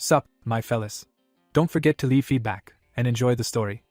Sup, my fellas. Don't forget to leave feedback, and enjoy the story.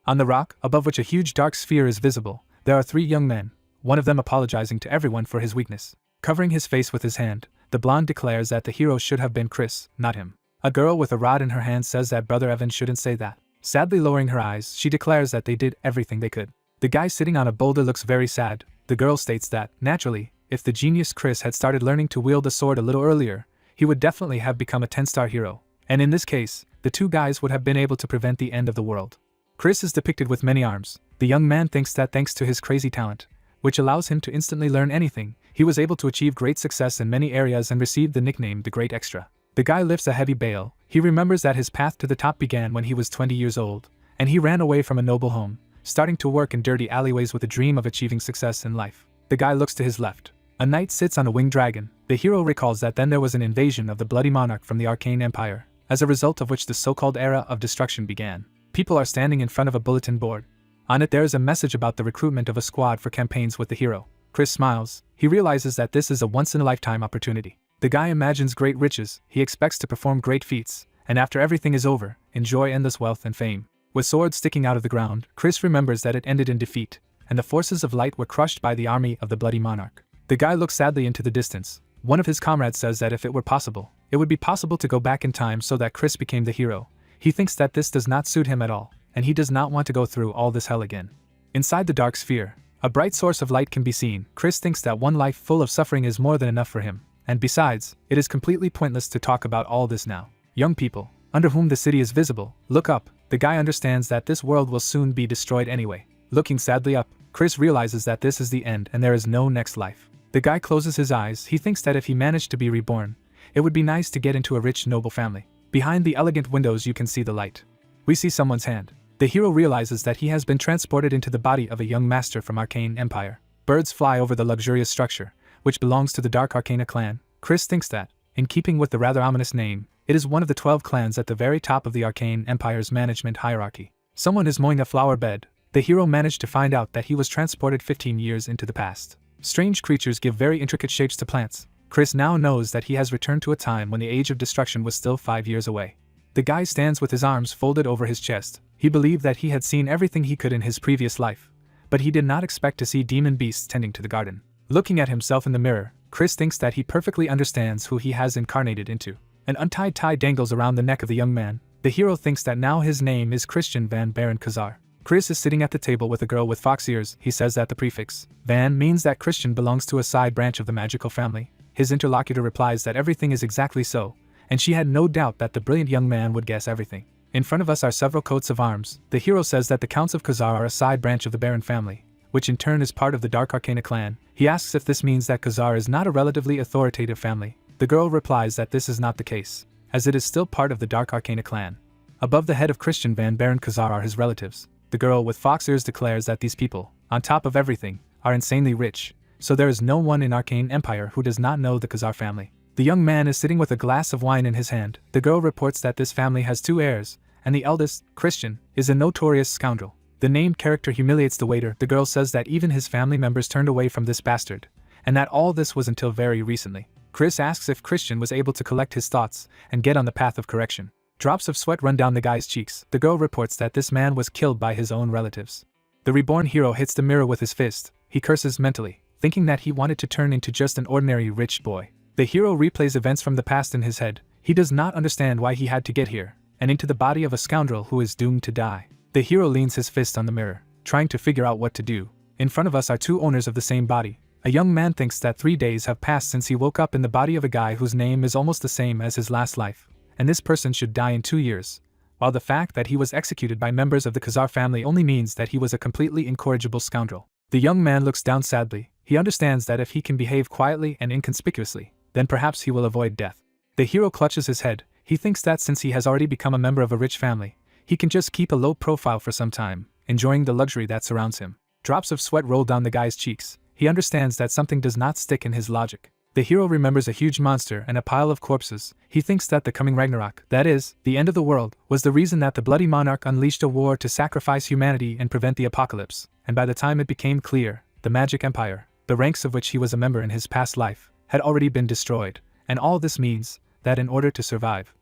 On the rock, above which a huge dark sphere is visible, there are three young men, one of them apologizing to everyone for his weakness. Covering his face with his hand, the blonde declares that the hero should have been Chris, not him. A girl with a rod in her hand says that Brother Evan shouldn't say that. Sadly lowering her eyes, she declares that they did everything they could. The guy sitting on a boulder looks very sad. The girl states that, naturally, if the genius Chris had started learning to wield a sword a little earlier, he would definitely have become a 10-star hero. And in this case, the two guys would have been able to prevent the end of the world. Chris is depicted with many arms. The young man thinks that thanks to his crazy talent, which allows him to instantly learn anything, he was able to achieve great success in many areas and received the nickname the Great Extra. The guy lifts a heavy bale. He remembers that his path to the top began when he was 20 years old, and he ran away from a noble home, starting to work in dirty alleyways with a dream of achieving success in life. The guy looks to his left. A knight sits on a winged dragon. The hero recalls that then there was an invasion of the Bloody Monarch from the Arcane Empire, as a result of which the so-called era of destruction began. People are standing in front of a bulletin board. On it there is a message about the recruitment of a squad for campaigns with the hero. Chris smiles. He realizes that this is a once-in-a-lifetime opportunity. The guy imagines great riches, he expects to perform great feats, and after everything is over, enjoy endless wealth and fame. With swords sticking out of the ground, Chris remembers that it ended in defeat, and the forces of light were crushed by the army of the Bloody Monarch. The guy looks sadly into the distance. One of his comrades says that if it were possible, it would be possible to go back in time so that Chris became the hero. He thinks that this does not suit him at all, and he does not want to go through all this hell again. Inside the dark sphere, a bright source of light can be seen. Chris thinks that one life full of suffering is more than enough for him, and besides, it is completely pointless to talk about all this now. Young people, under whom the city is visible, look up. The guy understands that this world will soon be destroyed anyway. Looking sadly up, Chris realizes that this is the end and there is no next life. The guy closes his eyes. He thinks that if he managed to be reborn, it would be nice to get into a rich noble family. Behind the elegant windows you can see the light. We see someone's hand. The hero realizes that he has been transported into the body of a young master from Arcane Empire. Birds fly over the luxurious structure, which belongs to the Dark Arcana clan. Chris thinks that, in keeping with the rather ominous name, it is one of the 12 clans at the very top of the Arcane Empire's management hierarchy. Someone is mowing a flower bed. The hero managed to find out that he was transported 15 years into the past. Strange creatures give very intricate shapes to plants. Chris now knows that he has returned to a time when the age of destruction was still 5 years away. The guy stands with his arms folded over his chest. He believed that he had seen everything he could in his previous life, but he did not expect to see demon beasts tending to the garden. Looking at himself in the mirror, Chris thinks that he perfectly understands who he has incarnated into. An untied tie dangles around the neck of the young man. The hero thinks that now his name is Christian Van Baron Kazar. Chris is sitting at the table with a girl with fox ears. He says that the prefix Van means that Christian belongs to a side branch of the magical family. His interlocutor replies that everything is exactly so, and she had no doubt that the brilliant young man would guess everything. In front of us are several coats of arms. The hero says that the Counts of Kazar are a side branch of the Baron family, which in turn is part of the Dark Arcana clan. He asks if this means that Kazar is not a relatively authoritative family. The girl replies that this is not the case, as it is still part of the Dark Arcana clan. Above the head of Christian Van Baron Kazar are his relatives. The girl with fox ears declares that these people, on top of everything, are insanely rich, so there is no one in Arcane Empire who does not know the Kazar family. The young man is sitting with a glass of wine in his hand. The girl reports that this family has 2 heirs, and the eldest, Christian, is a notorious scoundrel. The named character humiliates the waiter. The girl says that even his family members turned away from this bastard, and that all this was until very recently. Chris asks if Christian was able to collect his thoughts and get on the path of correction. Drops of sweat run down the guy's cheeks. The girl reports that this man was killed by his own relatives. The reborn hero hits the mirror with his fist. He curses mentally, thinking that he wanted to turn into just an ordinary rich boy. The hero replays events from the past in his head. He does not understand why he had to get here, and into the body of a scoundrel who is doomed to die. The hero leans his fist on the mirror, trying to figure out what to do. In front of us are 2 owners of the same body. A young man thinks that 3 days have passed since he woke up in the body of a guy whose name is almost the same as his last life, and this person should die in 2 years, while the fact that he was executed by members of the Kazar family only means that he was a completely incorrigible scoundrel. The young man looks down sadly. He understands that if he can behave quietly and inconspicuously, then perhaps he will avoid death. The hero clutches his head. He thinks that since he has already become a member of a rich family, he can just keep a low profile for some time, enjoying the luxury that surrounds him. Drops of sweat roll down the guy's cheeks. He understands that something does not stick in his logic. The hero remembers a huge monster and a pile of corpses. He thinks that the coming Ragnarok, that is, the end of the world, was the reason that the Bloody Monarch unleashed a war to sacrifice humanity and prevent the apocalypse, and by the time it became clear, the Magic Empire, the ranks of which he was a member in his past life, had already been destroyed, and all this means that in order to survive,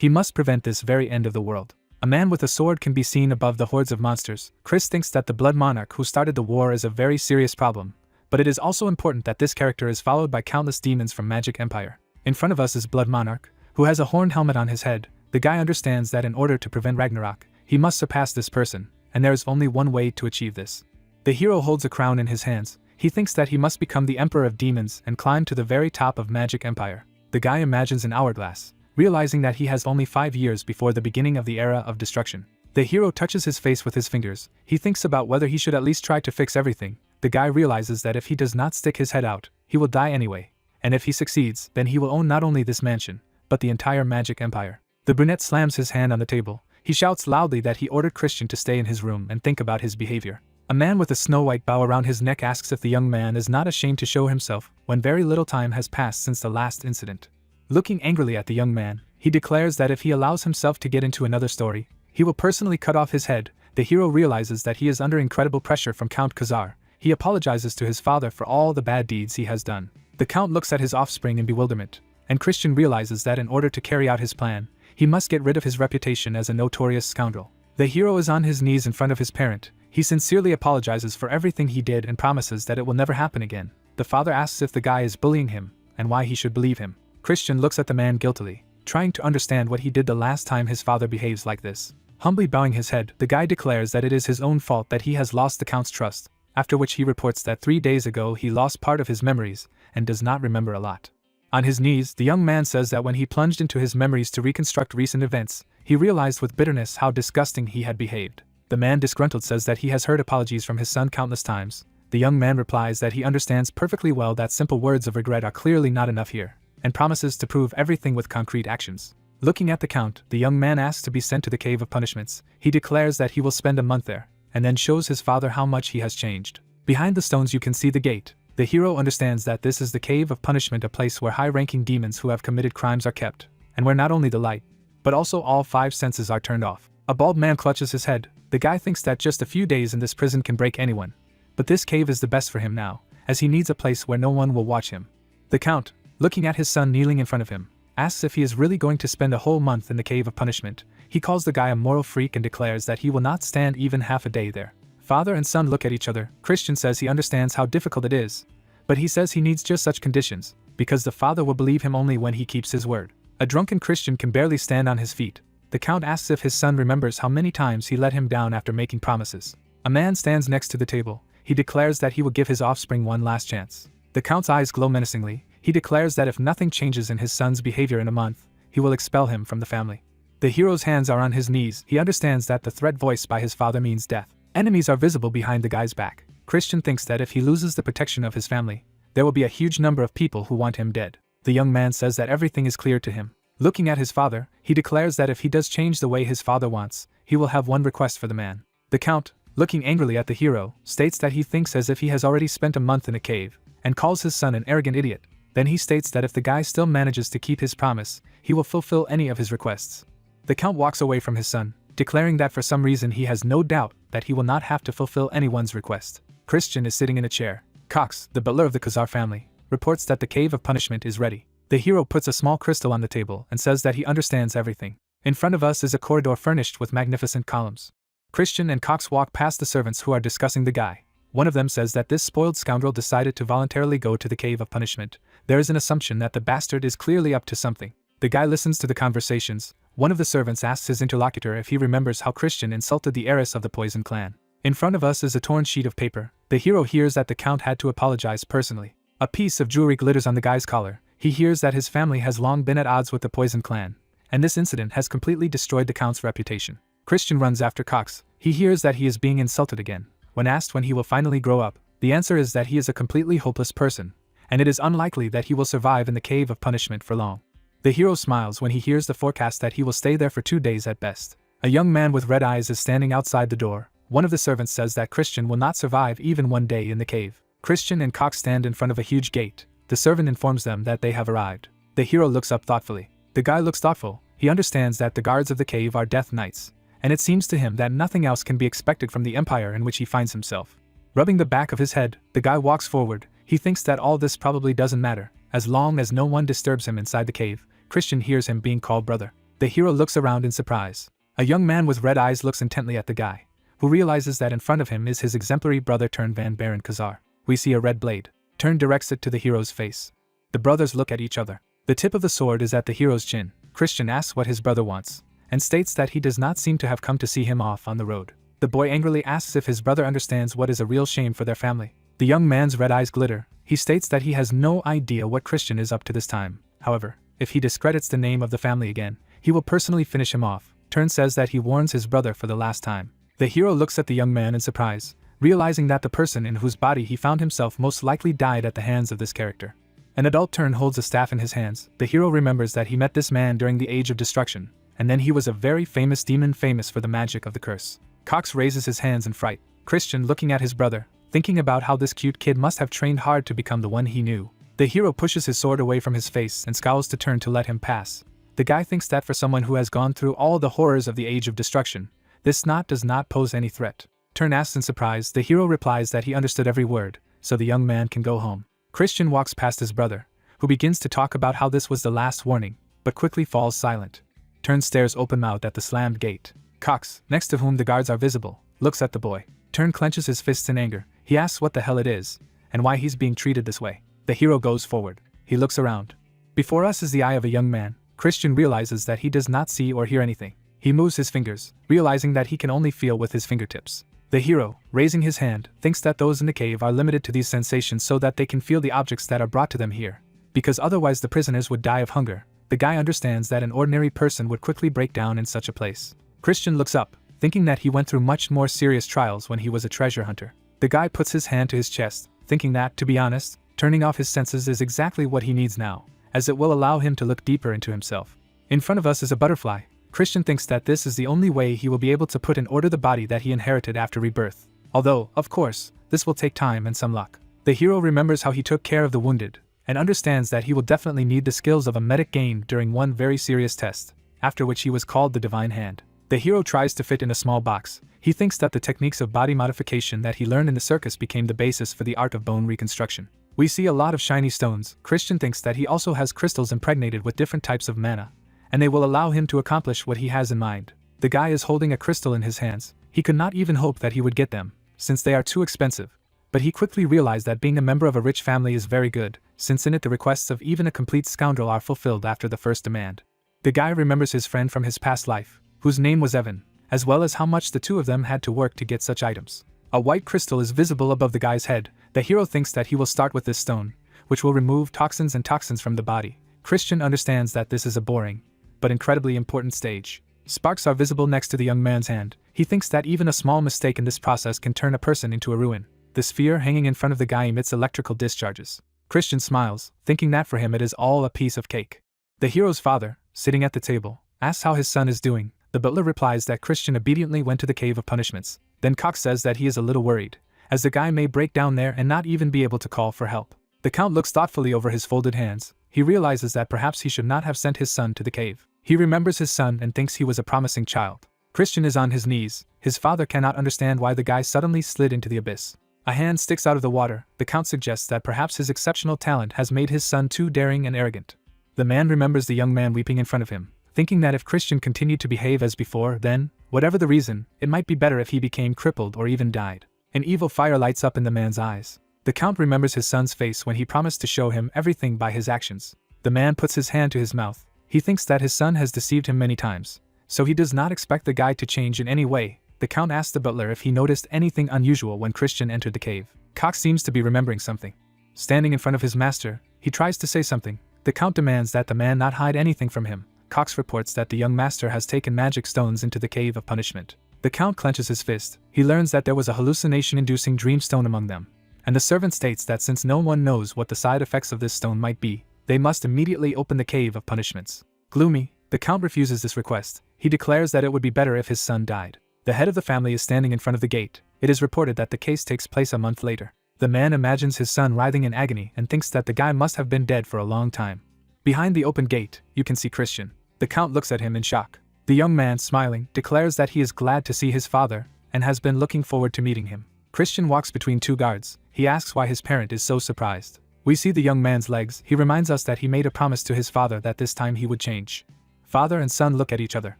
He must prevent this very end of the world. A man with a sword can be seen above the hordes of monsters. Chris thinks that the Blood Monarch who started the war is a very serious problem, but it is also important that this character is followed by countless demons from Magic Empire. In front of us is Blood Monarch, who has a horned helmet on his head. The guy understands that in order to prevent Ragnarok, he must surpass this person, and there is only one way to achieve this. The hero holds a crown in his hands. He thinks that he must become the Emperor of Demons and climb to the very top of Magic Empire. The guy imagines an hourglass, realizing that he has only 5 years before the beginning of the era of destruction. The hero touches his face with his fingers. He thinks about whether he should at least try to fix everything. The guy realizes that if he does not stick his head out, he will die anyway, and if he succeeds, then he will own not only this mansion, but the entire Magic Empire. The brunette slams his hand on the table. He shouts loudly that he ordered Christian to stay in his room and think about his behavior. A man with a snow-white bow around his neck asks if the young man is not ashamed to show himself when very little time has passed since the last incident. Looking angrily at the young man, he declares that if he allows himself to get into another story, he will personally cut off his head. The hero realizes that he is under incredible pressure from Count Khazar. He apologizes to his father for all the bad deeds he has done. The Count looks at his offspring in bewilderment, and Christian realizes that in order to carry out his plan, he must get rid of his reputation as a notorious scoundrel. The hero is on his knees in front of his parent. He sincerely apologizes for everything he did and promises that it will never happen again. The father asks if the guy is bullying him, and why he should believe him. Christian looks at the man guiltily, trying to understand what he did the last time his father behaves like this. Humbly bowing his head, the guy declares that it is his own fault that he has lost the Count's trust, after which he reports that 3 days ago he lost part of his memories and does not remember a lot. On his knees, the young man says that when he plunged into his memories to reconstruct recent events, he realized with bitterness how disgusting he had behaved. The man disgruntled says that he has heard apologies from his son countless times. The young man replies that he understands perfectly well that simple words of regret are clearly not enough here, and promises to prove everything with concrete actions. Looking at the Count, the young man asks to be sent to the Cave of Punishments. He declares that he will spend a month there, and then shows his father how much he has changed. Behind the stones you can see the gate. The hero understands that this is the Cave of Punishment, a place where high-ranking demons who have committed crimes are kept, and where not only the light, but also all 5 senses are turned off. A bald man clutches his head. The guy thinks that just a few days in this prison can break anyone, but this cave is the best for him now, as he needs a place where no one will watch him. The Count, looking at his son kneeling in front of him, asks if he is really going to spend a whole month in the Cave of Punishment. He calls the guy a moral freak and declares that he will not stand even half a day there. Father and son look at each other. Christian says he understands how difficult it is, but he says he needs just such conditions, because the father will believe him only when he keeps his word. A drunken Christian can barely stand on his feet. The Count asks if his son remembers how many times he let him down after making promises. A man stands next to the table. He declares that he will give his offspring one last chance. The Count's eyes glow menacingly. He declares that if nothing changes in his son's behavior in a month, he will expel him from the family. The hero's hands are on his knees. He understands that the threat voiced by his father means death. Enemies are visible behind the guy's back. Christian thinks that if he loses the protection of his family, there will be a huge number of people who want him dead. The young man says that everything is clear to him. Looking at his father, he declares that if he does change the way his father wants, he will have one request for the man. The Count, looking angrily at the hero, states that he thinks as if he has already spent a month in a cave, and calls his son an arrogant idiot. Then he states that if the guy still manages to keep his promise, he will fulfill any of his requests. The Count walks away from his son, declaring that for some reason he has no doubt that he will not have to fulfill anyone's request. Christian is sitting in a chair. Cox, the butler of the Khazar family, reports that the Cave of Punishment is ready. The hero puts a small crystal on the table and says that he understands everything. In front of us is a corridor furnished with magnificent columns. Christian and Cox walk past the servants who are discussing the guy. One of them says that this spoiled scoundrel decided to voluntarily go to the Cave of Punishment. There is an assumption that the bastard is clearly up to something. The guy listens to the conversations. One of the servants asks his interlocutor if he remembers how Christian insulted the heiress of the Poison Clan. In front of us is a torn sheet of paper. The hero hears that the Count had to apologize personally. A piece of jewelry glitters on the guy's collar. He hears that his family has long been at odds with the Poison Clan, and this incident has completely destroyed the Count's reputation. Christian runs after Cox. He hears that he is being insulted again. When asked when he will finally grow up, the answer is that he is a completely hopeless person, and it is unlikely that he will survive in the Cave of Punishment for long. The hero smiles when he hears the forecast that he will stay there for 2 days at best. A young man with red eyes is standing outside the door. One of the servants says that Christian will not survive even 1 day in the cave. Christian and Cox stand in front of a huge gate. The servant informs them that they have arrived. The hero looks up thoughtfully. The guy looks thoughtful. He understands that the guards of the cave are Death Knights, and it seems to him that nothing else can be expected from the empire in which he finds himself. Rubbing the back of his head, the guy walks forward. He thinks that all this probably doesn't matter, as long as no one disturbs him inside the cave. Christian hears him being called brother. The hero looks around in surprise. A young man with red eyes looks intently at the guy, who realizes that in front of him is his exemplary brother turned Van Baron Khazar. We see a red blade. Turn directs it to the hero's face. The brothers look at each other. The tip of the sword is at the hero's chin. Christian asks what his brother wants, and states that he does not seem to have come to see him off on the road. The boy angrily asks if his brother understands what is a real shame for their family. The young man's red eyes glitter. He states that he has no idea what Christian is up to this time. However, if he discredits the name of the family again, he will personally finish him off. Turn says that he warns his brother for the last time. The hero looks at the young man in surprise, realizing that the person in whose body he found himself most likely died at the hands of this character. An adult Turn holds a staff in his hands. The hero remembers that he met this man during the Age of Destruction, and then he was a very famous demon famous for the magic of the curse. Cox raises his hands in fright. Christian looking at his brother, thinking about how this cute kid must have trained hard to become the one he knew. The hero pushes his sword away from his face and scowls to Turn to let him pass. The guy thinks that for someone who has gone through all the horrors of the Age of Destruction, this snot does not pose any threat. Turn asks in surprise. The hero replies that he understood every word, so the young man can go home. Christian walks past his brother, who begins to talk about how this was the last warning, but quickly falls silent. Turn stares open-mouthed at the slammed gate. Cox, next to whom the guards are visible, looks at the boy. Turn clenches his fists in anger. He asks what the hell it is, and why he's being treated this way. The hero goes forward. He looks around. Before us is the eye of a young man. Christian realizes that he does not see or hear anything. He moves his fingers, realizing that he can only feel with his fingertips. The hero, raising his hand, thinks that those in the cave are limited to these sensations so that they can feel the objects that are brought to them here, because otherwise the prisoners would die of hunger. The guy understands that an ordinary person would quickly break down in such a place. Christian looks up, thinking that he went through much more serious trials when he was a treasure hunter. The guy puts his hand to his chest, thinking that, to be honest, turning off his senses is exactly what he needs now, as it will allow him to look deeper into himself. In front of us is a butterfly. Christian thinks that this is the only way he will be able to put in order the body that he inherited after rebirth. Although, of course, this will take time and some luck. The hero remembers how he took care of the wounded, and understands that he will definitely need the skills of a medic gained during one very serious test, after which he was called the Divine Hand. The hero tries to fit in a small box. He thinks that the techniques of body modification that he learned in the circus became the basis for the art of bone reconstruction. We see a lot of shiny stones. Christian thinks that he also has crystals impregnated with different types of mana, and they will allow him to accomplish what he has in mind. The guy is holding a crystal in his hands. He could not even hope that he would get them, since they are too expensive. But he quickly realized that being a member of a rich family is very good, since in it the requests of even a complete scoundrel are fulfilled after the first demand. The guy remembers his friend from his past life, whose name was Evan, as well as how much the two of them had to work to get such items. A white crystal is visible above the guy's head. The hero thinks that he will start with this stone, which will remove toxins from the body. Christian understands that this is a boring, but incredibly important stage. Sparks are visible next to the young man's hand. He thinks that even a small mistake in this process can turn a person into a ruin. The sphere hanging in front of the guy emits electrical discharges. Christian smiles, thinking that for him it is all a piece of cake. The hero's father, sitting at the table, asks how his son is doing. The butler replies that Christian obediently went to the Cave of Punishments. Then Cox says that he is a little worried, as the guy may break down there and not even be able to call for help. The Count looks thoughtfully over his folded hands. He realizes that perhaps he should not have sent his son to the cave. He remembers his son and thinks he was a promising child. Christian is on his knees. His father cannot understand why the guy suddenly slid into the abyss. A hand sticks out of the water. The Count suggests that perhaps his exceptional talent has made his son too daring and arrogant. The man remembers the young man weeping in front of him, thinking that if Christian continued to behave as before, then, whatever the reason, it might be better if he became crippled or even died. An evil fire lights up in the man's eyes. The Count remembers his son's face when he promised to show him everything by his actions. The man puts his hand to his mouth. He thinks that his son has deceived him many times, so he does not expect the guy to change in any way. The Count asks the butler if he noticed anything unusual when Christian entered the cave. Cox seems to be remembering something. Standing in front of his master, he tries to say something. The Count demands that the man not hide anything from him. Cox reports that the young master has taken magic stones into the Cave of Punishment. The Count clenches his fist. He learns that there was a hallucination-inducing dream stone among them, and the servant states that since no one knows what the side effects of this stone might be, they must immediately open the Cave of Punishments. Gloomy, the Count refuses this request. He declares that it would be better if his son died. The head of the family is standing in front of the gate. It is reported that the case takes place a month later. The man imagines his son writhing in agony and thinks that the guy must have been dead for a long time. Behind the open gate, you can see Christian. The Count looks at him in shock. The young man, smiling, declares that he is glad to see his father and has been looking forward to meeting him. Christian walks between two guards. He asks why his parent is so surprised. We see the young man's legs. He reminds us that he made a promise to his father that this time he would change. Father and son look at each other.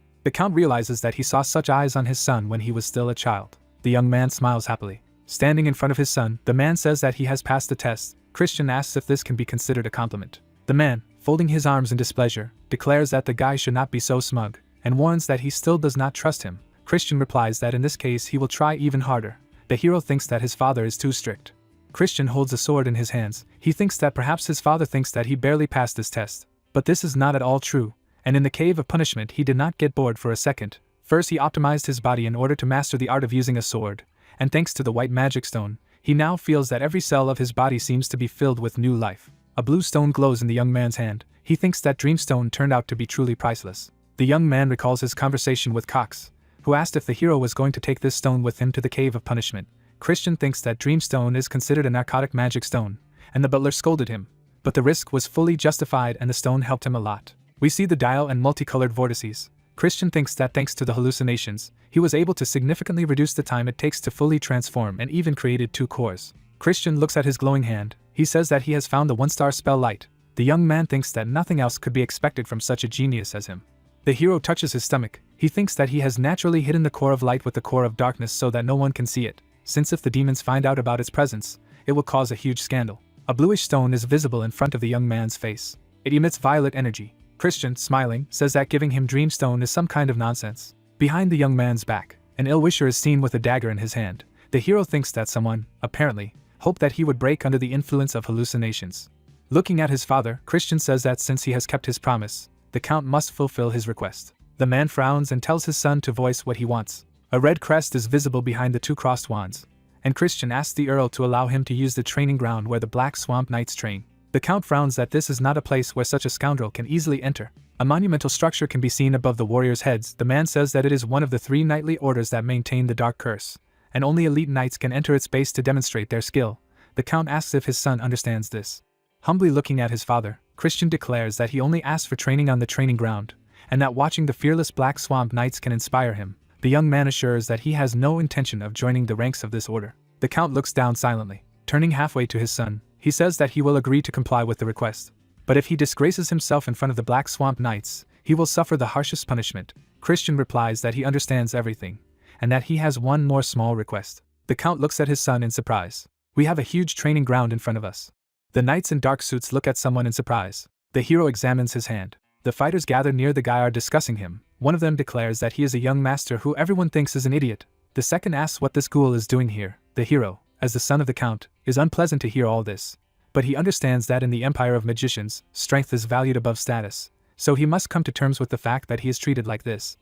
The Count realizes that he saw such eyes on his son when he was still a child. The young man smiles happily. Standing in front of his son, the man says that he has passed the test. Christian asks if this can be considered a compliment. The man, folding his arms in displeasure, declares that the guy should not be so smug, and warns that he still does not trust him. Christian replies that in this case he will try even harder. The hero thinks that his father is too strict. Christian holds a sword in his hands. He thinks that perhaps his father thinks that he barely passed this test. But this is not at all true, and in the cave of punishment he did not get bored for a second. First he optimized his body in order to master the art of using a sword, and thanks to the white magic stone, he now feels that every cell of his body seems to be filled with new life. A blue stone glows in the young man's hand. He thinks that Dreamstone turned out to be truly priceless. The young man recalls his conversation with Cox, who asked if the hero was going to take this stone with him to the cave of punishment. Christian thinks that Dreamstone is considered a narcotic magic stone, and the butler scolded him. But the risk was fully justified and the stone helped him a lot. We see the dial and multicolored vortices. Christian thinks that thanks to the hallucinations, he was able to significantly reduce the time it takes to fully transform and even created 2 cores. Christian looks at his glowing hand. He says that he has found the 1-star spell light. The young man thinks that nothing else could be expected from such a genius as him. The hero touches his stomach. He thinks that he has naturally hidden the core of light with the core of darkness so that no one can see it, since if the demons find out about its presence, it will cause a huge scandal. A bluish stone is visible in front of the young man's face. It emits violet energy. Christian, smiling, says that giving him Dreamstone is some kind of nonsense. Behind the young man's back, an ill-wisher is seen with a dagger in his hand. The hero thinks that someone, apparently, hoped that he would break under the influence of hallucinations. Looking at his father, Christian says that since he has kept his promise, the Count must fulfill his request. The man frowns and tells his son to voice what he wants. A red crest is visible behind the 2 crossed wands, and Christian asks the Earl to allow him to use the training ground where the Black Swamp Knights train. The Count frowns that this is not a place where such a scoundrel can easily enter. A monumental structure can be seen above the warriors' heads. The man says that it is one of the 3 knightly orders that maintain the Dark Curse, and only elite knights can enter its base to demonstrate their skill. The Count asks if his son understands this. Humbly looking at his father, Christian declares that he only asks for training on the training ground, and that watching the fearless Black Swamp Knights can inspire him. The young man assures that he has no intention of joining the ranks of this order. The Count looks down silently. Turning halfway to his son, he says that he will agree to comply with the request. But if he disgraces himself in front of the Black Swamp Knights, he will suffer the harshest punishment. Christian replies that he understands everything, and that he has one more small request. The Count looks at his son in surprise. We have a huge training ground in front of us. The knights in dark suits look at someone in surprise. The hero examines his hand. The fighters gathered near the guy are discussing him. One of them declares that he is a young master who everyone thinks is an idiot. The second asks what this ghoul is doing here. The hero, as the son of the Count, is unpleasant to hear all this. But he understands that in the Empire of Magicians, strength is valued above status, so he must come to terms with the fact that he is treated like this.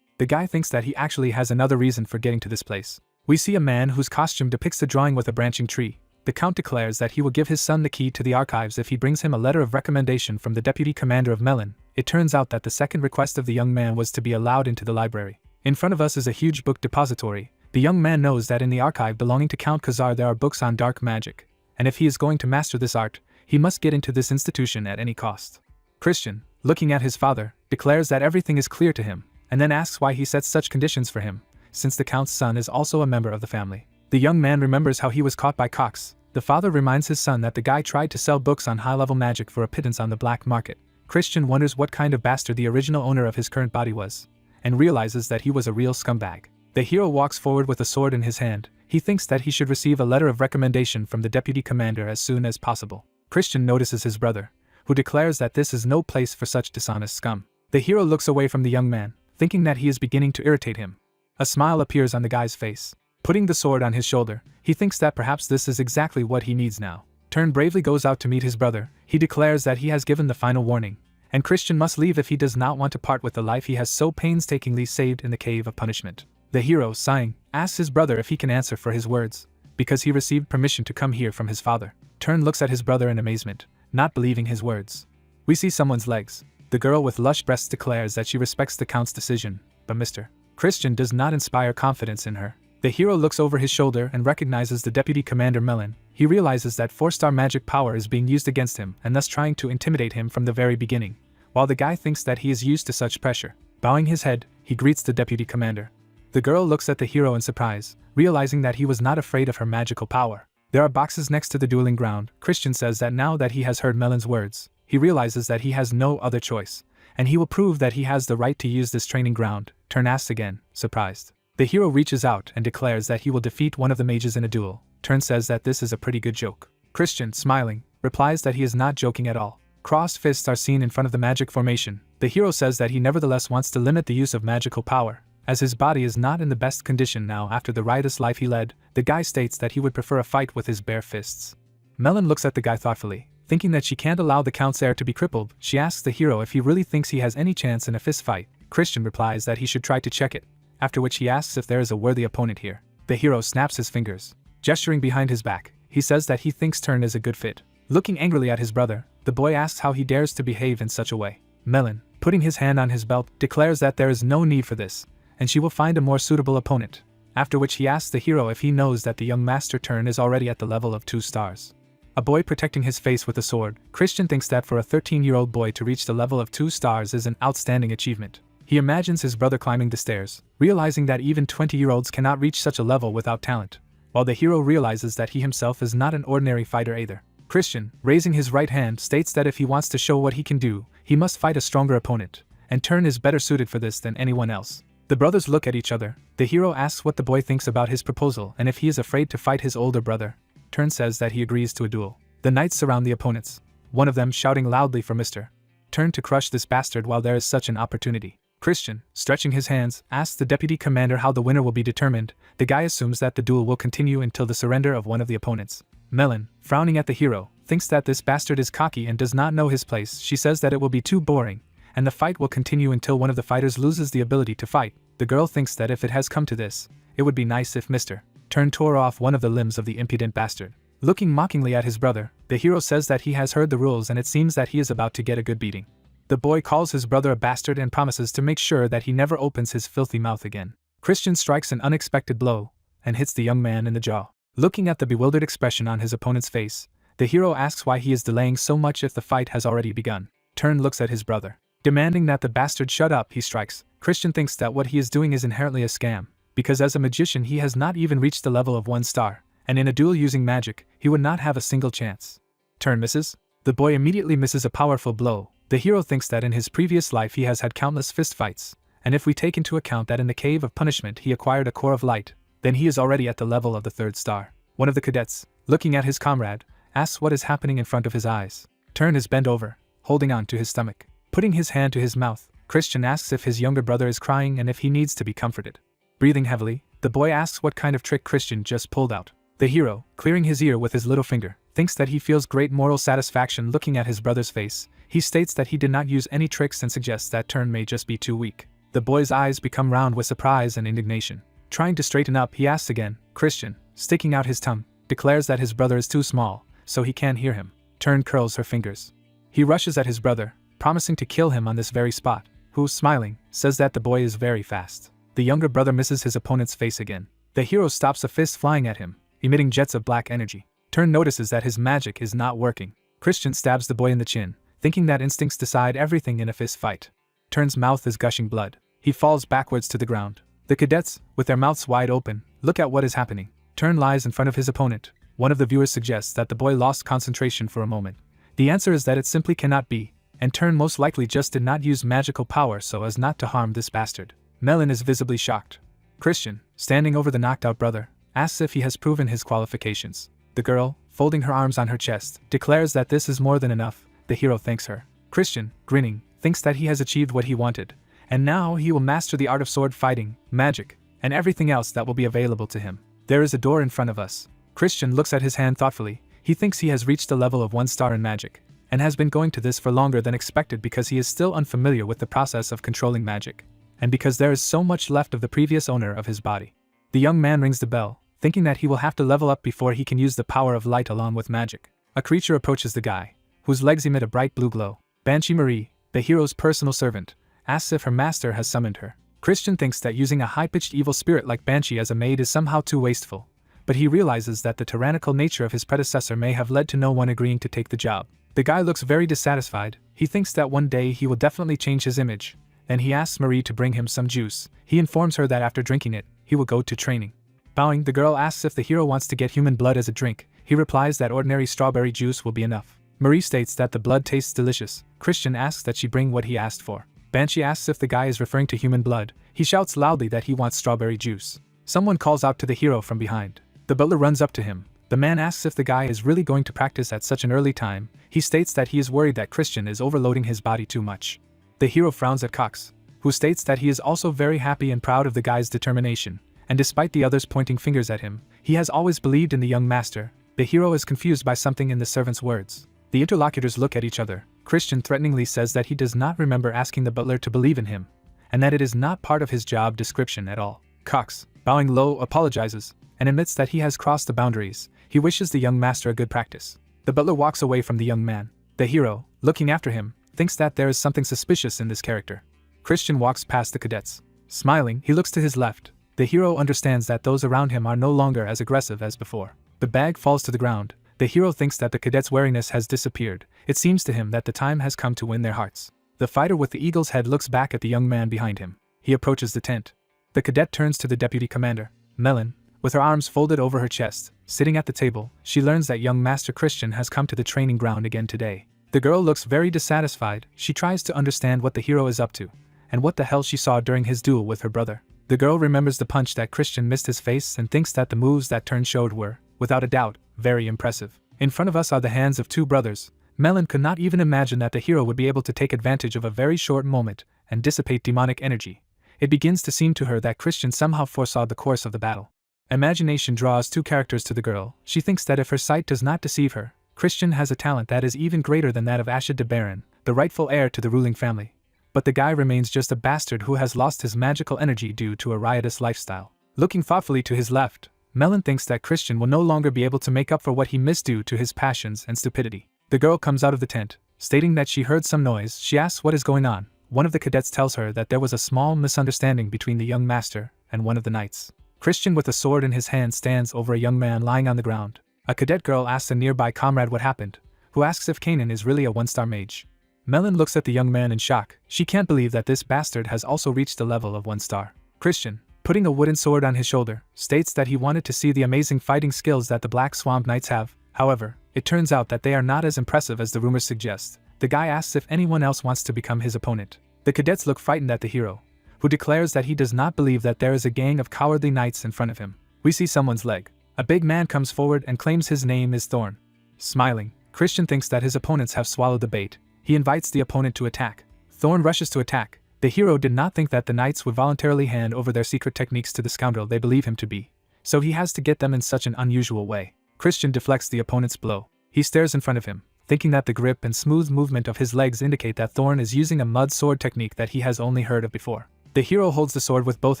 The guy thinks that he actually has another reason for getting to this place. We see a man whose costume depicts a drawing with a branching tree. The Count declares that he will give his son the key to the archives if he brings him a letter of recommendation from the deputy commander of Melon. It turns out that the second request of the young man was to be allowed into the library. In front of us is a huge book depository. The young man knows that in the archive belonging to Count Khazar there are books on dark magic, and if he is going to master this art, he must get into this institution at any cost. Christian, looking at his father, declares that everything is clear to him, and then asks why he sets such conditions for him, since the Count's son is also a member of the family. The young man remembers how he was caught by Cox. The father reminds his son that the guy tried to sell books on high-level magic for a pittance on the black market. Christian wonders what kind of bastard the original owner of his current body was, and realizes that he was a real scumbag. The hero walks forward with a sword in his hand. He thinks that he should receive a letter of recommendation from the deputy commander as soon as possible. Christian notices his brother, who declares that this is no place for such dishonest scum. The hero looks away from the young man, thinking that he is beginning to irritate him. A smile appears on the guy's face. Putting the sword on his shoulder, he thinks that perhaps this is exactly what he needs now. Turn bravely goes out to meet his brother. He declares that he has given the final warning, and Christian must leave if he does not want to part with the life he has so painstakingly saved in the cave of punishment. The hero, sighing, asks his brother if he can answer for his words, because he received permission to come here from his father. Turn looks at his brother in amazement, not believing his words. We see someone's legs. The girl with lush breasts declares that she respects the Count's decision, but Mr. Christian does not inspire confidence in her. The hero looks over his shoulder and recognizes the deputy commander Melon. He realizes that 4-star magic power is being used against him and thus trying to intimidate him from the very beginning, while the guy thinks that he is used to such pressure. Bowing his head, he greets the deputy commander. The girl looks at the hero in surprise, realizing that he was not afraid of her magical power. There are boxes next to the dueling ground. Christian says that now that he has heard Melon's words, he realizes that he has no other choice, and he will prove that he has the right to use this training ground. Turn asks again, surprised. The hero reaches out and declares that he will defeat one of the mages in a duel. Turn says that this is a pretty good joke. Christian, smiling, replies that he is not joking at all. Crossed fists are seen in front of the magic formation. The hero says that he nevertheless wants to limit the use of magical power, as his body is not in the best condition now after the riotous life he led. The guy states that he would prefer a fight with his bare fists. Melon looks at the guy thoughtfully. Thinking that she can't allow the Count's heir to be crippled, she asks the hero if he really thinks he has any chance in a fist fight. Christian replies that he should try to check it, after which he asks if there is a worthy opponent here. The hero snaps his fingers. Gesturing behind his back, he says that he thinks Turn is a good fit. Looking angrily at his brother, the boy asks how he dares to behave in such a way. Melon, putting his hand on his belt, declares that there is no need for this, and she will find a more suitable opponent, after which he asks the hero if he knows that the young master Turn is already at the level of 2 stars. A boy protecting his face with a sword, Christian thinks that for a 13-year-old boy to reach the level of 2 stars is an outstanding achievement. He imagines his brother climbing the stairs, realizing that even 20-year-olds cannot reach such a level without talent, while the hero realizes that he himself is not an ordinary fighter either. Christian, raising his right hand, states that if he wants to show what he can do, he must fight a stronger opponent, and Turn is better suited for this than anyone else. The brothers look at each other. The hero asks what the boy thinks about his proposal and if he is afraid to fight his older brother. Turn says that he agrees to a duel. The knights surround the opponents, one of them shouting loudly for Mr. Turn to crush this bastard while there is such an opportunity. Christian, stretching his hands, asks the deputy commander how the winner will be determined. The guy assumes that the duel will continue until the surrender of one of the opponents. Melon, frowning at the hero, thinks that this bastard is cocky and does not know his place. She says that it will be too boring, and the fight will continue until one of the fighters loses the ability to fight. The girl thinks that if it has come to this, it would be nice if Mr. Turn tore off one of the limbs of the impudent bastard. Looking mockingly at his brother, the hero says that he has heard the rules and it seems that he is about to get a good beating. The boy calls his brother a bastard and promises to make sure that he never opens his filthy mouth again. Christian strikes an unexpected blow and hits the young man in the jaw. Looking at the bewildered expression on his opponent's face, the hero asks why he is delaying so much if the fight has already begun. Turn looks at his brother. Demanding that the bastard shut up, he strikes. Christian thinks that what he is doing is inherently a scam, because as a magician he has not even reached the level of 1 star, and in a duel using magic, he would not have a single chance. Turn misses. The boy immediately misses a powerful blow. The hero thinks that in his previous life he has had countless fistfights, and if we take into account that in the Cave of Punishment he acquired a core of light, then he is already at the level of the 3rd star. One of the cadets, looking at his comrade, asks what is happening in front of his eyes. Turn is bent over, holding on to his stomach. Putting his hand to his mouth, Christian asks if his younger brother is crying and if he needs to be comforted. Breathing heavily, the boy asks what kind of trick Christian just pulled out. The hero, clearing his ear with his little finger, thinks that he feels great moral satisfaction looking at his brother's face. He states that he did not use any tricks and suggests that Turn may just be too weak. The boy's eyes become round with surprise and indignation. Trying to straighten up, he asks again. Christian, sticking out his tongue, declares that his brother is too small, so he can't hear him. Turn curls her fingers. He rushes at his brother, promising to kill him on this very spot, who, smiling, says that the boy is very fast. The younger brother misses his opponent's face again. The hero stops a fist flying at him, emitting jets of black energy. Turn notices that his magic is not working. Christian stabs the boy in the chin, thinking that instincts decide everything in a fist fight. Turn's mouth is gushing blood. He falls backwards to the ground. The cadets, with their mouths wide open, look at what is happening. Turn lies in front of his opponent. One of the viewers suggests that the boy lost concentration for a moment. The answer is that it simply cannot be, and Turn most likely just did not use magical power so as not to harm this bastard. Melon is visibly shocked. Christian, standing over the knocked out brother, asks if he has proven his qualifications. The girl, folding her arms on her chest, declares that this is more than enough. The hero thanks her. Christian, grinning, thinks that he has achieved what he wanted, and now he will master the art of sword fighting, magic, and everything else that will be available to him. There is a door in front of us. Christian looks at his hand thoughtfully. He thinks he has reached the level of 1 star in magic, and has been going to this for longer than expected because he is still unfamiliar with the process of controlling magic, and because there is so much left of the previous owner of his body. The young man rings the bell, thinking that he will have to level up before he can use the power of light along with magic. A creature approaches the guy, whose legs emit a bright blue glow. Banshee Marie, the hero's personal servant, asks if her master has summoned her. Christian thinks that using a high-pitched evil spirit like Banshee as a maid is somehow too wasteful, but he realizes that the tyrannical nature of his predecessor may have led to no one agreeing to take the job. The guy looks very dissatisfied. He thinks that one day he will definitely change his image. Then he asks Marie to bring him some juice. He informs her that after drinking it, he will go to training. Bowing, the girl asks if the hero wants to get human blood as a drink. He replies that ordinary strawberry juice will be enough. Marie states that the blood tastes delicious. Christian asks that she bring what he asked for. Banshee asks if the guy is referring to human blood. He shouts loudly that he wants strawberry juice. Someone calls out to the hero from behind. The butler runs up to him. The man asks if the guy is really going to practice at such an early time. He states that he is worried that Christian is overloading his body too much. The hero frowns at Cox, who states that he is also very happy and proud of the guy's determination, and despite the others pointing fingers at him, he has always believed in the young master. The hero is confused by something in the servant's words. The interlocutors look at each other. Christian threateningly says that he does not remember asking the butler to believe in him, and that it is not part of his job description at all. Cox, bowing low, apologizes, and admits that he has crossed the boundaries. He wishes the young master a good practice. The butler walks away from the young man. The hero, looking after him, thinks that there is something suspicious in this character. Christian walks past the cadets. Smiling, he looks to his left. The hero understands that those around him are no longer as aggressive as before. The bag falls to the ground. The hero thinks that the cadets' wariness has disappeared. It seems to him that the time has come to win their hearts. The fighter with the eagle's head looks back at the young man behind him. He approaches the tent. The cadet turns to the deputy commander, Melon, with her arms folded over her chest. Sitting at the table, she learns that young Master Christian has come to the training ground again today. The girl looks very dissatisfied. She tries to understand what the hero is up to, and what the hell she saw during his duel with her brother. The girl remembers the punch that Christian missed his face and thinks that the moves that Turn showed were, without a doubt, very impressive. In front of us are the hands of two brothers. Melon could not even imagine that the hero would be able to take advantage of a very short moment and dissipate demonic energy. It begins to seem to her that Christian somehow foresaw the course of the battle. Imagination draws two characters to the girl. She thinks that if her sight does not deceive her, Christian has a talent that is even greater than that of Asha de Baron, the rightful heir to the ruling family. But the guy remains just a bastard who has lost his magical energy due to a riotous lifestyle. Looking thoughtfully to his left, Melon thinks that Christian will no longer be able to make up for what he missed due to his passions and stupidity. The girl comes out of the tent, stating that she heard some noise. She asks what is going on. One of the cadets tells her that there was a small misunderstanding between the young master and one of the knights. Christian with a sword in his hand stands over a young man lying on the ground. A cadet girl asks a nearby comrade what happened, who asks if Kanan is really a one-star mage. Melon looks at the young man in shock. She can't believe that this bastard has also reached the level of 1 star. Christian, putting a wooden sword on his shoulder, states that he wanted to see the amazing fighting skills that the Black Swamp Knights have. However, it turns out that they are not as impressive as the rumors suggest. The guy asks if anyone else wants to become his opponent. The cadets look frightened at the hero, who declares that he does not believe that there is a gang of cowardly knights in front of him. We see someone's leg. A big man comes forward and claims his name is Thorn. Smiling, Christian thinks that his opponents have swallowed the bait. He invites the opponent to attack. Thorn rushes to attack. The hero did not think that the knights would voluntarily hand over their secret techniques to the scoundrel they believe him to be, so he has to get them in such an unusual way. Christian deflects the opponent's blow. He stares in front of him, thinking that the grip and smooth movement of his legs indicate that Thorn is using a mud sword technique that he has only heard of before. The hero holds the sword with both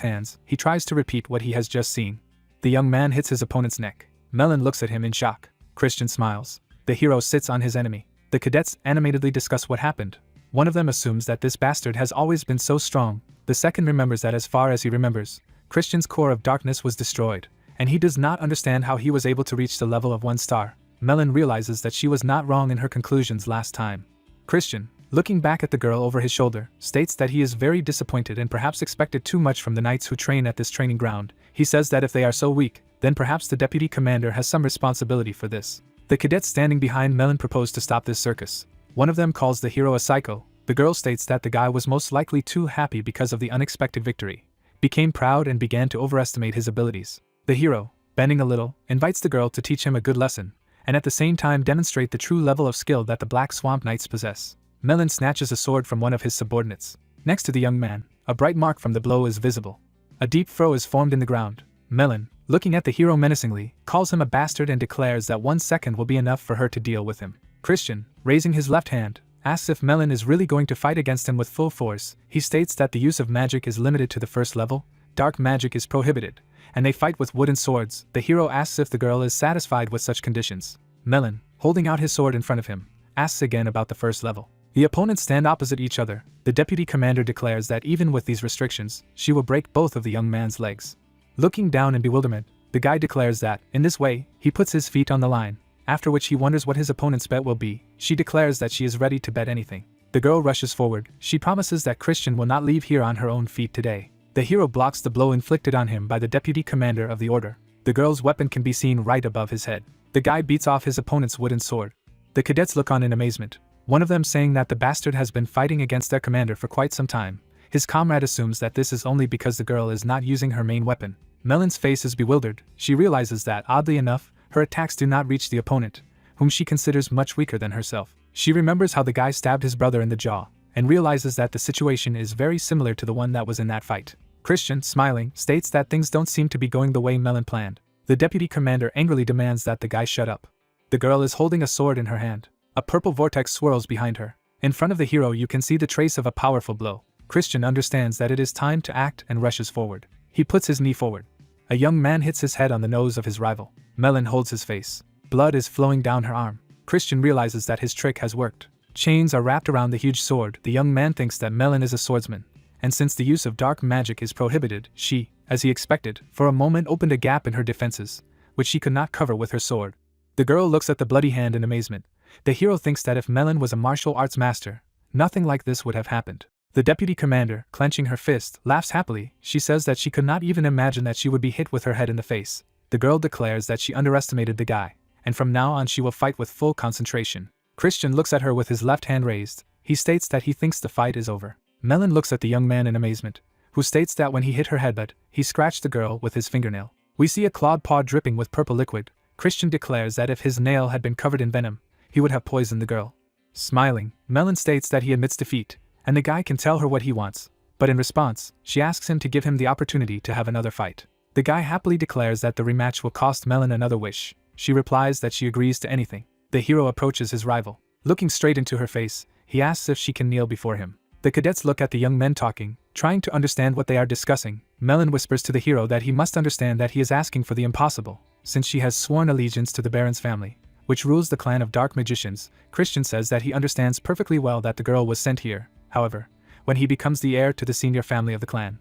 hands. He tries to repeat what he has just seen. The young man hits his opponent's neck. Melon looks at him in shock. Christian smiles. The hero sits on his enemy. The cadets animatedly discuss what happened. One of them assumes that this bastard has always been so strong. The second remembers that as far as he remembers, Christian's core of darkness was destroyed, and he does not understand how he was able to reach the level of 1 star. Melon realizes that she was not wrong in her conclusions last time. Christian, looking back at the girl over his shoulder, states that he is very disappointed and perhaps expected too much from the knights who train at this training ground. He says that if they are so weak, then perhaps the deputy commander has some responsibility for this. The cadets standing behind Melon propose to stop this circus. One of them calls the hero a psycho. The girl states that the guy was most likely too happy because of the unexpected victory, became proud and began to overestimate his abilities. The hero, bending a little, invites the girl to teach him a good lesson, and at the same time demonstrate the true level of skill that the Black Swamp Knights possess. Melon snatches a sword from one of his subordinates. Next to the young man, a bright mark from the blow is visible. A deep furrow is formed in the ground. Melon, looking at the hero menacingly, calls him a bastard and declares that 1 second will be enough for her to deal with him. Christian, raising his left hand, asks if Melon is really going to fight against him with full force. He states that the use of magic is limited to the first level, dark magic is prohibited, and they fight with wooden swords. The hero asks if the girl is satisfied with such conditions. Melon, holding out his sword in front of him, asks again about the first level. The opponents stand opposite each other. The deputy commander declares that even with these restrictions, she will break both of the young man's legs. Looking down in bewilderment, the guy declares that, in this way, he puts his feet on the line, after which he wonders what his opponent's bet will be. She declares that she is ready to bet anything. The girl rushes forward. She promises that Christian will not leave here on her own feet today. The hero blocks the blow inflicted on him by the deputy commander of the order. The girl's weapon can be seen right above his head. The guy beats off his opponent's wooden sword. The cadets look on in amazement, one of them saying that the bastard has been fighting against their commander for quite some time. His comrade assumes that this is only because the girl is not using her main weapon. Melon's face is bewildered. She realizes that, oddly enough, her attacks do not reach the opponent, whom she considers much weaker than herself. She remembers how the guy stabbed his brother in the jaw, and realizes that the situation is very similar to the one that was in that fight. Christian, smiling, states that things don't seem to be going the way Melon planned. The deputy commander angrily demands that the guy shut up. The girl is holding a sword in her hand. A purple vortex swirls behind her. In front of the hero you can see the trace of a powerful blow. Christian understands that it is time to act and rushes forward. He puts his knee forward. A young man hits his head on the nose of his rival. Melon holds his face. Blood is flowing down her arm. Christian realizes that his trick has worked. Chains are wrapped around the huge sword. The young man thinks that Melon is a swordsman, and since the use of dark magic is prohibited, she, as he expected, for a moment opened a gap in her defenses, which she could not cover with her sword. The girl looks at the bloody hand in amazement. The hero thinks that if Melon was a martial arts master, nothing like this would have happened. The deputy commander, clenching her fist, laughs happily. She says that she could not even imagine that she would be hit with her head in the face. The girl declares that she underestimated the guy, and from now on she will fight with full concentration. Christian looks at her with his left hand raised. He states that he thinks the fight is over. Melon looks at the young man in amazement, who states that when he hit her headbutt, he scratched the girl with his fingernail. We see a clawed paw dripping with purple liquid. Christian declares that if his nail had been covered in venom, he would have poisoned the girl. Smiling, Melon states that he admits defeat, and the guy can tell her what he wants, but in response, she asks him to give him the opportunity to have another fight. The guy happily declares that the rematch will cost Melon another wish. She replies that she agrees to anything. The hero approaches his rival. Looking straight into her face, he asks if she can kneel before him. The cadets look at the young men talking, trying to understand what they are discussing. Melon whispers to the hero that he must understand that he is asking for the impossible, since she has sworn allegiance to the Baron's family, which rules the clan of dark magicians. Christian says that he understands perfectly well that the girl was sent here, however, when he becomes the heir to the senior family of the clan.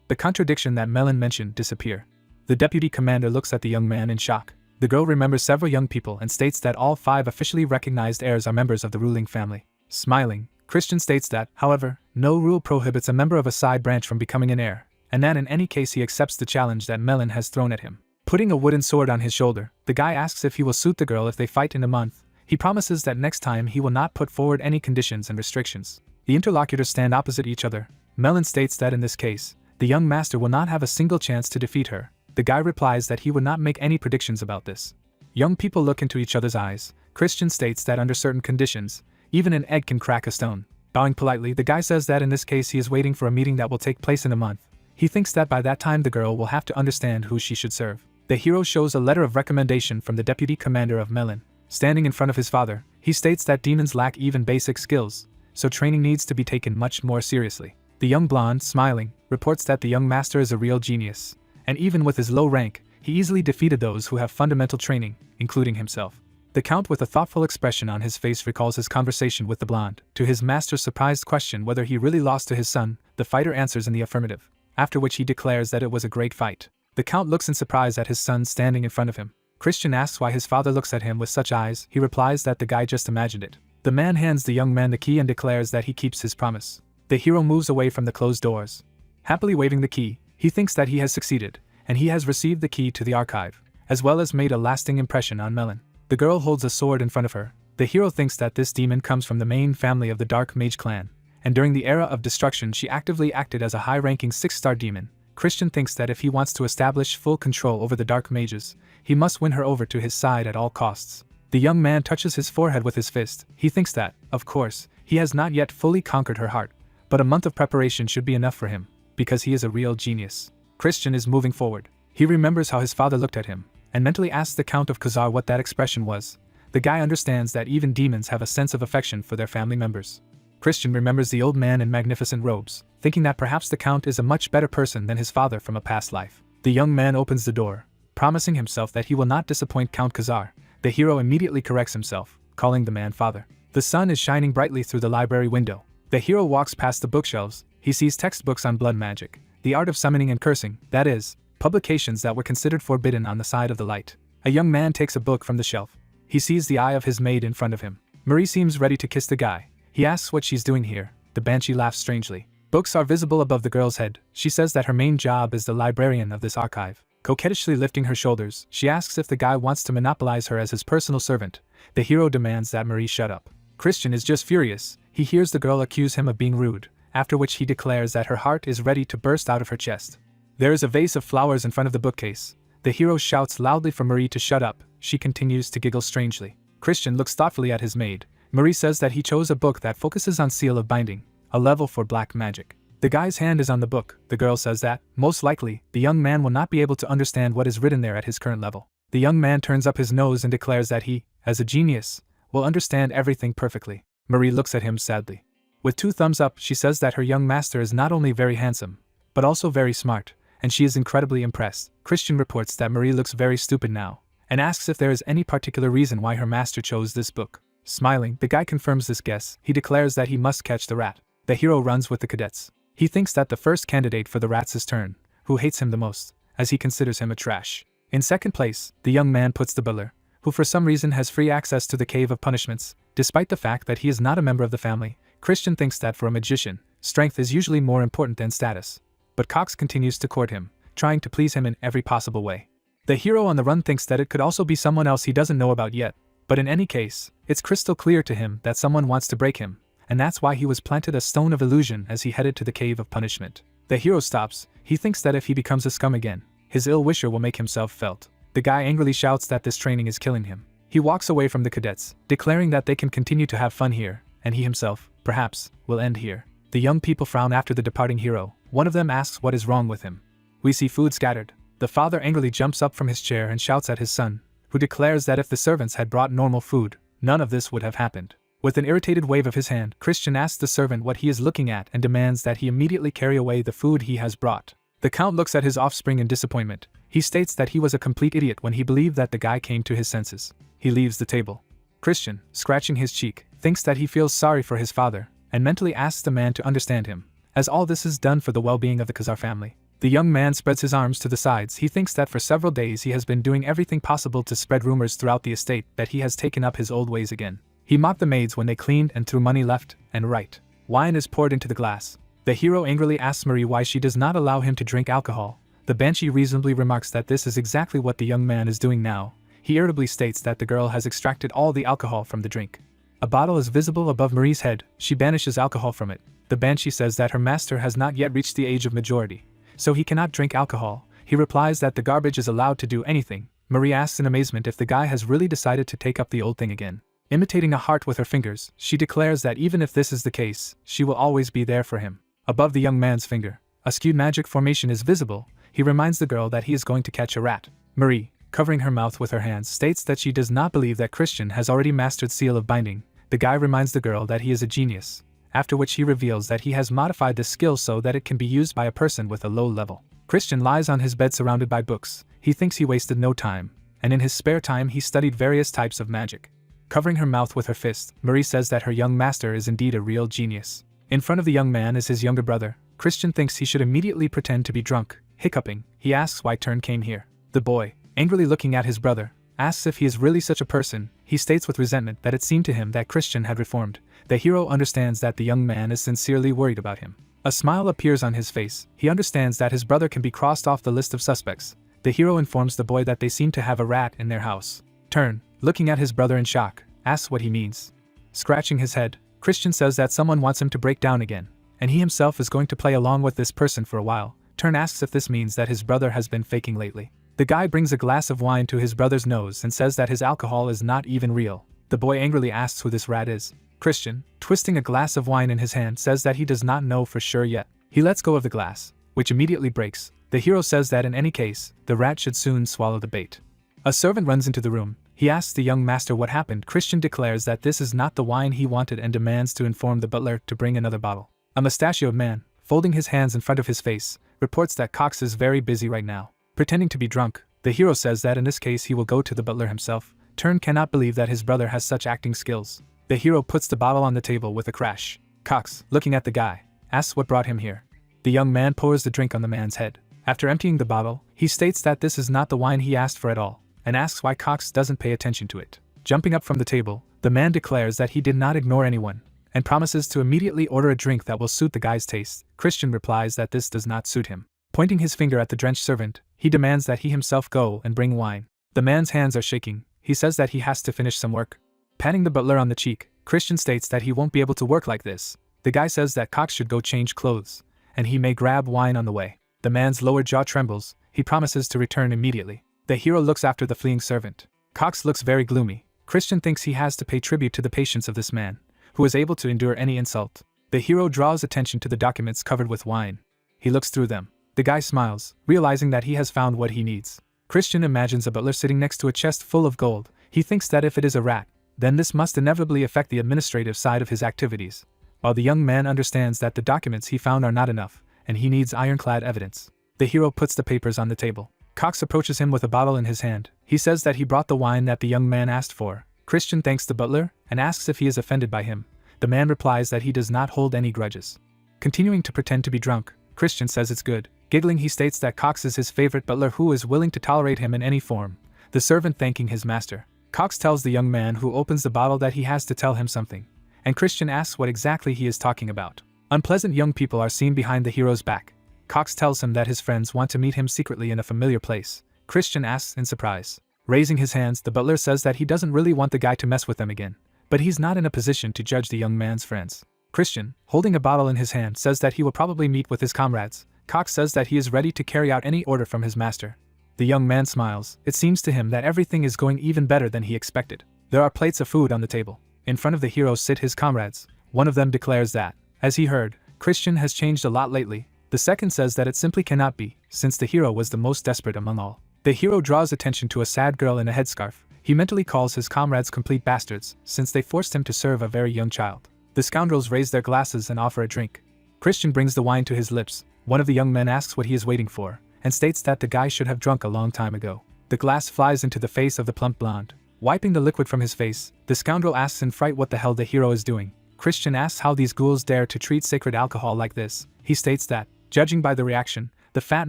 The contradiction that Melon mentioned disappear. The deputy commander looks at the young man in shock. The girl remembers several young people and states that all 5 officially recognized heirs are members of the ruling family. Smiling, Christian states that, however, no rule prohibits a member of a side branch from becoming an heir, and that in any case he accepts the challenge that Melon has thrown at him. Putting a wooden sword on his shoulder, the guy asks if he will suit the girl if they fight in a month. He promises that next time he will not put forward any conditions and restrictions. The interlocutors stand opposite each other. Melon states that in this case, the young master will not have a single chance to defeat her. The guy replies that he would not make any predictions about this. Young people look into each other's eyes. Christian states that under certain conditions, even an egg can crack a stone. Bowing politely, the guy says that in this case he is waiting for a meeting that will take place in a month. He thinks that by that time the girl will have to understand who she should serve. The hero shows a letter of recommendation from the deputy commander of Melon. Standing in front of his father, he states that demons lack even basic skills, so training needs to be taken much more seriously. The young blonde, smiling, reports that the young master is a real genius, and even with his low rank, he easily defeated those who have fundamental training, including himself. The count with a thoughtful expression on his face recalls his conversation with the blonde. To his master's surprised question whether he really lost to his son, the fighter answers in the affirmative, after which he declares that it was a great fight. The count looks in surprise at his son standing in front of him. Christian asks why his father looks at him with such eyes. He replies that the guy just imagined it. The man hands the young man the key and declares that he keeps his promise. The hero moves away from the closed doors. Happily waving the key, he thinks that he has succeeded, and he has received the key to the archive, as well as made a lasting impression on Melon. The girl holds a sword in front of her. The hero thinks that this demon comes from the main family of the Dark Mage clan, and during the era of destruction she actively acted as a high-ranking 6-star demon. Christian thinks that if he wants to establish full control over the Dark Mages, he must win her over to his side at all costs. The young man touches his forehead with his fist. He thinks that, of course, he has not yet fully conquered her heart, but a month of preparation should be enough for him, because he is a real genius. Christian is moving forward. He remembers how his father looked at him, and mentally asks the Count of Khazar what that expression was. The guy understands that even demons have a sense of affection for their family members. Christian remembers the old man in magnificent robes, thinking that perhaps the Count is a much better person than his father from a past life. The young man opens the door, promising himself that he will not disappoint Count Khazar. The hero immediately corrects himself, calling the man father. The sun is shining brightly through the library window. The hero walks past the bookshelves. He sees textbooks on blood magic, the art of summoning and cursing, that is, publications that were considered forbidden on the side of the light. A young man takes a book from the shelf. He sees the eye of his maid in front of him. Marie seems ready to kiss the guy. He asks what she's doing here. The banshee laughs strangely. Books are visible above the girl's head. She says that her main job is the librarian of this archive. Coquettishly lifting her shoulders, she asks if the guy wants to monopolize her as his personal servant. The hero demands that Marie shut up. Christian is just furious. He hears the girl accuse him of being rude, after which he declares that her heart is ready to burst out of her chest. There is a vase of flowers in front of the bookcase. The hero shouts loudly for Marie to shut up. She continues to giggle strangely. Christian looks thoughtfully at his maid. Marie says that he chose a book that focuses on seal of binding, a level for black magic. The guy's hand is on the book. The girl says that, most likely, the young man will not be able to understand what is written there at his current level. The young man turns up his nose and declares that he, as a genius, will understand everything perfectly. Marie looks at him sadly. With 2 thumbs up, she says that her young master is not only very handsome, but also very smart, and she is incredibly impressed. Christian reports that Marie looks very stupid now, and asks if there is any particular reason why her master chose this book. Smiling, the guy confirms this guess. He declares that he must catch the rat. The hero runs with the cadets. He thinks that the first candidate for the rat's his turn, who hates him the most, as he considers him a trash. In second place, the young man puts the butler, who for some reason has free access to the Cave of Punishments, despite the fact that he is not a member of the family. Christian thinks that for a magician, strength is usually more important than status. But Cox continues to court him, trying to please him in every possible way. The hero on the run thinks that it could also be someone else he doesn't know about yet, but in any case, it's crystal clear to him that someone wants to break him, and that's why he was planted a stone of illusion as he headed to the Cave of Punishment. The hero stops. He thinks that if he becomes a scum again, his ill-wisher will make himself felt. The guy angrily shouts that this training is killing him. He walks away from the cadets, declaring that they can continue to have fun here, and he himself, perhaps, will end here. The young people frown after the departing hero. One of them asks what is wrong with him. We see food scattered. The father angrily jumps up from his chair and shouts at his son, who declares that if the servants had brought normal food, none of this would have happened. With an irritated wave of his hand, Christian asks the servant what he is looking at and demands that he immediately carry away the food he has brought. The count looks at his offspring in disappointment. He states that he was a complete idiot when he believed that the guy came to his senses. He leaves the table. Christian, scratching his cheek, thinks that he feels sorry for his father, and mentally asks the man to understand him, as all this is done for the well-being of the Khazar family. The young man spreads his arms to the sides. He thinks that for several days he has been doing everything possible to spread rumors throughout the estate that he has taken up his old ways again. He mocked the maids when they cleaned and threw money left and right. Wine is poured into the glass. The hero angrily asks Marie why she does not allow him to drink alcohol. The banshee reasonably remarks that this is exactly what the young man is doing now. He irritably states that the girl has extracted all the alcohol from the drink. A bottle is visible above Marie's head. She banishes alcohol from it. The banshee says that her master has not yet reached the age of majority, so he cannot drink alcohol. He replies that the garbage is allowed to do anything. Marie asks in amazement if the guy has really decided to take up the old thing again. Imitating a heart with her fingers, she declares that even if this is the case, she will always be there for him. Above the young man's finger, a skewed magic formation is visible. He reminds the girl that he is going to catch a rat. Marie, covering her mouth with her hands, states that she does not believe that Christian has already mastered seal of binding. The guy reminds the girl that he is a genius, after which he reveals that he has modified this skill so that it can be used by a person with a low level. Christian lies on his bed surrounded by books. He thinks he wasted no time, and in his spare time he studied various types of magic. Covering her mouth with her fist, Marie says that her young master is indeed a real genius. In front of the young man is his younger brother. Christian thinks he should immediately pretend to be drunk. Hiccuping, he asks why Turn came here. The boy, angrily looking at his brother, asks if he is really such a person. He states with resentment that it seemed to him that Christian had reformed. The hero understands that the young man is sincerely worried about him. A smile appears on his face. He understands that his brother can be crossed off the list of suspects. The hero informs the boy that they seem to have a rat in their house. Turn, looking at his brother in shock, asks what he means. Scratching his head, Christian says that someone wants him to break down again, and he himself is going to play along with this person for a while. Turn asks if this means that his brother has been faking lately. The guy brings a glass of wine to his brother's nose and says that his alcohol is not even real. The boy angrily asks who this rat is. Christian, twisting a glass of wine in his hand, says that he does not know for sure yet. He lets go of the glass, which immediately breaks. The hero says that in any case, the rat should soon swallow the bait. A servant runs into the room. He asks the young master what happened. Christian declares that this is not the wine he wanted and demands to inform the butler to bring another bottle. A mustachioed man, folding his hands in front of his face, reports that Cox is very busy right now, pretending to be drunk. The hero says that in this case he will go to the butler himself. Turn cannot believe that his brother has such acting skills. The hero puts the bottle on the table with a crash. Cox, looking at the guy, asks what brought him here. The young man pours the drink on the man's head. After emptying the bottle, he states that this is not the wine he asked for at all, and asks why Cox doesn't pay attention to it. Jumping up from the table, the man declares that he did not ignore anyone, and promises to immediately order a drink that will suit the guy's taste. Christian replies that this does not suit him. Pointing his finger at the drenched servant, he demands that he himself go and bring wine. The man's hands are shaking. He says that he has to finish some work. Patting the butler on the cheek, Christian states that he won't be able to work like this. The guy says that Cox should go change clothes, and he may grab wine on the way. The man's lower jaw trembles. He promises to return immediately. The hero looks after the fleeing servant. Cox looks very gloomy. Christian thinks he has to pay tribute to the patience of this man, who is able to endure any insult. The hero draws attention to the documents covered with wine. He looks through them. The guy smiles, realizing that he has found what he needs. Christian imagines a butler sitting next to a chest full of gold. He thinks that if it is a rat, then this must inevitably affect the administrative side of his activities, while the young man understands that the documents he found are not enough, and he needs ironclad evidence. The hero puts the papers on the table. Cox approaches him with a bottle in his hand. He says that he brought the wine that the young man asked for. Christian thanks the butler, and asks if he is offended by him. The man replies that he does not hold any grudges. Continuing to pretend to be drunk, Christian says it's good. Giggling, he states that Cox is his favorite butler who is willing to tolerate him in any form. The servant thanking his master. Cox tells the young man who opens the bottle that he has to tell him something, and Christian asks what exactly he is talking about. Unpleasant young people are seen behind the hero's back. Cox tells him that his friends want to meet him secretly in a familiar place. Christian asks in surprise. Raising his hands, the butler says that he doesn't really want the guy to mess with them again, but he's not in a position to judge the young man's friends. Christian, holding a bottle in his hand, says that he will probably meet with his comrades. Cox says that he is ready to carry out any order from his master. The young man smiles. It seems to him that everything is going even better than he expected. There are plates of food on the table. In front of the hero sit his comrades. One of them declares that, as he heard, Christian has changed a lot lately. The second says that it simply cannot be, since the hero was the most desperate among all. The hero draws attention to a sad girl in a headscarf. He mentally calls his comrades complete bastards, since they forced him to serve a very young child. The scoundrels raise their glasses and offer a drink. Christian brings the wine to his lips. One of the young men asks what he is waiting for, and states that the guy should have drunk a long time ago. The glass flies into the face of the plump blonde. Wiping the liquid from his face, the scoundrel asks in fright what the hell the hero is doing. Christian asks how these ghouls dare to treat sacred alcohol like this. He states that, judging by the reaction, the fat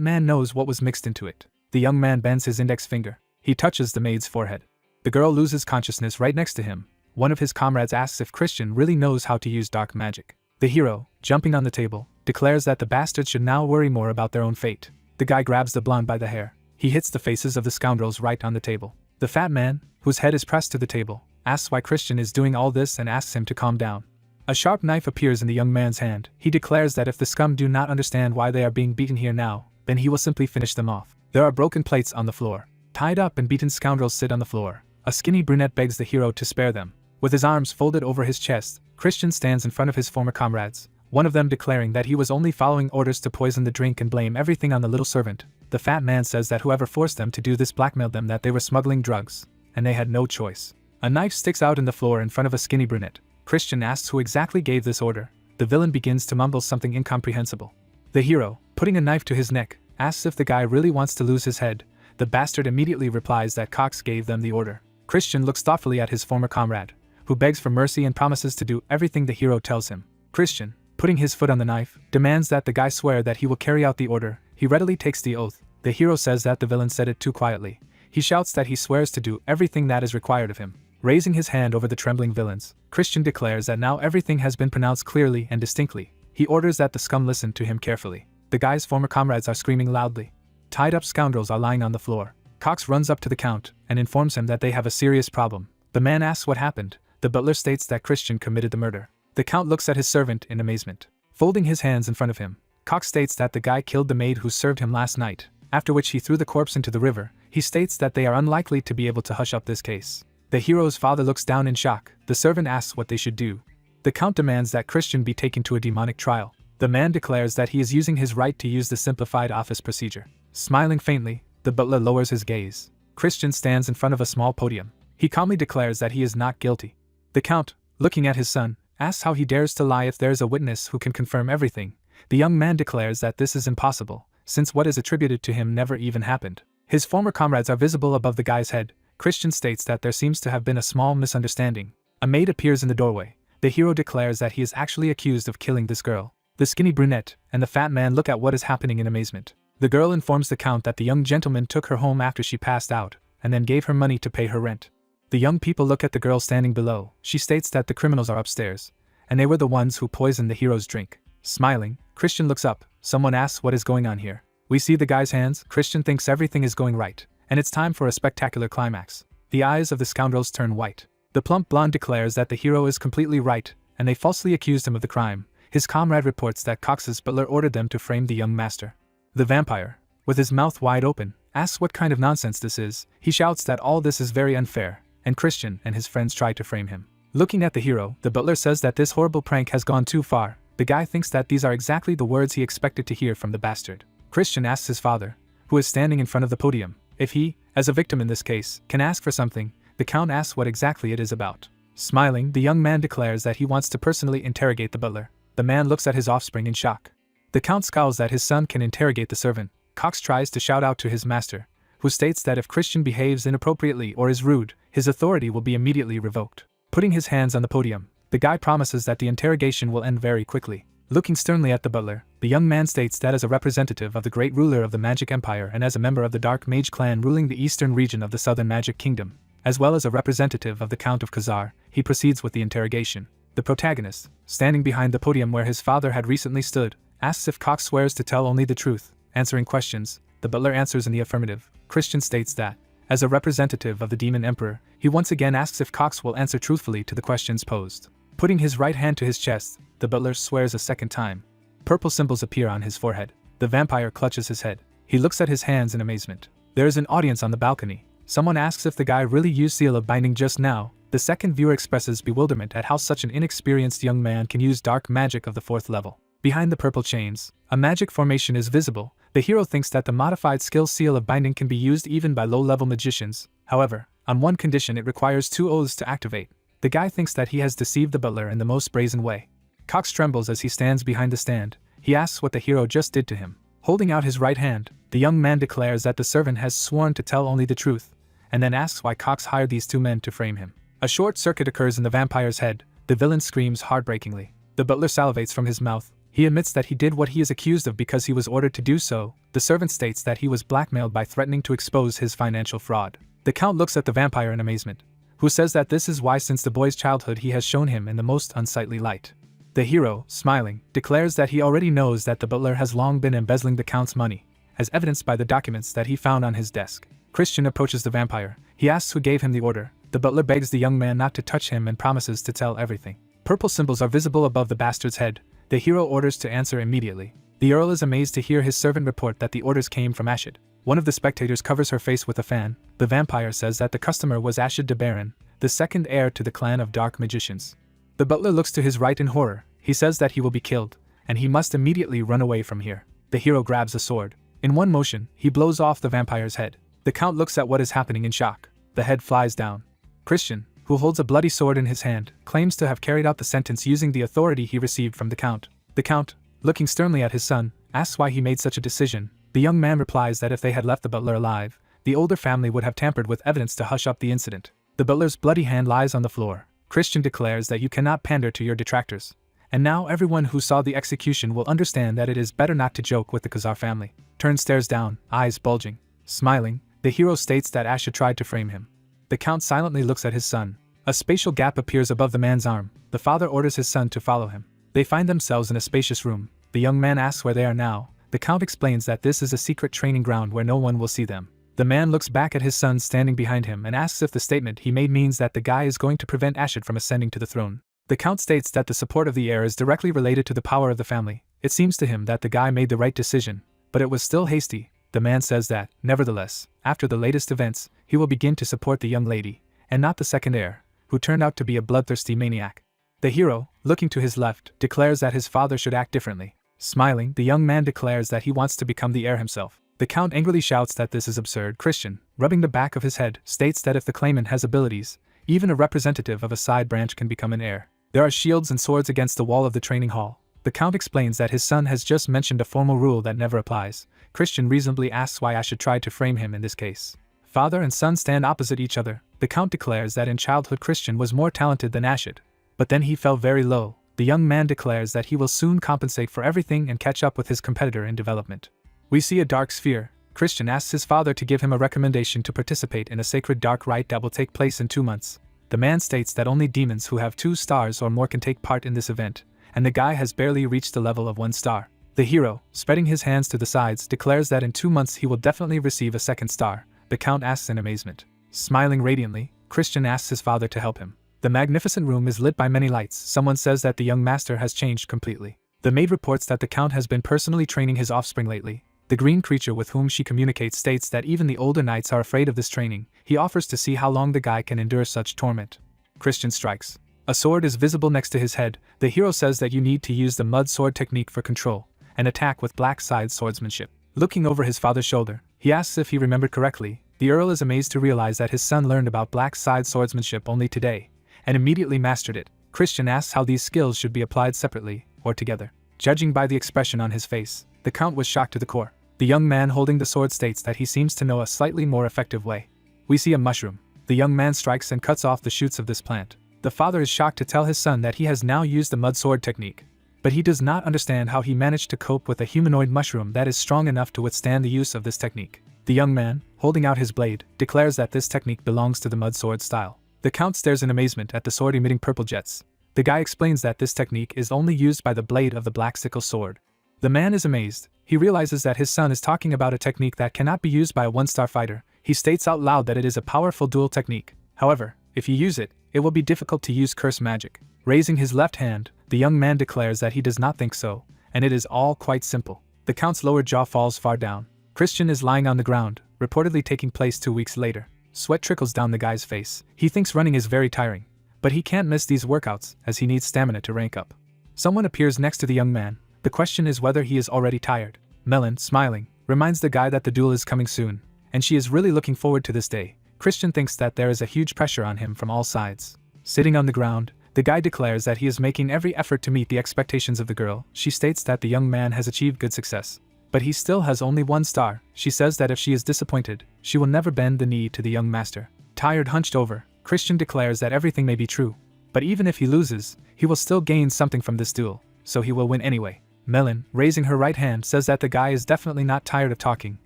man knows what was mixed into it. The young man bends his index finger. He touches the maid's forehead. The girl loses consciousness right next to him. One of his comrades asks if Christian really knows how to use dark magic. The hero, jumping on the table, declares that the bastards should now worry more about their own fate. The guy grabs the blonde by the hair. He hits the faces of the scoundrels right on the table. The fat man, whose head is pressed to the table, asks why Christian is doing all this and asks him to calm down. A sharp knife appears in the young man's hand. He declares that if the scum do not understand why they are being beaten here now, then he will simply finish them off. There are broken plates on the floor. Tied up and beaten scoundrels sit on the floor. A skinny brunette begs the hero to spare them. With his arms folded over his chest, Christian stands in front of his former comrades, one of them declaring that he was only following orders to poison the drink and blame everything on the little servant. The fat man says that whoever forced them to do this blackmailed them, that they were smuggling drugs, and they had no choice. A knife sticks out in the floor in front of a skinny brunette. Christian asks who exactly gave this order. The villain begins to mumble something incomprehensible. The hero, putting a knife to his neck, asks if the guy really wants to lose his head. The bastard immediately replies that Cox gave them the order. Christian looks thoughtfully at his former comrade, who begs for mercy and promises to do everything the hero tells him. Christian, putting his foot on the knife, demands that the guy swear that he will carry out the order. He readily takes the oath. The hero says that the villain said it too quietly. He shouts that he swears to do everything that is required of him. Raising his hand over the trembling villains, Christian declares that now everything has been pronounced clearly and distinctly. He orders that the scum listen to him carefully. The guy's former comrades are screaming loudly. Tied up scoundrels are lying on the floor. Cox runs up to the count and informs him that they have a serious problem. The man asks what happened. The butler states that Christian committed the murder. The count looks at his servant in amazement. Folding his hands in front of him, Cox states that the guy killed the maid who served him last night, after which he threw the corpse into the river. He states that they are unlikely to be able to hush up this case. The hero's father looks down in shock. The servant asks what they should do. The count demands that Christian be taken to a demonic trial. The man declares that he is using his right to use the simplified office procedure. Smiling faintly, the butler lowers his gaze. Christian stands in front of a small podium. He calmly declares that he is not guilty. The count, looking at his son, asks how he dares to lie if there is a witness who can confirm everything. The young man declares that this is impossible, since what is attributed to him never even happened. His former comrades are visible above the guy's head. Christian states that there seems to have been a small misunderstanding. A maid appears in the doorway. The hero declares that he is actually accused of killing this girl. The skinny brunette and the fat man look at what is happening in amazement. The girl informs the count that the young gentleman took her home after she passed out, and then gave her money to pay her rent. The young people look at the girl standing below. She states that the criminals are upstairs, and they were the ones who poisoned the hero's drink. Smiling, Christian looks up. Someone asks what is going on here. We see the guy's hands. Christian thinks everything is going right, and it's time for a spectacular climax. The eyes of the scoundrels turn white. The plump blonde declares that the hero is completely right, and they falsely accused him of the crime. His comrade reports that Cox's butler ordered them to frame the young master. The vampire, with his mouth wide open, asks what kind of nonsense this is. He shouts that all this is very unfair, and Christian and his friends try to frame him. Looking at the hero, the butler says that this horrible prank has gone too far. The guy thinks that these are exactly the words he expected to hear from the bastard. Christian asks his father, who is standing in front of the podium, if he, as a victim in this case, can ask for something. The count asks what exactly it is about. Smiling, the young man declares that he wants to personally interrogate the butler. The man looks at his offspring in shock. The count scowls that his son can interrogate the servant. Cox tries to shout out to his master, who states that if Christian behaves inappropriately or is rude, his authority will be immediately revoked. Putting his hands on the podium, the guy promises that the interrogation will end very quickly. Looking sternly at the butler, the young man states that as a representative of the great ruler of the Magic Empire and as a member of the Dark Mage clan ruling the eastern region of the Southern Magic Kingdom, as well as a representative of the Count of Khazar, he proceeds with the interrogation. The protagonist, standing behind the podium where his father had recently stood, asks if Cox swears to tell only the truth. Answering questions, the butler answers in the affirmative. Christian states that, as a representative of the Demon Emperor, he once again asks if Cox will answer truthfully to the questions posed. Putting his right hand to his chest, the butler swears a second time. Purple symbols appear on his forehead. The vampire clutches his head. He looks at his hands in amazement. There is an audience on the balcony. Someone asks if the guy really used seal of binding just now. The second viewer expresses bewilderment at how such an inexperienced young man can use dark magic of the 4th level. Behind the purple chains, a magic formation is visible. The hero thinks that the modified skill seal of binding can be used even by low-level magicians. However, on one condition it requires 2 oaths to activate. The guy thinks that he has deceived the butler in the most brazen way. Cox trembles as he stands behind the stand. He asks what the hero just did to him. Holding out his right hand, the young man declares that the servant has sworn to tell only the truth, and then asks why Cox hired these 2 men to frame him. A short circuit occurs in the vampire's head. The villain screams heartbreakingly. The butler salivates from his mouth. He admits that he did what he is accused of because he was ordered to do so. The servant states that he was blackmailed by threatening to expose his financial fraud. The count looks at the vampire in amazement, who says that this is why since the boy's childhood he has shown him in the most unsightly light. The hero, smiling, declares that he already knows that the butler has long been embezzling the count's money, as evidenced by the documents that he found on his desk. Christian approaches the vampire. He asks who gave him the order. The butler begs the young man not to touch him and promises to tell everything. Purple symbols are visible above the bastard's head. The hero orders to answer immediately. The earl is amazed to hear his servant report that the orders came from Ashid. One of the spectators covers her face with a fan. The vampire says that the customer was Ashid de Baron, the second heir to the clan of dark magicians. The butler looks to his right in horror. He says that he will be killed, and he must immediately run away from here. The hero grabs a sword. In one motion, he blows off the vampire's head. The count looks at what is happening in shock. The head flies down. Christian, who holds a bloody sword in his hand, claims to have carried out the sentence using the authority he received from the count. The count, looking sternly at his son, asks why he made such a decision. The young man replies that if they had left the butler alive, the older family would have tampered with evidence to hush up the incident. The butler's bloody hand lies on the floor. Christian declares that you cannot pander to your detractors. And now everyone who saw the execution will understand that it is better not to joke with the Khazar family. Turn stares down, eyes bulging. Smiling, the hero states that Asha tried to frame him. The count silently looks at his son. A spatial gap appears above the man's arm. The father orders his son to follow him. They find themselves in a spacious room. The young man asks where they are now. The count explains that this is a secret training ground where no one will see them. The man looks back at his son standing behind him and asks if the statement he made means that the guy is going to prevent Ashid from ascending to the throne. The count states that the support of the heir is directly related to the power of the family. It seems to him that the guy made the right decision, but it was still hasty. The man says that, nevertheless, after the latest events, he will begin to support the young lady, and not the second heir, who turned out to be a bloodthirsty maniac. The hero, looking to his left, declares that his father should act differently. Smiling, the young man declares that he wants to become the heir himself. The count angrily shouts that this is absurd. Christian, rubbing the back of his head, states that if the claimant has abilities, even a representative of a side branch can become an heir. There are shields and swords against the wall of the training hall. The count explains that his son has just mentioned a formal rule that never applies. Christian reasonably asks why I should try to frame him in this case. Father and son stand opposite each other. The count declares that in childhood Christian was more talented than Ashid, but then he fell very low. The young man declares that he will soon compensate for everything and catch up with his competitor in development. We see a dark sphere. Christian asks his father to give him a recommendation to participate in a sacred dark rite that will take place in 2 months. The man states that only demons who have 2 stars or more can take part in this event, and the guy has barely reached the level of 1 star. The hero, spreading his hands to the sides, declares that in 2 months he will definitely receive a second star. The Count asks in amazement. Smiling radiantly, Christian asks his father to help him. The magnificent room is lit by many lights. Someone says that the young master has changed completely. The maid reports that the Count has been personally training his offspring lately. The green creature with whom she communicates states that even the older knights are afraid of this training. He offers to see how long the guy can endure such torment. Christian strikes. A sword is visible next to his head. The hero says that you need to use the mud sword technique for control, and attack with black side swordsmanship. Looking over his father's shoulder, he asks if he remembered correctly. The Earl is amazed to realize that his son learned about black side swordsmanship only today, and immediately mastered it. Christian asks how these skills should be applied separately, or together. Judging by the expression on his face, the Count was shocked to the core. The young man holding the sword states that he seems to know a slightly more effective way. We see a mushroom. The young man strikes and cuts off the shoots of this plant. The father is shocked to tell his son that he has now used the mud sword technique, but he does not understand how he managed to cope with a humanoid mushroom that is strong enough to withstand the use of this technique. The young man, holding out his blade, declares that this technique belongs to the mud sword style. The Count stares in amazement at the sword emitting purple jets. The guy explains that this technique is only used by the blade of the black sickle sword. The man is amazed. He realizes that his son is talking about a technique that cannot be used by a one-star fighter. He states out loud that it is a powerful dual technique. However, if you use it, it will be difficult to use curse magic. Raising his left hand, the young man declares that he does not think so, and it is all quite simple. The Count's lower jaw falls far down. Christian is lying on the ground, reportedly taking place 2 weeks later. Sweat trickles down the guy's face. He thinks running is very tiring, but he can't miss these workouts as he needs stamina to rank up. Someone appears next to the young man. The question is whether he is already tired. Melon, smiling, reminds the guy that the duel is coming soon, and she is really looking forward to this day. Christian thinks that there is a huge pressure on him from all sides. Sitting on the ground, the guy declares that he is making every effort to meet the expectations of the girl. She states that the young man has achieved good success, but he still has only 1 star. She says that if she is disappointed, she will never bend the knee to the young master. Tired, hunched over, Christian declares that everything may be true, but even if he loses, he will still gain something from this duel, so he will win anyway. Melon, raising her right hand, says that the guy is definitely not tired of talking.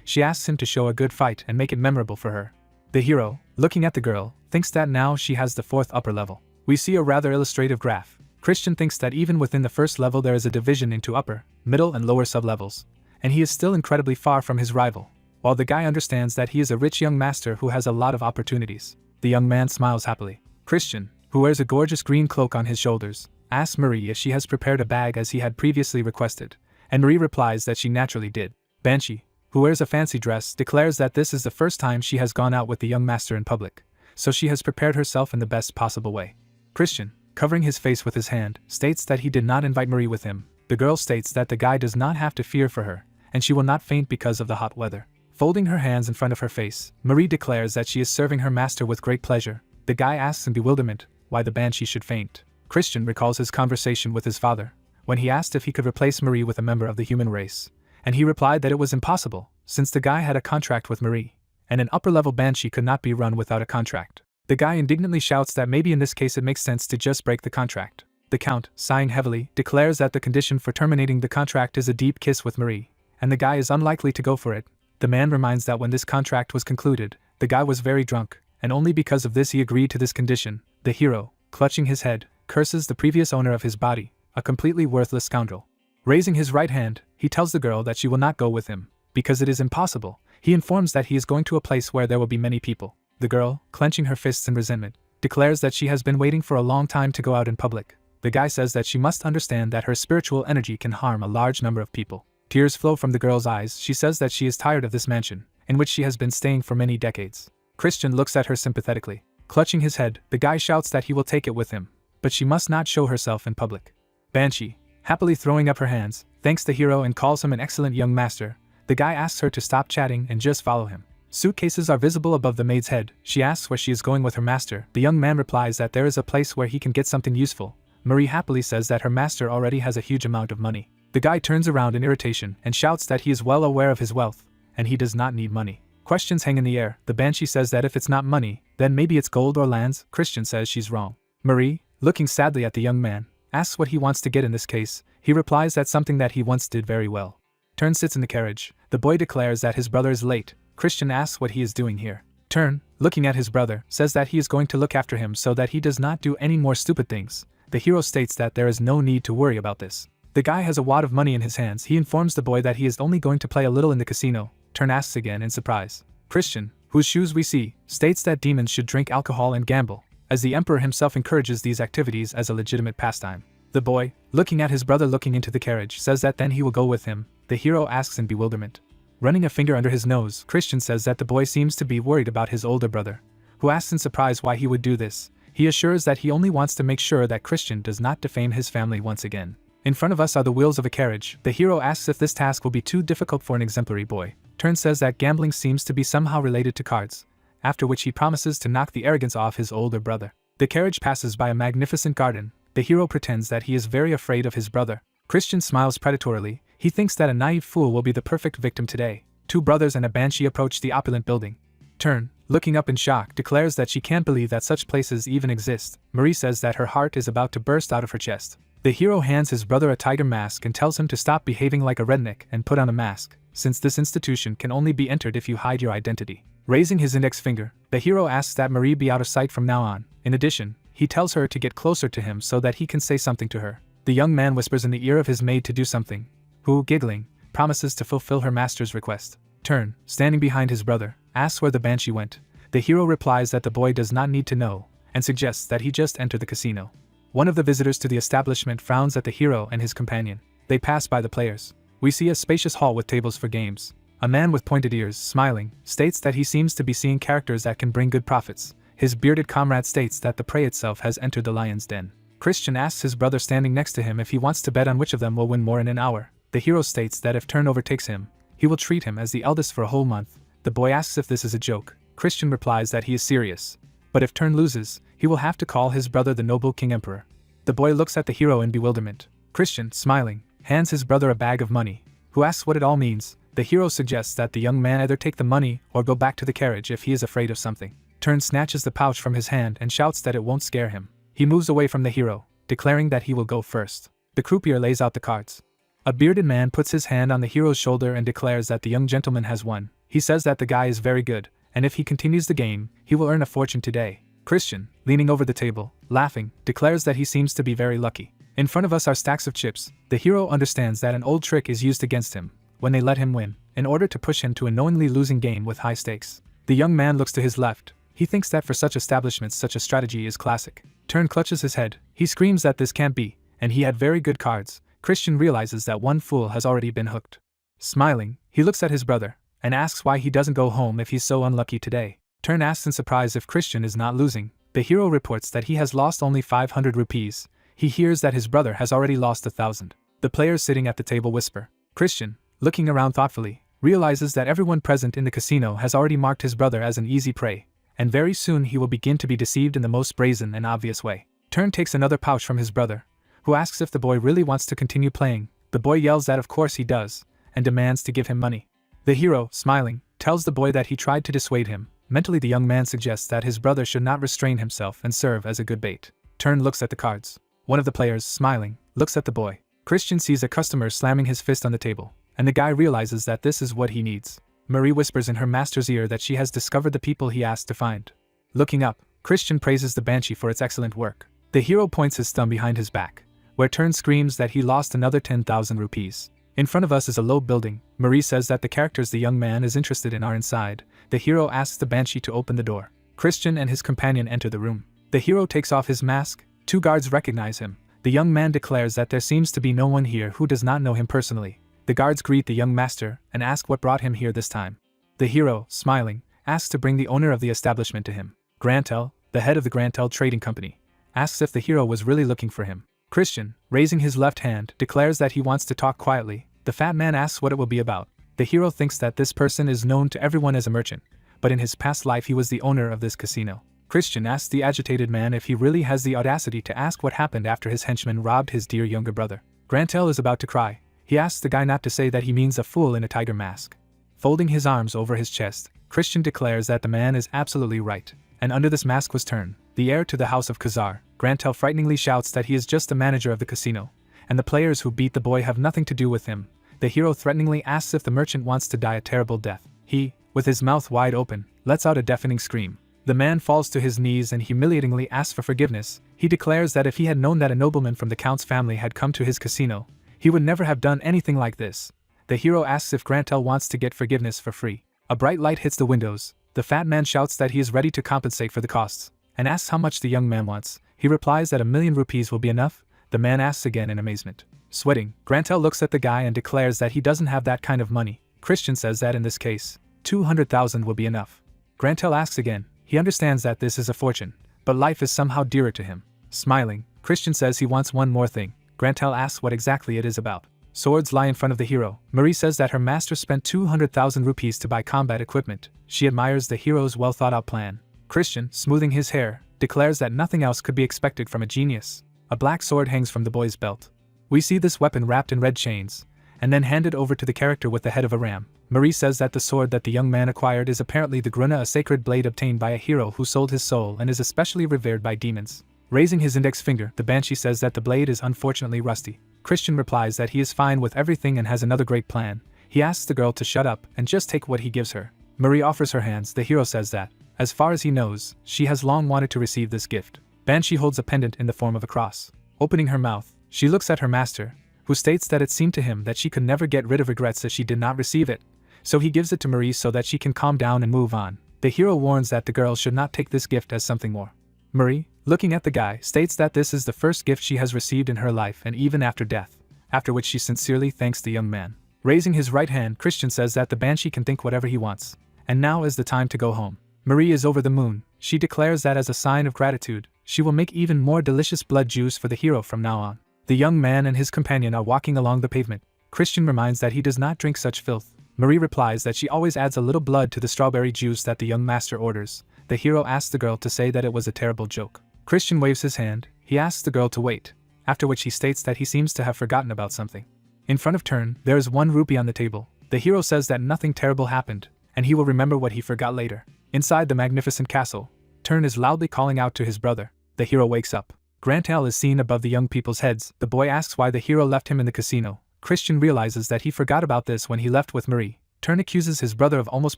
She asks him to show a good fight and make it memorable for her. The hero, looking at the girl, thinks that now she has the 4th upper level. We see a rather illustrative graph. Christian thinks that even within the first level there is a division into upper, middle and lower sublevels, and he is still incredibly far from his rival, while the guy understands that he is a rich young master who has a lot of opportunities. The young man smiles happily. Christian, who wears a gorgeous green cloak on his shoulders, asks Marie if she has prepared a bag as he had previously requested, and Marie replies that she naturally did. Banshee, who wears a fancy dress, declares that this is the first time she has gone out with the young master in public, so she has prepared herself in the best possible way. Christian, covering his face with his hand, states that he did not invite Marie with him. The girl states that the guy does not have to fear for her, and she will not faint because of the hot weather. Folding her hands in front of her face, Marie declares that she is serving her master with great pleasure. The guy asks in bewilderment why the banshee should faint. Christian recalls his conversation with his father, when he asked if he could replace Marie with a member of the human race, and he replied that it was impossible, since the guy had a contract with Marie, and an upper-level banshee could not be run without a contract. The guy indignantly shouts that maybe in this case it makes sense to just break the contract. The Count, sighing heavily, declares that the condition for terminating the contract is a deep kiss with Marie, and the guy is unlikely to go for it. The man reminds that when this contract was concluded, the guy was very drunk, and only because of this he agreed to this condition. The hero, clutching his head, curses the previous owner of his body, a completely worthless scoundrel. Raising his right hand, he tells the girl that she will not go with him, because it is impossible. He informs that he is going to a place where there will be many people. The girl, clenching her fists in resentment, declares that she has been waiting for a long time to go out in public. The guy says that she must understand that her spiritual energy can harm a large number of people. Tears flow from the girl's eyes. She says that she is tired of this mansion, in which she has been staying for many decades. Christian looks at her sympathetically. Clutching his head, the guy shouts that he will take it with him, but she must not show herself in public. Banshee, happily throwing up her hands, thanks the hero and calls him an excellent young master. The guy asks her to stop chatting and just follow him. Suitcases are visible above the maid's head. She asks where she is going with her master. The young man replies that there is a place where he can get something useful. Marie happily says that her master already has a huge amount of money. The guy turns around in irritation and shouts that he is well aware of his wealth, and he does not need money. Questions hang in the air. The banshee says that if it's not money, then maybe it's gold or lands. Christian says she's wrong. Marie, looking sadly at the young man, asks what he wants to get in this case. He replies that something that he once did very well. Turn sits in the carriage. The boy declares that his brother is late. Christian asks what he is doing here. Turn, looking at his brother, says that he is going to look after him so that he does not do any more stupid things. The hero states that there is no need to worry about this. The guy has a wad of money in his hands. He informs the boy that he is only going to play a little in the casino. Turn asks again in surprise. Christian, whose shoes we see, states that demons should drink alcohol and gamble, as the emperor himself encourages these activities as a legitimate pastime. The boy, looking at his brother looking into the carriage, says that then he will go with him. The hero asks in bewilderment. Running a finger under his nose, Christian says that the boy seems to be worried about his older brother, who asks in surprise why he would do this. He assures that he only wants to make sure that Christian does not defame his family once again. In front of us are the wheels of a carriage. The hero asks if this task will be too difficult for an exemplary boy. Turn says that gambling seems to be somehow related to cards, after which he promises to knock the arrogance off his older brother. The carriage passes by a magnificent garden. The hero pretends that he is very afraid of his brother. Christian smiles predatorily. He thinks that a naive fool will be the perfect victim today. Two brothers and a banshee approach the opulent building. Turn, looking up in shock, declares that she can't believe that such places even exist. Marie says that her heart is about to burst out of her chest. The hero hands his brother a tiger mask and tells him to stop behaving like a redneck and put on a mask, since this institution can only be entered if you hide your identity. Raising his index finger, the hero asks that Marie be out of sight from now on. In addition, he tells her to get closer to him so that he can say something to her. The young man whispers in the ear of his maid to do something, who, giggling, promises to fulfill her master's request. Turn, standing behind his brother, asks where the banshee went. The hero replies that the boy does not need to know, and suggests that he just enter the casino. One of the visitors to the establishment frowns at the hero and his companion. They pass by the players. We see a spacious hall with tables for games. A man with pointed ears, smiling, states that he seems to be seeing characters that can bring good profits. His bearded comrade states that the prey itself has entered the lion's den. Christian asks his brother standing next to him if he wants to bet on which of them will win more in an hour. The hero states that if Turn overtakes him, he will treat him as the eldest for a whole month. The boy asks if this is a joke. Christian replies that he is serious. But if Turn loses, he will have to call his brother the noble king emperor. The boy looks at the hero in bewilderment. Christian, smiling, hands his brother a bag of money, who asks what it all means. The hero suggests that the young man either take the money or go back to the carriage if he is afraid of something. Turn snatches the pouch from his hand and shouts that it won't scare him. He moves away from the hero, declaring that he will go first. The croupier lays out the cards. A bearded man puts his hand on the hero's shoulder and declares that the young gentleman has won. He says that the guy is very good, and if he continues the game, he will earn a fortune today. Christian, leaning over the table, laughing, declares that he seems to be very lucky. In front of us are stacks of chips. The hero understands that an old trick is used against him when they let him win, in order to push him to a knowingly losing game with high stakes. The young man looks to his left. He thinks that for such establishments such a strategy is classic. Turn clutches his head. He screams that this can't be, and he had very good cards. Christian realizes that one fool has already been hooked. Smiling, he looks at his brother, and asks why he doesn't go home if he's so unlucky today. Turn asks in surprise if Christian is not losing. The hero reports that he has lost only 500 rupees. He hears that his brother has already lost 1,000. The players sitting at the table whisper. Christian, looking around thoughtfully, realizes that everyone present in the casino has already marked his brother as an easy prey, and very soon he will begin to be deceived in the most brazen and obvious way. Turn takes another pouch from his brother, who asks if the boy really wants to continue playing. The boy yells that of course he does, and demands to give him money. The hero, smiling, tells the boy that he tried to dissuade him. Mentally, the young man suggests that his brother should not restrain himself and serve as a good bait. Turn looks at the cards. One of the players, smiling, looks at the boy. Christian sees a customer slamming his fist on the table, and the guy realizes that this is what he needs. Marie whispers in her master's ear that she has discovered the people he asked to find. Looking up, Christian praises the banshee for its excellent work. The hero points his thumb behind his back, where Turn screams that he lost another 10,000 rupees. In front of us is a low building. Marie says that the characters the young man is interested in are inside. The hero asks the banshee to open the door. Christian and his companion enter the room. The hero takes off his mask. Two guards recognize him. The young man declares that there seems to be no one here who does not know him personally. The guards greet the young master and ask what brought him here this time. The hero, smiling, asks to bring the owner of the establishment to him. Grantel, the head of the Grantel Trading Company, asks if the hero was really looking for him. Christian, raising his left hand, declares that he wants to talk quietly. The fat man asks what it will be about. The hero thinks that this person is known to everyone as a merchant, but in his past life he was the owner of this casino. Christian asks the agitated man if he really has the audacity to ask what happened after his henchman robbed his dear younger brother. Grantel is about to cry. He asks the guy not to say that he means a fool in a tiger mask. Folding his arms over his chest, Christian declares that the man is absolutely right, and under this mask was Turn, the heir to the house of Khazar. Grantel frighteningly shouts that he is just the manager of the casino, and the players who beat the boy have nothing to do with him. The hero threateningly asks if the merchant wants to die a terrible death. He, with his mouth wide open, lets out a deafening scream. The man falls to his knees and humiliatingly asks for forgiveness. He declares that if he had known that a nobleman from the count's family had come to his casino, He would never have done anything like this. The hero asks if Grantel wants to get forgiveness for free. A bright light hits the windows. The fat man shouts that he is ready to compensate for the costs, and asks how much the young man wants. He replies that 1,000,000 rupees will be enough. The man asks again in amazement. Sweating, Grantel looks at the guy and declares that he doesn't have that kind of money. Christian says that in this case, 200,000 will be enough. Grantel asks again. He understands that this is a fortune, but life is somehow dearer to him. Smiling, Christian says he wants one more thing. Grantel asks what exactly it is about. Swords lie in front of the hero. Marie says that her master spent 200,000 rupees to buy combat equipment. She admires the hero's well-thought-out plan. Christian, smoothing his hair, declares that nothing else could be expected from a genius. A black sword hangs from the boy's belt. We see this weapon wrapped in red chains, and then handed over to the character with the head of a ram. Marie says that the sword that the young man acquired is apparently the Gruna, a sacred blade obtained by a hero who sold his soul and is especially revered by demons. Raising his index finger, the Banshee says that the blade is unfortunately rusty. Christian replies that he is fine with everything and has another great plan. He asks the girl to shut up and just take what he gives her. Marie offers her hands. The hero says that, as far as he knows, she has long wanted to receive this gift. Banshee holds a pendant in the form of a cross. Opening her mouth, she looks at her master, who states that it seemed to him that she could never get rid of regrets if she did not receive it. So he gives it to Marie so that she can calm down and move on. The hero warns that the girl should not take this gift as something more. Marie, looking at the guy, states that this is the first gift she has received in her life and even after death, after which she sincerely thanks the young man. Raising his right hand, Christian says that the Banshee can think whatever he wants, and now is the time to go home. Marie is over the moon. She declares that as a sign of gratitude, she will make even more delicious blood juice for the hero from now on. The young man and his companion are walking along the pavement. Christian reminds that he does not drink such filth. Marie replies that she always adds a little blood to the strawberry juice that the young master orders. The hero asks the girl to say that it was a terrible joke. Christian waves his hand. He asks the girl to wait, after which he states that he seems to have forgotten about something. In front of Turn, there is 1 rupee on the table. The hero says that nothing terrible happened, and he will remember what he forgot later. Inside the magnificent castle, Turn is loudly calling out to his brother. The hero wakes up. Grantel is seen above the young people's heads. The boy asks why the hero left him in the casino. Christian realizes that he forgot about this when he left with Marie. Turn accuses his brother of almost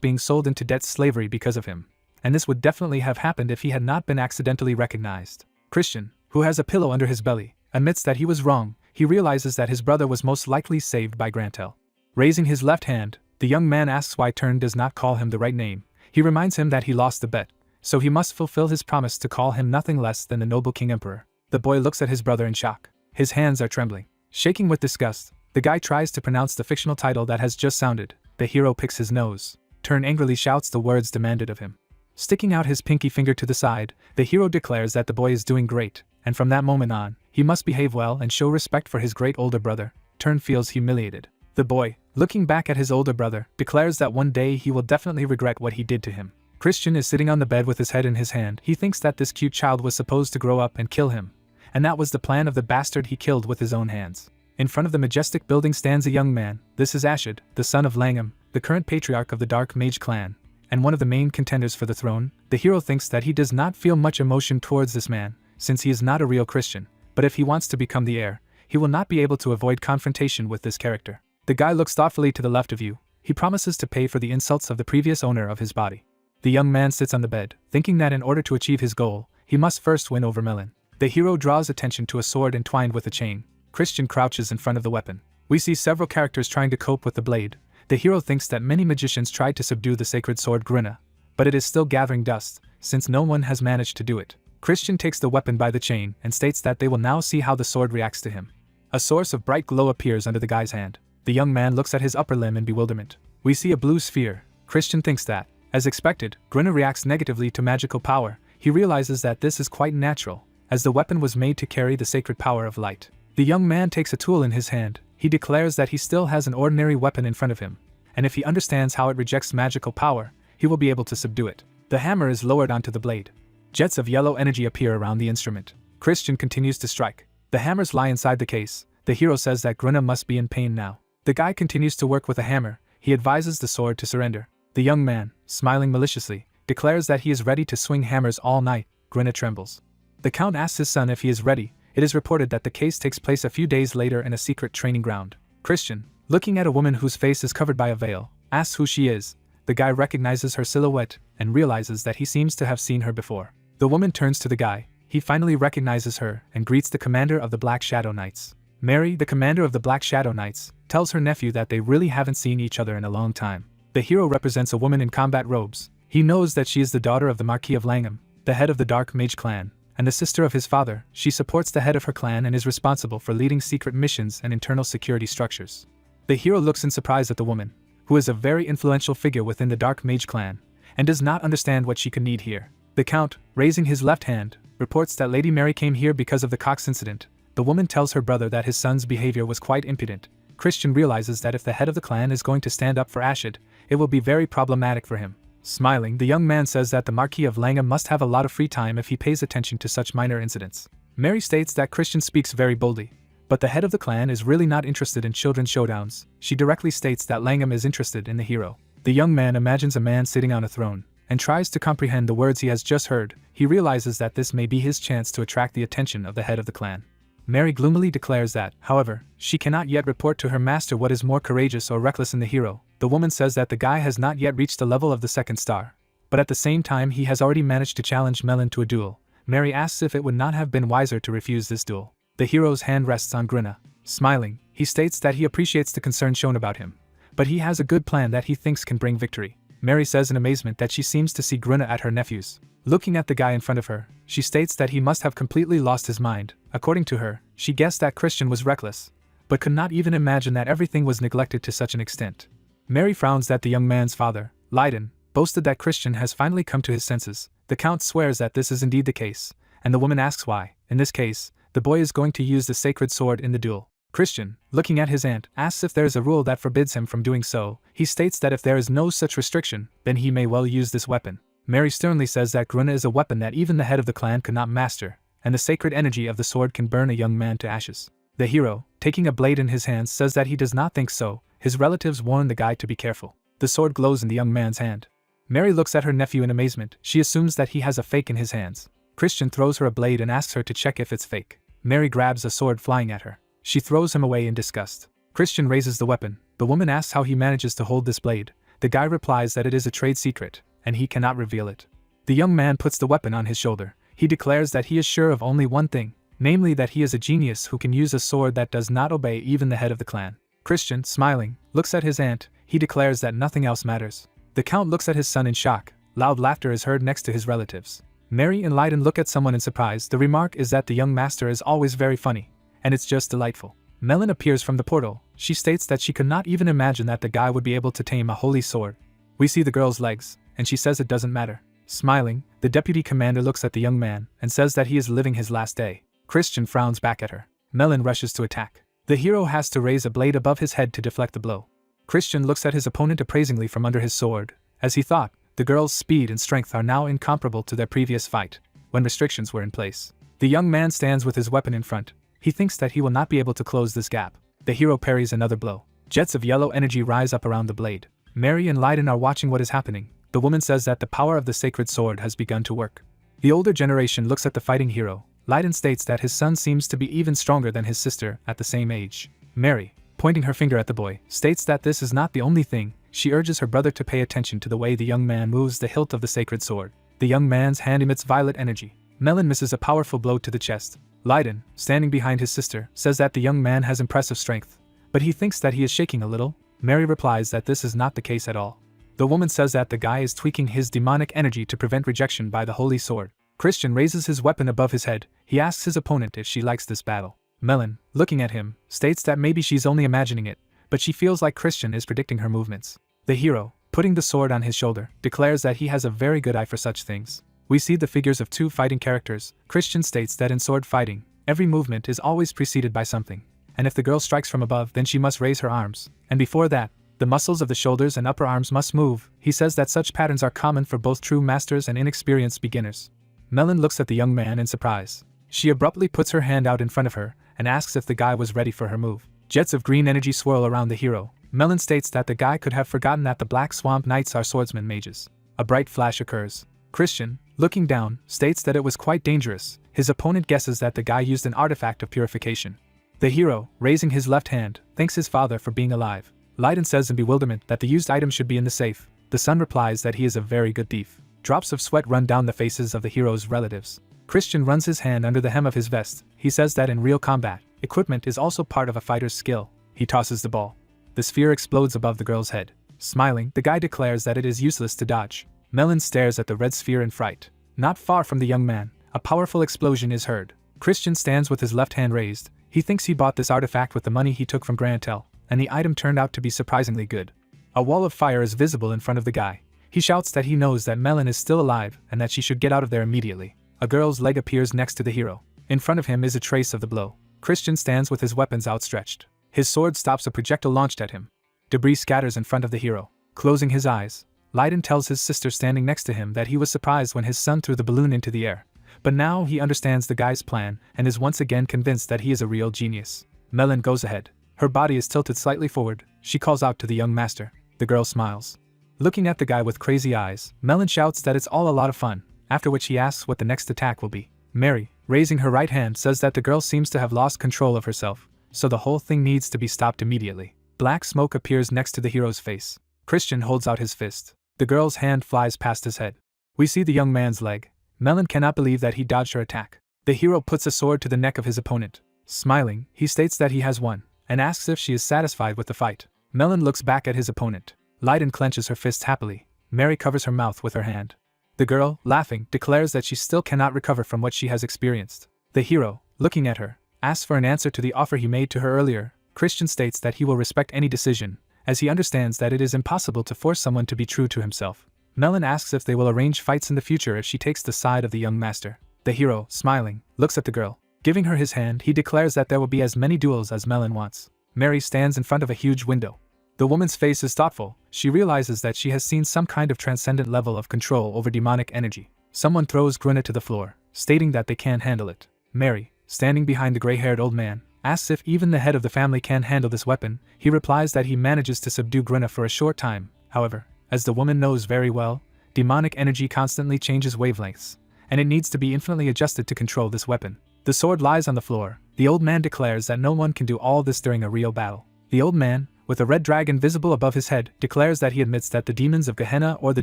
being sold into debt slavery because of him, and this would definitely have happened if he had not been accidentally recognized. Christian, who has a pillow under his belly, admits that he was wrong. He realizes that his brother was most likely saved by Grantel. Raising his left hand, the young man asks why Turn does not call him the right name. He reminds him that he lost the bet, so he must fulfill his promise to call him nothing less than the noble King Emperor. The boy looks at his brother in shock. His hands are trembling. Shaking with disgust, the guy tries to pronounce the fictional title that has just sounded. The hero picks his nose. Turn angrily shouts the words demanded of him. Sticking out his pinky finger to the side, the hero declares that the boy is doing great, and from that moment on, he must behave well and show respect for his great older brother. Turn feels humiliated. The boy, looking back at his older brother, declares that one day he will definitely regret what he did to him. Christian is sitting on the bed with his head in his hand. He thinks that this cute child was supposed to grow up and kill him, and that was the plan of the bastard he killed with his own hands. In front of the majestic building stands a young man. This is Ashid, the son of Langham, the current patriarch of the Dark Mage clan, and one of the main contenders for the throne. The hero thinks that he does not feel much emotion towards this man, since he is not a real Christian, but if he wants to become the heir, he will not be able to avoid confrontation with this character. The guy looks thoughtfully to the left of you. He promises to pay for the insults of the previous owner of his body. The young man sits on the bed, thinking that in order to achieve his goal, he must first win over Melon. The hero draws attention to a sword entwined with a chain. Christian crouches in front of the weapon. We see several characters trying to cope with the blade. The hero thinks that many magicians tried to subdue the sacred sword Gruna, but it is still gathering dust, since no one has managed to do it. Christian takes the weapon by the chain and states that they will now see how the sword reacts to him. A source of bright glow appears under the guy's hand. The young man looks at his upper limb in bewilderment. We see a blue sphere. Christian thinks that, as expected, Gruna reacts negatively to magical power. He realizes that this is quite natural, as the weapon was made to carry the sacred power of light. The young man takes a tool in his hand. He declares that he still has an ordinary weapon in front of him, and if he understands how it rejects magical power, he will be able to subdue it. The hammer is lowered onto the blade. Jets of yellow energy appear around the instrument. Christian continues to strike. The hammers lie inside the case. The hero says that Gruna must be in pain now. The guy continues to work with a hammer. He advises the sword to surrender. The young man, smiling maliciously, declares that he is ready to swing hammers all night. Gruna trembles. The count asks his son if he is ready. It is reported that the case takes place a few days later in a secret training ground. Christian, looking at a woman whose face is covered by a veil, asks who she is. The guy recognizes her silhouette and realizes that he seems to have seen her before. The woman turns to the guy. He finally recognizes her and greets the commander of the Black Shadow Knights. Mary, the commander of the Black Shadow Knights, tells her nephew that they really haven't seen each other in a long time. The hero represents a woman in combat robes. He knows that she is the daughter of the Marquis of Langham, the head of the Dark Mage clan, and the sister of his father. She supports the head of her clan and is responsible for leading secret missions and internal security structures. The hero looks in surprise at the woman, who is a very influential figure within the Dark Mage clan, and does not understand what she could need here. The Count, raising his left hand, reports that Lady Mary came here because of the Cox incident. The woman tells her brother that his son's behavior was quite impudent. Christian realizes that if the head of the clan is going to stand up for Ashid, it will be very problematic for him. Smiling, the young man says that the Marquis of Langham must have a lot of free time if he pays attention to such minor incidents. Mary states that Christian speaks very boldly, but the head of the clan is really not interested in children's showdowns. She directly states that Langham is interested in the hero. The young man imagines a man sitting on a throne, and tries to comprehend the words he has just heard. He realizes that this may be his chance to attract the attention of the head of the clan. Mary gloomily declares that, however, she cannot yet report to her master what is more courageous or reckless in the hero. The woman says that the guy has not yet reached the level of the second star, but at the same time he has already managed to challenge Melon to a duel. Mary asks if it would not have been wiser to refuse this duel. The hero's hand rests on Grinna. Smiling, he states that he appreciates the concern shown about him, but he has a good plan that he thinks can bring victory. Mary says in amazement that she seems to see Grinna at her nephew's. Looking at the guy in front of her, she states that he must have completely lost his mind. According to her, she guessed that Christian was reckless, but could not even imagine that everything was neglected to such an extent. Mary frowns that the young man's father, Leiden, boasted that Christian has finally come to his senses. The Count swears that this is indeed the case, and the woman asks why. In this case, the boy is going to use the sacred sword in the duel. Christian, looking at his aunt, asks if there is a rule that forbids him from doing so. He states that if there is no such restriction, then he may well use this weapon. Mary sternly says that Grinna is a weapon that even the head of the clan could not master, and the sacred energy of the sword can burn a young man to ashes. The hero, taking a blade in his hands, says that he does not think so. His relatives warn the guy to be careful. The sword glows in the young man's hand. Mary looks at her nephew in amazement. She assumes that he has a fake in his hands. Christian throws her a blade and asks her to check if it's fake. Mary grabs a sword flying at her. She throws him away in disgust. Christian raises the weapon. The woman asks how he manages to hold this blade. The guy replies that it is a trade secret, and he cannot reveal it. The young man puts the weapon on his shoulder. He declares that he is sure of only one thing, namely that he is a genius who can use a sword that does not obey even the head of the clan. Christian, smiling, looks at his aunt. He declares that nothing else matters. The Count looks at his son in shock. Loud laughter is heard next to his relatives. Mary and Leiden look at someone in surprise. The remark is that the young master is always very funny, and it's just delightful. Melon appears from the portal. She states that she could not even imagine that the guy would be able to tame a holy sword. We see the girl's legs, and she says it doesn't matter. Smiling, the deputy commander looks at the young man and says that he is living his last day. Christian frowns back at her. Melon rushes to attack. The hero has to raise a blade above his head to deflect the blow. Christian looks at his opponent appraisingly from under his sword. As he thought, the girl's speed and strength are now incomparable to their previous fight, when restrictions were in place. The young man stands with his weapon in front. He thinks that he will not be able to close this gap. The hero parries another blow. Jets of yellow energy rise up around the blade. Mary and Leiden are watching what is happening. The woman says that the power of the sacred sword has begun to work. The older generation looks at the fighting hero. Leiden states that his son seems to be even stronger than his sister at the same age. Mary, pointing her finger at the boy, states that this is not the only thing. She urges her brother to pay attention to the way the young man moves the hilt of the sacred sword. The young man's hand emits violet energy. Melon misses a powerful blow to the chest. Leiden, standing behind his sister, says that the young man has impressive strength, but he thinks that he is shaking a little. Mary replies that this is not the case at all. The woman says that the guy is tweaking his demonic energy to prevent rejection by the holy sword. Christian raises his weapon above his head. He asks his opponent if she likes this battle. Melon, looking at him, states that maybe she's only imagining it, but she feels like Christian is predicting her movements. The hero, putting the sword on his shoulder, declares that he has a very good eye for such things. We see the figures of two fighting characters. Christian states that in sword fighting, every movement is always preceded by something, and if the girl strikes from above, then she must raise her arms, and before that, the muscles of the shoulders and upper arms must move. He says that such patterns are common for both true masters and inexperienced beginners. Melon looks at the young man in surprise. She abruptly puts her hand out in front of her and asks if the guy was ready for her move. Jets of green energy swirl around the hero. Melon states that the guy could have forgotten that the Black Swamp Knights are swordsman mages. A bright flash occurs. Christian, looking down, states that it was quite dangerous. His opponent guesses that the guy used an artifact of purification. The hero, raising his left hand, thanks his father for being alive. Leiden says in bewilderment that the used item should be in the safe. The son replies that he is a very good thief. Drops of sweat run down the faces of the hero's relatives. Christian runs his hand under the hem of his vest. He says that in real combat, Equipment is also part of a fighter's skill. He tosses the ball. The sphere explodes above the girl's head. Smiling, the guy declares that it is useless to dodge. Melon stares at the red sphere in fright. Not far from the young man, a powerful explosion is heard. Christian stands with his left hand raised. He thinks he bought this artifact with the money he took from Grantel, and the item turned out to be surprisingly good. A wall of fire is visible in front of the guy. He shouts that he knows that Melon is still alive and that she should get out of there immediately. A girl's leg appears next to the hero. In front of him is a trace of the blow. Christian stands with his weapons outstretched. His sword stops a projectile launched at him. Debris scatters in front of the hero. Closing his eyes, Leiden tells his sister standing next to him that he was surprised when his son threw the balloon into the air. But now he understands the guy's plan and is once again convinced that he is a real genius. Melon goes ahead. Her body is tilted slightly forward. She calls out to the young master. The girl smiles. Looking at the guy with crazy eyes, Melon shouts that it's all a lot of fun, after which he asks what the next attack will be. Mary, raising her right hand, says that the girl seems to have lost control of herself, so the whole thing needs to be stopped immediately. Black smoke appears next to the hero's face. Christian holds out his fist. The girl's hand flies past his head. We see the young man's leg. Melon cannot believe that he dodged her attack. The hero puts a sword to the neck of his opponent. Smiling, he states that he has won, and asks if she is satisfied with the fight. Melon looks back at his opponent. Leiden clenches her fists happily. Mary covers her mouth with her hand. The girl, laughing, declares that she still cannot recover from what she has experienced. The hero, looking at her, asks for an answer to the offer he made to her earlier. Christian states that he will respect any decision, as he understands that it is impossible to force someone to be true to himself. Melon asks if they will arrange fights in the future if she takes the side of the young master. The hero, smiling, looks at the girl. Giving her his hand, he declares that there will be as many duels as Melon wants. Mary stands in front of a huge window. The woman's face is thoughtful. She realizes that she has seen some kind of transcendent level of control over demonic energy. Someone throws Grunna to the floor, stating that they can't handle it. Mary, standing behind the gray-haired old man, asks if even the head of the family can handle this weapon. He replies that he manages to subdue Grunna for a short time. However, as the woman knows very well, demonic energy constantly changes wavelengths, and it needs to be infinitely adjusted to control this weapon. The sword lies on the floor. The old man declares that no one can do all this during a real battle. The old man, with a red dragon visible above his head, declares that he admits that the demons of Gehenna or the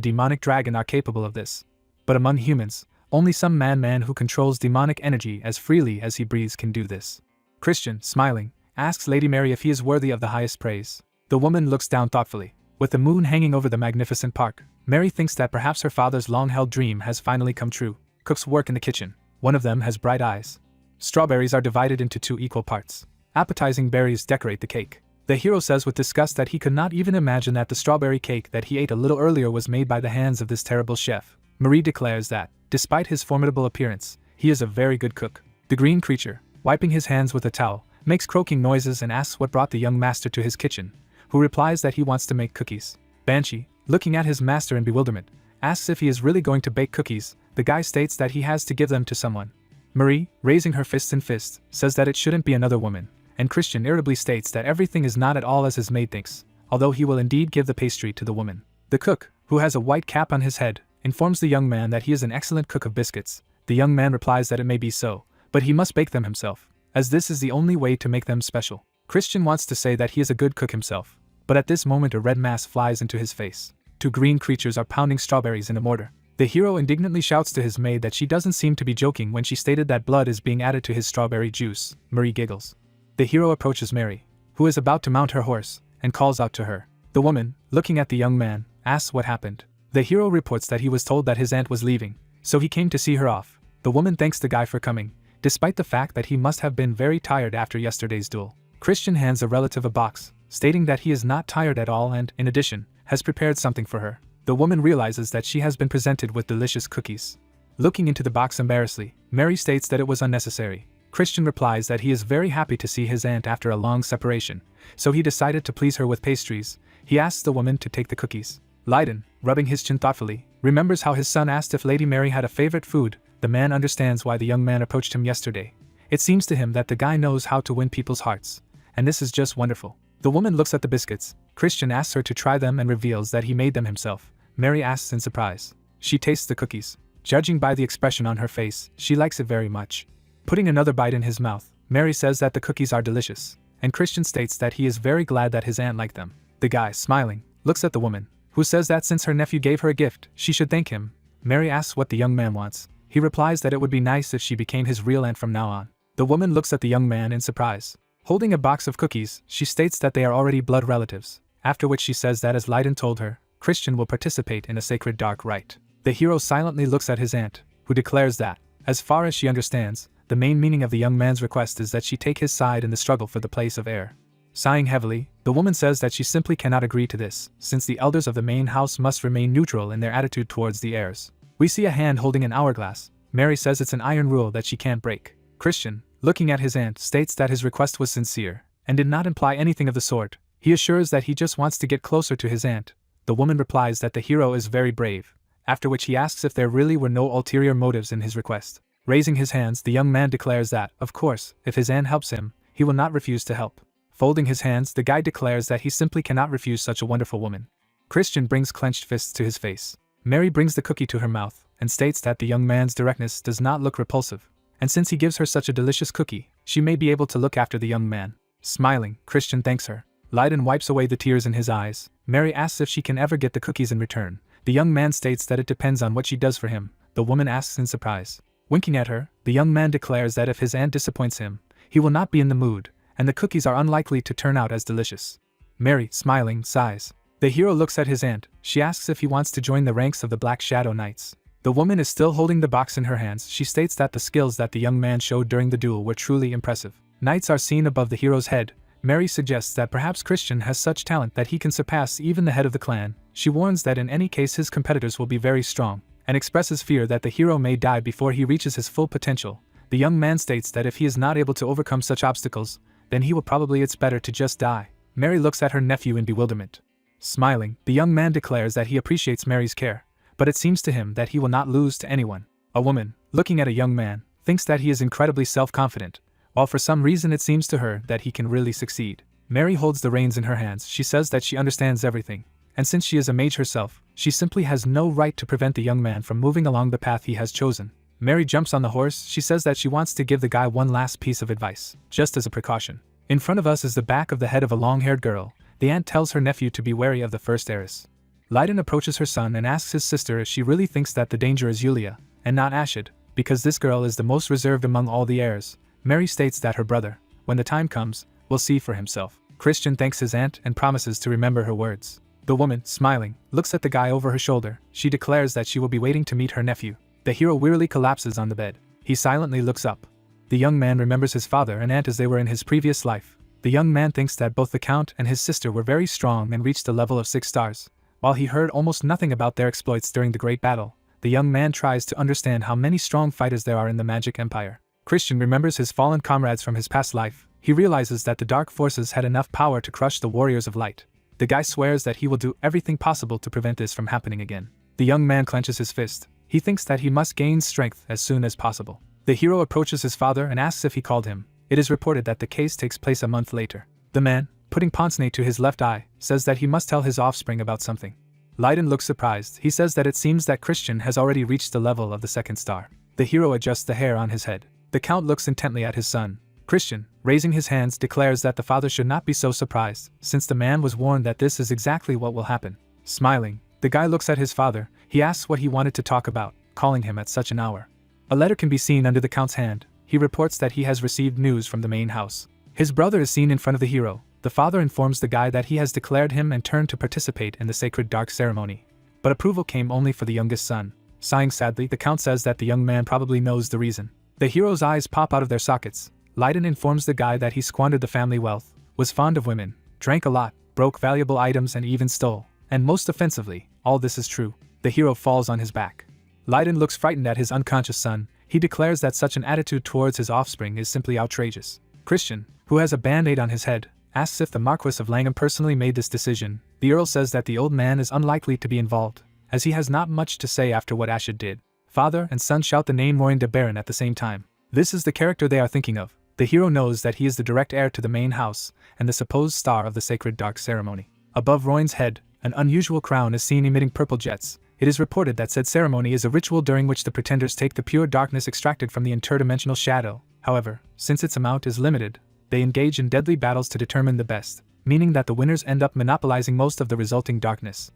demonic dragon are capable of this. But among humans, only some man who controls demonic energy as freely as he breathes can do this. Christian, smiling, asks Lady Mary if he is worthy of the highest praise. The woman looks down thoughtfully. With the moon hanging over the magnificent park, Mary thinks that perhaps her father's long-held dream has finally come true. Cooks work in the kitchen. One of them has bright eyes. Strawberries are divided into 2 equal parts. Appetizing berries decorate the cake. The hero says with disgust that he could not even imagine that the strawberry cake that he ate a little earlier was made by the hands of this terrible chef. Marie declares that, despite his formidable appearance, he is a very good cook. The green creature, wiping his hands with a towel, makes croaking noises and asks what brought the young master to his kitchen, who replies that he wants to make cookies. Banshee, looking at his master in bewilderment, asks if he is really going to bake cookies. The guy states that he has to give them to someone. Marie, raising her fists in fist, says that it shouldn't be another woman, and Christian irritably states that everything is not at all as his maid thinks, although he will indeed give the pastry to the woman. The cook, who has a white cap on his head, informs the young man that he is an excellent cook of biscuits. The young man replies that it may be so, but he must bake them himself, as this is the only way to make them special. Christian wants to say that he is a good cook himself, but at this moment a red mass flies into his face. 2 green creatures are pounding strawberries in a mortar. The hero indignantly shouts to his maid that she doesn't seem to be joking when she stated that blood is being added to his strawberry juice. Marie giggles. The hero approaches Mary, who is about to mount her horse, and calls out to her. The woman, looking at the young man, asks what happened. The hero reports that he was told that his aunt was leaving, so he came to see her off. The woman thanks the guy for coming, despite the fact that he must have been very tired after yesterday's duel. Christian hands a relative a box, stating that he is not tired at all and, in addition, has prepared something for her. The woman realizes that she has been presented with delicious cookies. Looking into the box embarrassedly, Mary states that it was unnecessary. Christian replies that he is very happy to see his aunt after a long separation, so he decided to please her with pastries. He asks the woman to take the cookies. Leiden, rubbing his chin thoughtfully, remembers how his son asked if Lady Mary had a favorite food. The man understands why the young man approached him yesterday. It seems to him that the guy knows how to win people's hearts, and this is just wonderful. The woman looks at the biscuits. Christian asks her to try them and reveals that he made them himself. Mary asks in surprise. She tastes the cookies. Judging by the expression on her face, she likes it very much. Putting another bite in his mouth, Mary says that the cookies are delicious, and Christian states that he is very glad that his aunt liked them. The guy, smiling, looks at the woman, who says that since her nephew gave her a gift, she should thank him. Mary asks what the young man wants. He replies that it would be nice if she became his real aunt from now on. The woman looks at the young man in surprise. Holding a box of cookies, she states that they are already blood relatives, after which she says that as Leiden told her, Christian will participate in a sacred dark rite. The hero silently looks at his aunt, who declares that, as far as she understands, the main meaning of the young man's request is that she take his side in the struggle for the place of heir. Sighing heavily, the woman says that she simply cannot agree to this, since the elders of the main house must remain neutral in their attitude towards the heirs. We see a hand holding an hourglass. Mary says it's an iron rule that she can't break. Christian, looking at his aunt, states that his request was sincere, and did not imply anything of the sort. He assures that he just wants to get closer to his aunt. The woman replies that the hero is very brave, after which he asks if there really were no ulterior motives in his request. Raising his hands, the young man declares that, of course, if his aunt helps him, he will not refuse to help. Folding his hands, the guy declares that he simply cannot refuse such a wonderful woman. Christian brings clenched fists to his face. Mary brings the cookie to her mouth, and states that the young man's directness does not look repulsive, and since he gives her such a delicious cookie, she may be able to look after the young man. Smiling, Christian thanks her. Leiden wipes away the tears in his eyes. Mary asks if she can ever get the cookies in return. The young man states that it depends on what she does for him. The woman asks in surprise. Winking at her, the young man declares that if his aunt disappoints him, he will not be in the mood, and the cookies are unlikely to turn out as delicious. Mary, smiling, sighs. The hero looks at his aunt. She asks if he wants to join the ranks of the Black Shadow Knights. The woman is still holding the box in her hands. She states that the skills that the young man showed during the duel were truly impressive. Knights are seen above the hero's head. Mary suggests that perhaps Christian has such talent that he can surpass even the head of the clan. She warns that in any case his competitors will be very strong, and expresses fear that the hero may die before he reaches his full potential. The young man states that if he is not able to overcome such obstacles, then he will probably it's better to just die. Mary looks at her nephew in bewilderment. Smiling, the young man declares that he appreciates Mary's care, but it seems to him that he will not lose to anyone. A woman, looking at a young man, thinks that he is incredibly self-confident, while for some reason it seems to her that he can really succeed. Mary holds the reins in her hands. She says that she understands everything, and since she is a mage herself, she simply has no right to prevent the young man from moving along the path he has chosen. Mary jumps on the horse. She says that she wants to give the guy one last piece of advice, just as a precaution. In front of us is the back of the head of a long-haired girl. The aunt tells her nephew to be wary of the first heiress. Leiden approaches her son and asks his sister if she really thinks that the danger is Yulia, and not Ashid, because this girl is the most reserved among all the heirs. Mary states that her brother, when the time comes, will see for himself. Christian thanks his aunt and promises to remember her words. The woman, smiling, looks at the guy over her shoulder. She declares that she will be waiting to meet her nephew. The hero wearily collapses on the bed. He silently looks up. The young man remembers his father and aunt as they were in his previous life. The young man thinks that both the count and his sister were very strong and reached the level of 6 stars. While he heard almost nothing about their exploits during the Great Battle, the young man tries to understand how many strong fighters there are in the Magic Empire. Christian remembers his fallen comrades from his past life. He realizes that the Dark Forces had enough power to crush the Warriors of Light. The guy swears that he will do everything possible to prevent this from happening again. The young man clenches his fist. He thinks that he must gain strength as soon as possible. The hero approaches his father and asks if he called him. It is reported that the case takes place a month later. The man, putting pince-nez to his left eye, says that he must tell his offspring about something. Leiden looks surprised. He says that it seems that Christian has already reached the level of the 2nd star. The hero adjusts the hair on his head. The count looks intently at his son. Christian, raising his hands, declares that the father should not be so surprised, since the man was warned that this is exactly what will happen. Smiling, the guy looks at his father. He asks what he wanted to talk about, calling him at such an hour. A letter can be seen under the count's hand. He reports that he has received news from the main house. His brother is seen in front of the hero. The father informs the guy that he has declared him and turned to participate in the sacred dark ceremony. But approval came only for the youngest son. Sighing sadly, the count says that the young man probably knows the reason. The hero's eyes pop out of their sockets. Leiden informs the guy that he squandered the family wealth, was fond of women, drank a lot, broke valuable items and even stole. And most offensively, all this is true. The hero falls on his back. Leiden looks frightened at his unconscious son. He declares that such an attitude towards his offspring is simply outrageous. Christian, who has a band-aid on his head, asks if the Marquis of Langham personally made this decision. The Earl says that the old man is unlikely to be involved, as he has not much to say after what Ashid did. Father and son shout the name Royan de Baron at the same time. This is the character they are thinking of. The hero knows that he is the direct heir to the main house and the supposed star of the sacred dark ceremony. Above Royan's head, an unusual crown is seen emitting purple jets. It is reported that said ceremony is a ritual during which the pretenders take the pure darkness extracted from the interdimensional shadow. However, since its amount is limited, they engage in deadly battles to determine the best, meaning that the winners end up monopolizing most of the resulting darkness,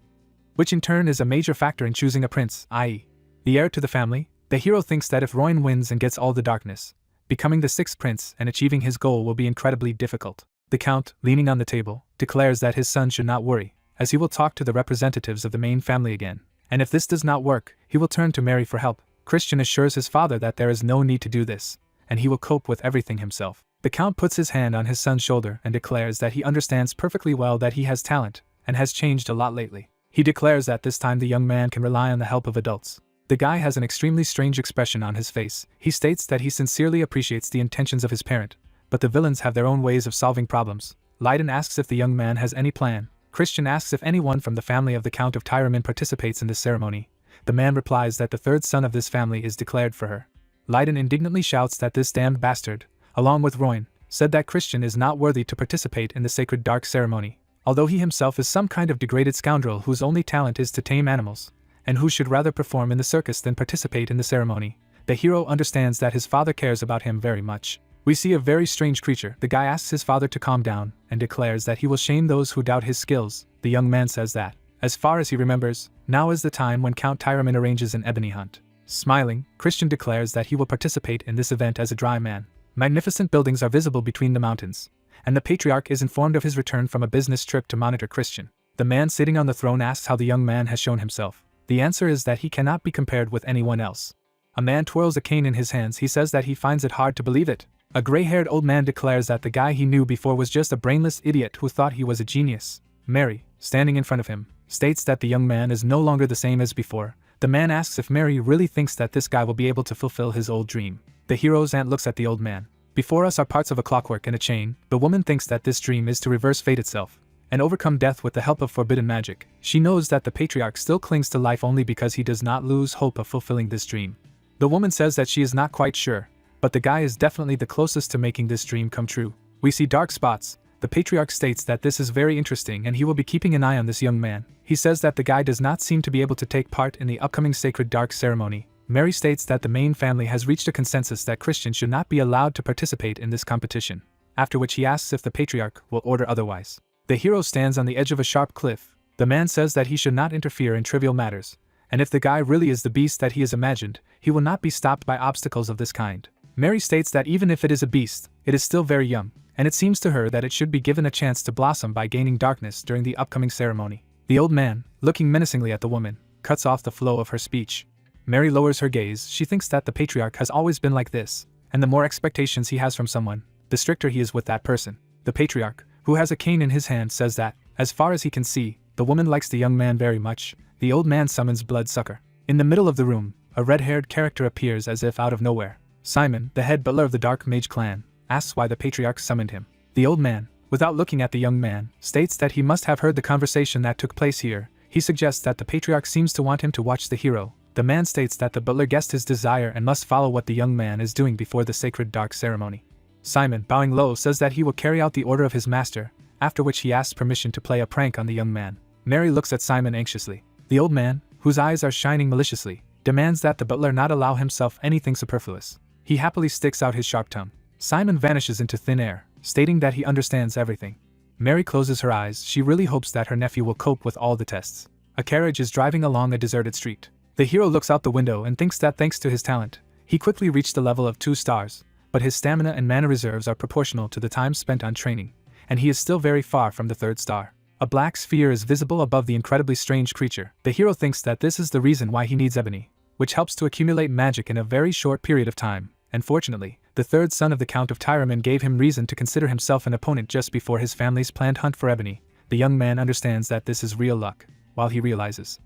which in turn is a major factor in choosing a prince, i.e., the heir to the family. The hero thinks that if Royan wins and gets all the darkness, becoming the sixth prince and achieving his goal will be incredibly difficult. The Count, leaning on the table, declares that his son should not worry, as he will talk to the representatives of the main family again, and if this does not work, he will turn to Mary for help. Christian assures his father that there is no need to do this, and he will cope with everything himself. The Count puts his hand on his son's shoulder and declares that he understands perfectly well that he has talent, and has changed a lot lately. He declares that this time the young man can rely on the help of adults. The guy has an extremely strange expression on his face. He states that he sincerely appreciates the intentions of his parent, but the villains have their own ways of solving problems. Leiden asks if the young man has any plan. Christian asks if anyone from the family of the Count of Tyramin participates in this ceremony. The man replies that the third son of this family is declared for her. Leiden indignantly shouts that this damned bastard, along with Royn, said that Christian is not worthy to participate in the sacred dark ceremony, although he himself is some kind of degraded scoundrel whose only talent is to tame animals, and who should rather perform in the circus than participate in the ceremony. The hero understands that his father cares about him very much. We see a very strange creature. The guy asks his father to calm down, and declares that he will shame those who doubt his skills. The young man says that, as far as he remembers, now is the time when Count Tyramin arranges an ebony hunt. Smiling, Christian declares that he will participate in this event as a dry man. Magnificent buildings are visible between the mountains, and the patriarch is informed of his return from a business trip to monitor Christian. The man sitting on the throne asks how the young man has shown himself. The answer is that he cannot be compared with anyone else. A man twirls a cane in his hands. He says that he finds it hard to believe it. A gray-haired old man declares that the guy he knew before was just a brainless idiot who thought he was a genius. Mary, standing in front of him, states that the young man is no longer the same as before. The man asks if Mary really thinks that this guy will be able to fulfill his old dream. The hero's aunt looks at the old man. Before us are parts of a clockwork and a chain. The woman thinks that this dream is to reverse fate itself and overcome death with the help of forbidden magic. She knows that the patriarch still clings to life only because he does not lose hope of fulfilling this dream. The woman says that she is not quite sure, but the guy is definitely the closest to making this dream come true. We see dark spots. The patriarch states that this is very interesting and he will be keeping an eye on this young man. He says that the guy does not seem to be able to take part in the upcoming sacred dark ceremony. Mary states that the main family has reached a consensus that Christian should not be allowed to participate in this competition, after which he asks if the patriarch will order otherwise. The hero stands on the edge of a sharp cliff. The man says that he should not interfere in trivial matters, and if the guy really is the beast that he has imagined, he will not be stopped by obstacles of this kind. Mary states that even if it is a beast, it is still very young, and it seems to her that it should be given a chance to blossom by gaining darkness during the upcoming ceremony. The old man, looking menacingly at the woman, cuts off the flow of her speech. Mary lowers her gaze. She thinks that the patriarch has always been like this, and the more expectations he has from someone, the stricter he is with that person. The patriarch, who has a cane in his hand, says that, as far as he can see, the woman likes the young man very much. The old man summons Bloodsucker. In the middle of the room, a red-haired character appears as if out of nowhere. Simon, the head butler of the Dark Mage clan, asks why the patriarch summoned him. The old man, without looking at the young man, states that he must have heard the conversation that took place here. He suggests that the patriarch seems to want him to watch the hero. The man states that the butler guessed his desire and must follow what the young man is doing before the sacred dark ceremony. Simon, bowing low, says that he will carry out the order of his master, after which he asks permission to play a prank on the young man. Mary looks at Simon anxiously. The old man, whose eyes are shining maliciously, demands that the butler not allow himself anything superfluous. He happily sticks out his sharp tongue. Simon vanishes into thin air, stating that he understands everything. Mary closes her eyes. She really hopes that her nephew will cope with all the tests. A carriage is driving along a deserted street. The hero looks out the window and thinks that thanks to his talent, he quickly reached the level of 2 stars, but his stamina and mana reserves are proportional to the time spent on training, and he is still very far from the 3rd star. A black sphere is visible above the incredibly strange creature. The hero thinks that this is the reason why he needs ebony, which helps to accumulate magic in a very short period of time, and fortunately, the 3rd son of the Count of Tyramin gave him reason to consider himself an opponent just before his family's planned hunt for ebony. The young man understands that this is real luck, while he realizes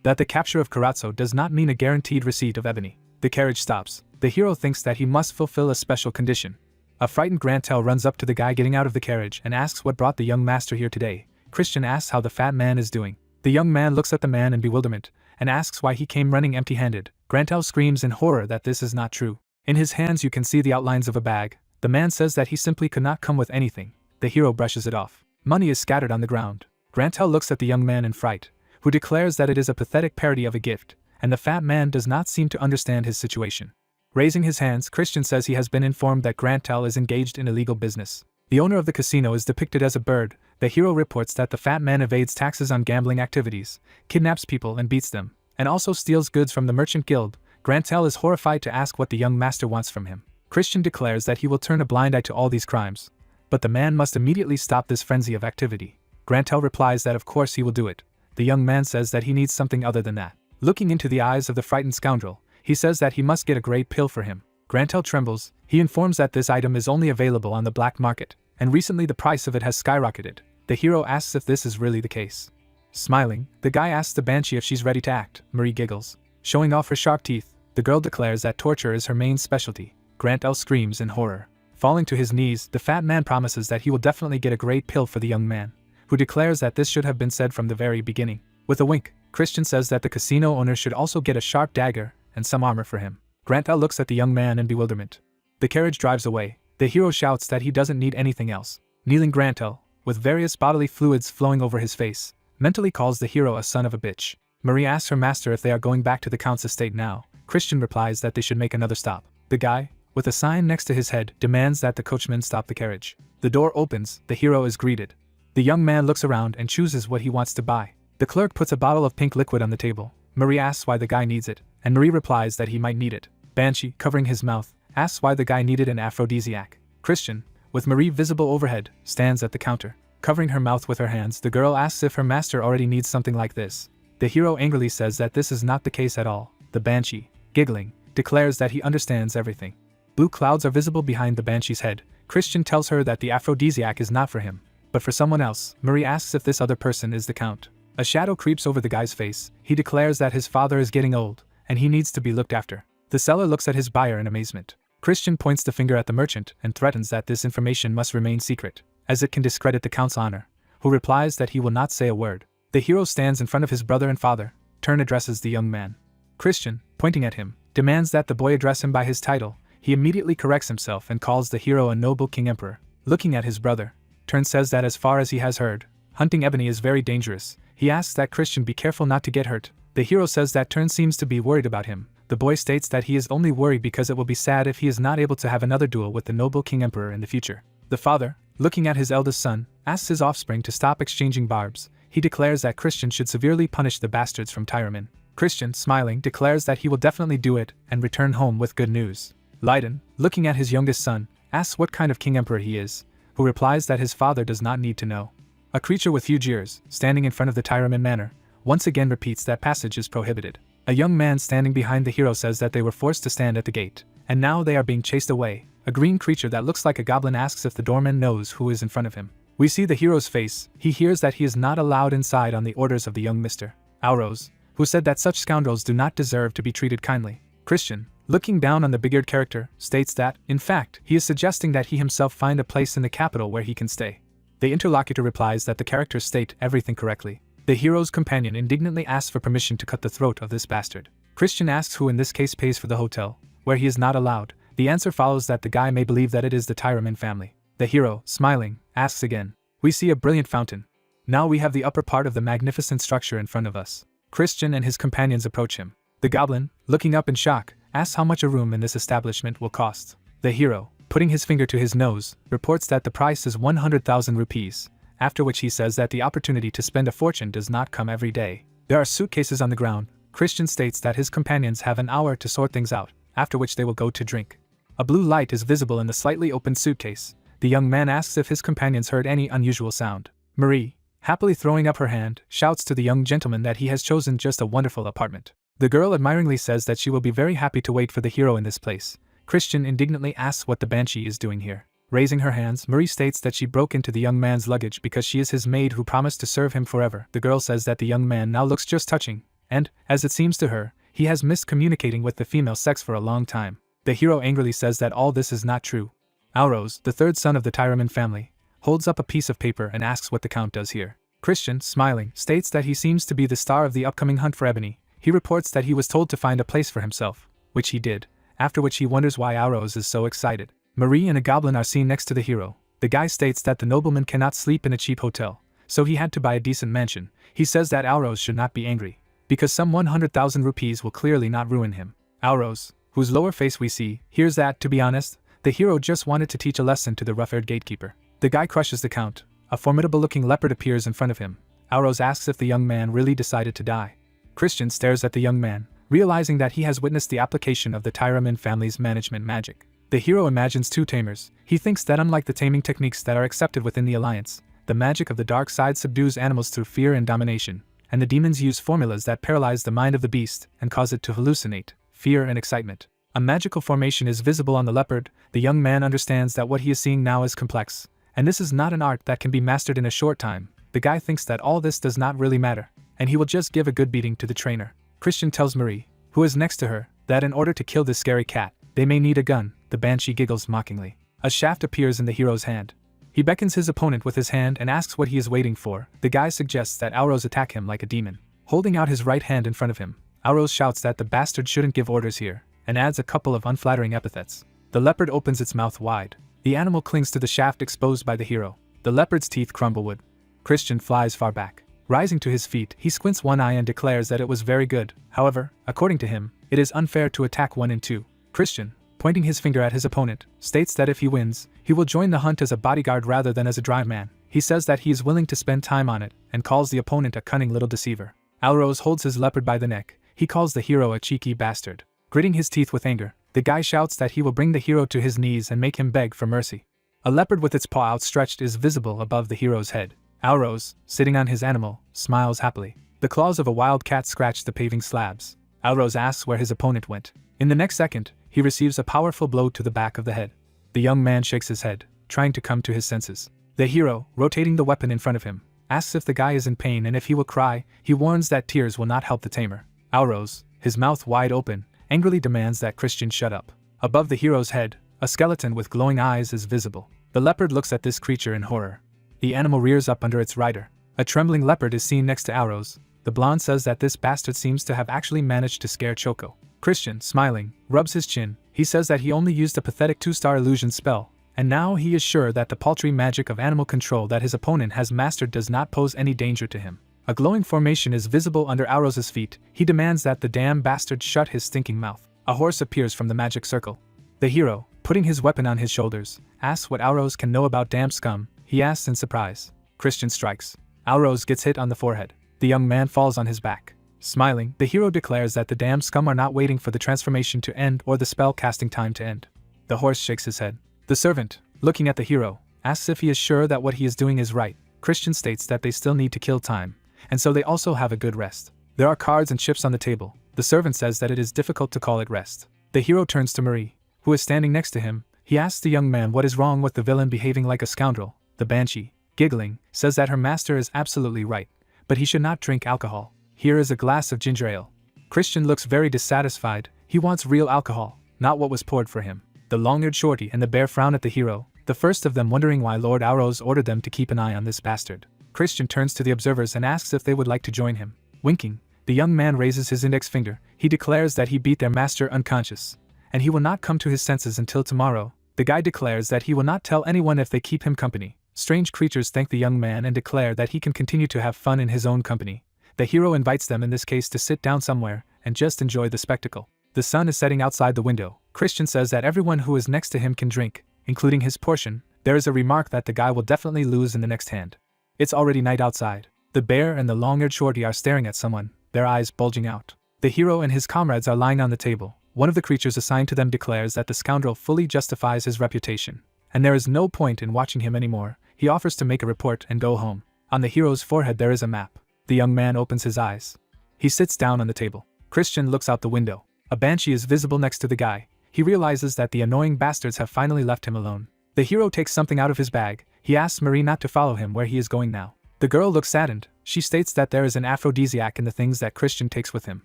that the capture of Karatsu does not mean a guaranteed receipt of ebony. The carriage stops. The hero thinks that he must fulfill a special condition. A frightened Grantel runs up to the guy getting out of the carriage and asks what brought the young master here today. Christian asks how the fat man is doing. The young man looks at the man in bewilderment and asks why he came running empty-handed. Grantel screams in horror that this is not true. In his hands you can see the outlines of a bag. The man says that he simply could not come with anything. The hero brushes it off. Money is scattered on the ground. Grantel looks at the young man in fright, who declares that it is a pathetic parody of a gift, and the fat man does not seem to understand his situation. Raising his hands, Christian says he has been informed that Grantel is engaged in illegal business. The owner of the casino is depicted as a bird. The hero reports that the fat man evades taxes on gambling activities, kidnaps people and beats them, and also steals goods from the merchant guild. Grantel is horrified to ask what the young master wants from him. Christian declares that he will turn a blind eye to all these crimes, but the man must immediately stop this frenzy of activity. Grantel replies that of course he will do it. The young man says that he needs something other than that. Looking into the eyes of the frightened scoundrel, he says that he must get a great pill for him. Grantel trembles. He informs that this item is only available on the black market, and recently the price of it has skyrocketed. The hero asks if this is really the case. Smiling, the guy asks the banshee if she's ready to act. Marie giggles. Showing off her sharp teeth, the girl declares that torture is her main specialty. Grantel screams in horror. Falling to his knees, the fat man promises that he will definitely get a great pill for the young man, who declares that this should have been said from the very beginning. With a wink, Christian says that the casino owner should also get a sharp dagger and some armor for him. Grantel looks at the young man in bewilderment. The carriage drives away. The hero shouts that he doesn't need anything else. Kneeling Grantel, with various bodily fluids flowing over his face, mentally calls the hero a son of a bitch. Marie asks her master if they are going back to the Count's estate now. Christian replies that they should make another stop. The guy, with a sign next to his head, demands that the coachman stop the carriage. The door opens, the hero is greeted. The young man looks around and chooses what he wants to buy. The clerk puts a bottle of pink liquid on the table. Marie asks why the guy needs it, and Marie replies that he might need it. Banshee, covering his mouth, asks why the guy needed an aphrodisiac. Christian, with Marie visible overhead, stands at the counter. Covering her mouth with her hands, the girl asks if her master already needs something like this. The hero angrily says that this is not the case at all. The banshee, giggling, declares that he understands everything. Blue clouds are visible behind the banshee's head. Christian tells her that the aphrodisiac is not for him, but for someone else. Marie asks if this other person is the Count. A shadow creeps over the guy's face. He declares that his father is getting old, and he needs to be looked after. The seller looks at his buyer in amazement. Christian points the finger at the merchant and threatens that this information must remain secret, as it can discredit the Count's honor, who replies that he will not say a word. The hero stands in front of his brother and father. Turn addresses the young man. Christian, pointing at him, demands that the boy address him by his title. He immediately corrects himself and calls the hero a noble king emperor. Looking at his brother, Turn says that as far as he has heard, hunting ebony is very dangerous. He asks that Christian be careful not to get hurt. The hero says that Turn seems to be worried about him. The boy states that he is only worried because it will be sad if he is not able to have another duel with the noble king emperor in the future. The father, looking at his eldest son, asks his offspring to stop exchanging barbs. He declares that Christian should severely punish the bastards from Tyramin. Christian, smiling, declares that he will definitely do it and return home with good news. Leiden, looking at his youngest son, asks what kind of king emperor he is, who replies that his father does not need to know. A creature with huge ears, standing in front of the Tyramin manor, once again repeats that passage is prohibited. A young man standing behind the hero says that they were forced to stand at the gate, and now they are being chased away. A green creature that looks like a goblin asks if the doorman knows who is in front of him. We see the hero's face. He hears that he is not allowed inside on the orders of the young Mr. Auros, who said that such scoundrels do not deserve to be treated kindly. Christian, looking down on the big-eared character, states that, in fact, he is suggesting that he himself find a place in the capital where he can stay. The interlocutor replies that the characters state everything correctly. The hero's companion indignantly asks for permission to cut the throat of this bastard. Christian asks who in this case pays for the hotel, where he is not allowed. The answer follows that the guy may believe that it is the Tyramin family. The hero, smiling, asks again. We see a brilliant fountain. Now we have the upper part of the magnificent structure in front of us. Christian and his companions approach him. The goblin, looking up in shock, asks how much a room in this establishment will cost. The hero, putting his finger to his nose, reports that the price is 100,000 rupees, after which he says that the opportunity to spend a fortune does not come every day. There are suitcases on the ground. Christian states that his companions have an hour to sort things out, after which they will go to drink. A blue light is visible in the slightly opened suitcase. The young man asks if his companions heard any unusual sound. Marie, happily throwing up her hand, shouts to the young gentleman that he has chosen just a wonderful apartment. The girl admiringly says that she will be very happy to wait for the hero in this place. Christian indignantly asks what the banshee is doing here. Raising her hands, Marie states that she broke into the young man's luggage because she is his maid who promised to serve him forever. The girl says that the young man now looks just touching, and, as it seems to her, he has missed communicating with the female sex for a long time. The hero angrily says that all this is not true. Auros, the third son of the Tyramin family, holds up a piece of paper and asks what the Count does here. Christian, smiling, states that he seems to be the star of the upcoming hunt for ebony. He reports that he was told to find a place for himself, which he did, after which he wonders why Auros is so excited. Marie and a goblin are seen next to the hero. The guy states that the nobleman cannot sleep in a cheap hotel, so he had to buy a decent mansion. He says that Auros should not be angry, because some 100,000 rupees will clearly not ruin him. Auros, whose lower face we see, hears that, to be honest, the hero just wanted to teach a lesson to the rough-haired gatekeeper. The guy crushes the Count. A formidable-looking leopard appears in front of him. Auros asks if the young man really decided to die. Christian stares at the young man, realizing that he has witnessed the application of the Tyramin family's management magic. The hero imagines two tamers. He thinks that unlike the taming techniques that are accepted within the Alliance, the magic of the dark side subdues animals through fear and domination, and the demons use formulas that paralyze the mind of the beast and cause it to hallucinate, fear and excitement. A magical formation is visible on the leopard. The young man understands that what he is seeing now is complex, and this is not an art that can be mastered in a short time. The guy thinks that all this does not really matter, and he will just give a good beating to the trainer. Christian tells Marie, who is next to her, that in order to kill this scary cat, they may need a gun. The banshee giggles mockingly. A shaft appears in the hero's hand. He beckons his opponent with his hand and asks what he is waiting for. The guy suggests that Auros attack him like a demon. Holding out his right hand in front of him, Auros shouts that the bastard shouldn't give orders here, and adds a couple of unflattering epithets. The leopard opens its mouth wide. The animal clings to the shaft exposed by the hero. The leopard's teeth crumble wood. Christian flies far back. Rising to his feet, he squints one eye and declares that it was very good. However, according to him, it is unfair to attack one and two. Christian, pointing his finger at his opponent, states that if he wins, he will join the hunt as a bodyguard rather than as a drive man. He says that he is willing to spend time on it, and calls the opponent a cunning little deceiver. Auros holds his leopard by the neck. He calls the hero a cheeky bastard. Gritting his teeth with anger, the guy shouts that he will bring the hero to his knees and make him beg for mercy. A leopard with its paw outstretched is visible above the hero's head. Auros, sitting on his animal, smiles happily. The claws of a wild cat scratch the paving slabs. Auros asks where his opponent went. In the next second, he receives a powerful blow to the back of the head. The young man shakes his head, trying to come to his senses. The hero, rotating the weapon in front of him, asks if the guy is in pain and if he will cry. He warns that tears will not help the tamer. Auros, his mouth wide open, angrily demands that Christian shut up. Above the hero's head, a skeleton with glowing eyes is visible. The leopard looks at this creature in horror. The animal rears up under its rider. A trembling leopard is seen next to Auros. The blonde says that this bastard seems to have actually managed to scare Choco. Christian, smiling, rubs his chin. He says that he only used a pathetic 2-star illusion spell, and now he is sure that the paltry magic of animal control that his opponent has mastered does not pose any danger to him. A glowing formation is visible under Auros' feet. He demands that the damn bastard shut his stinking mouth. A horse appears from the magic circle. The hero, putting his weapon on his shoulders, asks what Auros can know about damn scum. He asks in surprise. Christian strikes. Auros gets hit on the forehead. The young man falls on his back. Smiling, the hero declares that the damn scum are not waiting for the transformation to end or the spell casting time to end. The horse shakes his head. The servant, looking at the hero, asks if he is sure that what he is doing is right. Christian states that they still need to kill time, and so they also have a good rest. There are cards and chips on the table. The servant says that it is difficult to call it rest. The hero turns to Marie, who is standing next to him. He asks the young man what is wrong with the villain behaving like a scoundrel. The banshee, giggling, says that her master is absolutely right, but he should not drink alcohol. Here is a glass of ginger ale. Christian looks very dissatisfied. He wants real alcohol, not what was poured for him. The long-eared shorty and the bear frown at the hero, the first of them wondering why Lord Auros ordered them to keep an eye on this bastard. Christian turns to the observers and asks if they would like to join him. Winking, the young man raises his index finger. He declares that he beat their master unconscious, and he will not come to his senses until tomorrow. The guy declares that he will not tell anyone if they keep him company. Strange creatures thank the young man and declare that he can continue to have fun in his own company. The hero invites them in this case to sit down somewhere and just enjoy the spectacle. The sun is setting outside the window. Christian says that everyone who is next to him can drink, including his portion. There is a remark that the guy will definitely lose in the next hand. It's already night outside. The bear and the long-eared shorty are staring at someone, their eyes bulging out. The hero and his comrades are lying on the table. One of the creatures assigned to them declares that the scoundrel fully justifies his reputation, and there is no point in watching him anymore. He offers to make a report and go home. On the hero's forehead there is a map. The young man opens his eyes. He sits down on the table. Christian looks out the window. A banshee is visible next to the guy. He realizes that the annoying bastards have finally left him alone. The hero takes something out of his bag. He asks Marie not to follow him where he is going now. The girl looks saddened. She states that there is an aphrodisiac in the things that Christian takes with him.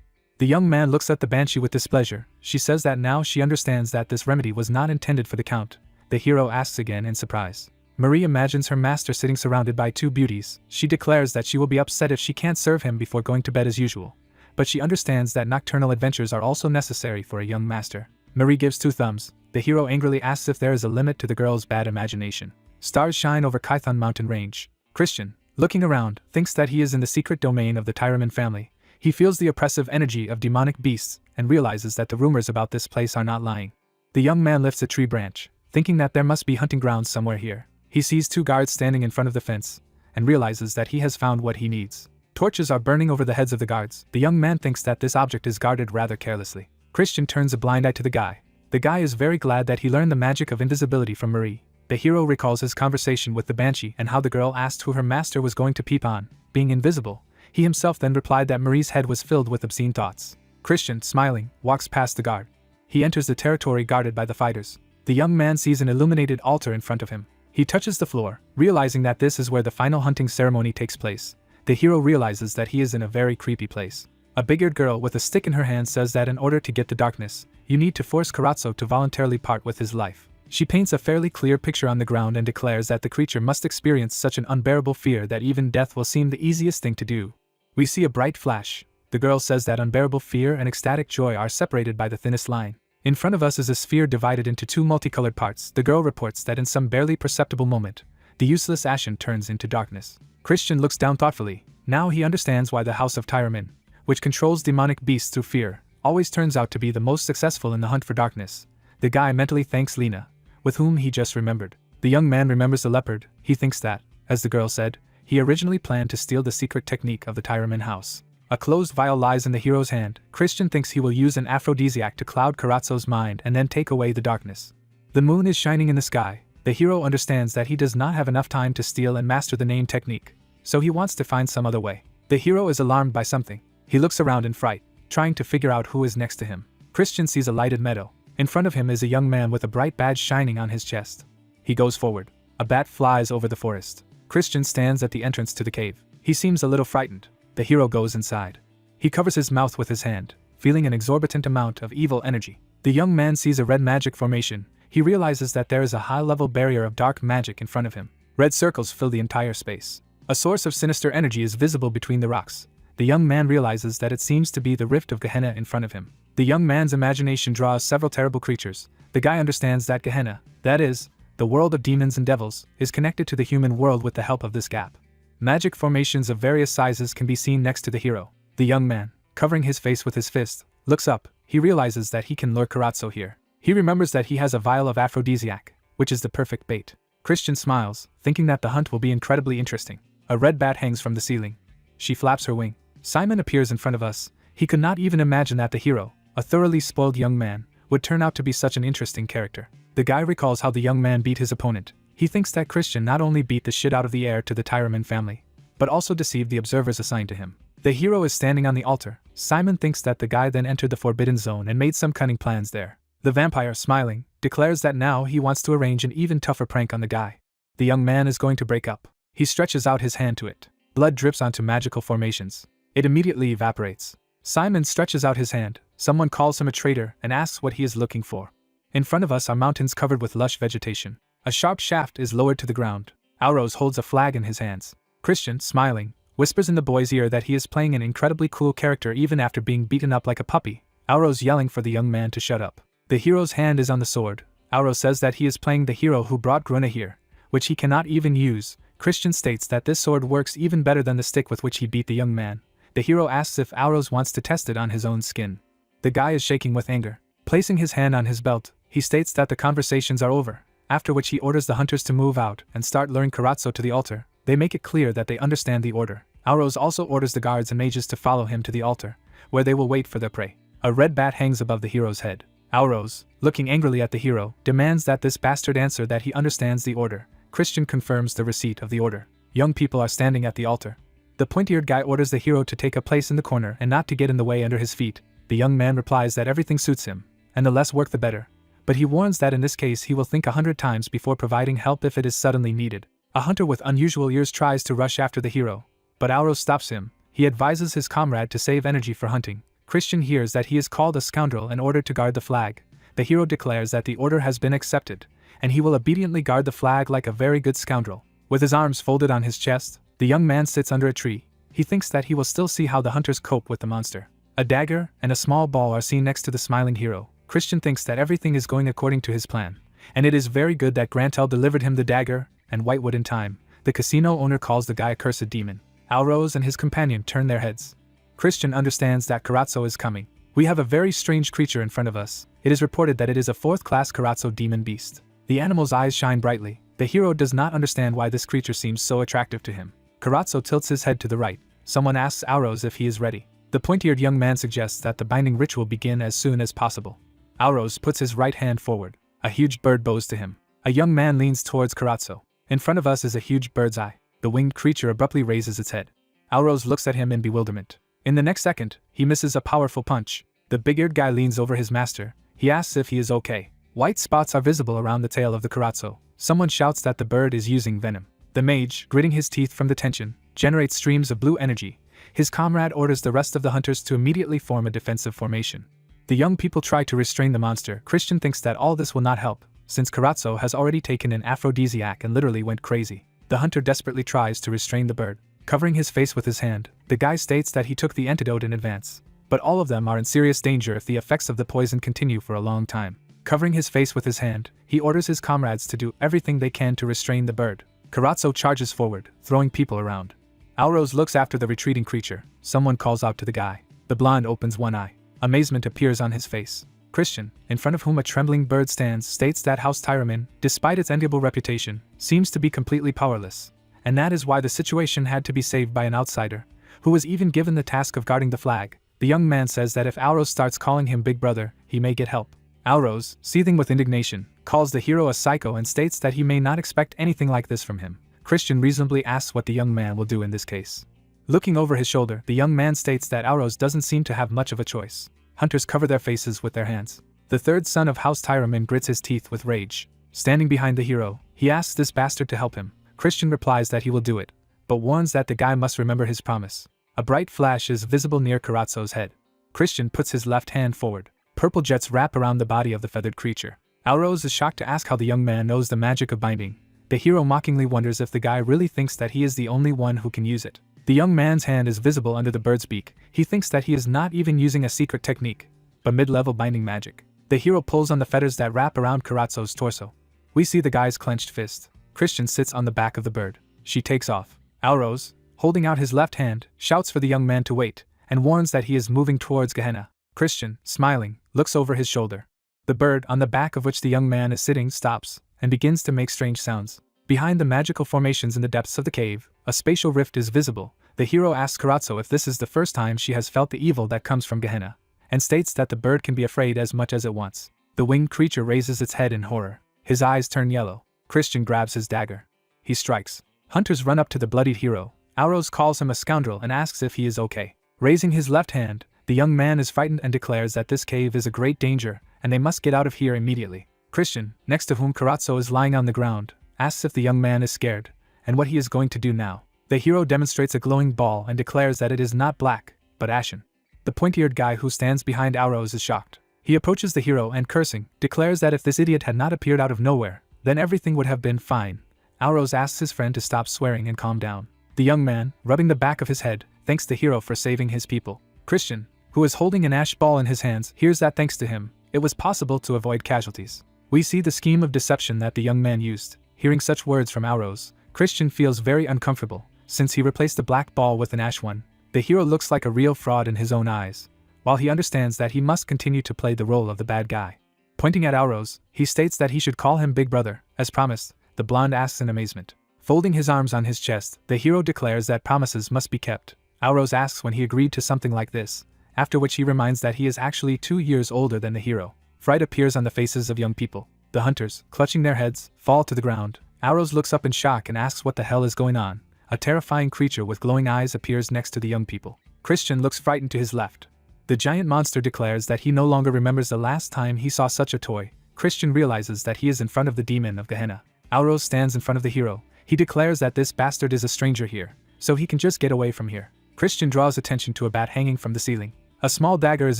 The young man looks at the banshee with displeasure. She says that now she understands that this remedy was not intended for the count. The hero asks again in surprise. Marie imagines her master sitting surrounded by two beauties. She declares that she will be upset if she can't serve him before going to bed as usual, but she understands that nocturnal adventures are also necessary for a young master. Marie gives two thumbs. The hero angrily asks if there is a limit to the girl's bad imagination. Stars shine over Kython mountain range. Christian, looking around, thinks that he is in the secret domain of the Tyraman family. He feels the oppressive energy of demonic beasts and realizes that the rumors about this place are not lying. The young man lifts a tree branch, thinking that there must be hunting grounds somewhere here. He sees two guards standing in front of the fence and realizes that he has found what he needs. Torches are burning over the heads of the guards. The young man thinks that this object is guarded rather carelessly. Christian turns a blind eye to the guy. The guy is very glad that he learned the magic of invisibility from Marie. The hero recalls his conversation with the banshee and how the girl asked who her master was going to peep on, being invisible. He himself then replied that Marie's head was filled with obscene thoughts. Christian, smiling, walks past the guard. He enters the territory guarded by the fighters. The young man sees an illuminated altar in front of him. He touches the floor, realizing that this is where the final hunting ceremony takes place. The hero realizes that he is in a very creepy place. A big-eared girl with a stick in her hand says that in order to get the darkness, you need to force Karatsu to voluntarily part with his life. She paints a fairly clear picture on the ground and declares that the creature must experience such an unbearable fear that even death will seem the easiest thing to do. We see a bright flash. The girl says that unbearable fear and ecstatic joy are separated by the thinnest line. In front of us is a sphere divided into two multicolored parts. The girl reports that in some barely perceptible moment, the useless ashen turns into darkness. Christian looks down thoughtfully. Now he understands why the House of Tyramin, which controls demonic beasts through fear, always turns out to be the most successful in the hunt for darkness. The guy mentally thanks Lena, with whom he just remembered. The young man remembers the leopard. He thinks that, as the girl said, he originally planned to steal the secret technique of the Tyramin house. A closed vial lies in the hero's hand. Christian thinks he will use an aphrodisiac to cloud Karatsu's mind and then take away the darkness. The moon is shining in the sky. The hero understands that he does not have enough time to steal and master the name technique, so he wants to find some other way. The hero is alarmed by something. He looks around in fright, trying to figure out who is next to him. Christian sees a lighted meadow. In front of him is a young man with a bright badge shining on his chest. He goes forward. A bat flies over the forest. Christian stands at the entrance to the cave. He seems a little frightened. The hero goes inside. He covers his mouth with his hand, feeling an exorbitant amount of evil energy. The young man sees a red magic formation. He realizes that there is a high-level barrier of dark magic in front of him. Red circles fill the entire space. A source of sinister energy is visible between the rocks. The young man realizes that it seems to be the rift of Gehenna in front of him. The young man's imagination draws several terrible creatures. The guy understands that Gehenna, that is, the world of demons and devils, is connected to the human world with the help of this gap. Magic formations of various sizes can be seen next to the hero. The young man, covering his face with his fist, looks up. He realizes that he can lure Karatsu here. He remembers that he has a vial of aphrodisiac, which is the perfect bait. Christian smiles, thinking that the hunt will be incredibly interesting. A red bat hangs from the ceiling. She flaps her wing. Simon appears in front of us. He could not even imagine that the hero, a thoroughly spoiled young man, would turn out to be such an interesting character. The guy recalls how the young man beat his opponent. He thinks that Christian not only beat the shit out of the heir to the Tyramin family, but also deceived the observers assigned to him. The hero is standing on the altar. Simon thinks that the guy then entered the forbidden zone and made some cunning plans there. The vampire, smiling, declares that now he wants to arrange an even tougher prank on the guy. The young man is going to break up. He stretches out his hand to it. Blood drips onto magical formations. It immediately evaporates. Simon stretches out his hand. Someone calls him a traitor and asks what he is looking for. In front of us are mountains covered with lush vegetation. A sharp shaft is lowered to the ground. Alros holds a flag in his hands. Christian, smiling, whispers in the boy's ear that he is playing an incredibly cool character even after being beaten up like a puppy. Alros yelling for the young man to shut up. The hero's hand is on the sword. Alros says that he is playing the hero who brought Gruna here, which he cannot even use. Christian states that this sword works even better than the stick with which he beat the young man. The hero asks if Alros wants to test it on his own skin. The guy is shaking with anger. Placing his hand on his belt, he states that the conversations are over, after which he orders the hunters to move out and start luring Karatsu to the altar. They make it clear that they understand the order. Alros also orders the guards and mages to follow him to the altar, where they will wait for their prey. A red bat hangs above the hero's head. Alros, looking angrily at the hero, demands that this bastard answer that he understands the order. Christian confirms the receipt of the order. Young people are standing at the altar. The pointy-eared guy orders the hero to take a place in the corner and not to get in the way under his feet. The young man replies that everything suits him, and the less work the better. But he warns that in this case he will think 100 times before providing help if it is suddenly needed. A hunter with unusual ears tries to rush after the hero, but Alros stops him. He advises his comrade to save energy for hunting. Christian hears that he is called a scoundrel and ordered to guard the flag. The hero declares that the order has been accepted, and he will obediently guard the flag like a very good scoundrel. With his arms folded on his chest, the young man sits under a tree. He thinks that he will still see how the hunters cope with the monster. A dagger and a small ball are seen next to the smiling hero. Christian thinks that everything is going according to his plan, and it is very good that Grantel delivered him the dagger and Whitewood in time. The casino owner calls the guy a cursed demon. Alros and his companion turn their heads. Christian understands that Karatsu is coming. We have a very strange creature in front of us. It is reported that it is a 4th-class Karatsu demon beast. The animal's eyes shine brightly. The hero does not understand why this creature seems so attractive to him. Karatsu tilts his head to the right. Someone asks Alros if he is ready. The pointy-eared young man suggests that the binding ritual begin as soon as possible. Aurose puts his right hand forward. A huge bird bows to him. A young man leans towards Karatsu. In front of us is a huge bird's eye. The winged creature abruptly raises its head. Aurose looks at him in bewilderment. In the next second, he misses a powerful punch. The big-eared guy leans over his master. He asks if he is okay. White spots are visible around the tail of the Karatsu. Someone shouts that the bird is using venom. The mage, gritting his teeth from the tension, generates streams of blue energy. His comrade orders the rest of the hunters to immediately form a defensive formation. The young people try to restrain the monster. Christian thinks that all this will not help, since Karatsu has already taken an aphrodisiac and literally went crazy. The hunter desperately tries to restrain the bird. Covering his face with his hand, the guy states that he took the antidote in advance. But all of them are in serious danger if the effects of the poison continue for a long time. Covering his face with his hand, he orders his comrades to do everything they can to restrain the bird. Karatsu charges forward, throwing people around. Aurose looks after the retreating creature. Someone calls out to the guy. The blonde opens one eye. Amazement appears on his face. Christian, in front of whom a trembling bird stands, states that House Tyramin, despite its enviable reputation, seems to be completely powerless. And that is why the situation had to be saved by an outsider, who was even given the task of guarding the flag. The young man says that if Aurose starts calling him Big Brother, he may get help. Aurose, seething with indignation, calls the hero a psycho and states that he may not expect anything like this from him. Christian reasonably asks what the young man will do in this case. Looking over his shoulder, the young man states that Aurose doesn't seem to have much of a choice. Hunters cover their faces with their hands. The third son of House Tyramin grits his teeth with rage. Standing behind the hero, he asks this bastard to help him. Christian replies that he will do it, but warns that the guy must remember his promise. A bright flash is visible near Karatsu's head. Christian puts his left hand forward. Purple jets wrap around the body of the feathered creature. Aurose is shocked to ask how the young man knows the magic of binding. The hero mockingly wonders if the guy really thinks that he is the only one who can use it. The young man's hand is visible under the bird's beak. He thinks that he is not even using a secret technique, but mid-level binding magic. The hero pulls on the feathers that wrap around Karatsu's torso. We see the guy's clenched fist. Christian sits on the back of the bird. She takes off. Aurose, holding out his left hand, shouts for the young man to wait, and warns that he is moving towards Gehenna. Christian, smiling, looks over his shoulder. The bird, on the back of which the young man is sitting, stops, and begins to make strange sounds. Behind the magical formations in the depths of the cave, a spatial rift is visible. The hero asks Karatsu if this is the first time she has felt the evil that comes from Gehenna, and states that the bird can be afraid as much as it wants. The winged creature raises its head in horror. His eyes turn yellow. Christian grabs his dagger. He strikes. Hunters run up to the bloodied hero. Aurose calls him a scoundrel and asks if he is okay. Raising his left hand, the young man is frightened and declares that this cave is a great danger, and they must get out of here immediately. Christian, next to whom Karatsu is lying on the ground, asks if the young man is scared, and what he is going to do now. The hero demonstrates a glowing ball and declares that it is not black, but ashen. The pointy-eared guy who stands behind Aurose is shocked. He approaches the hero and, cursing, declares that if this idiot had not appeared out of nowhere, then everything would have been fine. Aurose asks his friend to stop swearing and calm down. The young man, rubbing the back of his head, thanks the hero for saving his people. Christian, who is holding an ash ball in his hands, hears that thanks to him, it was possible to avoid casualties. We see the scheme of deception that the young man used. Hearing such words from Aurose, Christian feels very uncomfortable, since he replaced the black ball with an ash one. The hero looks like a real fraud in his own eyes, while he understands that he must continue to play the role of the bad guy. Pointing at Aurose, he states that he should call him Big Brother, as promised. The blonde asks in amazement. Folding his arms on his chest, the hero declares that promises must be kept. Aurose asks when he agreed to something like this, after which he reminds that he is actually 2 years older than the hero. Fright appears on the faces of young people. The hunters, clutching their heads, fall to the ground. Aurose looks up in shock and asks what the hell is going on. A terrifying creature with glowing eyes appears next to the young people. Christian looks frightened to his left. The giant monster declares that he no longer remembers the last time he saw such a toy. Christian realizes that he is in front of the demon of Gehenna. Aurose stands in front of the hero. He declares that this bastard is a stranger here, so he can just get away from here. Christian draws attention to a bat hanging from the ceiling. A small dagger is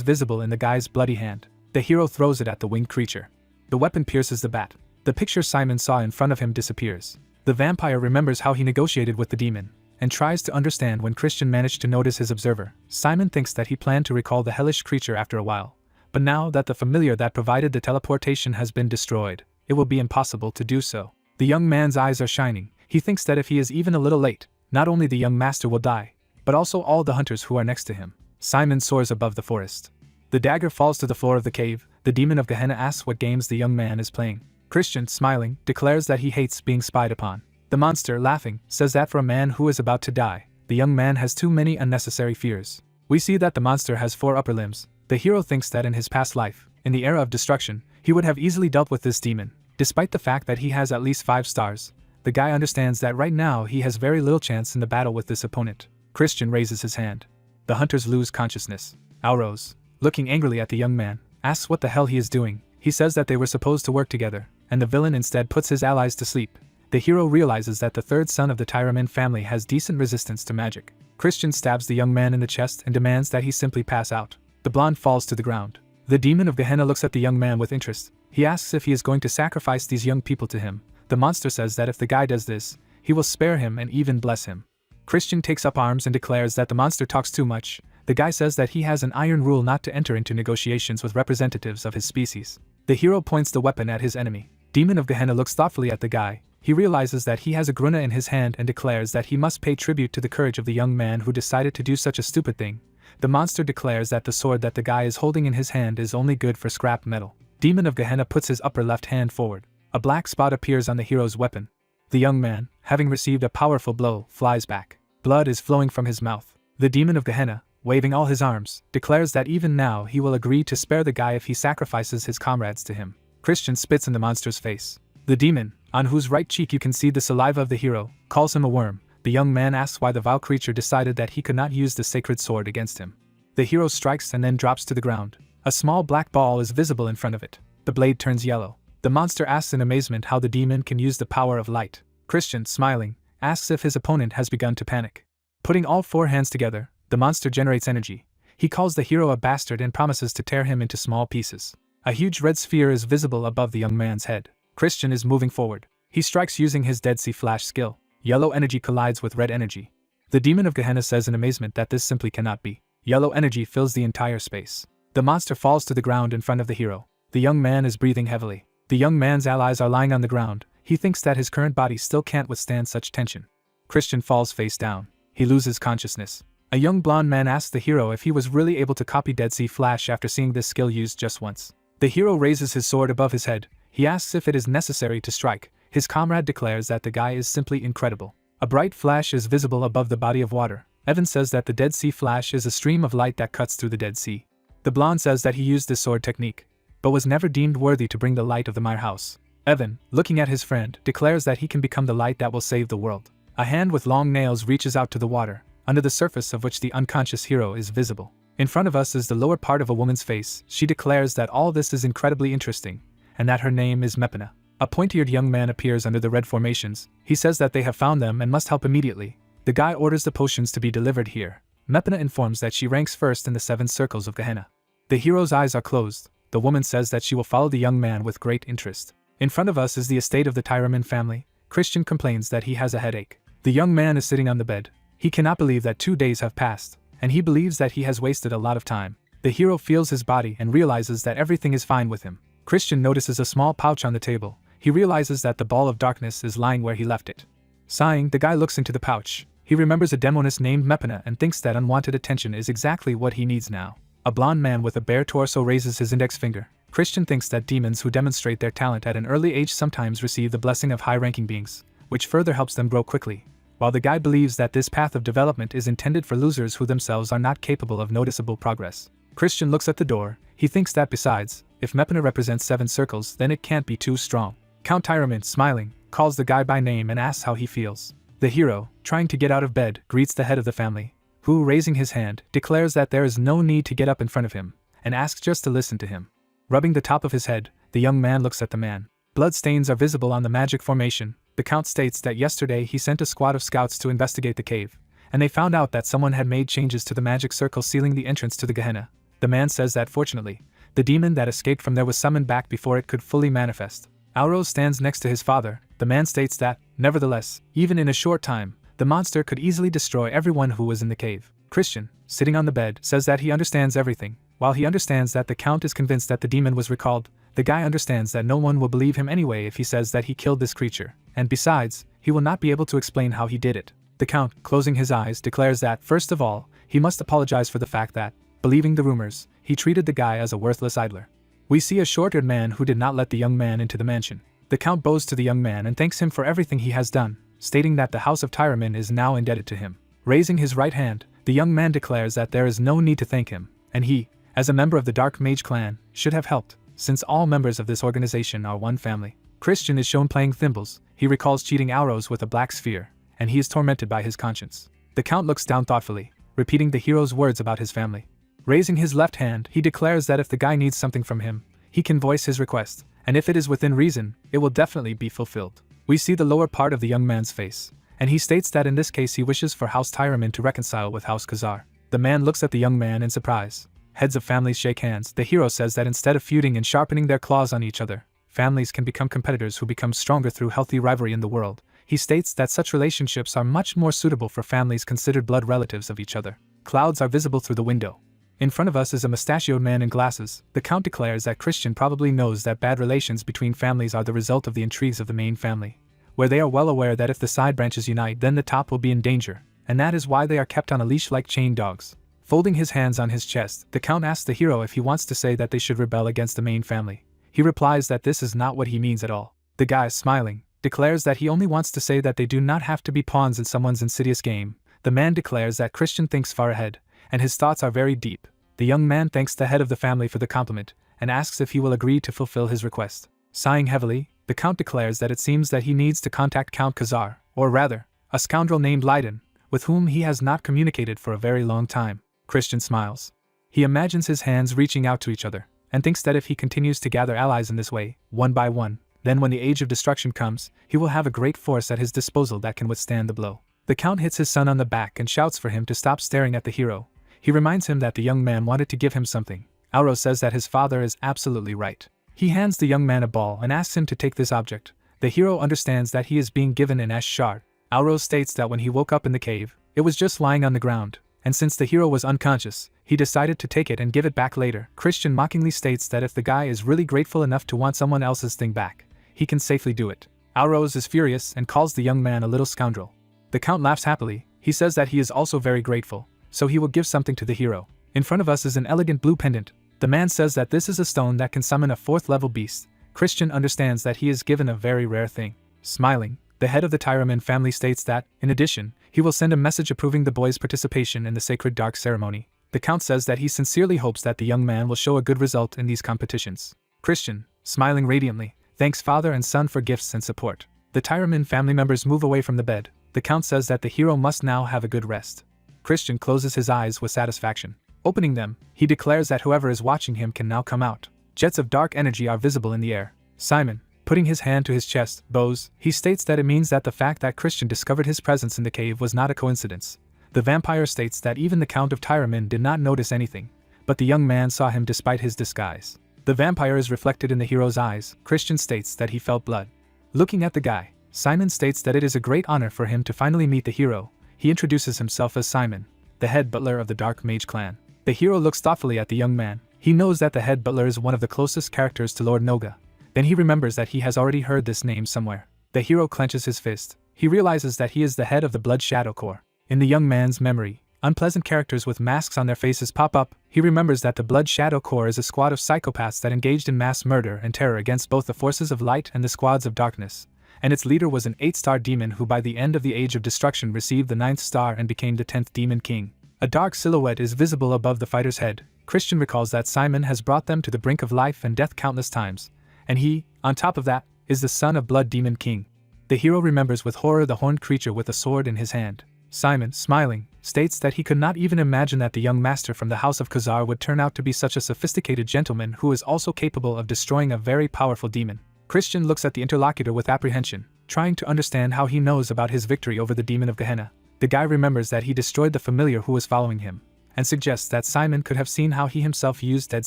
visible in the guy's bloody hand. The hero throws it at the winged creature. The weapon pierces the bat. The picture Simon saw in front of him disappears. The vampire remembers how he negotiated with the demon, and tries to understand when Christian managed to notice his observer. Simon thinks that he planned to recall the hellish creature after a while, but now that the familiar that provided the teleportation has been destroyed, it will be impossible to do so. The young man's eyes are shining. He thinks that if he is even a little late, not only the young master will die, but also all the hunters who are next to him. Simon soars above the forest. The dagger falls to the floor of the cave. The demon of Gehenna asks what games the young man is playing. Christian, smiling, declares that he hates being spied upon. The monster, laughing, says that for a man who is about to die, the young man has too many unnecessary fears. We see that the monster has 4 upper limbs. The hero thinks that in his past life, In the era of destruction, he would have easily dealt with this demon. Despite the fact that he has at least 5 stars, the guy understands that right now he has very little chance in the battle with this opponent. Christian raises his hand. The hunters lose consciousness. Alros, looking angrily at the young man, asks what the hell he is doing. He says that they were supposed to work together, and the villain instead puts his allies to sleep. The hero realizes that the third son of the Tyramin family has decent resistance to magic. Christian stabs the young man in the chest and demands that he simply pass out. The blonde falls to the ground. The demon of Gehenna looks at the young man with interest. He asks if he is going to sacrifice these young people to him. The monster says that if the guy does this, he will spare him and even bless him. Christian takes up arms and declares that the monster talks too much. The guy says that he has an iron rule not to enter into negotiations with representatives of his species. The hero points the weapon at his enemy. Demon of Gehenna looks thoughtfully at the guy. He realizes that he has a gruna in his hand and declares that he must pay tribute to the courage of the young man who decided to do such a stupid thing. The monster declares that the sword that the guy is holding in his hand is only good for scrap metal. Demon of Gehenna puts his upper left hand forward. A black spot appears on the hero's weapon. The young man, having received a powerful blow, flies back. Blood is flowing from his mouth. The demon of Gehenna, waving all his arms, declares that even now he will agree to spare the guy if he sacrifices his comrades to him. Christian spits in the monster's face. The demon, on whose right cheek you can see the saliva of the hero, calls him a worm. The young man asks why the vile creature decided that he could not use the sacred sword against him. The hero strikes and then drops to the ground. A small black ball is visible in front of it. The blade turns yellow. The monster asks in amazement how the demon can use the power of light. Christian, smiling, asks if his opponent has begun to panic. Putting all 4 hands together, the monster generates energy. He calls the hero a bastard and promises to tear him into small pieces. A huge red sphere is visible above the young man's head. Christian is moving forward. He strikes using his Dead Sea Flash skill. Yellow energy collides with red energy. The demon of Gehenna says in amazement that this simply cannot be. Yellow energy fills the entire space. The monster falls to the ground in front of the hero. The young man is breathing heavily. The young man's allies are lying on the ground. He thinks that his current body still can't withstand such tension. Christian falls face down. He loses consciousness. A young blonde man asks the hero if he was really able to copy Dead Sea Flash after seeing this skill used just once. The hero raises his sword above his head. He asks if it is necessary to strike. His comrade declares that the guy is simply incredible. A bright flash is visible above the body of water. Evan says that the Dead Sea Flash is a stream of light that cuts through the Dead Sea. The blonde says that he used this sword technique, but was never deemed worthy to bring the light of the Meyer house. Evan, looking at his friend, declares that he can become the light that will save the world. A hand with long nails reaches out to the water, under the surface of which the unconscious hero is visible. In front of us is the lower part of a woman's face. She declares that all this is incredibly interesting, and that her name is Mepina. A pointy-eared young man appears under the red formations. He says that they have found them and must help immediately. The guy orders the potions to be delivered here. Mepina informs that she ranks first in the 7 circles of Gehenna. The hero's eyes are closed. The woman says that she will follow the young man with great interest. In front of us is the estate of the Tyramin family. Christian complains that he has a headache. The young man is sitting on the bed. He cannot believe that 2 days have passed, and he believes that he has wasted a lot of time. The hero feels his body and realizes that everything is fine with him. Christian notices a small pouch on the table. He realizes that the ball of darkness is lying where he left it. Sighing, the guy looks into the pouch. He remembers a demoness named Mepina and thinks that unwanted attention is exactly what he needs now. A blonde man with a bare torso raises his index finger. Christian thinks that demons who demonstrate their talent at an early age sometimes receive the blessing of high-ranking beings, which further helps them grow quickly, while the guy believes that this path of development is intended for losers who themselves are not capable of noticeable progress. Christian looks at the door. He thinks that besides, if Mepina represents 7 circles, then it can't be too strong. Count Tyramin, smiling, calls the guy by name and asks how he feels. The hero, trying to get out of bed, greets the head of the family, who, raising his hand, declares that there is no need to get up in front of him, and asks just to listen to him. Rubbing the top of his head, the young man looks at the man. Blood stains are visible on the magic formation. The count states that yesterday he sent a squad of scouts to investigate the cave, and they found out that someone had made changes to the magic circle sealing the entrance to the Gehenna. The man says that fortunately, the demon that escaped from there was summoned back before it could fully manifest. Alros stands next to his father. The man states that, nevertheless, even in a short time, the monster could easily destroy everyone who was in the cave. Christian, sitting on the bed, says that he understands everything. While he understands that the count is convinced that the demon was recalled, the guy understands that no one will believe him anyway if he says that he killed this creature, and besides, he will not be able to explain how he did it. The count, closing his eyes, declares that, first of all, he must apologize for the fact that, believing the rumors, he treated the guy as a worthless idler. We see a short-haired man who did not let the young man into the mansion. The count bows to the young man and thanks him for everything he has done, stating that the house of Tyramin is now indebted to him. Raising his right hand, the young man declares that there is no need to thank him, and he, as a member of the Dark Mage clan, should have helped, since all members of this organization are one family. Christian is shown playing thimbles. He recalls cheating arrows with a black sphere, and he is tormented by his conscience. The Count looks down thoughtfully, repeating the hero's words about his family. Raising his left hand, he declares that if the guy needs something from him, he can voice his request, and if it is within reason, it will definitely be fulfilled. We see the lower part of the young man's face, and he states that in this case he wishes for House Tyraman to reconcile with House Khazar. The man looks at the young man in surprise. Heads of families shake hands. The hero says that instead of feuding and sharpening their claws on each other, families can become competitors who become stronger through healthy rivalry in the world. He states that such relationships are much more suitable for families considered blood relatives of each other. Clouds are visible through the window. In front of us is a mustachioed man in glasses. The Count declares that Christian probably knows that bad relations between families are the result of the intrigues of the main family, where they are well aware that if the side branches unite then the top will be in danger, and that is why they are kept on a leash like chained dogs. Folding his hands on his chest, the Count asks the hero if he wants to say that they should rebel against the main family. He replies that this is not what he means at all. The guy, smiling, declares that he only wants to say that they do not have to be pawns in someone's insidious game. The man declares that Christian thinks far ahead, and his thoughts are very deep. The young man thanks the head of the family for the compliment, and asks if he will agree to fulfill his request. Sighing heavily, the Count declares that it seems that he needs to contact Count Khazar, or rather, a scoundrel named Leiden, with whom he has not communicated for a very long time. Christian smiles. He imagines his hands reaching out to each other, and thinks that if he continues to gather allies in this way, one by one, then when the age of destruction comes, he will have a great force at his disposal that can withstand the blow. The Count hits his son on the back and shouts for him to stop staring at the hero. He reminds him that the young man wanted to give him something. Auro says that his father is absolutely right. He hands the young man a ball and asks him to take this object. The hero understands that he is being given an ash shard. Auro states that when he woke up in the cave, it was just lying on the ground, and since the hero was unconscious, he decided to take it and give it back later. Christian mockingly states that if the guy is really grateful enough to want someone else's thing back, he can safely do it. Auro is furious and calls the young man a little scoundrel. The Count laughs happily. He says that he is also very grateful, so he will give something to the hero. In front of us is an elegant blue pendant. The man says that this is a stone that can summon a 4th level beast. Christian understands that he is given a very rare thing. Smiling, the head of the Tyraman family states that, in addition, he will send a message approving the boy's participation in the sacred dark ceremony. The Count says that he sincerely hopes that the young man will show a good result in these competitions. Christian, smiling radiantly, thanks father and son for gifts and support. The Tyraman family members move away from the bed. The Count says that the hero must now have a good rest. Christian closes his eyes with satisfaction. Opening them, he declares that whoever is watching him can now come out. Jets of dark energy are visible in the air. Simon, putting his hand to his chest, bows. He states that it means that the fact that Christian discovered his presence in the cave was not a coincidence. The vampire states that even the Count of Tyraman did not notice anything, but the young man saw him despite his disguise. The vampire is reflected in the hero's eyes. Christian states that he felt blood. Looking at the guy, Simon states that it is a great honor for him to finally meet the hero. He introduces himself as Simon, the head butler of the Dark Mage clan. The hero looks thoughtfully at the young man. He knows that the head butler is one of the closest characters to Lord Noga. Then he remembers that he has already heard this name somewhere. The hero clenches his fist. He realizes that he is the head of the Blood Shadow Corps. In the young man's memory, unpleasant characters with masks on their faces pop up. He remembers that the Blood Shadow Corps is a squad of psychopaths that engaged in mass murder and terror against both the forces of light and the squads of darkness, and its leader was an 8-star demon who by the end of the Age of Destruction received the 9th star and became the 10th Demon King. A dark silhouette is visible above the fighter's head. Christian recalls that Simon has brought them to the brink of life and death countless times, and he, on top of that, is the son of Blood Demon King. The hero remembers with horror the horned creature with a sword in his hand. Simon, smiling, states that he could not even imagine that the young master from the House of Khazar would turn out to be such a sophisticated gentleman who is also capable of destroying a very powerful demon. Christian looks at the interlocutor with apprehension, trying to understand how he knows about his victory over the demon of Gehenna. The guy remembers that he destroyed the familiar who was following him, and suggests that Simon could have seen how he himself used Dead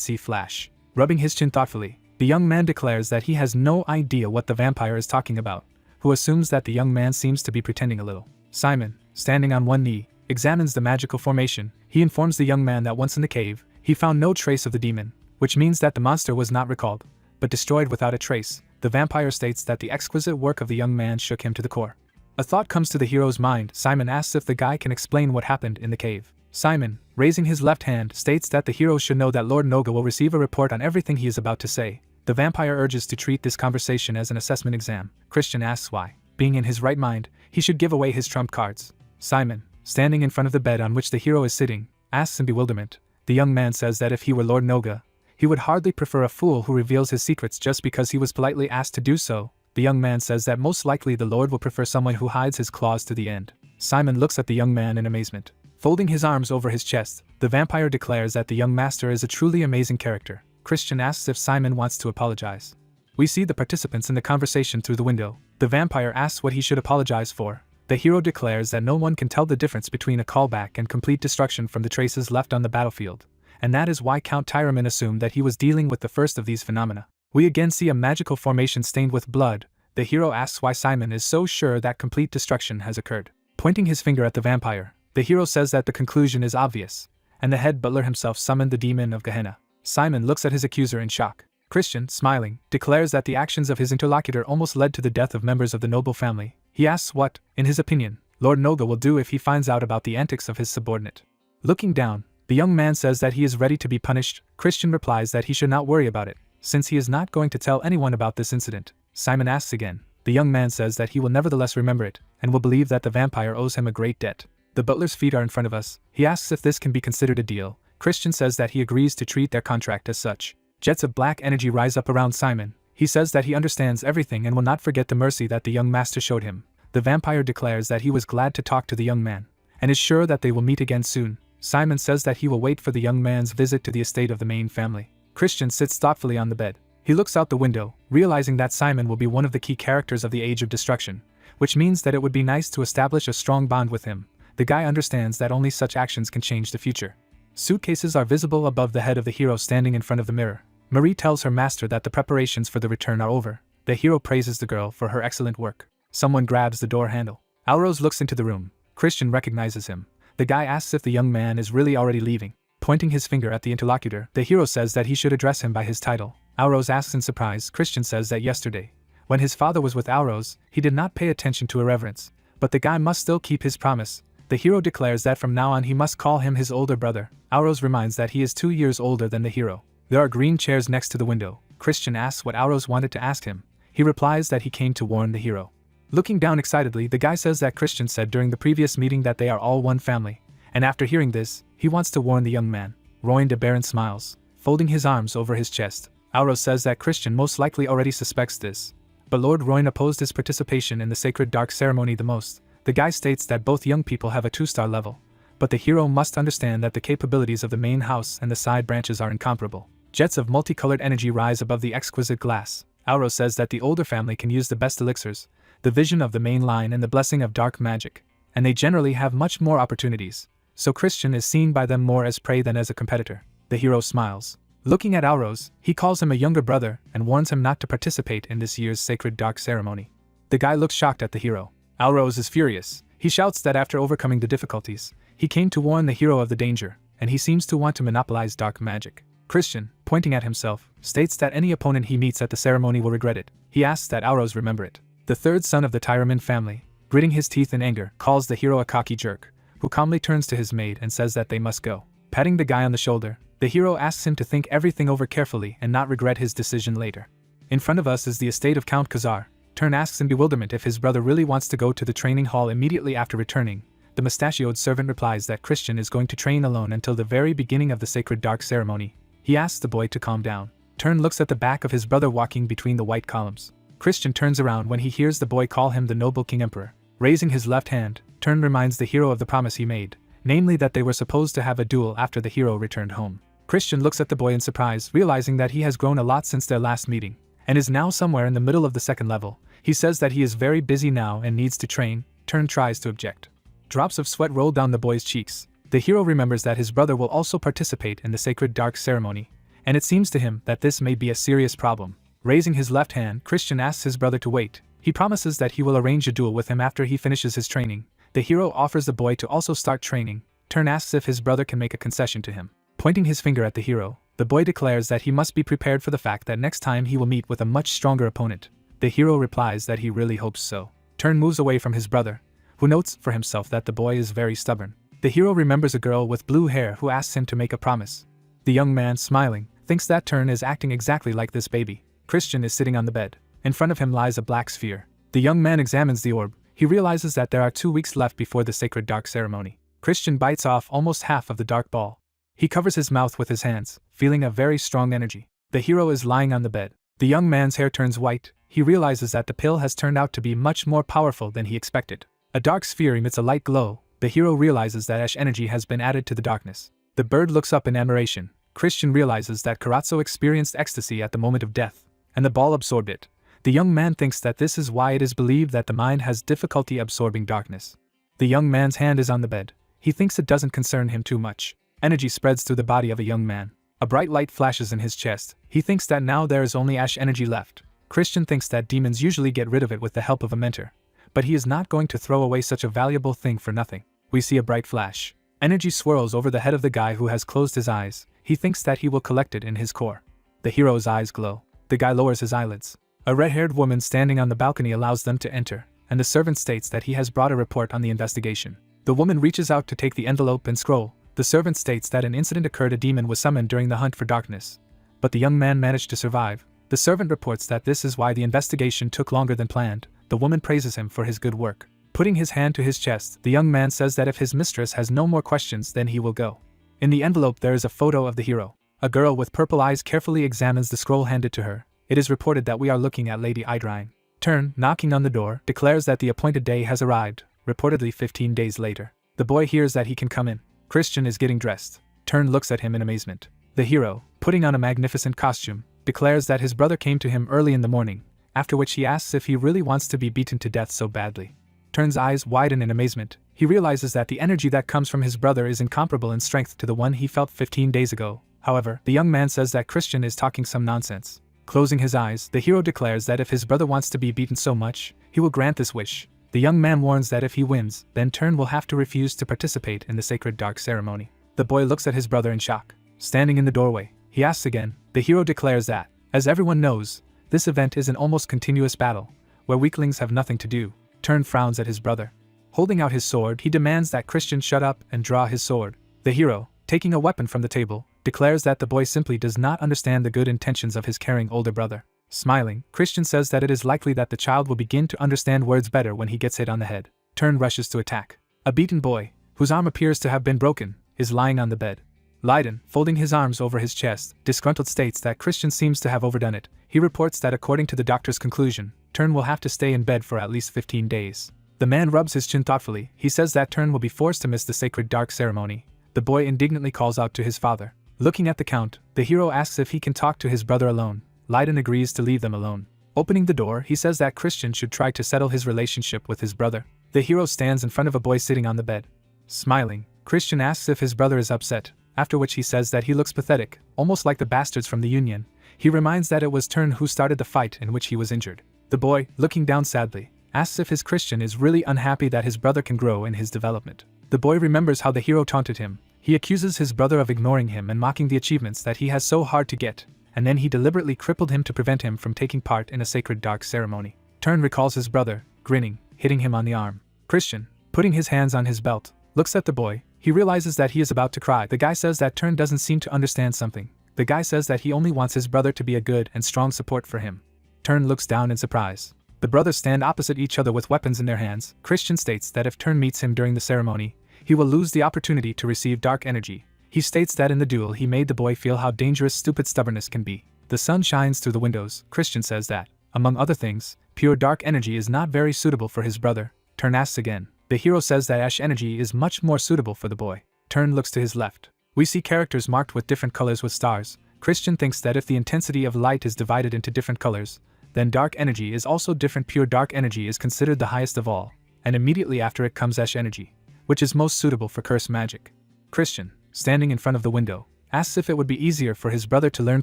Sea Flash. Rubbing his chin thoughtfully, the young man declares that he has no idea what the vampire is talking about, who assumes that the young man seems to be pretending a little. Simon, standing on one knee, examines the magical formation. He informs the young man that once in the cave, he found no trace of the demon, which means that the monster was not recalled, but destroyed without a trace. The vampire states that the exquisite work of the young man shook him to the core. A thought comes to the hero's mind. Simon asks if the guy can explain what happened in the cave. Simon, raising his left hand, states that the hero should know that Lord Noga will receive a report on everything he is about to say. The vampire urges to treat this conversation as an assessment exam. Christian asks why, being in his right mind, he should give away his trump cards. Simon, standing in front of the bed on which the hero is sitting, asks in bewilderment, The young man says that if he were Lord Noga, he would hardly prefer a fool who reveals his secrets just because he was politely asked to do so. The young man says that most likely the Lord will prefer someone who hides his claws to the end. Simon looks at the young man in amazement. Folding his arms over his chest, the vampire declares that the young master is a truly amazing character. Christian asks if Simon wants to apologize. We see the participants in the conversation through the window. The vampire asks what he should apologize for. The hero declares that no one can tell the difference between a callback and complete destruction from the traces left on the battlefield, and that is why Count Tyraman assumed that he was dealing with the first of these phenomena. We again see a magical formation stained with blood. The hero asks why Simon is so sure that complete destruction has occurred. Pointing his finger at the vampire, the hero says that the conclusion is obvious, and the head butler himself summoned the demon of Gehenna. Simon looks at his accuser in shock. Christian, smiling, declares that the actions of his interlocutor almost led to the death of members of the noble family. He asks what, in his opinion, Lord Noga will do if he finds out about the antics of his subordinate. Looking down, the young man says that he is ready to be punished. Christian replies that he should not worry about it, since he is not going to tell anyone about this incident. Simon asks again. The young man says that he will nevertheless remember it, and will believe that the vampire owes him a great debt. The butler's feet are in front of us. He asks if this can be considered a deal. Christian says that he agrees to treat their contract as such. Jets of black energy rise up around Simon. He says that he understands everything and will not forget the mercy that the young master showed him. The vampire declares that he was glad to talk to the young man, and is sure that they will meet again soon. Simon says that he will wait for the young man's visit to the estate of the main family. Christian sits thoughtfully on the bed. He looks out the window, realizing that Simon will be one of the key characters of the Age of Destruction, which means that it would be nice to establish a strong bond with him. The guy understands that only such actions can change the future. Suitcases are visible above the head of the hero standing in front of the mirror. Marie tells her master that the preparations for the return are over. The hero praises the girl for her excellent work. Someone grabs the door handle. Alrose looks into the room. Christian recognizes him. The guy asks if the young man is really already leaving. Pointing his finger at the interlocutor, the hero says that he should address him by his title. Alrose asks in surprise. Christian says that yesterday, when his father was with Alrose, he did not pay attention to irreverence. But the guy must still keep his promise. The hero declares that from now on he must call him his older brother. Alrose reminds that he is 2 years older than the hero. There are green chairs next to the window. Christian asks what Alrose wanted to ask him. He replies that he came to warn the hero. Looking down excitedly, the guy says that Christian said during the previous meeting that they are all one family, and after hearing this, he wants to warn the young man. Royan de Baron smiles, folding his arms over his chest. Alrose says that Christian most likely already suspects this, but Lord Royan opposed his participation in the sacred dark ceremony the most. The guy states that both young people have a 2-star level, but the hero must understand that the capabilities of the main house and the side branches are incomparable. Jets of multicolored energy rise above the exquisite glass. Alrose says that the older family can use the best elixirs, the vision of the main line and the blessing of dark magic, and they generally have much more opportunities, so Christian is seen by them more as prey than as a competitor. The hero smiles. Looking at Alrose, he calls him a younger brother and warns him not to participate in this year's sacred dark ceremony. The guy looks shocked at the hero. Alrose is furious. He shouts that after overcoming the difficulties, he came to warn the hero of the danger, and he seems to want to monopolize dark magic. Christian, pointing at himself, states that any opponent he meets at the ceremony will regret it. He asks that Alrose remember it. The third son of the Tyraman family, gritting his teeth in anger, calls the hero a cocky jerk, who calmly turns to his maid and says that they must go. Patting the guy on the shoulder, the hero asks him to think everything over carefully and not regret his decision later. In front of us is the estate of Count Khazar. Turn asks in bewilderment if his brother really wants to go to the training hall immediately after returning. The mustachioed servant replies that Christian is going to train alone until the very beginning of the sacred dark ceremony. He asks the boy to calm down. Turn looks at the back of his brother walking between the white columns. Christian turns around when he hears the boy call him the noble King Emperor. Raising his left hand, Turn reminds the hero of the promise he made, namely that they were supposed to have a duel after the hero returned home. Christian looks at the boy in surprise, realizing that he has grown a lot since their last meeting, and is now somewhere in the middle of the second level. He says that he is very busy now and needs to train. Turn tries to object. Drops of sweat roll down the boy's cheeks. The hero remembers that his brother will also participate in the sacred dark ceremony, and it seems to him that this may be a serious problem. Raising his left hand, Christian asks his brother to wait. He promises that he will arrange a duel with him after he finishes his training. The hero offers the boy to also start training. Turn asks if his brother can make a concession to him. Pointing his finger at the hero, the boy declares that he must be prepared for the fact that next time he will meet with a much stronger opponent. The hero replies that he really hopes so. Turn moves away from his brother, who notes for himself that the boy is very stubborn. The hero remembers a girl with blue hair who asks him to make a promise. The young man, smiling, thinks that Turn is acting exactly like this baby. Christian is sitting on the bed. In front of him lies a black sphere. The young man examines the orb. He realizes that there are 2 weeks left before the sacred dark ceremony. Christian bites off almost half of the dark ball. He covers his mouth with his hands, feeling a very strong energy. The hero is lying on the bed. The young man's hair turns white. He realizes that the pill has turned out to be much more powerful than he expected. A dark sphere emits a light glow. The hero realizes that ash energy has been added to the darkness. The bird looks up in admiration. Christian realizes that Karatsu experienced ecstasy at the moment of death, and the ball absorbed it. The young man thinks that this is why it is believed that the mind has difficulty absorbing darkness. The young man's hand is on the bed. He thinks it doesn't concern him too much. Energy spreads through the body of a young man. A bright light flashes in his chest. He thinks that now there is only ash energy left. Christian thinks that demons usually get rid of it with the help of a mentor. But he is not going to throw away such a valuable thing for nothing. We see a bright flash. Energy swirls over the head of the guy who has closed his eyes. He thinks that he will collect it in his core. The hero's eyes glow. The guy lowers his eyelids. A red-haired woman standing on the balcony allows them to enter, and the servant states that he has brought a report on the investigation. The woman reaches out to take the envelope and scroll. The servant states that an incident occurred. A demon was summoned during the hunt for darkness, but the young man managed to survive. The servant reports that this is why the investigation took longer than planned. The woman praises him for his good work. Putting his hand to his chest, the young man says that if his mistress has no more questions, then he will go. In the envelope there is a photo of the hero. A girl with purple eyes carefully examines the scroll handed to her. It is reported that we are looking at Lady Idrine. Turn, knocking on the door, declares that the appointed day has arrived, reportedly 15 days later. The boy hears that he can come in. Christian is getting dressed. Turn looks at him in amazement. The hero, putting on a magnificent costume, declares that his brother came to him early in the morning, after which he asks if he really wants to be beaten to death so badly. Turn's eyes widen in amazement. He realizes that the energy that comes from his brother is incomparable in strength to the one he felt 15 days ago. However, the young man says that Christian is talking some nonsense. Closing his eyes, the hero declares that if his brother wants to be beaten so much, he will grant this wish. The young man warns that if he wins, then Turn will have to refuse to participate in the sacred dark ceremony. The boy looks at his brother in shock. Standing in the doorway, he asks again. The hero declares that, as everyone knows, this event is an almost continuous battle, where weaklings have nothing to do. Turn frowns at his brother. Holding out his sword, he demands that Christian shut up and draw his sword. The hero, taking a weapon from the table, declares that the boy simply does not understand the good intentions of his caring older brother. Smiling, Christian says that it is likely that the child will begin to understand words better when he gets hit on the head. Turn rushes to attack. A beaten boy, whose arm appears to have been broken, is lying on the bed. Leiden, folding his arms over his chest, disgruntled states that Christian seems to have overdone it. He reports that according to the doctor's conclusion, Turn will have to stay in bed for at least 15 days. The man rubs his chin thoughtfully. He says that Turn will be forced to miss the sacred dark ceremony. The boy indignantly calls out to his father. Looking at the count, the hero asks if he can talk to his brother alone. Leiden agrees to leave them alone. Opening the door, he says that Christian should try to settle his relationship with his brother. The hero stands in front of a boy sitting on the bed. Smiling, Christian asks if his brother is upset, after which he says that he looks pathetic, almost like the bastards from the Union. He reminds that it was Turn who started the fight in which he was injured. The boy, looking down sadly, asks if his Christian is really unhappy that his brother can grow in his development. The boy remembers how the hero taunted him. He accuses his brother of ignoring him and mocking the achievements that he has so hard to get, and then he deliberately crippled him to prevent him from taking part in a sacred dark ceremony. Turn recalls his brother, grinning, hitting him on the arm. Christian, putting his hands on his belt, looks at the boy. He realizes that he is about to cry. The guy says that Turn doesn't seem to understand something. The guy says that he only wants his brother to be a good and strong support for him. Turn looks down in surprise. The brothers stand opposite each other with weapons in their hands. Christian states that if Turn meets him during the ceremony, he will lose the opportunity to receive dark energy. He states that in the duel he made the boy feel how dangerous stupid stubbornness can be. The sun shines through the windows. Christian says that, among other things, pure dark energy is not very suitable for his brother. Turn asks again. The hero says that ash energy is much more suitable for the boy. Turn looks to his left. We see characters marked with different colors with stars. Christian thinks that if the intensity of light is divided into different colors, then dark energy is also different. Pure dark energy is considered the highest of all, and immediately after it comes ash energy, which is most suitable for curse magic. Christian, standing in front of the window, asks if it would be easier for his brother to learn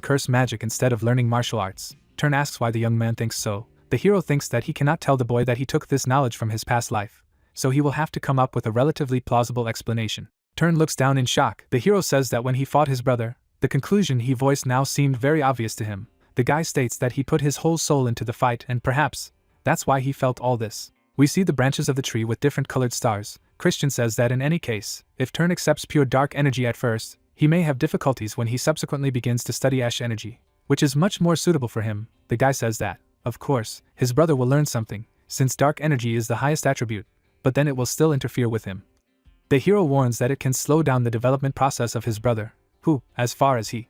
curse magic instead of learning martial arts. Turn asks why the young man thinks so. The hero thinks that he cannot tell the boy that he took this knowledge from his past life, so he will have to come up with a relatively plausible explanation. Turn looks down in shock. The hero says that when he fought his brother, the conclusion he voiced now seemed very obvious to him. The guy states that he put his whole soul into the fight and perhaps that's why he felt all this. We see the branches of the tree with different colored stars. Christian says that in any case, if Turn accepts pure dark energy at first, he may have difficulties when he subsequently begins to study ash energy, which is much more suitable for him. The guy says that, of course, his brother will learn something, since dark energy is the highest attribute, but then it will still interfere with him. The hero warns that it can slow down the development process of his brother. who, as far as he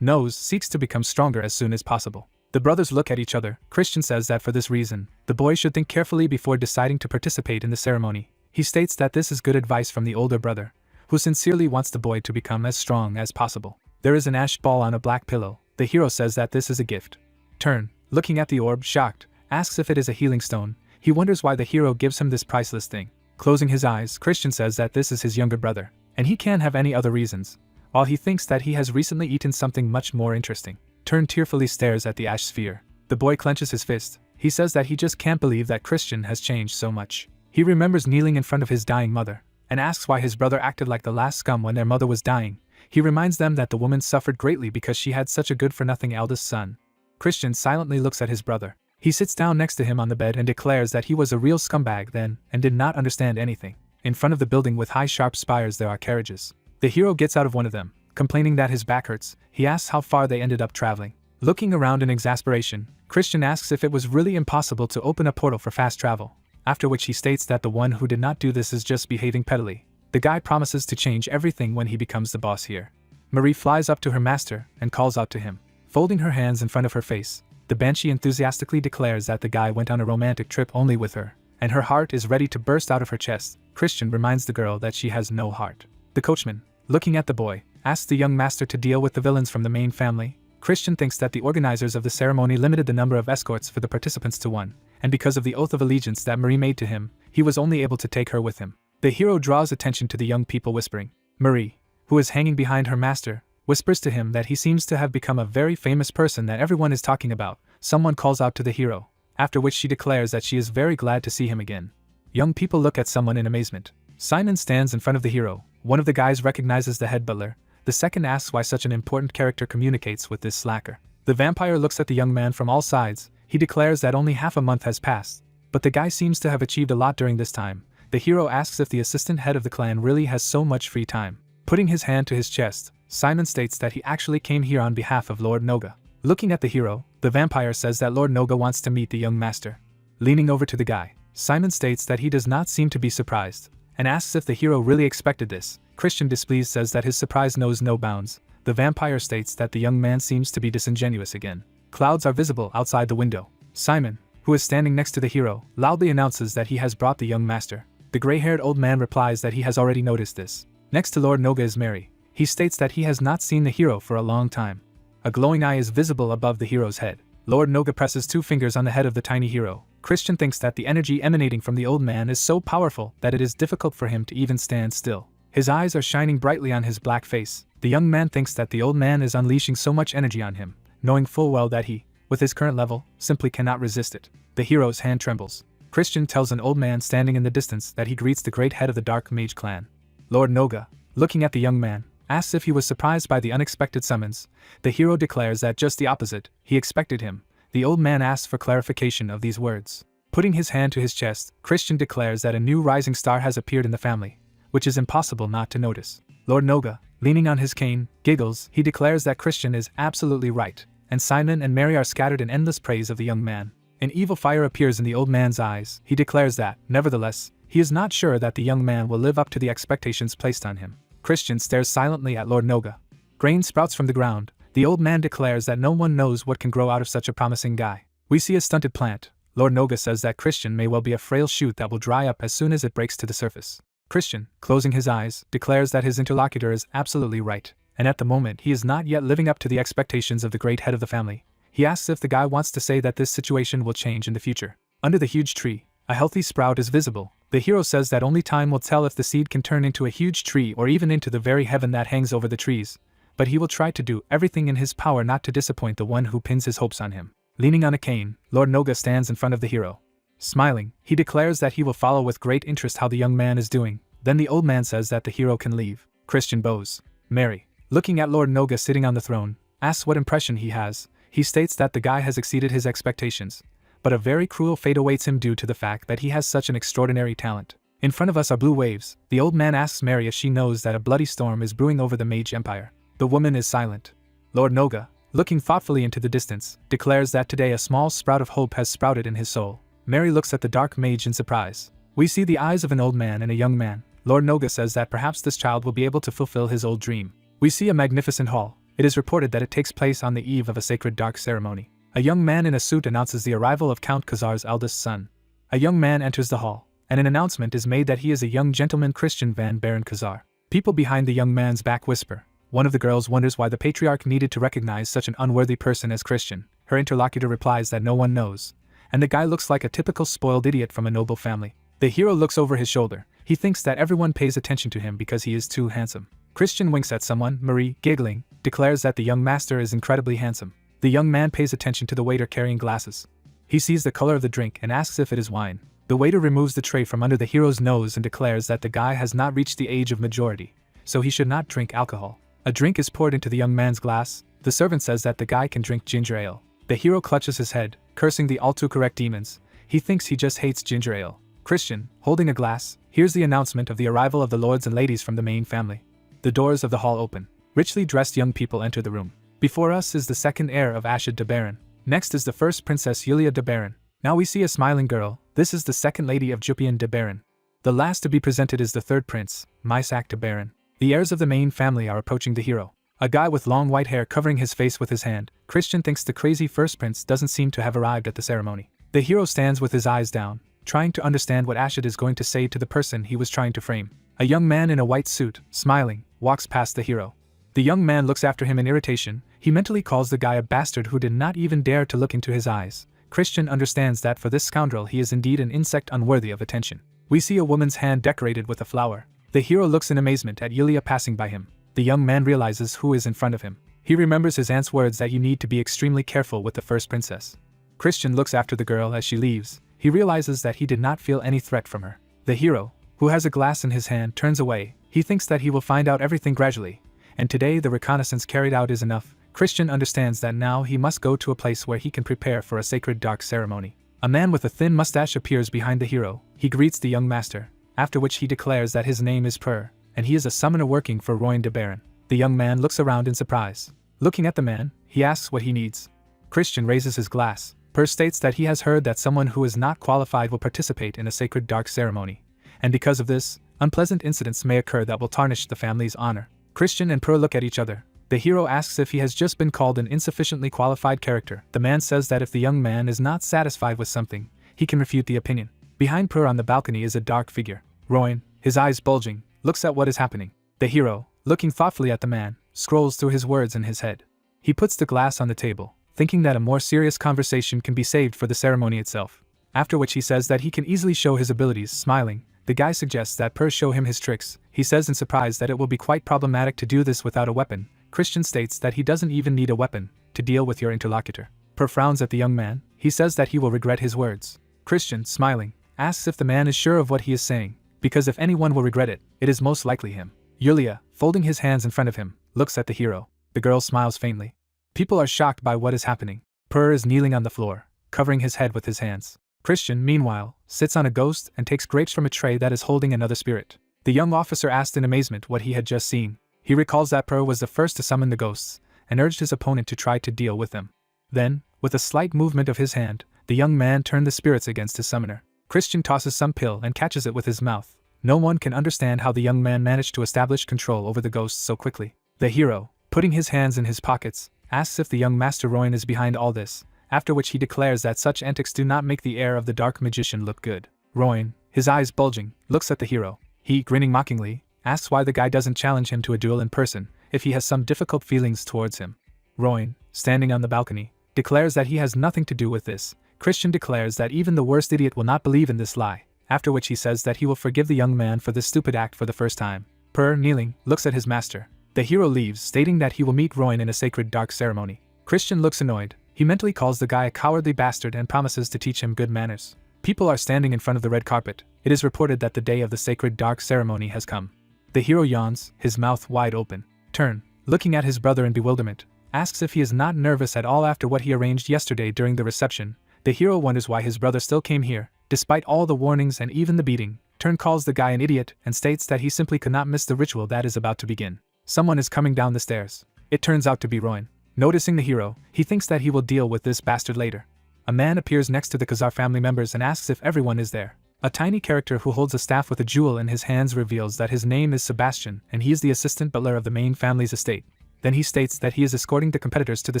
knows, seeks to become stronger as soon as possible. The brothers look at each other. Christian says that for this reason, the boy should think carefully before deciding to participate in the ceremony. He states that this is good advice from the older brother, who sincerely wants the boy to become as strong as possible. There is an ash ball on a black pillow. The hero says that this is a gift. Turn, looking at the orb, shocked, asks if it is a healing stone. He wonders why the hero gives him this priceless thing. Closing his eyes, Christian says that this is his younger brother, and he can't have any other reasons, while he thinks that he has recently eaten something much more interesting. Turn tearfully stares at the ash sphere. The boy clenches his fist. He says that he just can't believe that Christian has changed so much. He remembers kneeling in front of his dying mother, and asks why his brother acted like the last scum when their mother was dying. He reminds them that the woman suffered greatly because she had such a good-for-nothing eldest son. Christian silently looks at his brother. He sits down next to him on the bed and declares that he was a real scumbag then and did not understand anything. In front of the building with high sharp spires there are carriages. The hero gets out of one of them, complaining that his back hurts. He asks how far they ended up traveling. Looking around in exasperation, Christian asks if it was really impossible to open a portal for fast travel, after which he states that the one who did not do this is just behaving pettily. The guy promises to change everything when he becomes the boss here. Marie flies up to her master and calls out to him. Folding her hands in front of her face, the banshee enthusiastically declares that the guy went on a romantic trip only with her, and her heart is ready to burst out of her chest. Christian reminds the girl that she has no heart. The coachman, looking at the boy, asks the young master to deal with the villains from the main family. Christian thinks that the organizers of the ceremony limited the number of escorts for the participants to one, and because of the oath of allegiance that Marie made to him, he was only able to take her with him. The hero draws attention to the young people whispering. Marie, who is hanging behind her master, whispers to him that he seems to have become a very famous person that everyone is talking about. Someone calls out to the hero, after which she declares that she is very glad to see him again. Young people look at someone in amazement. Simon stands in front of the hero. One of the guys recognizes the head butler. The second asks why such an important character communicates with this slacker. The vampire looks at the young man from all sides. He declares that only half a month has passed, but the guy seems to have achieved a lot during this time. The hero asks if the assistant head of the clan really has so much free time. Putting his hand to his chest, Simon states that he actually came here on behalf of Lord Noga. Looking at the hero, the vampire says that Lord Noga wants to meet the young master. Leaning over to the guy, Simon states that he does not seem to be surprised, and asks if the hero really expected this. Christian, displeased, says that his surprise knows no bounds. The vampire states that the young man seems to be disingenuous again. Clouds are visible outside the window. Simon, who is standing next to the hero, loudly announces that he has brought the young master. The gray-haired old man replies that he has already noticed this. Next to Lord Noga is Mary. He states that he has not seen the hero for a long time. A glowing eye is visible above the hero's head. Lord Noga presses 2 fingers on the head of the tiny hero. Christian thinks that the energy emanating from the old man is so powerful that it is difficult for him to even stand still. His eyes are shining brightly on his black face. The young man thinks that the old man is unleashing so much energy on him, knowing full well that he, with his current level, simply cannot resist it. The hero's hand trembles. Christian tells an old man standing in the distance that he greets the great head of the Dark Mage clan. Lord Noga, looking at the young man, asks if he was surprised by the unexpected summons. The hero declares that just the opposite, he expected him. The old man asks for clarification of these words. Putting his hand to his chest, Christian declares that a new rising star has appeared in the family, which is impossible not to notice. Lord Noga, leaning on his cane, giggles. He declares that Christian is absolutely right, and Simon and Mary are scattered in endless praise of the young man. An evil fire appears in the old man's eyes. He declares that, nevertheless, he is not sure that the young man will live up to the expectations placed on him. Christian stares silently at Lord Noga. Grain sprouts from the ground. The old man declares that no one knows what can grow out of such a promising guy. We see a stunted plant. Lord Noga says that Christian may well be a frail shoot that will dry up as soon as it breaks to the surface. Christian, closing his eyes, declares that his interlocutor is absolutely right, and at the moment he is not yet living up to the expectations of the great head of the family. He asks if the guy wants to say that this situation will change in the future. Under the huge tree, a healthy sprout is visible. The hero says that only time will tell if the seed can turn into a huge tree or even into the very heaven that hangs over the trees, but he will try to do everything in his power not to disappoint the one who pins his hopes on him. Leaning on a cane, Lord Noga stands in front of the hero. Smiling, he declares that he will follow with great interest how the young man is doing. Then the old man says that the hero can leave. Christian bows. Mary, looking at Lord Noga sitting on the throne, asks what impression he has. He states that the guy has exceeded his expectations, but a very cruel fate awaits him due to the fact that he has such an extraordinary talent. In front of us are blue waves. The old man asks Mary if she knows that a bloody storm is brewing over the Mage Empire. The woman is silent. Lord Noga, looking thoughtfully into the distance, declares that today a small sprout of hope has sprouted in his soul. Mary looks at the dark mage in surprise. We see the eyes of an old man and a young man. Lord Noga says that perhaps this child will be able to fulfill his old dream. We see a magnificent hall. It is reported that it takes place on the eve of a sacred dark ceremony. A young man in a suit announces the arrival of Count Khazar's eldest son. A young man enters the hall, and an announcement is made that he is a young gentleman Christian van Baron Khazar. People behind the young man's back whisper. One of the girls wonders why the patriarch needed to recognize such an unworthy person as Christian. Her interlocutor replies that no one knows. And the guy looks like a typical spoiled idiot from a noble family. The hero looks over his shoulder. He thinks that everyone pays attention to him because he is too handsome. Christian winks at someone. Marie, giggling, declares that the young master is incredibly handsome. The young man pays attention to the waiter carrying glasses. He sees the color of the drink and asks if it is wine. The waiter removes the tray from under the hero's nose and declares that the guy has not reached the age of majority, so he should not drink alcohol. A drink is poured into the young man's glass. The servant says that the guy can drink ginger ale. The hero clutches his head, cursing the all too correct demons. He thinks he just hates ginger ale. Christian, holding a glass, hears the announcement of the arrival of the lords and ladies from the main family. The doors of the hall open. Richly dressed young people enter the room. Before us is the second heir of Ashid de Baron. Next is the first princess Yulia de Baron. Now we see a smiling girl. This is the second lady of Jupian de Baron. The last to be presented is the third prince, Mysak de Baron. The heirs of the main family are approaching the hero. A guy with long white hair covering his face with his hand. Christian thinks the crazy first prince doesn't seem to have arrived at the ceremony. The hero stands with his eyes down, trying to understand what Ashid is going to say to the person he was trying to frame. A young man in a white suit, smiling, walks past the hero. The young man looks after him in irritation. He mentally calls the guy a bastard who did not even dare to look into his eyes. Christian understands that for this scoundrel he is indeed an insect unworthy of attention. We see a woman's hand decorated with a flower. The hero looks in amazement at Yulia passing by him. The young man realizes who is in front of him. He remembers his aunt's words that you need to be extremely careful with the first princess. Christian looks after the girl as she leaves. He realizes that he did not feel any threat from her. The hero, who has a glass in his hand, turns away. He thinks that he will find out everything gradually. And today the reconnaissance carried out is enough. Christian understands that now he must go to a place where he can prepare for a sacred dark ceremony. A man with a thin mustache appears behind the hero. He greets the young master, after which he declares that his name is Per, and he is a summoner working for Royan de Baron. The young man looks around in surprise. Looking at the man, he asks what he needs. Christian raises his glass. Per states that he has heard that someone who is not qualified will participate in a sacred dark ceremony, and because of this, unpleasant incidents may occur that will tarnish the family's honor. Christian and Per look at each other. The hero asks if he has just been called an insufficiently qualified character. The man says that if the young man is not satisfied with something, he can refute the opinion. Behind Per on the balcony is a dark figure. Royan, his eyes bulging, looks at what is happening. The hero, looking thoughtfully at the man, scrolls through his words in his head. He puts the glass on the table, thinking that a more serious conversation can be saved for the ceremony itself. After which he says that he can easily show his abilities. Smiling, the guy suggests that Per show him his tricks. He says in surprise that it will be quite problematic to do this without a weapon. Christian states that he doesn't even need a weapon to deal with your interlocutor. Per frowns at the young man. He says that he will regret his words. Christian, smiling, asks if the man is sure of what he is saying, because if anyone will regret it, it is most likely him. Yulia, folding his hands in front of him, looks at the hero. The girl smiles faintly. People are shocked by what is happening. Per is kneeling on the floor, covering his head with his hands. Christian, meanwhile, sits on a ghost and takes grapes from a tray that is holding another spirit. The young officer asked in amazement what he had just seen. He recalls that Per was the first to summon the ghosts, and urged his opponent to try to deal with them. Then, with a slight movement of his hand, the young man turned the spirits against his summoner. Christian tosses some pill and catches it with his mouth. No one can understand how the young man managed to establish control over the ghosts so quickly. The hero, putting his hands in his pockets, asks if the young Master Royan is behind all this, after which he declares that such antics do not make the heir of the dark magician look good. Royan, his eyes bulging, looks at the hero. He, grinning mockingly, asks why the guy doesn't challenge him to a duel in person, if he has some difficult feelings towards him. Royan, standing on the balcony, declares that he has nothing to do with this. Christian declares that even the worst idiot will not believe in this lie, after which he says that he will forgive the young man for this stupid act for the first time. Per, kneeling, looks at his master. The hero leaves, stating that he will meet Royan in a sacred dark ceremony. Christian looks annoyed. He mentally calls the guy a cowardly bastard and promises to teach him good manners. People are standing in front of the red carpet. It is reported that the day of the sacred dark ceremony has come. The hero yawns, his mouth wide open. Turn, looking at his brother in bewilderment, asks if he is not nervous at all after what he arranged yesterday during the reception. The hero wonders why his brother still came here, despite all the warnings and even the beating. Turn calls the guy an idiot and states that he simply could not miss the ritual that is about to begin. Someone is coming down the stairs. It turns out to be Royan. Noticing the hero, he thinks that he will deal with this bastard later. A man appears next to the Khazar family members and asks if everyone is there. A tiny character who holds a staff with a jewel in his hands reveals that his name is Sebastian and he is the assistant butler of the main family's estate. Then he states that he is escorting the competitors to the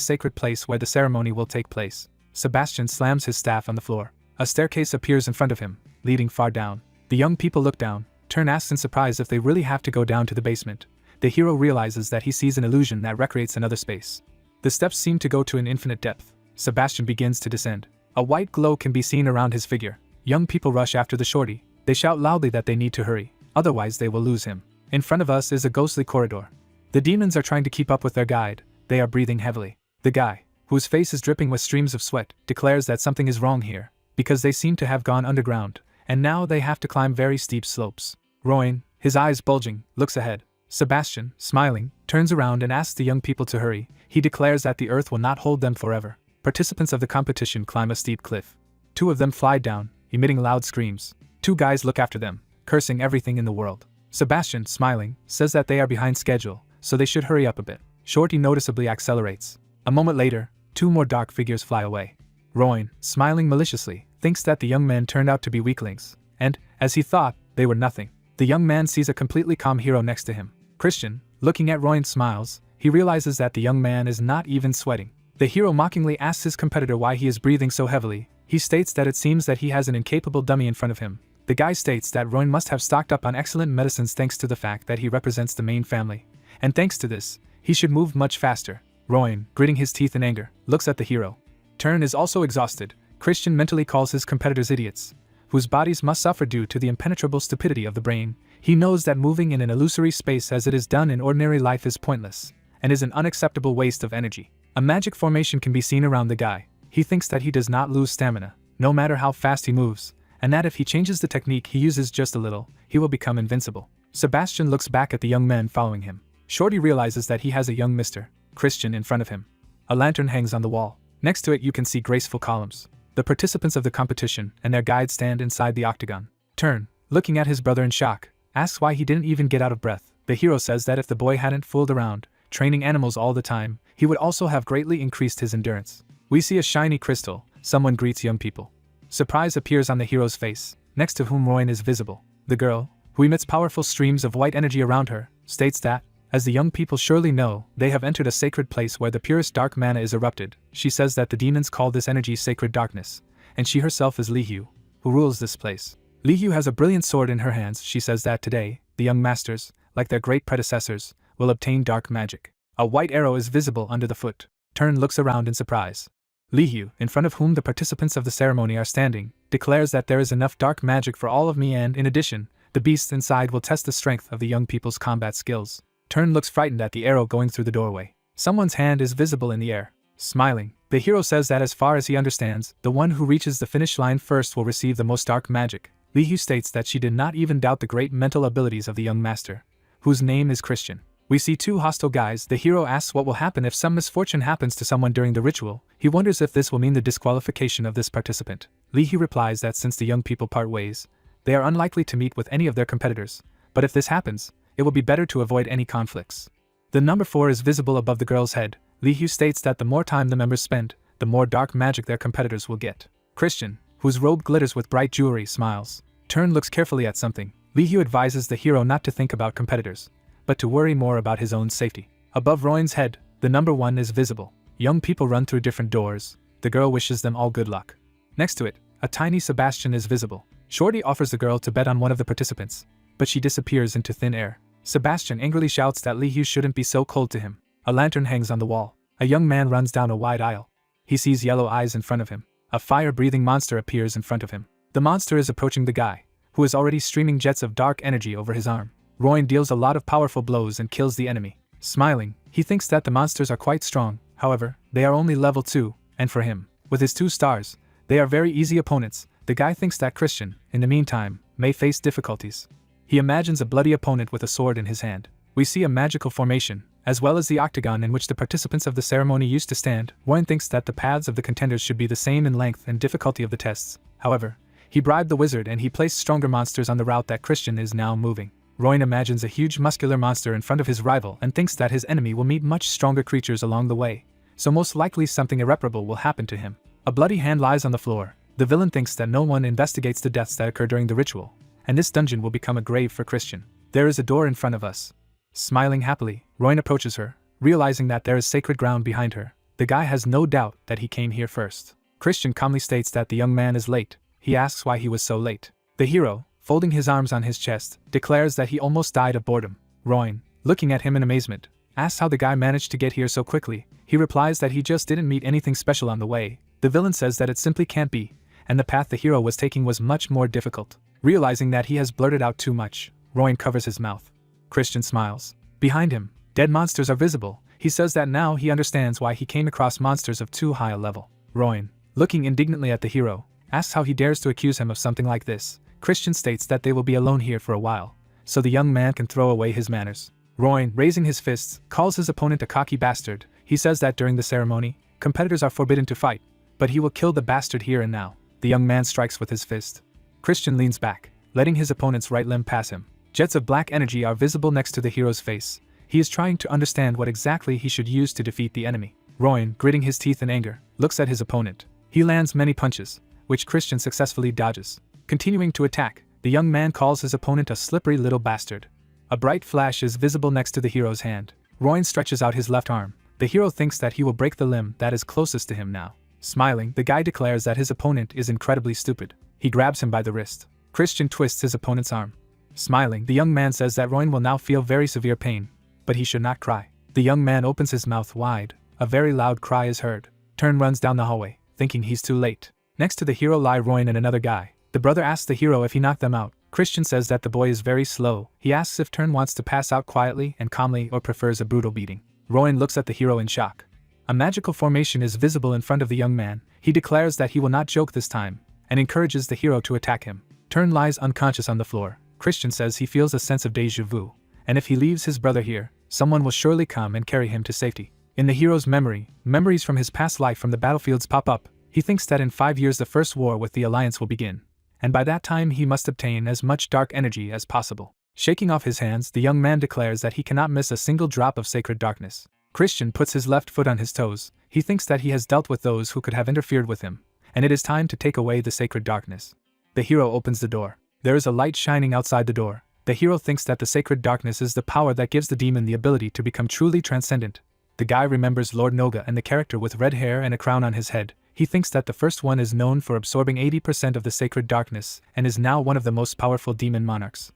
sacred place where the ceremony will take place. Sebastian slams his staff on the floor. A staircase appears in front of him, leading far down. The young people look down. Turn asks in surprise if they really have to go down to the basement. The hero realizes that he sees an illusion that recreates another space. The steps seem to go to an infinite depth. Sebastian begins to descend. A white glow can be seen around his figure. Young people rush after the shorty. They shout loudly that they need to hurry, otherwise they will lose him. In front of us is a ghostly corridor. The demons are trying to keep up with their guide. They are breathing heavily. The guy, whose face is dripping with streams of sweat, declares that something is wrong here, because they seem to have gone underground, and now they have to climb very steep slopes. Royan, his eyes bulging, looks ahead. Sebastian, smiling, turns around and asks the young people to hurry. He declares that the earth will not hold them forever. Participants of the competition climb a steep cliff. 2 of them fly down, emitting loud screams. 2 guys look after them, cursing everything in the world. Sebastian, smiling, says that they are behind schedule, so they should hurry up a bit. Shorty noticeably accelerates. A moment later, 2 more dark figures fly away. Royan, smiling maliciously, thinks that the young men turned out to be weaklings, and, as he thought, they were nothing. The young man sees a completely calm hero next to him. Christian, looking at Royan, smiles. He realizes that the young man is not even sweating. The hero mockingly asks his competitor why he is breathing so heavily. He states that it seems that he has an incapable dummy in front of him. The guy states that Royan must have stocked up on excellent medicines thanks to the fact that he represents the main family. And thanks to this, he should move much faster. Royan, gritting his teeth in anger, looks at the hero. Turn is also exhausted. Christian mentally calls his competitors idiots, whose bodies must suffer due to the impenetrable stupidity of the brain. He knows that moving in an illusory space as it is done in ordinary life is pointless, and is an unacceptable waste of energy. A magic formation can be seen around the guy. He thinks that he does not lose stamina, no matter how fast he moves, and that if he changes the technique he uses just a little, he will become invincible. Sebastian looks back at the young men following him. Shorty realizes that he has a young Mr. Christian in front of him. A lantern hangs on the wall. Next to it you can see graceful columns. The participants of the competition and their guide stand inside the octagon. Turn, looking at his brother in shock, asks why he didn't even get out of breath. The hero says that if the boy hadn't fooled around, training animals all the time, he would also have greatly increased his endurance. We see a shiny crystal. Someone greets young people. Surprise appears on the hero's face, next to whom Royan is visible. The girl, who emits powerful streams of white energy around her, states that, as the young people surely know, they have entered a sacred place where the purest dark mana is erupted. She says that the demons call this energy sacred darkness, and she herself is Lihu, who rules this place. Lihu has a brilliant sword in her hands. She says that today, the young masters, like their great predecessors, will obtain dark magic. A white arrow is visible under the foot. Turn looks around in surprise. Lihu, in front of whom the participants of the ceremony are standing, declares that there is enough dark magic for all of me and, in addition, the beasts inside will test the strength of the young people's combat skills. Turn looks frightened at the arrow going through the doorway. Someone's hand is visible in the air. Smiling, the hero says that as far as he understands, the one who reaches the finish line first will receive the most dark magic. Lihu states that she did not even doubt the great mental abilities of the young master, whose name is Christian. We see 2 hostile guys. The hero asks what will happen if some misfortune happens to someone during the ritual. He wonders if this will mean the disqualification of this participant. Lihu replies that since the young people part ways, they are unlikely to meet with any of their competitors, but if this happens, it will be better to avoid any conflicts. The number 4 is visible above the girl's head. Lihu states that the more time the members spend, the more dark magic their competitors will get. Christian, whose robe glitters with bright jewelry, smiles. Turn looks carefully at something. Lihu advises the hero not to think about competitors, but to worry more about his own safety. Above Royan's head, the number 1 is visible. Young people run through different doors. The girl wishes them all good luck. Next to it, a tiny Sebastian is visible. Shorty offers the girl to bet on one of the participants, but she disappears into thin air. Sebastian angrily shouts that Lihu shouldn't be so cold to him. A lantern hangs on the wall. A young man runs down a wide aisle. He sees yellow eyes in front of him. A fire-breathing monster appears in front of him. The monster is approaching the guy, who is already streaming jets of dark energy over his arm. Royan deals a lot of powerful blows and kills the enemy. Smiling, he thinks that the monsters are quite strong. However, they are only level 2, and for him, with his 2 stars, they are very easy opponents. The guy thinks that Christian, in the meantime, may face difficulties. He imagines a bloody opponent with a sword in his hand. We see a magical formation, as well as the octagon in which the participants of the ceremony used to stand. Royan thinks that the paths of the contenders should be the same in length and difficulty of the tests. However, he bribed the wizard and he placed stronger monsters on the route that Christian is now moving. Royan imagines a huge muscular monster in front of his rival and thinks that his enemy will meet much stronger creatures along the way, so most likely something irreparable will happen to him. A bloody hand lies on the floor. The villain thinks that no one investigates the deaths that occur during the ritual, and this dungeon will become a grave for Christian. There is a door in front of us. Smiling happily, Roin approaches her, realizing that there is sacred ground behind her. The guy has no doubt that he came here first. Christian calmly states that the young man is late. He asks why he was so late. The hero, folding his arms on his chest, declares that he almost died of boredom. Roin, looking at him in amazement, asks how the guy managed to get here so quickly. He replies that he just didn't meet anything special on the way. The villain says that it simply can't be, and the path the hero was taking was much more difficult. Realizing that he has blurted out too much, Roin covers his mouth. Christian smiles. Behind him, dead monsters are visible. He says that now he understands why he came across monsters of too high a level. Roin, looking indignantly at the hero, asks how he dares to accuse him of something like this. Christian states that they will be alone here for a while, so the young man can throw away his manners. Roin, raising his fists, calls his opponent a cocky bastard. He says that during the ceremony, competitors are forbidden to fight, but he will kill the bastard here and now. The young man strikes with his fist. Christian leans back, letting his opponent's right limb pass him. Jets of black energy are visible next to the hero's face. He is trying to understand what exactly he should use to defeat the enemy. Roin, gritting his teeth in anger, looks at his opponent. He lands many punches, which Christian successfully dodges. Continuing to attack, the young man calls his opponent a slippery little bastard. A bright flash is visible next to the hero's hand. Roin stretches out his left arm. The hero thinks that he will break the limb that is closest to him now. Smiling, the guy declares that his opponent is incredibly stupid. He grabs him by the wrist. Christian twists his opponent's arm. Smiling, the young man says that Roin will now feel very severe pain, but he should not cry. The young man opens his mouth wide. A very loud cry is heard. Turn runs down the hallway, thinking he's too late. Next to the hero lie Roin and another guy. The brother asks the hero if he knocked them out. Christian says that the boy is very slow. He asks if Turn wants to pass out quietly and calmly or prefers a brutal beating. Roin looks at the hero in shock. A magical formation is visible in front of the young man. He declares that he will not joke this time, and encourages the hero to attack him. Turn lies unconscious on the floor. Christian says he feels a sense of déjà vu, and if he leaves his brother here, someone will surely come and carry him to safety. In the hero's memory, memories from his past life from the battlefields pop up. He thinks that in 5 years the first war with the Alliance will begin, and by that time he must obtain as much dark energy as possible. Shaking off his hands, the young man declares that he cannot miss a single drop of sacred darkness. Christian puts his left foot on his toes. He thinks that he has dealt with those who could have interfered with him, and it is time to take away the sacred darkness. The hero opens the door. There is a light shining outside the door. The hero thinks that the sacred darkness is the power that gives the demon the ability to become truly transcendent. The guy remembers Lord Noga and the character with red hair and a crown on his head. He thinks that the first one is known for absorbing 80% of the sacred darkness and is now one of the most powerful demon monarchs.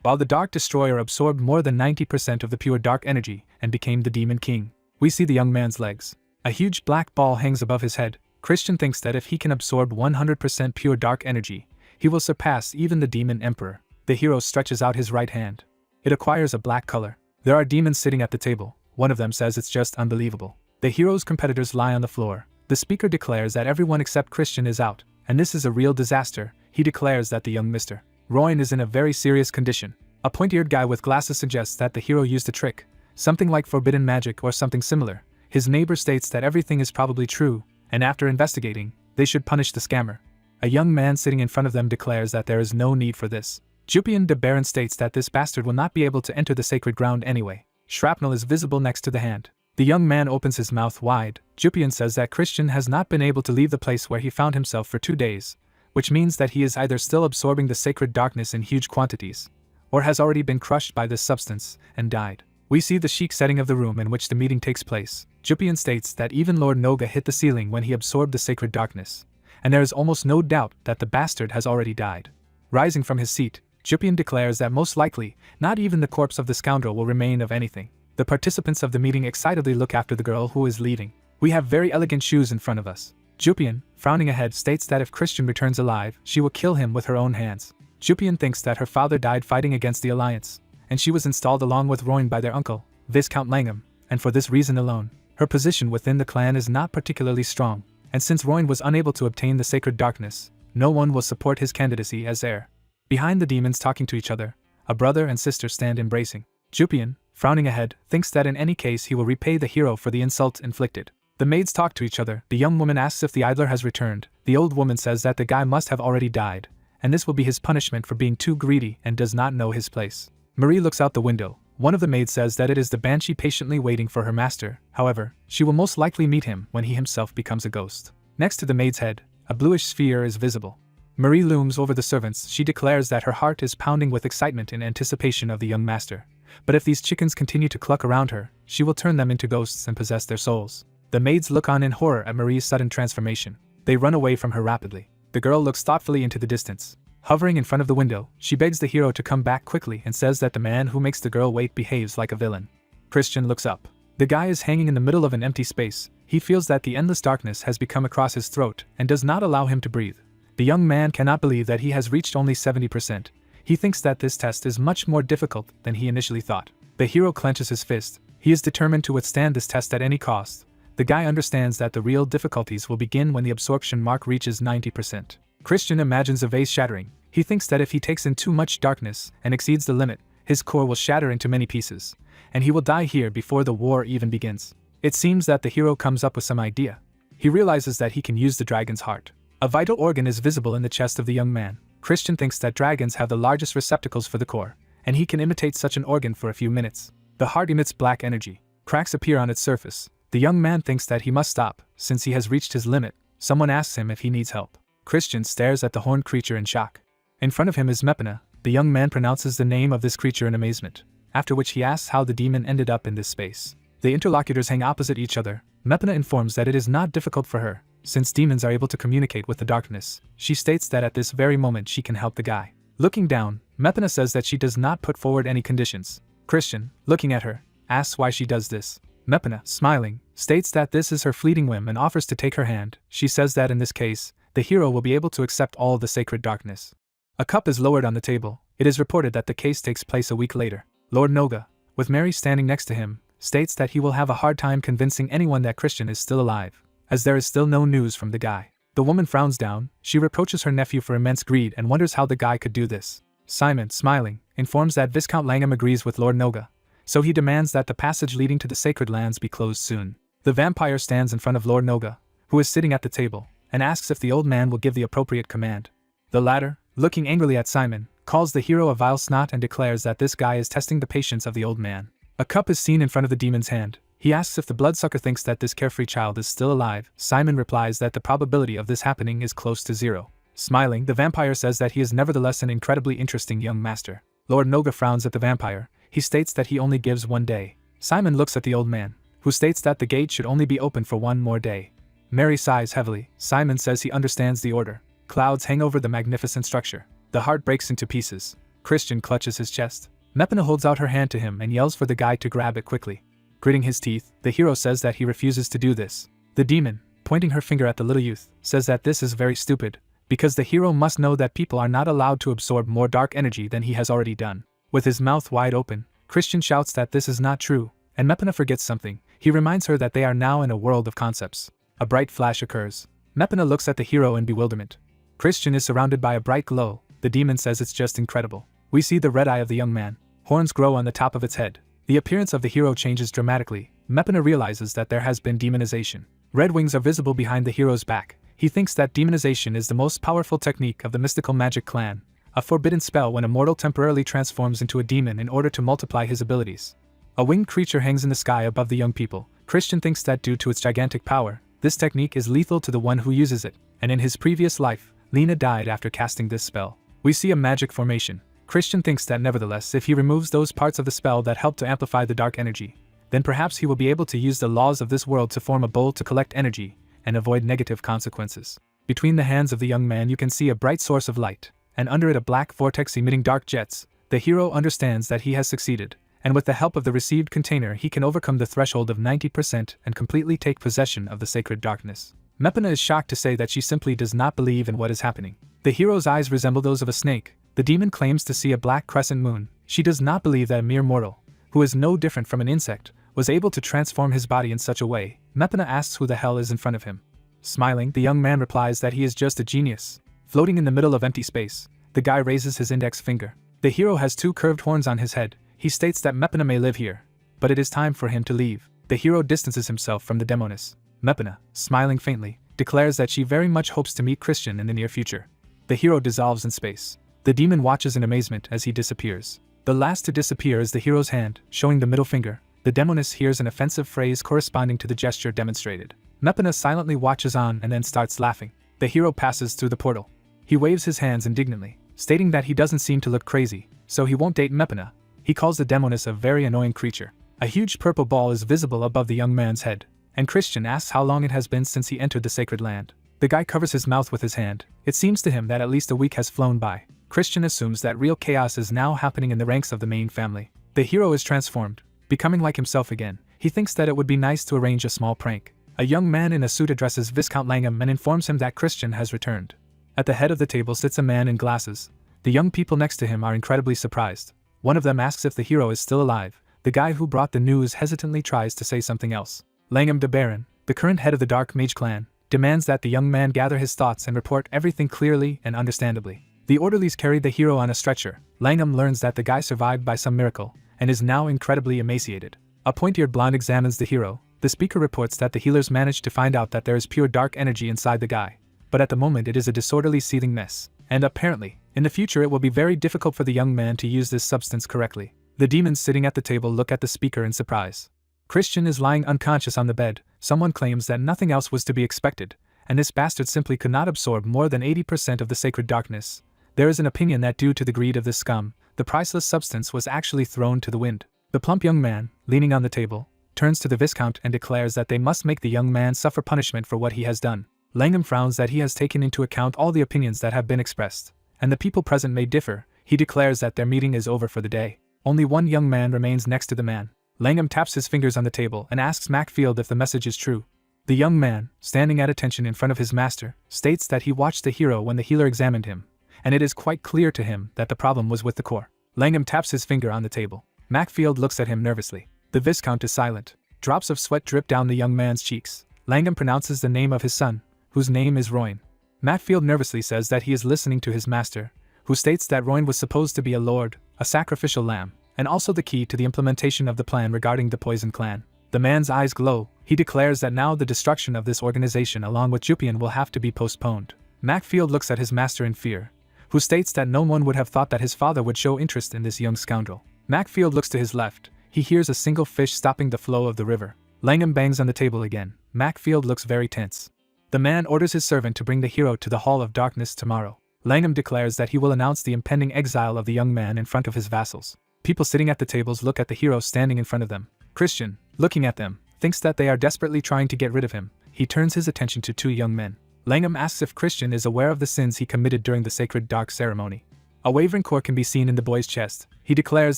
While the Dark Destroyer absorbed more than 90% of the pure dark energy and became the Demon King. We see the young man's legs. A huge black ball hangs above his head. Christian thinks that if he can absorb 100% pure dark energy, he will surpass even the Demon Emperor. The hero stretches out his right hand. It acquires a black color. There are demons sitting at the table. One of them says it's just unbelievable. The hero's competitors lie on the floor. The speaker declares that everyone except Christian is out, and this is a real disaster. He declares that the young Mr. Roin is in a very serious condition. A pointy-eared guy with glasses suggests that the hero used a trick, something like forbidden magic or something similar. His neighbor states that everything is probably true, and after investigating, they should punish the scammer. A young man sitting in front of them declares that there is no need for this. Jupian de Baron states that this bastard will not be able to enter the sacred ground anyway. Shrapnel is visible next to the hand. The young man opens his mouth wide. Jupian says that Christian has not been able to leave the place where he found himself for 2 days, which means that he is either still absorbing the sacred darkness in huge quantities, or has already been crushed by this substance and died. We see the chic setting of the room in which the meeting takes place. Jupian states that even Lord Noga hit the ceiling when he absorbed the sacred darkness, and there is almost no doubt that the bastard has already died. Rising from his seat, Jupian declares that most likely, not even the corpse of the scoundrel will remain of anything. The participants of the meeting excitedly look after the girl who is leaving. We have very elegant shoes in front of us. Jupian, frowning ahead, states that if Christian returns alive, she will kill him with her own hands. Jupian thinks that her father died fighting against the Alliance, and she was installed along with Roin by their uncle, Viscount Langham, and for this reason alone, her position within the clan is not particularly strong, and since Roin was unable to obtain the sacred darkness, no one will support his candidacy as heir. Behind the demons talking to each other, a brother and sister stand embracing. Jupian, frowning ahead, thinks that in any case he will repay the hero for the insult inflicted. The maids talk to each other. The young woman asks if the idler has returned. The old woman says that the guy must have already died, and this will be his punishment for being too greedy and does not know his place. Marie looks out the window. One of the maids says that it is the banshee patiently waiting for her master. However, she will most likely meet him when he himself becomes a ghost. Next to the maid's head, a bluish sphere is visible. Marie looms over the servants. She declares that her heart is pounding with excitement in anticipation of the young master. But if these chickens continue to cluck around her, she will turn them into ghosts and possess their souls. The maids look on in horror at Marie's sudden transformation. They run away from her rapidly. The girl looks thoughtfully into the distance. Hovering in front of the window, she begs the hero to come back quickly and says that the man who makes the girl wait behaves like a villain. Christian looks up. The guy is hanging in the middle of an empty space. He feels that the endless darkness has become across his throat and does not allow him to breathe. The young man cannot believe that he has reached only 70%. He thinks that this test is much more difficult than he initially thought. The hero clenches his fist. He is determined to withstand this test at any cost. The guy understands that the real difficulties will begin when the absorption mark reaches 90%. Christian imagines a vase shattering. He thinks that if he takes in too much darkness and exceeds the limit, his core will shatter into many pieces, and he will die here before the war even begins. It seems that the hero comes up with some idea. He realizes that he can use the dragon's heart. A vital organ is visible in the chest of the young man. Christian thinks that dragons have the largest receptacles for the core, and he can imitate such an organ for a few minutes. The heart emits black energy. Cracks appear on its surface. The young man thinks that he must stop, since he has reached his limit. Someone asks him if he needs help. Christian stares at the horned creature in shock. In front of him is Mepana. The young man pronounces the name of this creature in amazement, after which he asks how the demon ended up in this space. The interlocutors hang opposite each other. Mepana informs that it is not difficult for her, since demons are able to communicate with the darkness. She states that at this very moment she can help the guy. Looking down, Mepana says that she does not put forward any conditions. Christian, looking at her, asks why she does this. Mepana, smiling, states that this is her fleeting whim and offers to take her hand. She says that in this case, the hero will be able to accept all the sacred darkness. A cup is lowered on the table. It is reported that the case takes place a week later. Lord Noga, with Mary standing next to him, states that he will have a hard time convincing anyone that Christian is still alive, as there is still no news from the guy. The woman frowns down. She reproaches her nephew for immense greed and wonders how the guy could do this. Simon, smiling, informs that Viscount Langham agrees with Lord Noga, so he demands that the passage leading to the sacred lands be closed soon. The vampire stands in front of Lord Noga, who is sitting at the table, and asks if the old man will give the appropriate command. The latter, looking angrily at Simon, calls the hero a vile snot and declares that this guy is testing the patience of the old man. A cup is seen in front of the demon's hand. He asks if the bloodsucker thinks that this carefree child is still alive. Simon replies that the probability of this happening is close to zero. Smiling, the vampire says that he is nevertheless an incredibly interesting young master. Lord Noga frowns at the vampire. He states that he only gives 1 day. Simon looks at the old man, who states that the gate should only be open for 1 more day. Mary sighs heavily. Simon says he understands the order. Clouds hang over the magnificent structure. The heart breaks into pieces. Christian clutches his chest. Mepana holds out her hand to him and yells for the guy to grab it quickly. Gritting his teeth, the hero says that he refuses to do this. The demon, pointing her finger at the little youth, says that this is very stupid, because the hero must know that people are not allowed to absorb more dark energy than he has already done. With his mouth wide open, Christian shouts that this is not true, and Mepana forgets something. He reminds her that they are now in a world of concepts. A bright flash occurs. Mepana looks at the hero in bewilderment. Christian is surrounded by a bright glow. The demon says it's just incredible. We see the red eye of the young man. Horns grow on the top of its head. The appearance of the hero changes dramatically. Mepana realizes that there has been demonization. Red wings are visible behind the hero's back. He thinks that demonization is the most powerful technique of the mystical magic clan, a forbidden spell when a mortal temporarily transforms into a demon in order to multiply his abilities. A winged creature hangs in the sky above the young people. Christian thinks that due to its gigantic power, this technique is lethal to the one who uses it, and in his previous life, Lena died after casting this spell. We see a magic formation. Christian thinks that nevertheless, if he removes those parts of the spell that help to amplify the dark energy, then perhaps he will be able to use the laws of this world to form a bowl to collect energy and avoid negative consequences. Between the hands of the young man you can see a bright source of light, and under it a black vortex emitting dark jets. The hero understands that he has succeeded, and with the help of the received container he can overcome the threshold of 90% and completely take possession of the sacred darkness. Mepana is shocked to say that she simply does not believe in what is happening. The hero's eyes resemble those of a snake. The demon claims to see a black crescent moon. She does not believe that a mere mortal, who is no different from an insect, was able to transform his body in such a way. Mepana asks who the hell is in front of him. Smiling, the young man replies that he is just a genius. Floating in the middle of empty space, the guy raises his index finger. The hero has 2 curved horns on his head. He states that Mepana may live here, but it is time for him to leave. The hero distances himself from the demoness. Mepana, smiling faintly, declares that she very much hopes to meet Christian in the near future. The hero dissolves in space. The demon watches in amazement as he disappears. The last to disappear is the hero's hand, showing the middle finger. The demoness hears an offensive phrase corresponding to the gesture demonstrated. Mepana silently watches on and then starts laughing. The hero passes through the portal. He waves his hands indignantly, stating that he doesn't seem to look crazy, so he won't date Mepana. He calls the demoness a very annoying creature. A huge purple ball is visible above the young man's head, and Christian asks how long it has been since he entered the sacred land. The guy covers his mouth with his hand. It seems to him that at least a week has flown by. Christian assumes that real chaos is now happening in the ranks of the main family. The hero is transformed, becoming like himself again. He thinks that it would be nice to arrange a small prank. A young man in a suit addresses Viscount Langham and informs him that Christian has returned. At the head of the table sits a man in glasses. The young people next to him are incredibly surprised. One of them asks if the hero is still alive. The guy who brought the news hesitantly tries to say something else. Langham de Baron, the current head of the Dark Mage clan, demands that the young man gather his thoughts and report everything clearly and understandably. The orderlies carried the hero on a stretcher. Langham learns that the guy survived by some miracle, and is now incredibly emaciated. A pointy-eared blonde examines the hero. The speaker reports that the healers managed to find out that there is pure dark energy inside the guy, but at the moment it is a disorderly seething mess, and apparently, in the future it will be very difficult for the young man to use this substance correctly. The demons sitting at the table look at the speaker in surprise. Christian is lying unconscious on the bed. Someone claims that nothing else was to be expected, and this bastard simply could not absorb more than 80% of the sacred darkness. There is an opinion that due to the greed of this scum, the priceless substance was actually thrown to the wind. The plump young man, leaning on the table, turns to the Viscount and declares that they must make the young man suffer punishment for what he has done. Langham frowns that he has taken into account all the opinions that have been expressed, and the people present may differ. He declares that their meeting is over for the day. Only one young man remains next to the man. Langham taps his fingers on the table and asks Macfield if the message is true. The young man, standing at attention in front of his master, states that he watched the hero when the healer examined him, and it is quite clear to him that the problem was with the core. Langham taps his finger on the table. Macfield looks at him nervously. The Viscount is silent. Drops of sweat drip down the young man's cheeks. Langham pronounces the name of his son, whose name is Royan. Macfield nervously says that he is listening to his master, who states that Royan was supposed to be a lord, a sacrificial lamb, and also the key to the implementation of the plan regarding the Poison Clan. The man's eyes glow. He declares that now the destruction of this organization along with Jupian will have to be postponed. Macfield looks at his master in fear, who states that no one would have thought that his father would show interest in this young scoundrel. Macfield looks to his left. He hears a single fish stopping the flow of the river. Langham bangs on the table again. Macfield looks very tense. The man orders his servant to bring the hero to the Hall of Darkness tomorrow. Langham declares that he will announce the impending exile of the young man in front of his vassals. People sitting at the tables look at the hero standing in front of them. Christian, looking at them, thinks that they are desperately trying to get rid of him. He turns his attention to two young men. Langham asks if Christian is aware of the sins he committed during the sacred dark ceremony. A wavering core can be seen in the boy's chest. He declares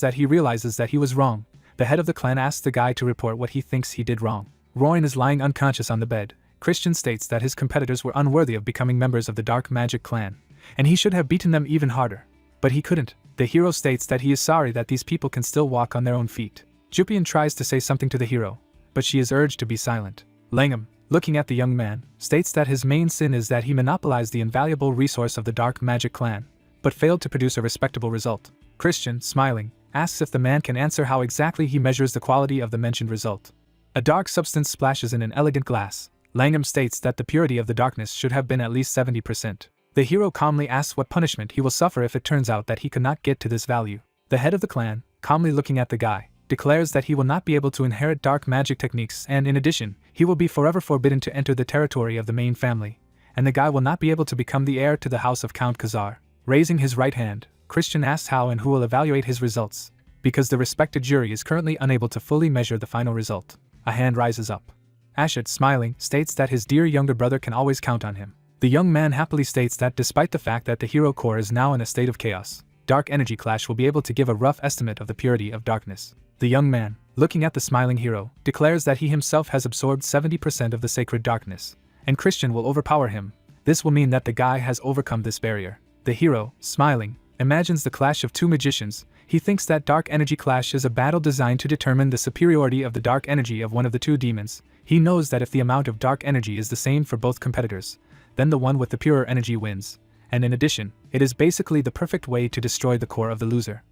that he realizes that he was wrong. The head of the clan asks the guy to report what he thinks he did wrong. Royan is lying unconscious on the bed. Christian states that his competitors were unworthy of becoming members of the Dark Magic clan, and he should have beaten them even harder. But he couldn't. The hero states that he is sorry that these people can still walk on their own feet. Jupian tries to say something to the hero, but she is urged to be silent. Langham, looking at the young man, states that his main sin is that he monopolized the invaluable resource of the Dark Magic clan, but failed to produce a respectable result. Christian, smiling, asks if the man can answer how exactly he measures the quality of the mentioned result. A dark substance splashes in an elegant glass. Langham states that the purity of the darkness should have been at least 70%. The hero calmly asks what punishment he will suffer if it turns out that he could not get to this value. The head of the clan, calmly looking at the guy, declares that he will not be able to inherit dark magic techniques and in addition, he will be forever forbidden to enter the territory of the main family, and the guy will not be able to become the heir to the house of Count Khazar. Raising his right hand, Christian asks how and who will evaluate his results, because the respected jury is currently unable to fully measure the final result. A hand rises up. Ashit, smiling, states that his dear younger brother can always count on him. The young man happily states that despite the fact that the hero core is now in a state of chaos, Dark Energy Clash will be able to give a rough estimate of the purity of darkness. The young man, looking at the smiling hero, declares that he himself has absorbed 70% of the sacred darkness, and Christian will overpower him. This will mean that the guy has overcome this barrier. The hero, smiling, imagines the clash of two magicians. He thinks that Dark Energy Clash is a battle designed to determine the superiority of the dark energy of one of the two demons. He knows that if the amount of dark energy is the same for both competitors, then the one with the purer energy wins, and in addition, it is basically the perfect way to destroy the core of the loser.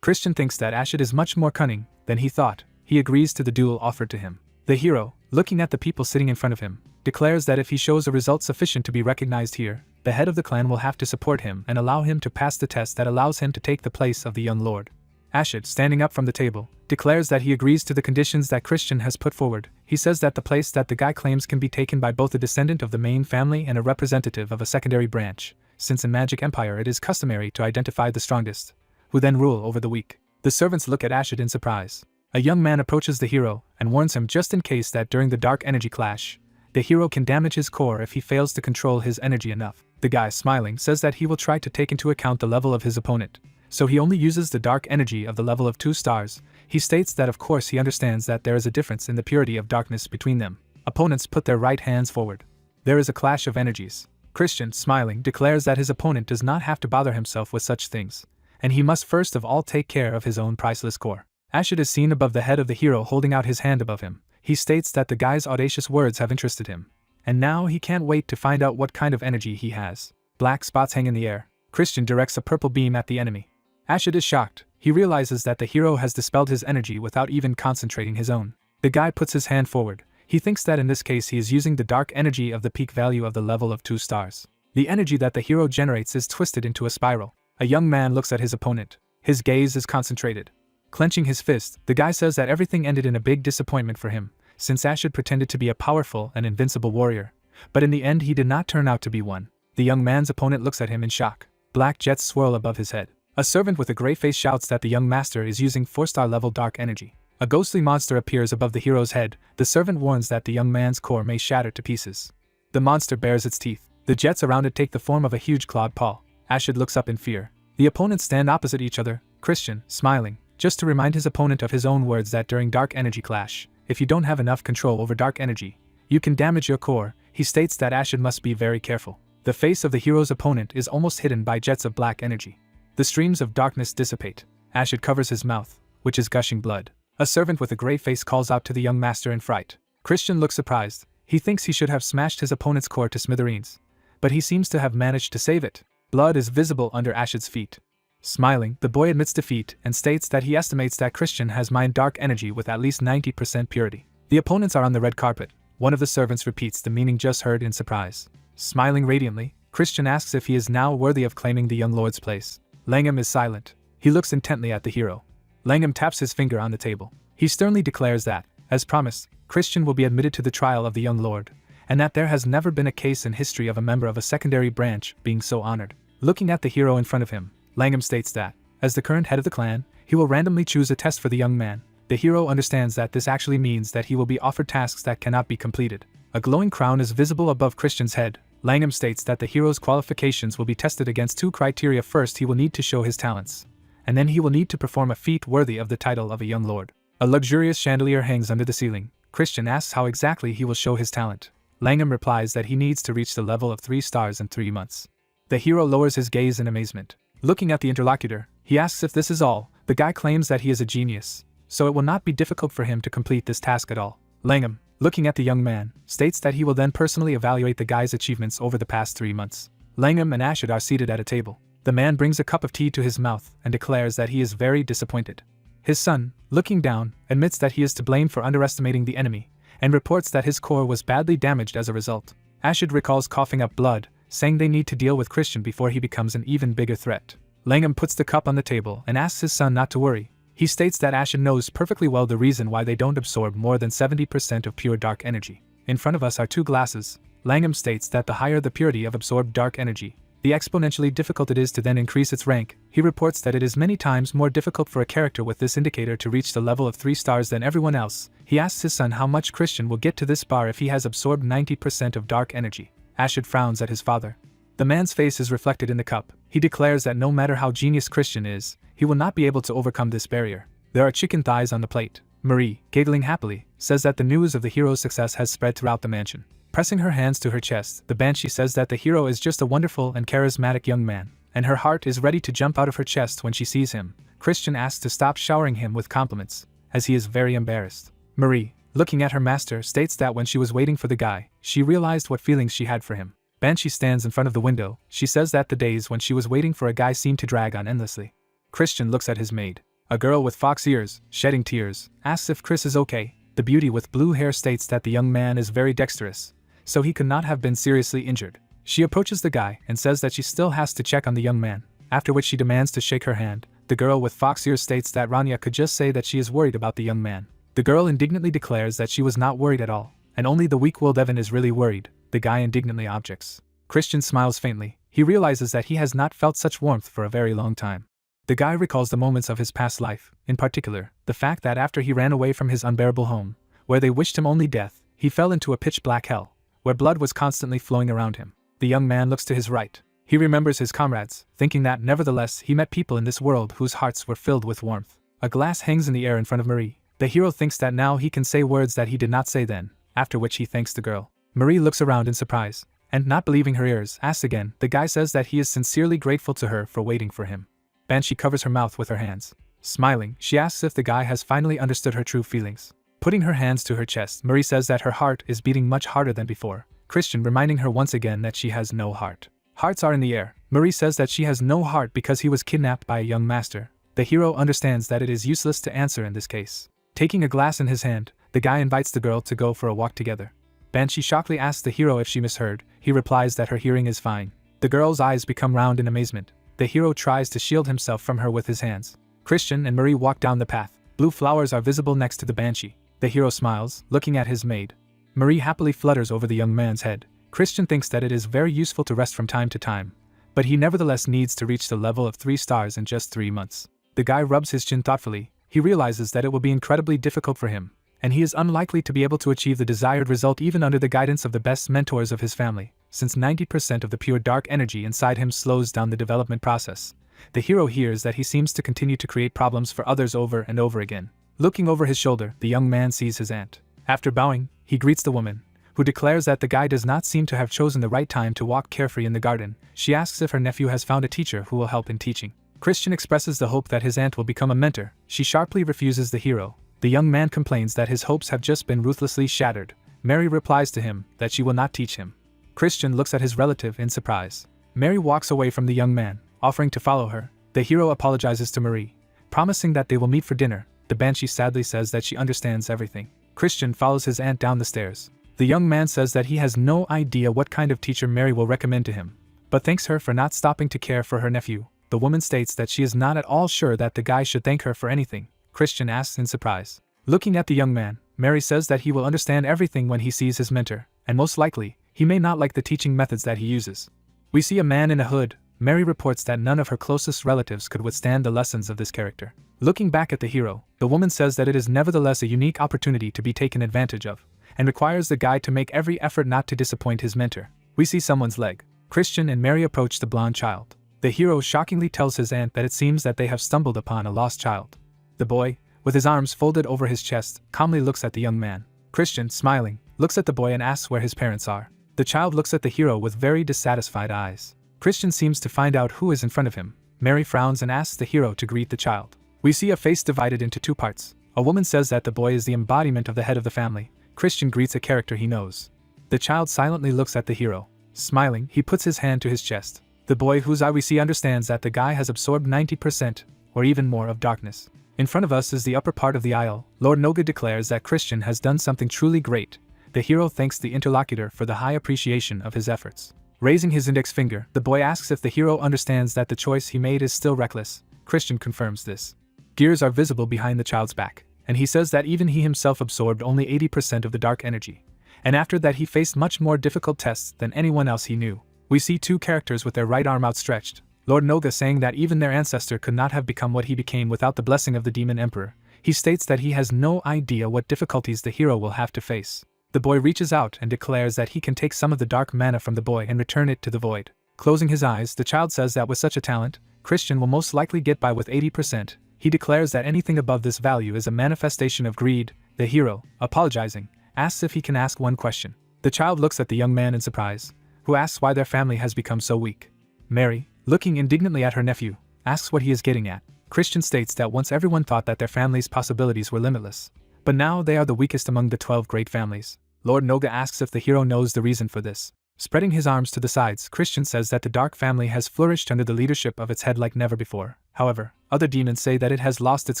Christian thinks that Ashit is much more cunning than he thought. He agrees to the duel offered to him. The hero, looking at the people sitting in front of him, declares that if he shows a result sufficient to be recognized here, the head of the clan will have to support him and allow him to pass the test that allows him to take the place of the young lord. Ashid, standing up from the table, declares that he agrees to the conditions that Christian has put forward. He says that the place that the guy claims can be taken by both a descendant of the main family and a representative of a secondary branch, since in Magic Empire it is customary to identify the strongest, who then rule over the weak. The servants look at Ashid in surprise. A young man approaches the hero and warns him just in case that during the dark energy clash, the hero can damage his core if he fails to control his energy enough. The guy, smiling, says that he will try to take into account the level of his opponent, so he only uses the dark energy of the level of 2 stars. He states that of course he understands that there is a difference in the purity of darkness between them. Opponents put their right hands forward. There is a clash of energies. Christian, smiling, declares that his opponent does not have to bother himself with such things, and he must first of all take care of his own priceless core. Ashid is seen above the head of the hero holding out his hand above him. He states that the guy's audacious words have interested him, and now he can't wait to find out what kind of energy he has. Black spots hang in the air. Christian directs a purple beam at the enemy. Ashid is shocked. He realizes that the hero has dispelled his energy without even concentrating his own. The guy puts his hand forward. He thinks that in this case he is using the dark energy of the peak value of the level of 2 stars. The energy that the hero generates is twisted into a spiral. A young man looks at his opponent. His gaze is concentrated. Clenching his fist, the guy says that everything ended in a big disappointment for him, since Ashid pretended to be a powerful and invincible warrior, but in the end he did not turn out to be one. The young man's opponent looks at him in shock. Black jets swirl above his head. A servant with a gray face shouts that the young master is using 4-star level dark energy. A ghostly monster appears above the hero's head. The servant warns that the young man's core may shatter to pieces. The monster bares its teeth. The jets around it take the form of a huge clawed paw. Ashid looks up in fear. The opponents stand opposite each other. Christian, smiling, just to remind his opponent of his own words that during dark energy clash, if you don't have enough control over dark energy, you can damage your core. He states that Ashid must be very careful. The face of the hero's opponent is almost hidden by jets of black energy. The streams of darkness dissipate. Ashid covers his mouth, which is gushing blood. A servant with a gray face calls out to the young master in fright. Christian looks surprised. He thinks he should have smashed his opponent's core to smithereens, but he seems to have managed to save it. Blood is visible under Ashid's feet. Smiling, the boy admits defeat and states that he estimates that Christian has mined dark energy with at least 90% purity. The opponents are on the red carpet. One of the servants repeats the meaning just heard in surprise. Smiling radiantly, Christian asks if he is now worthy of claiming the young lord's place. Langham is silent. He looks intently at the hero. Langham taps his finger on the table. He sternly declares that, as promised, Christian will be admitted to the trial of the young lord, and that there has never been a case in history of a member of a secondary branch being so honored. Looking at the hero in front of him, Langham states that, as the current head of the clan, he will randomly choose a test for the young man. The hero understands that this actually means that he will be offered tasks that cannot be completed. A glowing crown is visible above Christian's head. Langham states that the hero's qualifications will be tested against 2 criteria. First, he will need to show his talents, and then he will need to perform a feat worthy of the title of a young lord. A luxurious chandelier hangs under the ceiling. Christian asks how exactly he will show his talent. Langham replies that he needs to reach the level of 3 stars in 3 months. The hero lowers his gaze in amazement. Looking at the interlocutor, he asks if this is all. The guy claims that he is a genius, so it will not be difficult for him to complete this task at all. Langham, looking at the young man, states that he will then personally evaluate the guy's achievements over the past 3 months. Langham and Ashid are seated at a table. The man brings a cup of tea to his mouth and declares that he is very disappointed. His son, looking down, admits that he is to blame for underestimating the enemy, and reports that his core was badly damaged as a result. Ashid recalls coughing up blood, saying they need to deal with Christian before he becomes an even bigger threat. Langham puts the cup on the table and asks his son not to worry. He states that Ashid knows perfectly well the reason why they don't absorb more than 70% of pure dark energy. In front of us are 2 glasses. Langham states that the higher the purity of absorbed dark energy, the exponentially difficult it is to then increase its rank. He reports that it is many times more difficult for a character with this indicator to reach the level of 3 stars than everyone else. He asks his son how much Christian will get to this bar if he has absorbed 90% of dark energy. Ashid frowns at his father. The man's face is reflected in the cup. He declares that no matter how genius Christian is, he will not be able to overcome this barrier. There are chicken thighs on the plate. Marie, giggling happily, says that the news of the hero's success has spread throughout the mansion. Pressing her hands to her chest, the Banshee says that the hero is just a wonderful and charismatic young man, and her heart is ready to jump out of her chest when she sees him. Christian asks to stop showering him with compliments, as he is very embarrassed. Marie, looking at her master, states that when she was waiting for the guy, she realized what feelings she had for him. Banshee stands in front of the window. She says that the days when she was waiting for a guy seemed to drag on endlessly. Christian looks at his maid. A girl with fox ears, shedding tears, asks if Chris is okay. The beauty with blue hair states that the young man is very dexterous, so he could not have been seriously injured. She approaches the guy and says that she still has to check on the young man, after which she demands to shake her hand. The girl with fox ears states that Rania could just say that she is worried about the young man. The girl indignantly declares that she was not worried at all, and only the weak-willed Evan is really worried. The guy indignantly objects. Christian smiles faintly. He realizes that he has not felt such warmth for a very long time. The guy recalls the moments of his past life, in particular, the fact that after he ran away from his unbearable home, where they wished him only death, he fell into a pitch-black hell, where blood was constantly flowing around him. The young man looks to his right. He remembers his comrades, thinking that nevertheless he met people in this world whose hearts were filled with warmth. A glass hangs in the air in front of Marie. The hero thinks that now he can say words that he did not say then, after which he thanks the girl. Marie looks around in surprise, and not believing her ears, asks again. The guy says that he is sincerely grateful to her for waiting for him. Banshee covers her mouth with her hands. Smiling, she asks if the guy has finally understood her true feelings. Putting her hands to her chest, Marie says that her heart is beating much harder than before, Christian reminding her once again that she has no heart. Hearts are in the air. Marie says that she has no heart because he was kidnapped by a young master. The hero understands that it is useless to answer in this case. Taking a glass in his hand, the guy invites the girl to go for a walk together. Banshee shockingly asks the hero if she misheard. He replies that her hearing is fine. The girl's eyes become round in amazement. The hero tries to shield himself from her with his hands. Christian and Marie walk down the path. Blue flowers are visible next to the Banshee. The hero smiles, looking at his maid. Marie happily flutters over the young man's head. Christian thinks that it is very useful to rest from time to time, but he nevertheless needs to reach the level of 3 stars in just 3 months. The guy rubs his chin thoughtfully. He realizes that it will be incredibly difficult for him, and he is unlikely to be able to achieve the desired result even under the guidance of the best mentors of his family, since 90% of the pure dark energy inside him slows down the development process. The hero hears that he seems to continue to create problems for others over and over again. Looking over his shoulder, the young man sees his aunt. After bowing, he greets the woman, who declares that the guy does not seem to have chosen the right time to walk carefree in the garden. She asks if her nephew has found a teacher who will help in teaching. Christian expresses the hope that his aunt will become a mentor. She sharply refuses the hero. The young man complains that his hopes have just been ruthlessly shattered. Mary replies to him that she will not teach him. Christian looks at his relative in surprise. Mary walks away from the young man, offering to follow her. The hero apologizes to Marie, promising that they will meet for dinner. The Banshee sadly says that she understands everything. Christian follows his aunt down the stairs. The young man says that he has no idea what kind of teacher Mary will recommend to him, but thanks her for not stopping to care for her nephew. The woman states that she is not at all sure that the guy should thank her for anything. Christian asks in surprise. Looking at the young man, Mary says that he will understand everything when he sees his mentor, and most likely, he may not like the teaching methods that he uses. We see a man in a hood. Mary reports that none of her closest relatives could withstand the lessons of this character. Looking back at the hero, the woman says that it is nevertheless a unique opportunity to be taken advantage of, and requires the guy to make every effort not to disappoint his mentor. We see someone's leg. Christian and Mary approach the blonde child. The hero shockingly tells his aunt that it seems that they have stumbled upon a lost child. The boy, with his arms folded over his chest, calmly looks at the young man. Christian, smiling, looks at the boy and asks where his parents are. The child looks at the hero with very dissatisfied eyes. Christian seems to find out who is in front of him. Mary frowns and asks the hero to greet the child. We see a face divided into 2 parts. A woman says that the boy is the embodiment of the head of the family. Christian greets a character he knows. The child silently looks at the hero. Smiling, he puts his hand to his chest. The boy whose eye we see understands that the guy has absorbed 90%, or even more, of darkness. In front of us is the upper part of the aisle. Lord Noga declares that Christian has done something truly great. The hero thanks the interlocutor for the high appreciation of his efforts. Raising his index finger, the boy asks if the hero understands that the choice he made is still reckless. Christian confirms this. Gears are visible behind the child's back, and he says that even he himself absorbed only 80% of the dark energy, and after that he faced much more difficult tests than anyone else he knew. We see 2 characters with their right arm outstretched, Lord Noga saying that even their ancestor could not have become what he became without the blessing of the demon emperor. He states that he has no idea what difficulties the hero will have to face. The boy reaches out and declares that he can take some of the dark mana from the boy and return it to the void. Closing his eyes, the child says that with such a talent, Christian will most likely get by with 80%. He declares that anything above this value is a manifestation of greed. The hero, apologizing, asks if he can ask one question. The child looks at the young man in surprise, who asks why their family has become so weak. Mary, looking indignantly at her nephew, asks what he is getting at. Christian states that once everyone thought that their family's possibilities were limitless, but now they are the weakest among the 12 great families. Lord Noga asks if the hero knows the reason for this. Spreading his arms to the sides, Christian says that the dark family has flourished under the leadership of its head like never before. However, other demons say that it has lost its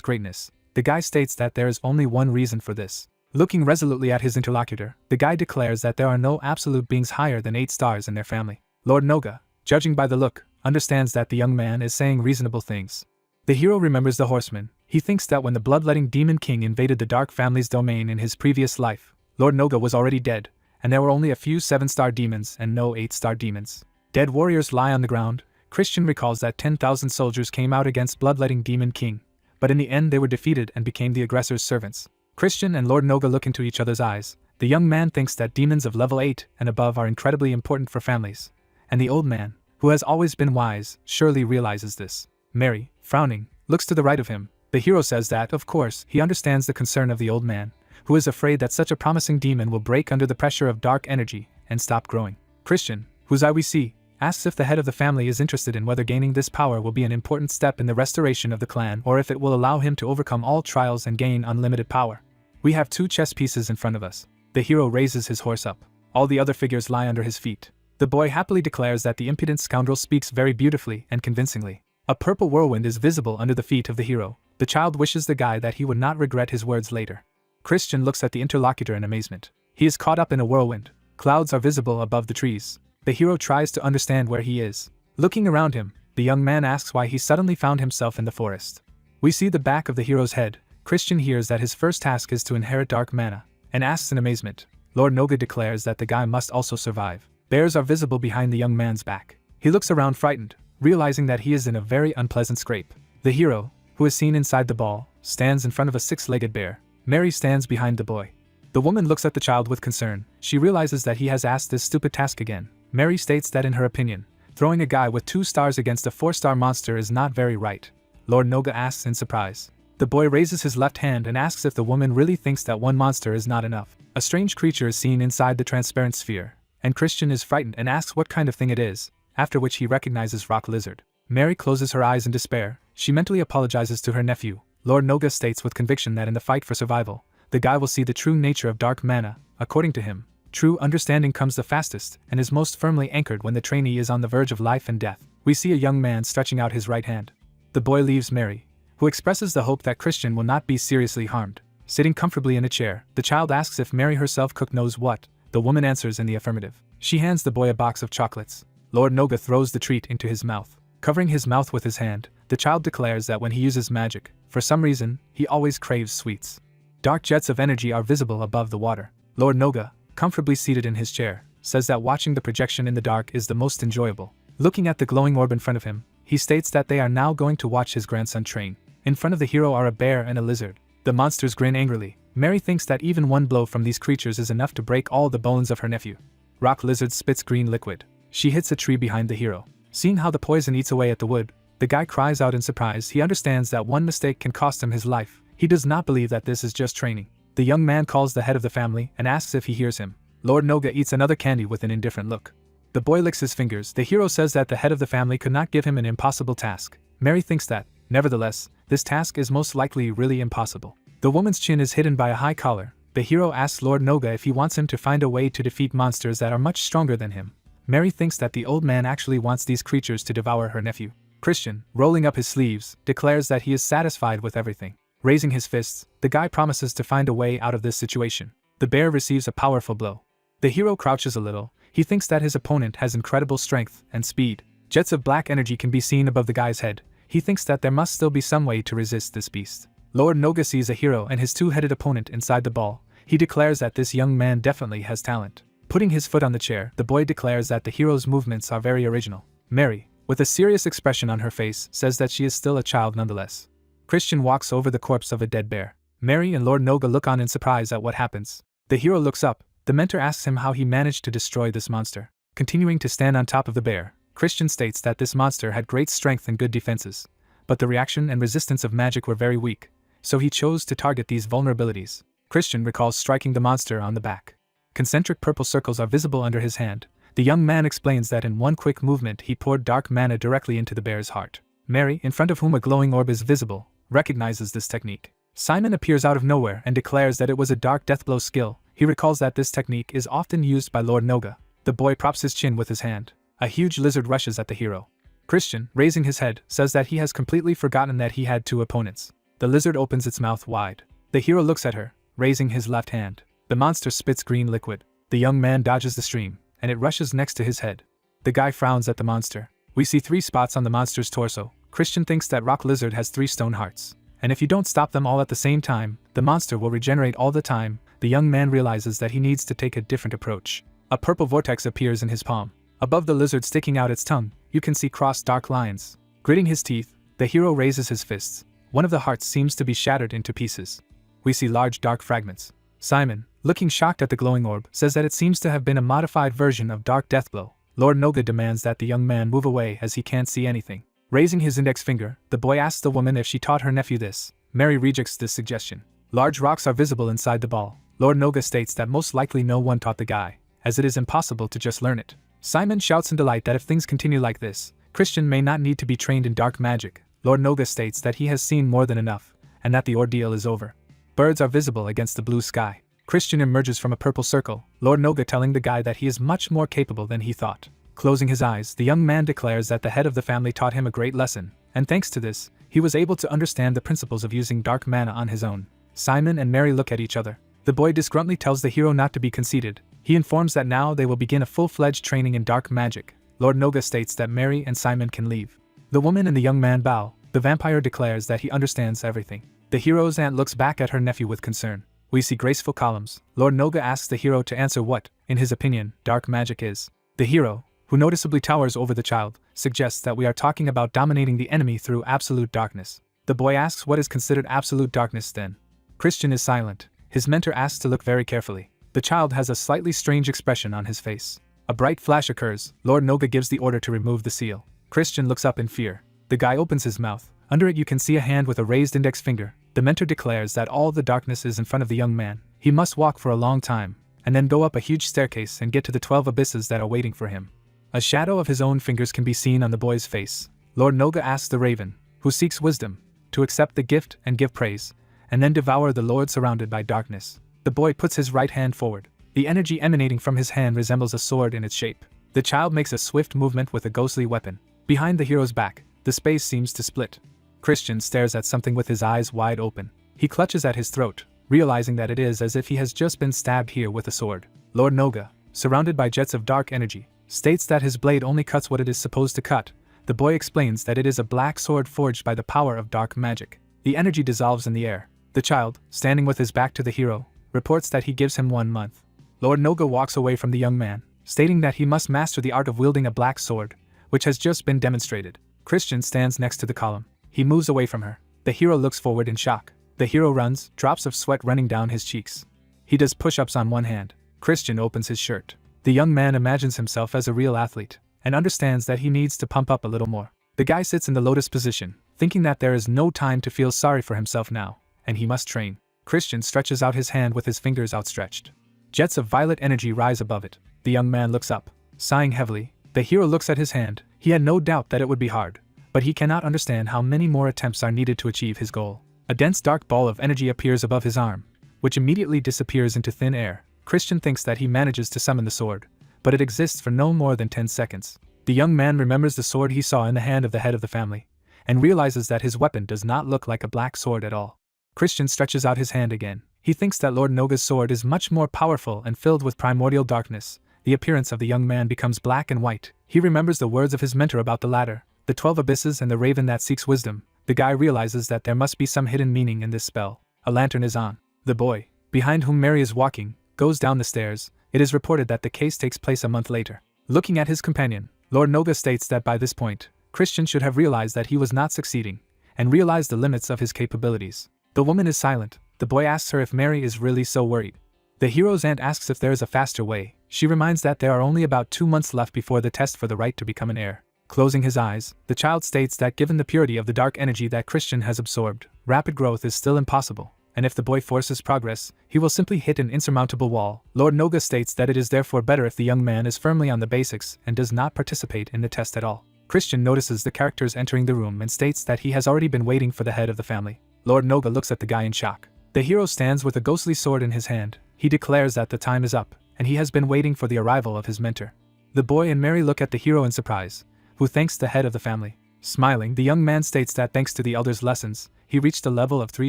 greatness. The guy states that there is only one reason for this. Looking resolutely at his interlocutor, the guy declares that there are no absolute beings higher than 8 stars in their family. Lord Noga, judging by the look, understands that the young man is saying reasonable things. The hero remembers the horseman. He thinks that when the bloodletting demon king invaded the dark family's domain in his previous life, Lord Noga was already dead, and there were only a few 7-star demons and no 8-star demons. Dead warriors lie on the ground. Christian recalls that 10,000 soldiers came out against bloodletting demon king, but in the end they were defeated and became the aggressor's servants. Christian and Lord Noga look into each other's eyes. The young man thinks that demons of level 8 and above are incredibly important for families, and the old man, who has always been wise, surely realizes this. Mary, frowning, looks to the right of him. The hero says that, of course, he understands the concern of the old man, who is afraid that such a promising demon will break under the pressure of dark energy and stop growing. Christian, whose eye we see, asks if the head of the family is interested in whether gaining this power will be an important step in the restoration of the clan or if it will allow him to overcome all trials and gain unlimited power. We have 2 chess pieces in front of us. The hero raises his horse up. All the other figures lie under his feet. The boy happily declares that the impudent scoundrel speaks very beautifully and convincingly. A purple whirlwind is visible under the feet of the hero. The child wishes the guy that he would not regret his words later. Christian looks at the interlocutor in amazement. He is caught up in a whirlwind. Clouds are visible above the trees. The hero tries to understand where he is. Looking around him, the young man asks why he suddenly found himself in the forest. We see the back of the hero's head. Christian hears that his first task is to inherit dark mana, and asks in amazement. Lord Noga declares that the guy must also survive. Bears are visible behind the young man's back. He looks around frightened, realizing that he is in a very unpleasant scrape. The hero, who is seen inside the ball, stands in front of a 6-legged bear. Mary stands behind the boy. The woman looks at the child with concern. She realizes that he has asked this stupid task again. Mary states that in her opinion, throwing a guy with 2 stars against a 4-star monster is not very right. Lord Noga asks in surprise. The boy raises his left hand and asks if the woman really thinks that 1 monster is not enough. A strange creature is seen inside the transparent sphere, and Christian is frightened and asks what kind of thing it is, after which he recognizes Rock Lizard. Mary closes her eyes in despair. She mentally apologizes to her nephew. Lord Noga states with conviction that in the fight for survival, the guy will see the true nature of dark mana. According to him, true understanding comes the fastest and is most firmly anchored when the trainee is on the verge of life and death. We see a young man stretching out his right hand. The boy leaves Mary, who expresses the hope that Christian will not be seriously harmed. Sitting comfortably in a chair, the child asks if Mary herself cooked knows what. The woman answers in the affirmative. She hands the boy a box of chocolates. Lord Noga throws the treat into his mouth. Covering his mouth with his hand, the child declares that when he uses magic, for some reason, he always craves sweets. Dark jets of energy are visible above the water. Lord Noga, comfortably seated in his chair, says that watching the projection in the dark is the most enjoyable. Looking at the glowing orb in front of him, he states that they are now going to watch his grandson train. In front of the hero are a bear and a lizard. The monsters grin angrily. Mary thinks that even one blow from these creatures is enough to break all the bones of her nephew. Rock Lizard spits green liquid. She hits a tree behind the hero. Seeing how the poison eats away at the wood, the guy cries out in surprise. He understands that one mistake can cost him his life. He does not believe that this is just training. The young man calls the head of the family and asks if he hears him. Lord Noga eats another candy with an indifferent look. The boy licks his fingers. The hero says that the head of the family could not give him an impossible task. Mary thinks that, nevertheless, this task is most likely really impossible. The woman's chin is hidden by a high collar. The hero asks Lord Noga if he wants him to find a way to defeat monsters that are much stronger than him. Mary thinks that the old man actually wants these creatures to devour her nephew. Christian, rolling up his sleeves, declares that he is satisfied with everything. Raising his fists, the guy promises to find a way out of this situation. The bear receives a powerful blow. The hero crouches a little. He thinks that his opponent has incredible strength and speed. Jets of black energy can be seen above the guy's head. He thinks that there must still be some way to resist this beast. Lord Noga sees a hero and his 2-headed opponent inside the ball. He declares that this young man definitely has talent. Putting his foot on the chair, the boy declares that the hero's movements are very original. Mary, with a serious expression on her face, says that she is still a child nonetheless. Christian walks over the corpse of a dead bear. Mary and Lord Noga look on in surprise at what happens. The hero looks up. The mentor asks him how he managed to destroy this monster. Continuing to stand on top of the bear, Christian states that this monster had great strength and good defenses, but the reaction and resistance of magic were very weak, so he chose to target these vulnerabilities. Christian recalls striking the monster on the back. Concentric purple circles are visible under his hand. The young man explains that in one quick movement he poured dark mana directly into the bear's heart. Mary, in front of whom a glowing orb is visible, recognizes this technique. Simon appears out of nowhere and declares that it was a dark deathblow skill. He recalls that this technique is often used by Lord Noga. The boy props his chin with his hand. A huge lizard rushes at the hero. Christian, raising his head, says that he has completely forgotten that he had 2 opponents. The lizard opens its mouth wide. The hero looks at her, raising his left hand. The monster spits green liquid. The young man dodges the stream, and it rushes next to his head. The guy frowns at the monster. We see 3 spots on the monster's torso. Christian thinks that Rock Lizard has 3 stone hearts, and if you don't stop them all at the same time, the monster will regenerate all the time. The young man realizes that he needs to take a different approach. A purple vortex appears in his palm. Above the lizard sticking out its tongue, you can see crossed dark lines. Gritting his teeth, the hero raises his fists. One of the hearts seems to be shattered into pieces. We see large dark fragments. Simon, looking shocked at the glowing orb, says that it seems to have been a modified version of Dark Deathblow. Lord Noga demands that the young man move away as he can't see anything. Raising his index finger, the boy asks the woman if she taught her nephew this. Mary rejects this suggestion. Large rocks are visible inside the ball. Lord Noga states that most likely no one taught the guy, as it is impossible to just learn it. Simon shouts in delight that if things continue like this, Christian may not need to be trained in dark magic. Lord Noga states that he has seen more than enough, and that the ordeal is over. Birds are visible against the blue sky. Christian emerges from a purple circle, Lord Noga telling the guy that he is much more capable than he thought. Closing his eyes, the young man declares that the head of the family taught him a great lesson, and thanks to this, he was able to understand the principles of using dark mana on his own. Simon and Mary look at each other. The boy disgruntledly tells the hero not to be conceited. He informs that now they will begin a full-fledged training in dark magic. Lord Noga states that Mary and Simon can leave. The woman and the young man bow. The vampire declares that he understands everything. The hero's aunt looks back at her nephew with concern. We see graceful columns. Lord Noga asks the hero to answer what, in his opinion, dark magic is. The hero, who noticeably towers over the child, suggests that we are talking about dominating the enemy through absolute darkness. The boy asks what is considered absolute darkness then. Christian is silent. His mentor asks to look very carefully. The child has a slightly strange expression on his face. A bright flash occurs. Lord Noga gives the order to remove the seal. Christian looks up in fear. The guy opens his mouth. Under it you can see a hand with a raised index finger. The mentor declares that all the darkness is in front of the young man. He must walk for a long time, and then go up a huge staircase and get to the 12 abysses that are waiting for him. A shadow of his own fingers can be seen on the boy's face. Lord Noga asks the raven, who seeks wisdom, to accept the gift and give praise, and then devour the lord surrounded by darkness. The boy puts his right hand forward. The energy emanating from his hand resembles a sword in its shape. The child makes a swift movement with a ghostly weapon. Behind the hero's back, the space seems to split. Christian stares at something with his eyes wide open. He clutches at his throat, realizing that it is as if he has just been stabbed here with a sword. Lord Noga, surrounded by jets of dark energy, states that his blade only cuts what it is supposed to cut. The boy explains that it is a black sword forged by the power of dark magic. The energy dissolves in the air. The child, standing with his back to the hero, reports that he gives him 1 month. Lord Noga walks away from the young man, stating that he must master the art of wielding a black sword, which has just been demonstrated. Christian stands next to the column. He moves away from her. The hero looks forward in shock. The hero runs, drops of sweat running down his cheeks. He does push-ups on one hand. Christian opens his shirt. The young man imagines himself as a real athlete, and understands that he needs to pump up a little more. The guy sits in the lotus position, thinking that there is no time to feel sorry for himself now, and he must train. Christian stretches out his hand with his fingers outstretched. Jets of violet energy rise above it. The young man looks up. Sighing heavily, the hero looks at his hand. He had no doubt that it would be hard, but he cannot understand how many more attempts are needed to achieve his goal. A dense dark ball of energy appears above his arm, which immediately disappears into thin air. Christian thinks that he manages to summon the sword, but it exists for no more than 10 seconds. The young man remembers the sword he saw in the hand of the head of the family, and realizes that his weapon does not look like a black sword at all. Christian stretches out his hand again. He thinks that Lord Noga's sword is much more powerful and filled with primordial darkness. The appearance of the young man becomes black and white. He remembers the words of his mentor about the ladder, the 12 abysses and the raven that seeks wisdom. The guy realizes that there must be some hidden meaning in this spell. A lantern is on. The boy, behind whom Mary is walking, goes down the stairs. It is reported that the case takes place a month later. Looking at his companion, Lord Noga states that by this point, Christian should have realized that he was not succeeding, and realized the limits of his capabilities. The woman is silent. The boy asks her if Mary is really so worried. The hero's aunt asks if there is a faster way. She reminds that there are only about 2 months left before the test for the right to become an heir. Closing his eyes, the child states that given the purity of the dark energy that Christian has absorbed, rapid growth is still impossible, and if the boy forces progress, he will simply hit an insurmountable wall. Lord Noga states that it is therefore better if the young man is firmly on the basics and does not participate in the test at all. Christian notices the characters entering the room and states that he has already been waiting for the head of the family. Lord Noga looks at the guy in shock. The hero stands with a ghostly sword in his hand. He declares that the time is up, and he has been waiting for the arrival of his mentor. The boy and Mary look at the hero in surprise, who thanks the head of the family. Smiling, the young man states that thanks to the elder's lessons, he reached a level of 3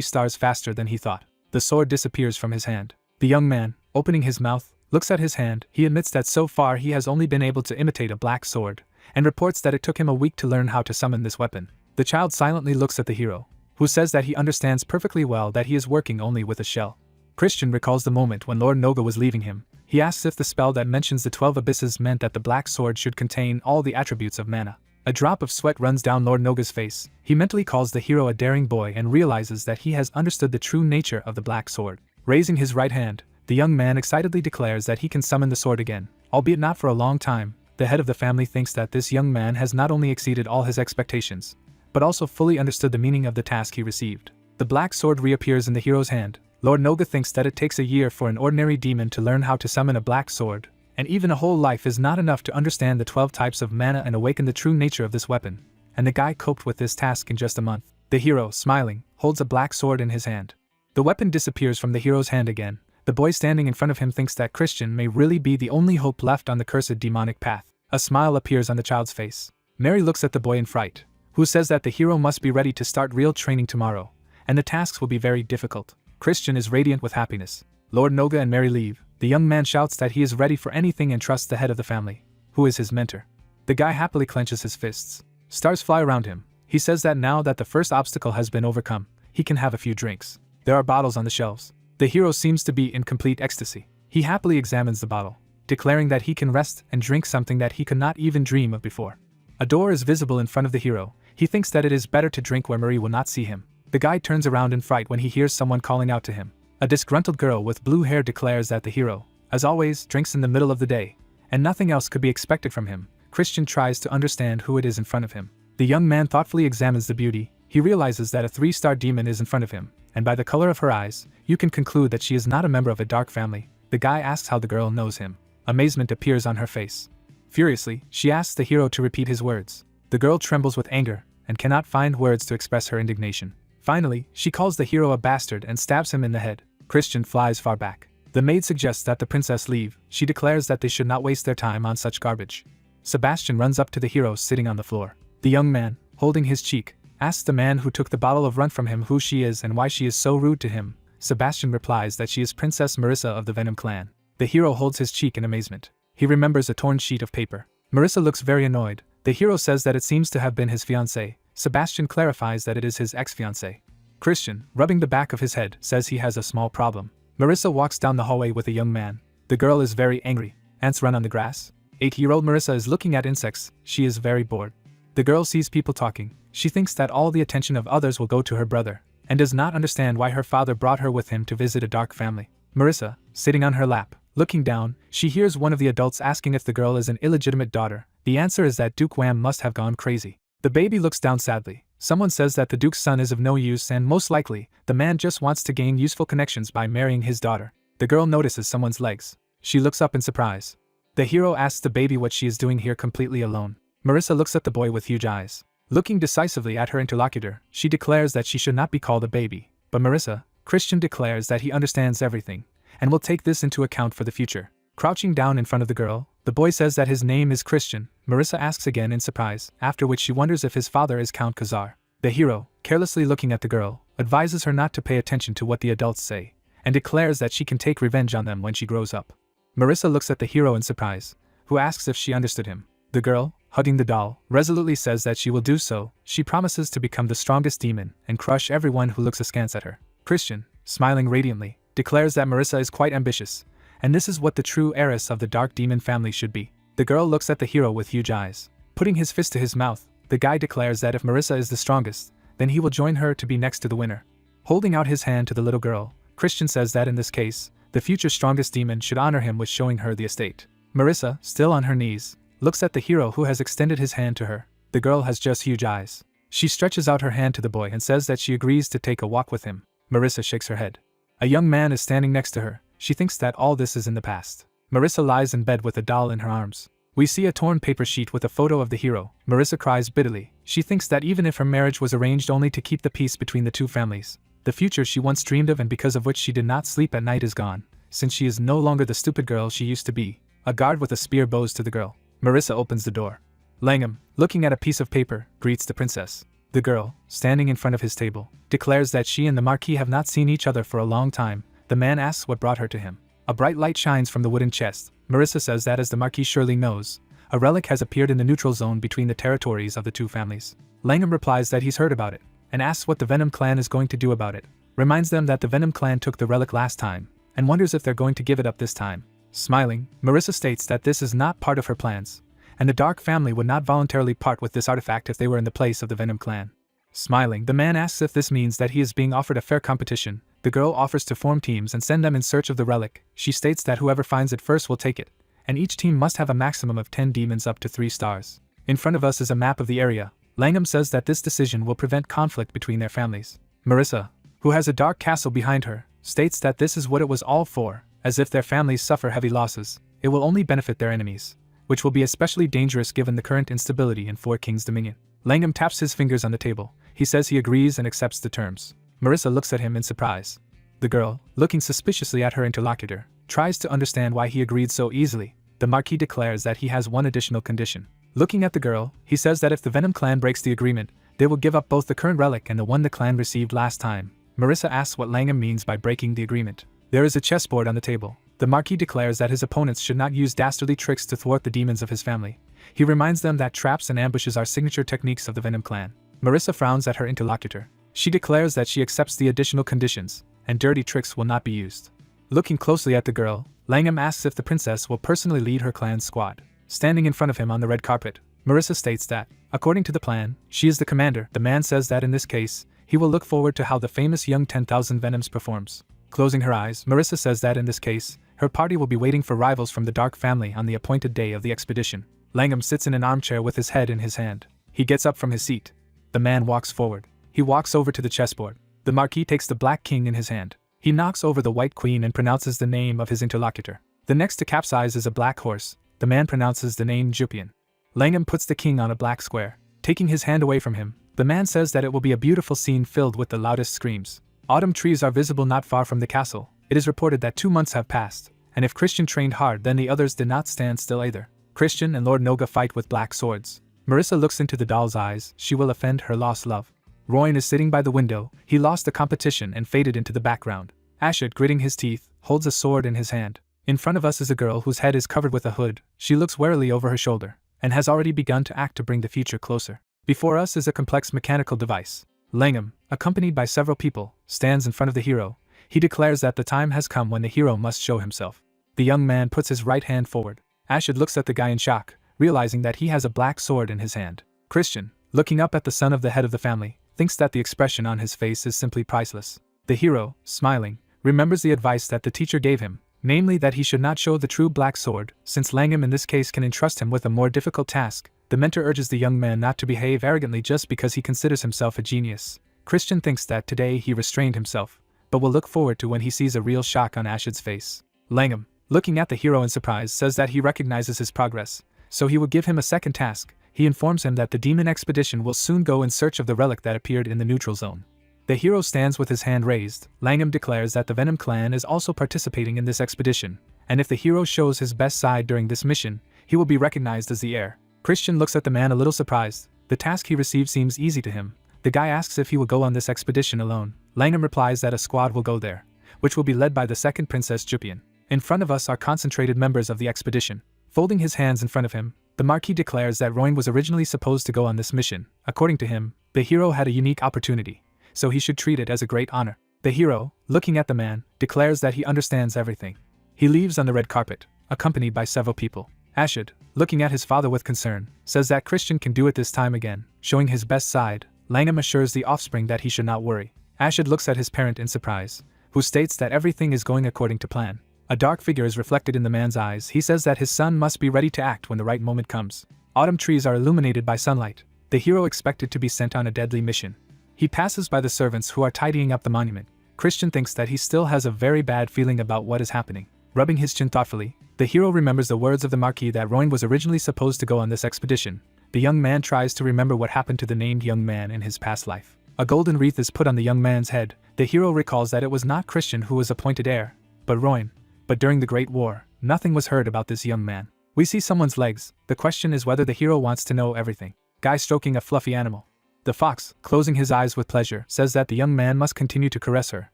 stars faster than he thought. The sword disappears from his hand. The young man, opening his mouth, looks at his hand. He admits that so far he has only been able to imitate a black sword, and reports that it took him a week to learn how to summon this weapon. The child silently looks at the hero, who says that he understands perfectly well that he is working only with a shell. Christian recalls the moment when Lord Noga was leaving him. He asks if the spell that mentions the 12 abysses meant that the black sword should contain all the attributes of mana. A drop of sweat runs down Lord Noga's face. He mentally calls the hero a daring boy and realizes that he has understood the true nature of the black sword. Raising his right hand, the young man excitedly declares that he can summon the sword again, albeit not for a long time. The head of the family thinks that this young man has not only exceeded all his expectations, but also fully understood the meaning of the task he received. The black sword reappears in the hero's hand. Lord Noga thinks that it takes a year for an ordinary demon to learn how to summon a black sword, and even a whole life is not enough to understand the 12 types of mana and awaken the true nature of this weapon, and the guy coped with this task in just a month. The hero, smiling, holds a black sword in his hand. The weapon disappears from the hero's hand again. The boy standing in front of him thinks that Christian may really be the only hope left on the cursed demonic path. A smile appears on the child's face. Mary looks at the boy in fright, who says that the hero must be ready to start real training tomorrow, and the tasks will be very difficult. Christian is radiant with happiness. Lord Noga and Mary leave. The young man shouts that he is ready for anything and trusts the head of the family, who is his mentor. The guy happily clenches his fists. Stars fly around him. He says that now that the first obstacle has been overcome, he can have a few drinks. There are bottles on the shelves. The hero seems to be in complete ecstasy. He happily examines the bottle, declaring that he can rest and drink something that he could not even dream of before. A door is visible in front of the hero. He thinks that it is better to drink where Marie will not see him. The guy turns around in fright when he hears someone calling out to him. A disgruntled girl with blue hair declares that the hero, as always, drinks in the middle of the day, and nothing else could be expected from him. Christian tries to understand who it is in front of him. The young man thoughtfully examines the beauty. He realizes that a 3-star demon is in front of him, and by the color of her eyes, you can conclude that she is not a member of a dark family. The guy asks how the girl knows him. Amazement appears on her face. Furiously, she asks the hero to repeat his words. The girl trembles with anger and cannot find words to express her indignation. Finally, she calls the hero a bastard and stabs him in the head. Christian flies far back. The maid suggests that the princess leave. She declares that they should not waste their time on such garbage. Sebastian runs up to the hero sitting on the floor. The young man, holding his cheek, asks the man who took the bottle of rum from him who she is and why she is so rude to him. Sebastian replies that she is Princess Marissa of the Venom clan. The hero holds his cheek in amazement. He remembers a torn sheet of paper. Marissa looks very annoyed. The hero says that it seems to have been his fiancée. Sebastian clarifies that it is his ex-fiancée. Christian, rubbing the back of his head, says he has a small problem. Marissa walks down the hallway with a young man. The girl is very angry. Ants run on the grass. 8-year-old Marissa is looking at insects. She is very bored. The girl sees people talking. She thinks that all the attention of others will go to her brother, and does not understand why her father brought her with him to visit a dark family. Marissa, sitting on her lap, looking down, she hears one of the adults asking if the girl is an illegitimate daughter. The answer is that Duke Wham must have gone crazy. The baby looks down sadly. Someone says that the Duke's son is of no use and most likely, the man just wants to gain useful connections by marrying his daughter. The girl notices someone's legs. She looks up in surprise. The hero asks the baby what she is doing here completely alone. Marissa looks at the boy with huge eyes. Looking decisively at her interlocutor, she declares that she should not be called a baby. But Marissa, Christian declares that he understands everything, and will take this into account for the future. Crouching down in front of the girl, the boy says that his name is Christian. Marissa asks again in surprise, after which she wonders if his father is Count Khazar. The hero, carelessly looking at the girl, advises her not to pay attention to what the adults say, and declares that she can take revenge on them when she grows up. Marissa looks at the hero in surprise, who asks if she understood him. The girl, hugging the doll, resolutely says that she will do so. She promises to become the strongest demon and crush everyone who looks askance at her. Christian, smiling radiantly, declares that Marissa is quite ambitious, and this is what the true heiress of the dark demon family should be. The girl looks at the hero with huge eyes. Putting his fist to his mouth, the guy declares that if Marissa is the strongest, then he will join her to be next to the winner. Holding out his hand to the little girl, Christian says that in this case, the future strongest demon should honor him with showing her the estate. Marissa, still on her knees, looks at the hero who has extended his hand to her. The girl has just huge eyes. She stretches out her hand to the boy and says that she agrees to take a walk with him. Marissa shakes her head. A young man is standing next to her. She thinks that all this is in the past. Marissa lies in bed with a doll in her arms. We see a torn paper sheet with a photo of the hero. Marissa cries bitterly. She thinks that even if her marriage was arranged only to keep the peace between the two families, the future she once dreamed of and because of which she did not sleep at night is gone, since she is no longer the stupid girl she used to be. A guard with a spear bows to the girl. Marissa opens the door. Langham, looking at a piece of paper, greets the princess. The girl, standing in front of his table, declares that she and the Marquis have not seen each other for a long time. The man asks what brought her to him. A bright light shines from the wooden chest. Marissa says that as the Marquis surely knows, A relic has appeared in the neutral zone between the territories of the two families. Langham replies that he's heard about it, and asks what the Venom clan is going to do about it. Reminds them that the Venom clan took the relic last time, and wonders if they're going to give it up this time. Smiling, Marissa states that this is not part of her plans, and the Dark family would not voluntarily part with this artifact if they were in the place of the Venom clan. Smiling, the man asks if this means that he is being offered a fair competition. The girl offers to form teams and send them in search of the relic. She states that whoever finds it first will take it, and each team must have a maximum of 10 demons up to 3 stars. In front of us is a map of the area. Langham says that this decision will prevent conflict between their families. Marissa, who has a dark castle behind her, states that this is what it was all for, as if their families suffer heavy losses, it will only benefit their enemies, which will be especially dangerous given the current instability in Four Kings' Dominion. Langham taps his fingers on the table. He says he agrees and accepts the terms. Marissa looks at him in surprise. The girl, looking suspiciously at her interlocutor, tries to understand why he agreed so easily. The Marquis declares that he has one additional condition. Looking at the girl, he says that if the Venom clan breaks the agreement, they will give up both the current relic and the one the clan received last time. Marissa asks what Langham means by breaking the agreement. There is a chessboard on the table. The Marquis declares that his opponents should not use dastardly tricks to thwart the demons of his family. He reminds them that traps and ambushes are signature techniques of the Venom clan. Marissa frowns at her interlocutor. She declares that she accepts the additional conditions, and dirty tricks will not be used. Looking closely at the girl, Langham asks if the princess will personally lead her clan's squad. Standing in front of him on the red carpet, Marissa states that, according to the plan, she is the commander. The man says that in this case, he will look forward to how the famous young 10,000 Venoms performs. Closing her eyes, Marissa says that in this case, her party will be waiting for rivals from the Dark family on the appointed day of the expedition. Langham sits in an armchair with his head in his hand. He gets up from his seat. The man walks forward. He walks over to the chessboard. The Marquis takes the Black King in his hand. He knocks over the White Queen and pronounces the name of his interlocutor. The next to capsize is a black horse. The man pronounces the name Jupian. Langham puts the king on a black square. Taking his hand away from him, the man says that it will be a beautiful scene filled with the loudest screams. Autumn trees are visible not far from the castle. It is reported that 2 months have passed, and if Christian trained hard, then the others did not stand still either. Christian and Lord Noga fight with black swords. Marissa looks into the doll's eyes. She will offend her lost love. Royan is sitting by the window. He lost the competition and faded into the background. Ashid, gritting his teeth, holds a sword in his hand. In front of us is a girl whose head is covered with a hood. She looks warily over her shoulder, and has already begun to act to bring the future closer. Before us is a complex mechanical device. Langham, accompanied by several people, stands in front of the hero. He declares that the time has come when the hero must show himself. The young man puts his right hand forward. Ashid looks at the guy in shock, realizing that he has a black sword in his hand. Christian, looking up at the son of the head of the family, thinks that the expression on his face is simply priceless. The hero, smiling, remembers the advice that the teacher gave him, namely that he should not show the true black sword. Since Langham in this case can entrust him with a more difficult task, the mentor urges the young man not to behave arrogantly just because he considers himself a genius. Christian thinks that today he restrained himself, but will look forward to when he sees a real shock on Ashid's face. Langham, looking at the hero in surprise, says that he recognizes his progress, so he will give him a second task. He informs him that the demon expedition will soon go in search of the relic that appeared in the neutral zone. The hero stands with his hand raised. Langham declares that the Venom clan is also participating in this expedition, and if the hero shows his best side during this mission, he will be recognized as the heir. Christian looks at the man a little surprised. The task he received seems easy to him. The guy asks if he will go on this expedition alone. Langham replies that a squad will go there, which will be led by the second Princess Jupian. In front of us are concentrated members of the expedition. Folding his hands in front of him, the Marquis declares that Royan was originally supposed to go on this mission. According to him, the hero had a unique opportunity, so he should treat it as a great honor. The hero, looking at the man, declares that he understands everything. He leaves on the red carpet, accompanied by several people. Ashid, looking at his father with concern, says that Christian can do it this time again. Showing his best side, Langham assures the offspring that he should not worry. Ashid looks at his parent in surprise, who states that everything is going according to plan. A dark figure is reflected in the man's eyes. He says that his son must be ready to act when the right moment comes. Autumn trees are illuminated by sunlight. The hero expected to be sent on a deadly mission. He passes by the servants who are tidying up the monument. Christian thinks that he still has a very bad feeling about what is happening. Rubbing his chin thoughtfully, the hero remembers the words of the Marquis that Royan was originally supposed to go on this expedition. The young man tries to remember what happened to the named young man in his past life. A golden wreath is put on the young man's head. The hero recalls that it was not Christian who was appointed heir, but Royan. But during the Great War, nothing was heard about this young man. We see someone's legs. The question is whether the hero wants to know everything. Guy stroking a fluffy animal. The fox, closing his eyes with pleasure, says that the young man must continue to caress her,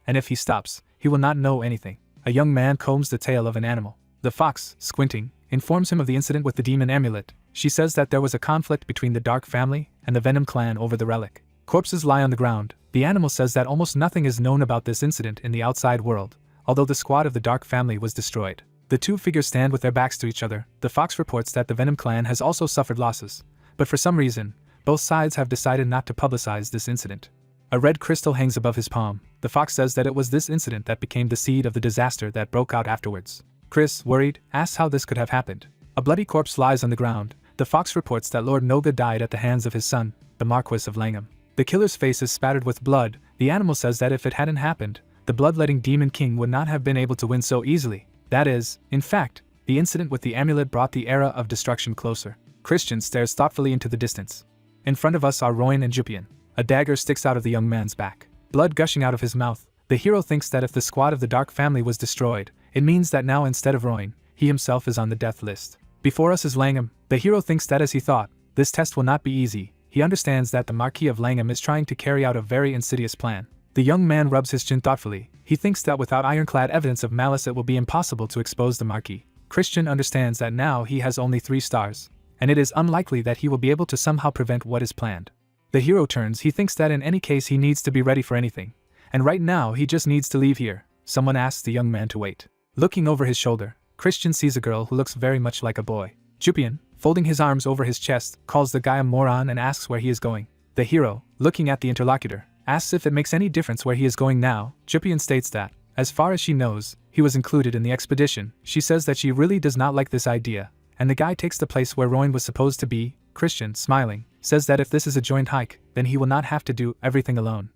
and if he stops, he will not know anything. A young man combs the tail of an animal. The fox, squinting, informs him of the incident with the demon amulet. She says that there was a conflict between the Dark family and the Venom clan over the relic. Corpses lie on the ground. The animal says that almost nothing is known about this incident in the outside world, although the squad of the Dark family was destroyed. The two figures stand with their backs to each other. The fox reports that the Venom clan has also suffered losses, but for some reason, both sides have decided not to publicize this incident. A red crystal hangs above his palm. The fox says that it was this incident that became the seed of the disaster that broke out afterwards. Chris, worried, asks how this could have happened. A bloody corpse lies on the ground. The fox reports that Lord Noga died at the hands of his son, the Marquis of Langham. The killer's face is spattered with blood. The animal says that if it hadn't happened, the bloodletting demon king would not have been able to win so easily. That is, in fact, the incident with the amulet brought the era of destruction closer. Christian stares thoughtfully into the distance. In front of us are Royan and Jupian. A dagger sticks out of the young man's back, blood gushing out of his mouth. The hero thinks that if the squad of the Dark family was destroyed, it means that now instead of Royan, he himself is on the death list. Before us is Langham. The hero thinks that as he thought, this test will not be easy. He understands that the Marquis of Langham is trying to carry out a very insidious plan. The young man rubs his chin thoughtfully. He thinks that without ironclad evidence of malice it will be impossible to expose the Marquis. Christian understands that now he has only 3 stars, and it is unlikely that he will be able to somehow prevent what is planned. The hero turns. He thinks that in any case he needs to be ready for anything, and right now he just needs to leave here. Someone asks the young man to wait. Looking over his shoulder, Christian sees a girl who looks very much like a boy. Jupian, folding his arms over his chest, calls the guy a moron and asks where he is going. The hero, looking at the interlocutor, asks if it makes any difference where he is going now. Jupian states that, as far as she knows, he was included in the expedition. She says that she really does not like this idea, and the guy takes the place where Royan was supposed to be. Christian, smiling, says that if this is a joint hike, then he will not have to do everything alone.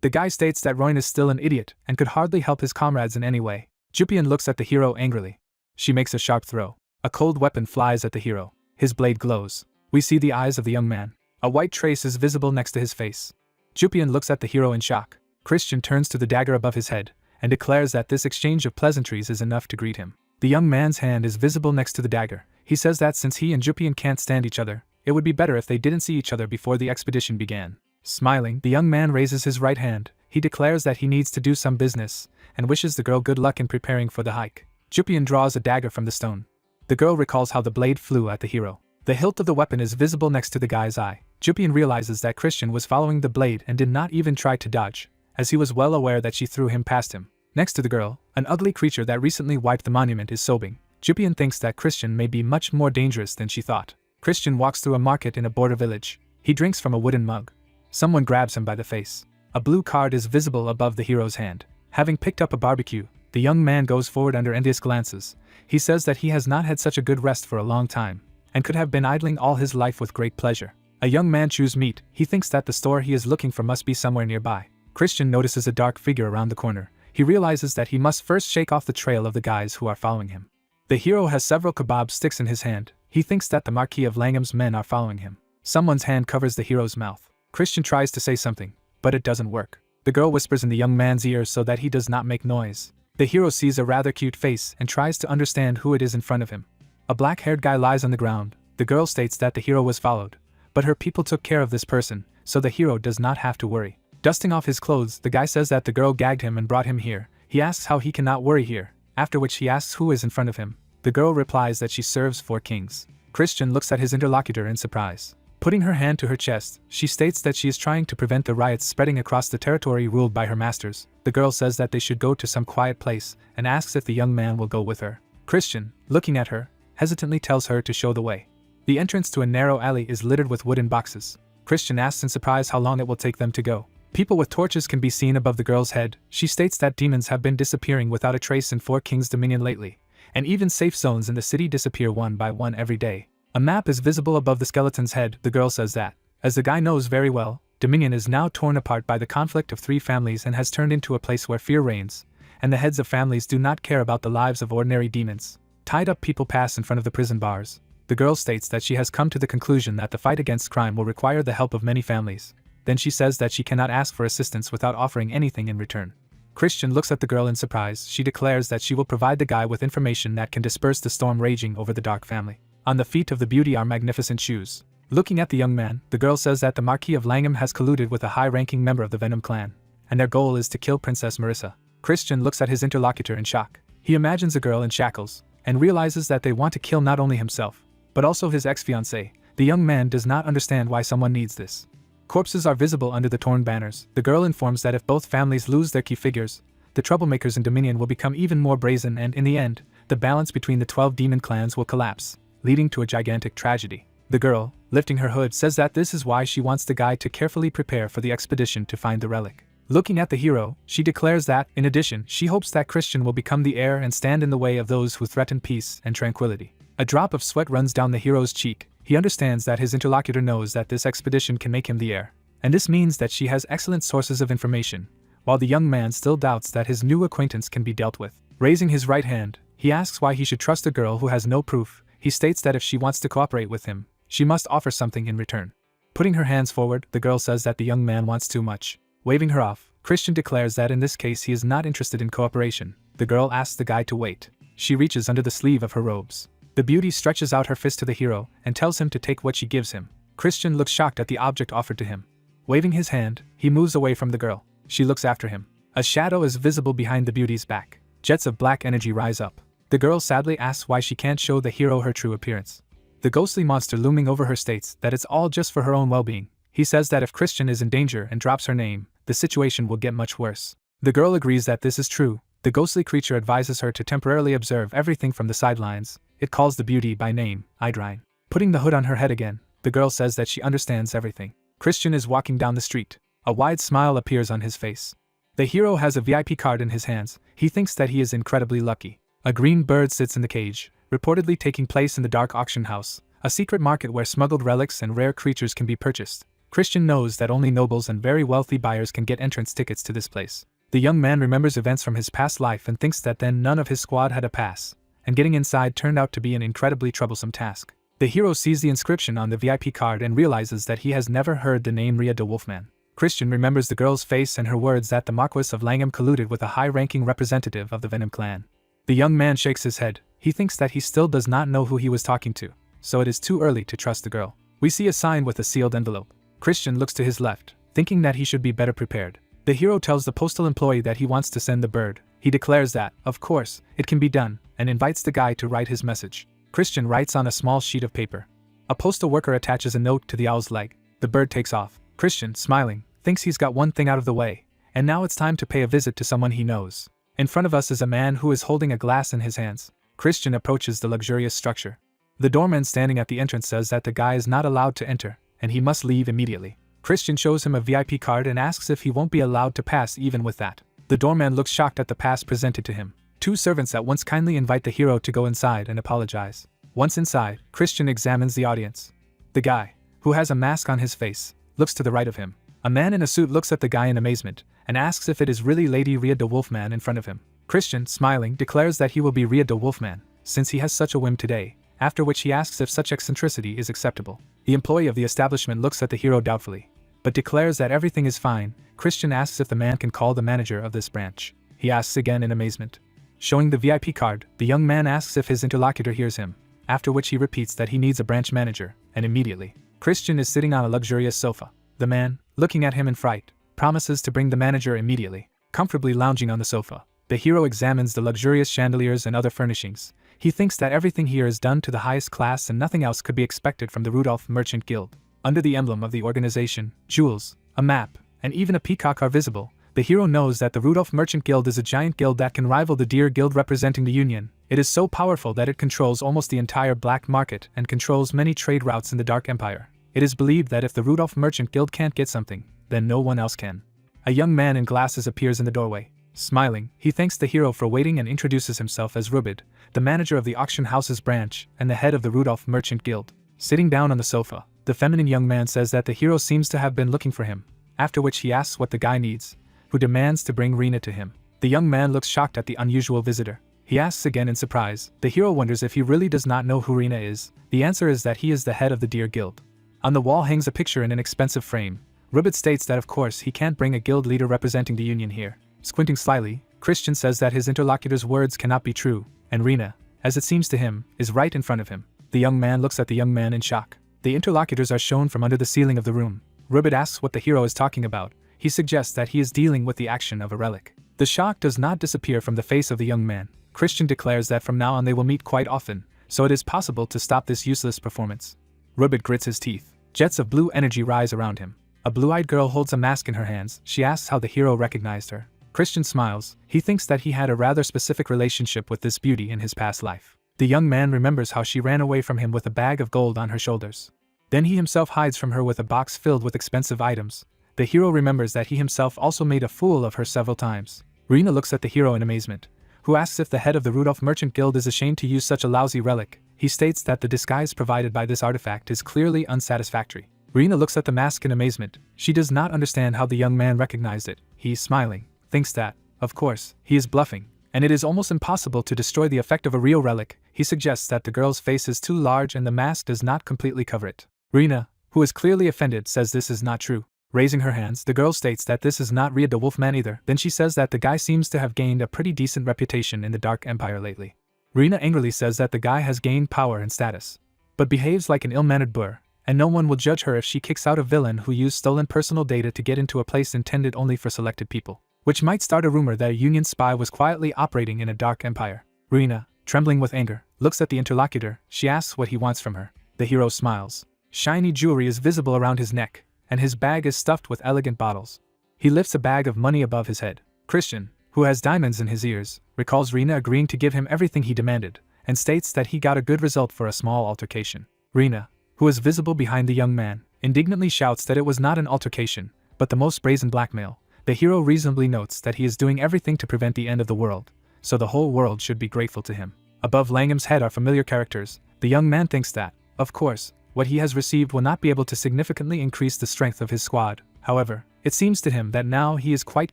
The guy states that Royan is still an idiot and could hardly help his comrades in any way. Jupian looks at the hero angrily. She makes a sharp throw. A cold weapon flies at the hero. His blade glows. We see the eyes of the young man. A white trace is visible next to his face. Jupian looks at the hero in shock. Christian turns to the dagger above his head and declares that this exchange of pleasantries is enough to greet him. The young man's hand is visible next to the dagger. He says that since he and Jupian can't stand each other, it would be better if they didn't see each other before the expedition began. Smiling, the young man raises his right hand. He declares that he needs to do some business and wishes the girl good luck in preparing for the hike. Jupian draws a dagger from the stone. The girl recalls how the blade flew at the hero. The hilt of the weapon is visible next to the guy's eye. Jupian realizes that Christian was following the blade and did not even try to dodge, as he was well aware that she threw him past him. Next to the girl, an ugly creature that recently wiped the monument is sobbing. Jupian thinks that Christian may be much more dangerous than she thought. Christian walks through a market in a border village. He drinks from a wooden mug. Someone grabs him by the face. A blue card is visible above the hero's hand. Having picked up a barbecue, the young man goes forward under envious glances. He says that he has not had such a good rest for a long time, and could have been idling all his life with great pleasure. A young man chews meat. He thinks that the store he is looking for must be somewhere nearby. Christian notices a dark figure around the corner. He realizes that he must first shake off the trail of the guys who are following him. The hero has several kebab sticks in his hand. He thinks that the Marquis of Langham's men are following him. Someone's hand covers the hero's mouth. Christian tries to say something, but it doesn't work. The girl whispers in the young man's ear so that he does not make noise. The hero sees a rather cute face and tries to understand who it is in front of him. A black-haired guy lies on the ground. The girl states that the hero was followed, but her people took care of this person, so the hero does not have to worry. Dusting off his clothes, the guy says that the girl gagged him and brought him here. He asks how he cannot worry here, after which he asks who is in front of him. The girl replies that she serves 4 kings. Christian looks at his interlocutor in surprise. Putting her hand to her chest, she states that she is trying to prevent the riots spreading across the territory ruled by her masters. The girl says that they should go to some quiet place and asks if the young man will go with her. Christian, looking at her, hesitantly tells her to show the way. The entrance to a narrow alley is littered with wooden boxes. Christian asks in surprise how long it will take them to go. People with torches can be seen above the girl's head. She states that demons have been disappearing without a trace in 4 Kings' Dominion lately, and even safe zones in the city disappear one by one every day. A map is visible above the skeleton's head. The girl says that, as the guy knows very well, Dominion is now torn apart by the conflict of 3 families and has turned into a place where fear reigns, and the heads of families do not care about the lives of ordinary demons. Tied up people pass in front of the prison bars. The girl states that she has come to the conclusion that the fight against crime will require the help of many families. Then she says that she cannot ask for assistance without offering anything in return. Christian looks at the girl in surprise. She declares that she will provide the guy with information that can disperse the storm raging over the Dark family. On the feet of the beauty are magnificent shoes. Looking at the young man, the girl says that the Marquis of Langham has colluded with a high-ranking member of the Venom clan, and their goal is to kill Princess Marissa. Christian looks at his interlocutor in shock. He imagines a girl in shackles. and realizes that they want to kill not only himself, but also his ex-fiancée. The young man does not understand why someone needs this. Corpses are visible under the torn banners. The girl informs that if both families lose their key figures, the troublemakers in Dominion will become even more brazen and, in the end, the balance between the 12 demon clans will collapse, leading to a gigantic tragedy. The girl, lifting her hood, says that this is why she wants the guy to carefully prepare for the expedition to find the relic. Looking at the hero, she declares that, in addition, she hopes that Christian will become the heir and stand in the way of those who threaten peace and tranquility. A drop of sweat runs down the hero's cheek. He understands that his interlocutor knows that this expedition can make him the heir, and this means that she has excellent sources of information, while the young man still doubts that his new acquaintance can be dealt with. Raising his right hand, he asks why he should trust a girl who has no proof. He states that if she wants to cooperate with him, she must offer something in return. Putting her hands forward, the girl says that the young man wants too much. Waving her off, Christian declares that in this case he is not interested in cooperation. The girl asks the guy to wait. She reaches under the sleeve of her robes. The beauty stretches out her fist to the hero and tells him to take what she gives him. Christian looks shocked at the object offered to him. Waving his hand, he moves away from the girl. She looks after him. A shadow is visible behind the beauty's back. Jets of black energy rise up. The girl sadly asks why she can't show the hero her true appearance. The ghostly monster looming over her states that it's all just for her own well-being. He says that if Christian is in danger and drops her name, the situation will get much worse. The girl agrees that this is true. The ghostly creature advises her to temporarily observe everything from the sidelines. It calls the beauty by name, Idrine. Putting the hood on her head again, the girl says that she understands everything. Christian is walking down the street. A wide smile appears on his face. The hero has a VIP card in his hands. He thinks that he is incredibly lucky. A green bird sits in the cage, reportedly taking place in the dark auction house, a secret market where smuggled relics and rare creatures can be purchased. Christian knows that only nobles and very wealthy buyers can get entrance tickets to this place. The young man remembers events from his past life and thinks that then none of his squad had a pass, and getting inside turned out to be an incredibly troublesome task. The hero sees the inscription on the VIP card and realizes that he has never heard the name Ria de Wolfman. Christian remembers the girl's face and her words that the Marquis of Langham colluded with a high-ranking representative of the Venom clan. The young man shakes his head. He thinks that he still does not know who he was talking to, so it is too early to trust the girl. We see a sign with a sealed envelope. Christian looks to his left, thinking that he should be better prepared. The hero tells the postal employee that he wants to send the bird. He declares that, of course, it can be done, and invites the guy to write his message. Christian writes on a small sheet of paper. A postal worker attaches a note to the owl's leg. The bird takes off. Christian, smiling, thinks he's got one thing out of the way, and now it's time to pay a visit to someone he knows. In front of us is a man who is holding a glass in his hands. Christian approaches the luxurious structure. The doorman standing at the entrance says that the guy is not allowed to enter, and he must leave immediately. Christian shows him a VIP card and asks if he won't be allowed to pass even with that. The doorman looks shocked at the pass presented to him. Two servants at once kindly invite the hero to go inside and apologize. Once inside, Christian examines the audience. The guy, who has a mask on his face, looks to the right of him. A man in a suit looks at the guy in amazement and asks if it is really Lady Ria de Wolfman in front of him. Christian, smiling, declares that he will be Ria de Wolfman, since he has such a whim today, after which he asks if such eccentricity is acceptable. The employee of the establishment looks at the hero doubtfully, but declares that everything is fine. Christian asks if the man can call the manager of this branch. He asks again in amazement. Showing the VIP card, the young man asks if his interlocutor hears him, after which he repeats that he needs a branch manager, and immediately, Christian is sitting on a luxurious sofa. The man, looking at him in fright, promises to bring the manager immediately. Comfortably lounging on the sofa, the hero examines the luxurious chandeliers and other furnishings. He thinks that everything here is done to the highest class and nothing else could be expected from the Rudolph Merchant Guild. Under the emblem of the organization, jewels, a map, and even a peacock are visible. The hero knows that the Rudolph Merchant Guild is a giant guild that can rival the Deer Guild representing the Union. It is so powerful that it controls almost the entire black market and controls many trade routes in the Dark Empire. It is believed that if the Rudolph Merchant Guild can't get something, then no one else can. A young man in glasses appears in the doorway. Smiling, he thanks the hero for waiting and introduces himself as Rubid, the manager of the auction house's branch and the head of the Rudolph Merchant Guild. Sitting down on the sofa, the feminine young man says that the hero seems to have been looking for him, after which he asks what the guy needs, who demands to bring Rena to him. The young man looks shocked at the unusual visitor. He asks again in surprise. The hero wonders if he really does not know who Rena is. The answer is that he is the head of the Deer Guild. On the wall hangs a picture in an expensive frame. Rubid states that of course he can't bring a guild leader representing the Union here. Squinting slyly, Christian says that his interlocutor's words cannot be true, and Rena, as it seems to him, is right in front of him. The young man looks at the young man in shock. The interlocutors are shown from under the ceiling of the room. Rubid asks what the hero is talking about. He suggests that he is dealing with the action of a relic. The shock does not disappear from the face of the young man. Christian declares that from now on they will meet quite often, so it is possible to stop this useless performance. Rubid grits his teeth. Jets of blue energy rise around him. A blue-eyed girl holds a mask in her hands. She asks how the hero recognized her. Christian smiles. He thinks that he had a rather specific relationship with this beauty in his past life. The young man remembers how she ran away from him with a bag of gold on her shoulders. Then he himself hides from her with a box filled with expensive items. The hero remembers that he himself also made a fool of her several times. Rina looks at the hero in amazement, who asks if the head of the Rudolph Merchant Guild is ashamed to use such a lousy relic. He states that the disguise provided by this artifact is clearly unsatisfactory. Rina looks at the mask in amazement. She does not understand how the young man recognized it. He, smiling, thinks that, of course, he is bluffing, and it is almost impossible to destroy the effect of a real relic. He suggests that the girl's face is too large and the mask does not completely cover it. Rina, who is clearly offended, says this is not true. Raising her hands, the girl states that this is not Rhea the Wolfman either. Then she says that the guy seems to have gained a pretty decent reputation in the Dark Empire lately. Rina angrily says that the guy has gained power and status, but behaves like an ill-mannered boor, and no one will judge her if she kicks out a villain who used stolen personal data to get into a place intended only for selected people, which might start a rumor that a Union spy was quietly operating in a Dark Empire. Rina, trembling with anger, looks at the interlocutor. She asks what he wants from her. The hero smiles. Shiny jewelry is visible around his neck, and his bag is stuffed with elegant bottles. He lifts a bag of money above his head. Christian, who has diamonds in his ears, recalls Rina agreeing to give him everything he demanded, and states that he got a good result for a small altercation. Rina, who is visible behind the young man, indignantly shouts that it was not an altercation, but the most brazen blackmail. The hero reasonably notes that he is doing everything to prevent the end of the world, so the whole world should be grateful to him. Above Langham's head are familiar characters. The young man thinks that, of course, what he has received will not be able to significantly increase the strength of his squad. However, it seems to him that now he is quite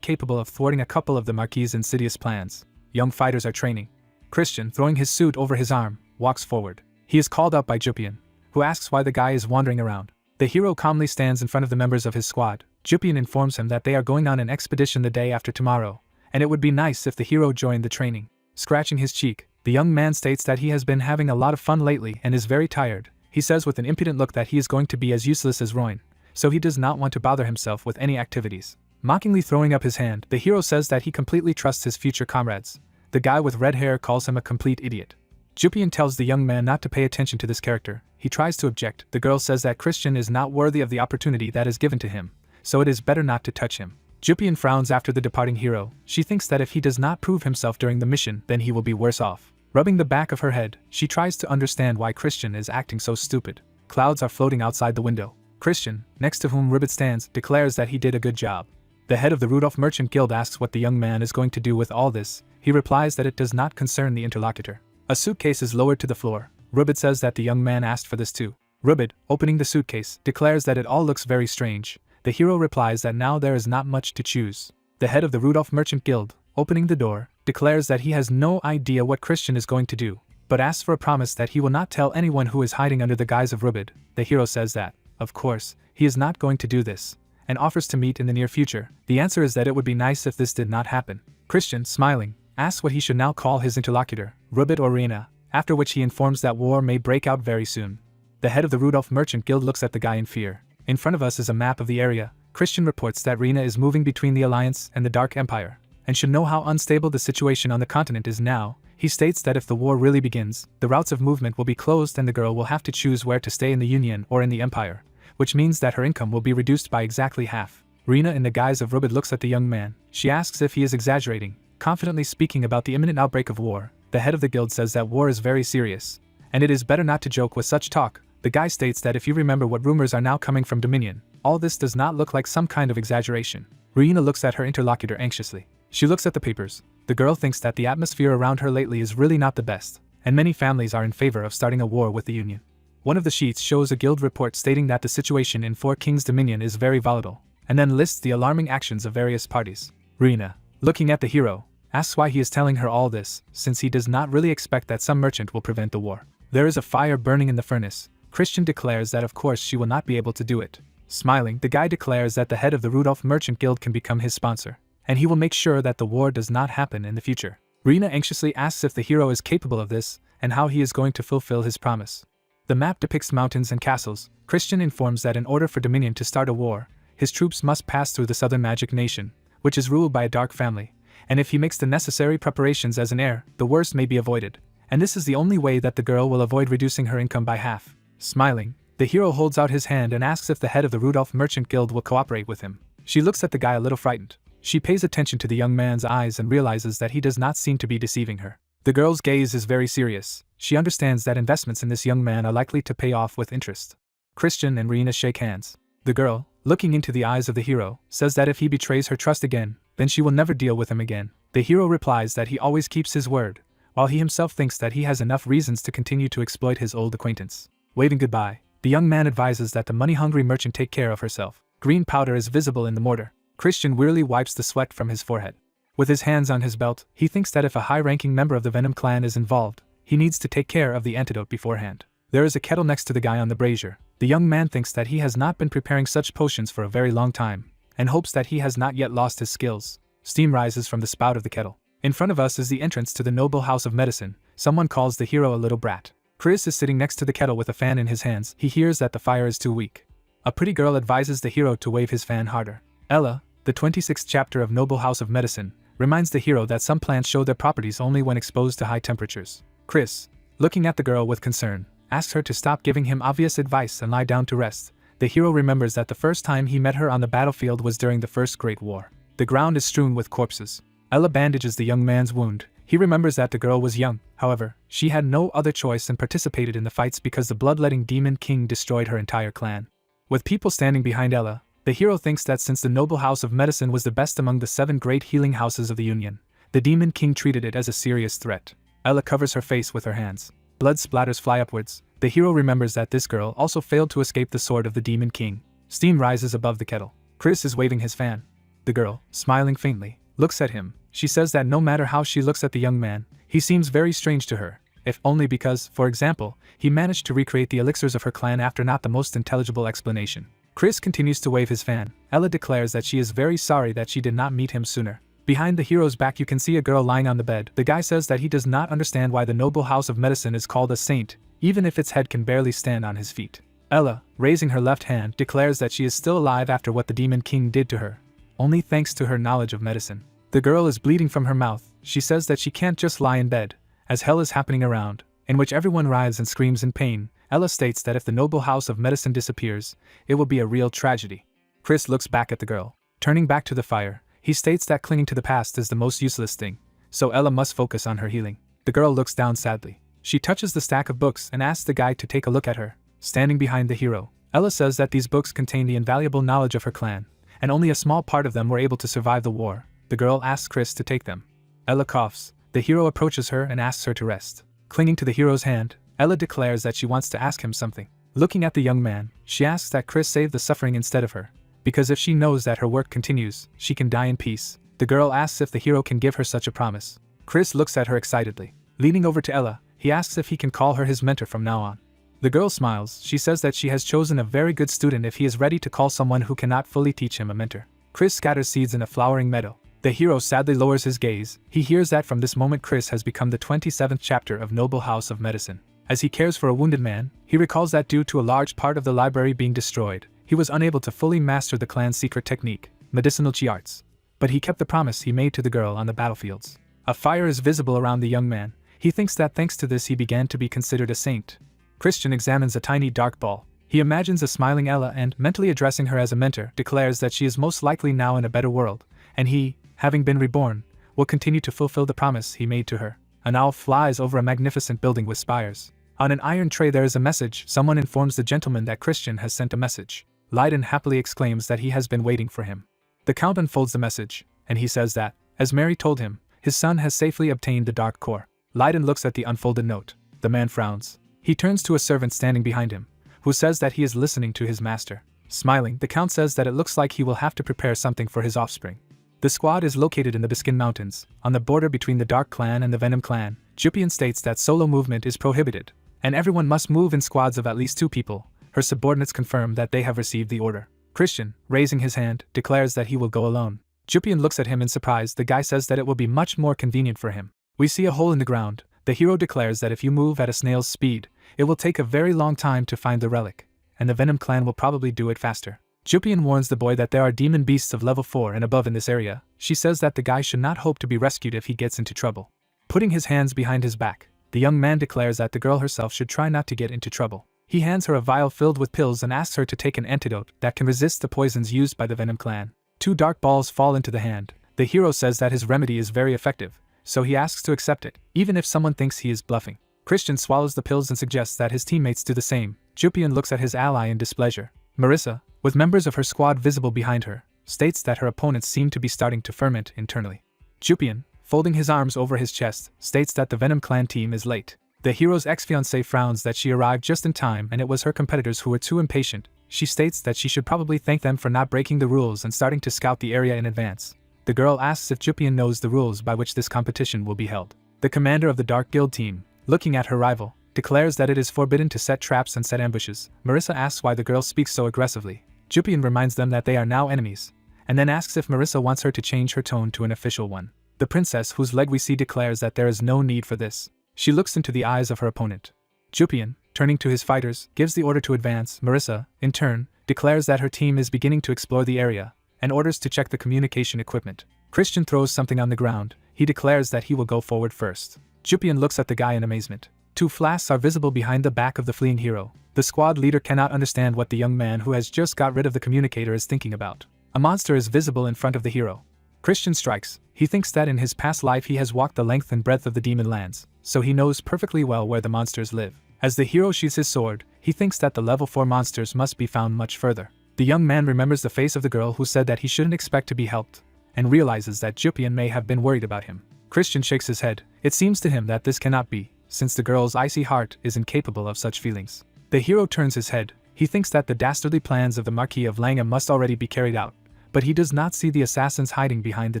capable of thwarting a couple of the Marquis' insidious plans. Young fighters are training. Christian, throwing his suit over his arm, walks forward. He is called up by Jupian, who asks why the guy is wandering around. The hero calmly stands in front of the members of his squad. Jupian informs him that they are going on an expedition the day after tomorrow, and it would be nice if the hero joined the training. Scratching his cheek, the young man states that he has been having a lot of fun lately and is very tired. He says with an impudent look that he is going to be as useless as Roin, so he does not want to bother himself with any activities. Mockingly throwing up his hand, the hero says that he completely trusts his future comrades. The guy with red hair calls him a complete idiot. Jupian tells the young man not to pay attention to this character. He tries to object. The girl says that Christian is not worthy of the opportunity that is given to him, so it is better not to touch him. Jupian frowns after the departing hero. She thinks that if he does not prove himself during the mission, then he will be worse off. Rubbing the back of her head, she tries to understand why Christian is acting so stupid. Clouds are floating outside the window. Christian, next to whom Ribbit stands, declares that he did a good job. The head of the Rudolph Merchant Guild asks what the young man is going to do with all this. He replies that it does not concern the interlocutor. A suitcase is lowered to the floor. Ribbit says that the young man asked for this too. Ribbit, opening the suitcase, declares that it all looks very strange. The hero replies that now there is not much to choose. The head of the Rudolph Merchant Guild, opening the door, declares that he has no idea what Christian is going to do, but asks for a promise that he will not tell anyone who is hiding under the guise of Rubid. The hero says that, of course, he is not going to do this, and offers to meet in the near future. The answer is that it would be nice if this did not happen. Christian, smiling, asks what he should now call his interlocutor, Rubid or Rena, after which he informs that war may break out very soon. The head of the Rudolph Merchant Guild looks at the guy in fear. In front of us is a map of the area. Christian reports that Rena is moving between the Alliance and the Dark Empire, and should know how unstable the situation on the continent is now. He states that if the war really begins, the routes of movement will be closed and the girl will have to choose where to stay in the Union or in the Empire, which means that her income will be reduced by exactly half. Rena, in the guise of Rubid, looks at the young man. She asks if he is exaggerating, confidently speaking about the imminent outbreak of war. The head of the guild says that war is very serious, and it is better not to joke with such talk. The guy states that if you remember what rumors are now coming from Dominion, all this does not look like some kind of exaggeration. Rena looks at her interlocutor anxiously. She looks at the papers. The girl thinks that the atmosphere around her lately is really not the best, and many families are in favor of starting a war with the Union. One of the sheets shows a guild report stating that the situation in Four Kings Dominion is very volatile, and then lists the alarming actions of various parties. Rena, looking at the hero, asks why he is telling her all this, since he does not really expect that some merchant will prevent the war. There is a fire burning in the furnace. Christian declares that of course she will not be able to do it. Smiling, the guy declares that the head of the Rudolph Merchant Guild can become his sponsor, and he will make sure that the war does not happen in the future. Rena anxiously asks if the hero is capable of this, and how he is going to fulfill his promise. The map depicts mountains and castles. Christian informs that in order for Dominion to start a war, his troops must pass through the Southern Magic Nation, which is ruled by a dark family, and if he makes the necessary preparations as an heir, the worst may be avoided. And this is the only way that the girl will avoid reducing her income by half. Smiling, the hero holds out his hand and asks if the head of the Rudolph Merchant Guild will cooperate with him. She looks at the guy a little frightened. She pays attention to the young man's eyes and realizes that he does not seem to be deceiving her. The girl's gaze is very serious. She understands that investments in this young man are likely to pay off with interest. Christian and Rena shake hands. The girl, looking into the eyes of the hero, says that if he betrays her trust again, then she will never deal with him again. The hero replies that he always keeps his word, while he himself thinks that he has enough reasons to continue to exploit his old acquaintance. Waving goodbye, the young man advises that the money-hungry merchant take care of herself. Green powder is visible in the mortar. Christian wearily wipes the sweat from his forehead. With his hands on his belt, he thinks that if a high-ranking member of the Venom clan is involved, he needs to take care of the antidote beforehand. There is a kettle next to the guy on the brazier. The young man thinks that he has not been preparing such potions for a very long time, and hopes that he has not yet lost his skills. Steam rises from the spout of the kettle. In front of us is the entrance to the noble house of medicine. Someone calls the hero a little brat. Chris is sitting next to the kettle with a fan in his hands. He hears that the fire is too weak. A pretty girl advises the hero to wave his fan harder. Ella, the 26th chapter of Noble House of Medicine, reminds the hero that some plants show their properties only when exposed to high temperatures. Chris, looking at the girl with concern, asks her to stop giving him obvious advice and lie down to rest. The hero remembers that the first time he met her on the battlefield was during the First Great War. The ground is strewn with corpses. Ella bandages the young man's wound. He remembers that the girl was young. However, she had no other choice and participated in the fights because the bloodletting demon king destroyed her entire clan. With people standing behind Ella, the hero thinks that since the noble house of medicine was the best among the 7 great healing houses of the Union, the demon king treated it as a serious threat. Ella covers her face with her hands. Blood splatters fly upwards. The hero remembers that this girl also failed to escape the sword of the demon king. Steam rises above the kettle. Chris is waving his fan. The girl, smiling faintly, looks at him. She says that no matter how she looks at the young man, he seems very strange to her, if only because, for example, he managed to recreate the elixirs of her clan after not the most intelligible explanation. Chris continues to wave his fan. Ella declares that she is very sorry that she did not meet him sooner. Behind the hero's back you can see a girl lying on the bed. The guy says that he does not understand why the noble house of medicine is called a saint, even if its head can barely stand on his feet. Ella, raising her left hand, declares that she is still alive after what the demon king did to her, only thanks to her knowledge of medicine. The girl is bleeding from her mouth. She says that she can't just lie in bed, as hell is happening around, in which everyone writhes and screams in pain. Ella states that if the noble house of medicine disappears, it will be a real tragedy. Chris looks back at the girl. Turning back to the fire, he states that clinging to the past is the most useless thing, so Ella must focus on her healing. The girl looks down sadly. She touches the stack of books and asks the guy to take a look at her. Standing behind the hero, Ella says that these books contain the invaluable knowledge of her clan, and only a small part of them were able to survive the war. The girl asks Chris to take them. Ella coughs. The hero approaches her and asks her to rest. Clinging to the hero's hand, Ella declares that she wants to ask him something. Looking at the young man, she asks that Chris save the suffering instead of her, because if she knows that her work continues, she can die in peace. The girl asks if the hero can give her such a promise. Chris looks at her excitedly. Leaning over to Ella, he asks if he can call her his mentor from now on. The girl smiles. She says that she has chosen a very good student if he is ready to call someone who cannot fully teach him a mentor. Chris scatters seeds in a flowering meadow. The hero sadly lowers his gaze. He hears that from this moment Chris has become the 27th chapter of Noble House of Medicine. As he cares for a wounded man, he recalls that due to a large part of the library being destroyed, he was unable to fully master the clan's secret technique, medicinal chi arts. But he kept the promise he made to the girl on the battlefields. A fire is visible around the young man. He thinks that thanks to this he began to be considered a saint. Christian examines a tiny dark ball. He imagines a smiling Ella and, mentally addressing her as a mentor, declares that she is most likely now in a better world, and he, having been reborn, will continue to fulfill the promise he made to her. An owl flies over a magnificent building with spires. On an iron tray there is a message. Someone informs the gentleman that Christian has sent a message. Lydon happily exclaims that he has been waiting for him. The Count unfolds the message, and he says that, as Mary told him, his son has safely obtained the Dark Core. Lydon looks at the unfolded note. The man frowns. He turns to a servant standing behind him, who says that he is listening to his master. Smiling, the Count says that it looks like he will have to prepare something for his offspring. The squad is located in the Biskin Mountains, on the border between the Dark Clan and the Venom Clan. Jupian states that solo movement is prohibited, and everyone must move in squads of at least 2 people. Her subordinates confirm that they have received the order. Christian, raising his hand, declares that he will go alone. Jupian looks at him in surprise. The guy says that it will be much more convenient for him. We see a hole in the ground. The hero declares that if you move at a snail's speed, it will take a very long time to find the relic, and the Venom Clan will probably do it faster. Jupian warns the boy that there are demon beasts of level 4 and above in this area. She says that the guy should not hope to be rescued if he gets into trouble. Putting his hands behind his back, the young man declares that the girl herself should try not to get into trouble. He hands her a vial filled with pills and asks her to take an antidote that can resist the poisons used by the Venom clan. 2 dark balls fall into the hand. The hero says that his remedy is very effective, so he asks to accept it, even if someone thinks he is bluffing. Christian swallows the pills and suggests that his teammates do the same. Jupian looks at his ally in displeasure. Marissa, with members of her squad visible behind her, states that her opponents seem to be starting to ferment internally. Jupian, folding his arms over his chest, states that the Venom clan team is late. The hero's ex-fiancée frowns that she arrived just in time and it was her competitors who were too impatient. She states that she should probably thank them for not breaking the rules and starting to scout the area in advance. The girl asks if Jupian knows the rules by which this competition will be held. The commander of the Dark Guild team, looking at her rival, declares that it is forbidden to set traps and set ambushes. Marissa asks why the girl speaks so aggressively. Jupian reminds them that they are now enemies, and then asks if Marissa wants her to change her tone to an official one. The princess whose leg we see declares that there is no need for this. She looks into the eyes of her opponent. Jupian, turning to his fighters, gives the order to advance. Marissa, in turn, declares that her team is beginning to explore the area, and orders to check the communication equipment. Christian throws something on the ground. He declares that he will go forward first. Jupian looks at the guy in amazement. 2 flasks are visible behind the back of the fleeing hero. The squad leader cannot understand what the young man who has just got rid of the communicator is thinking about. A monster is visible in front of the hero. Christian strikes. He thinks that in his past life he has walked the length and breadth of the demon lands, so he knows perfectly well where the monsters live. As the hero sheathes his sword, he thinks that the level 4 monsters must be found much further. The young man remembers the face of the girl who said that he shouldn't expect to be helped, and realizes that Jupian may have been worried about him. Christian shakes his head. It seems to him that this cannot be, since the girl's icy heart is incapable of such feelings. The hero turns his head. He thinks that the dastardly plans of the Marquis of Langham must already be carried out, but he does not see the assassins hiding behind the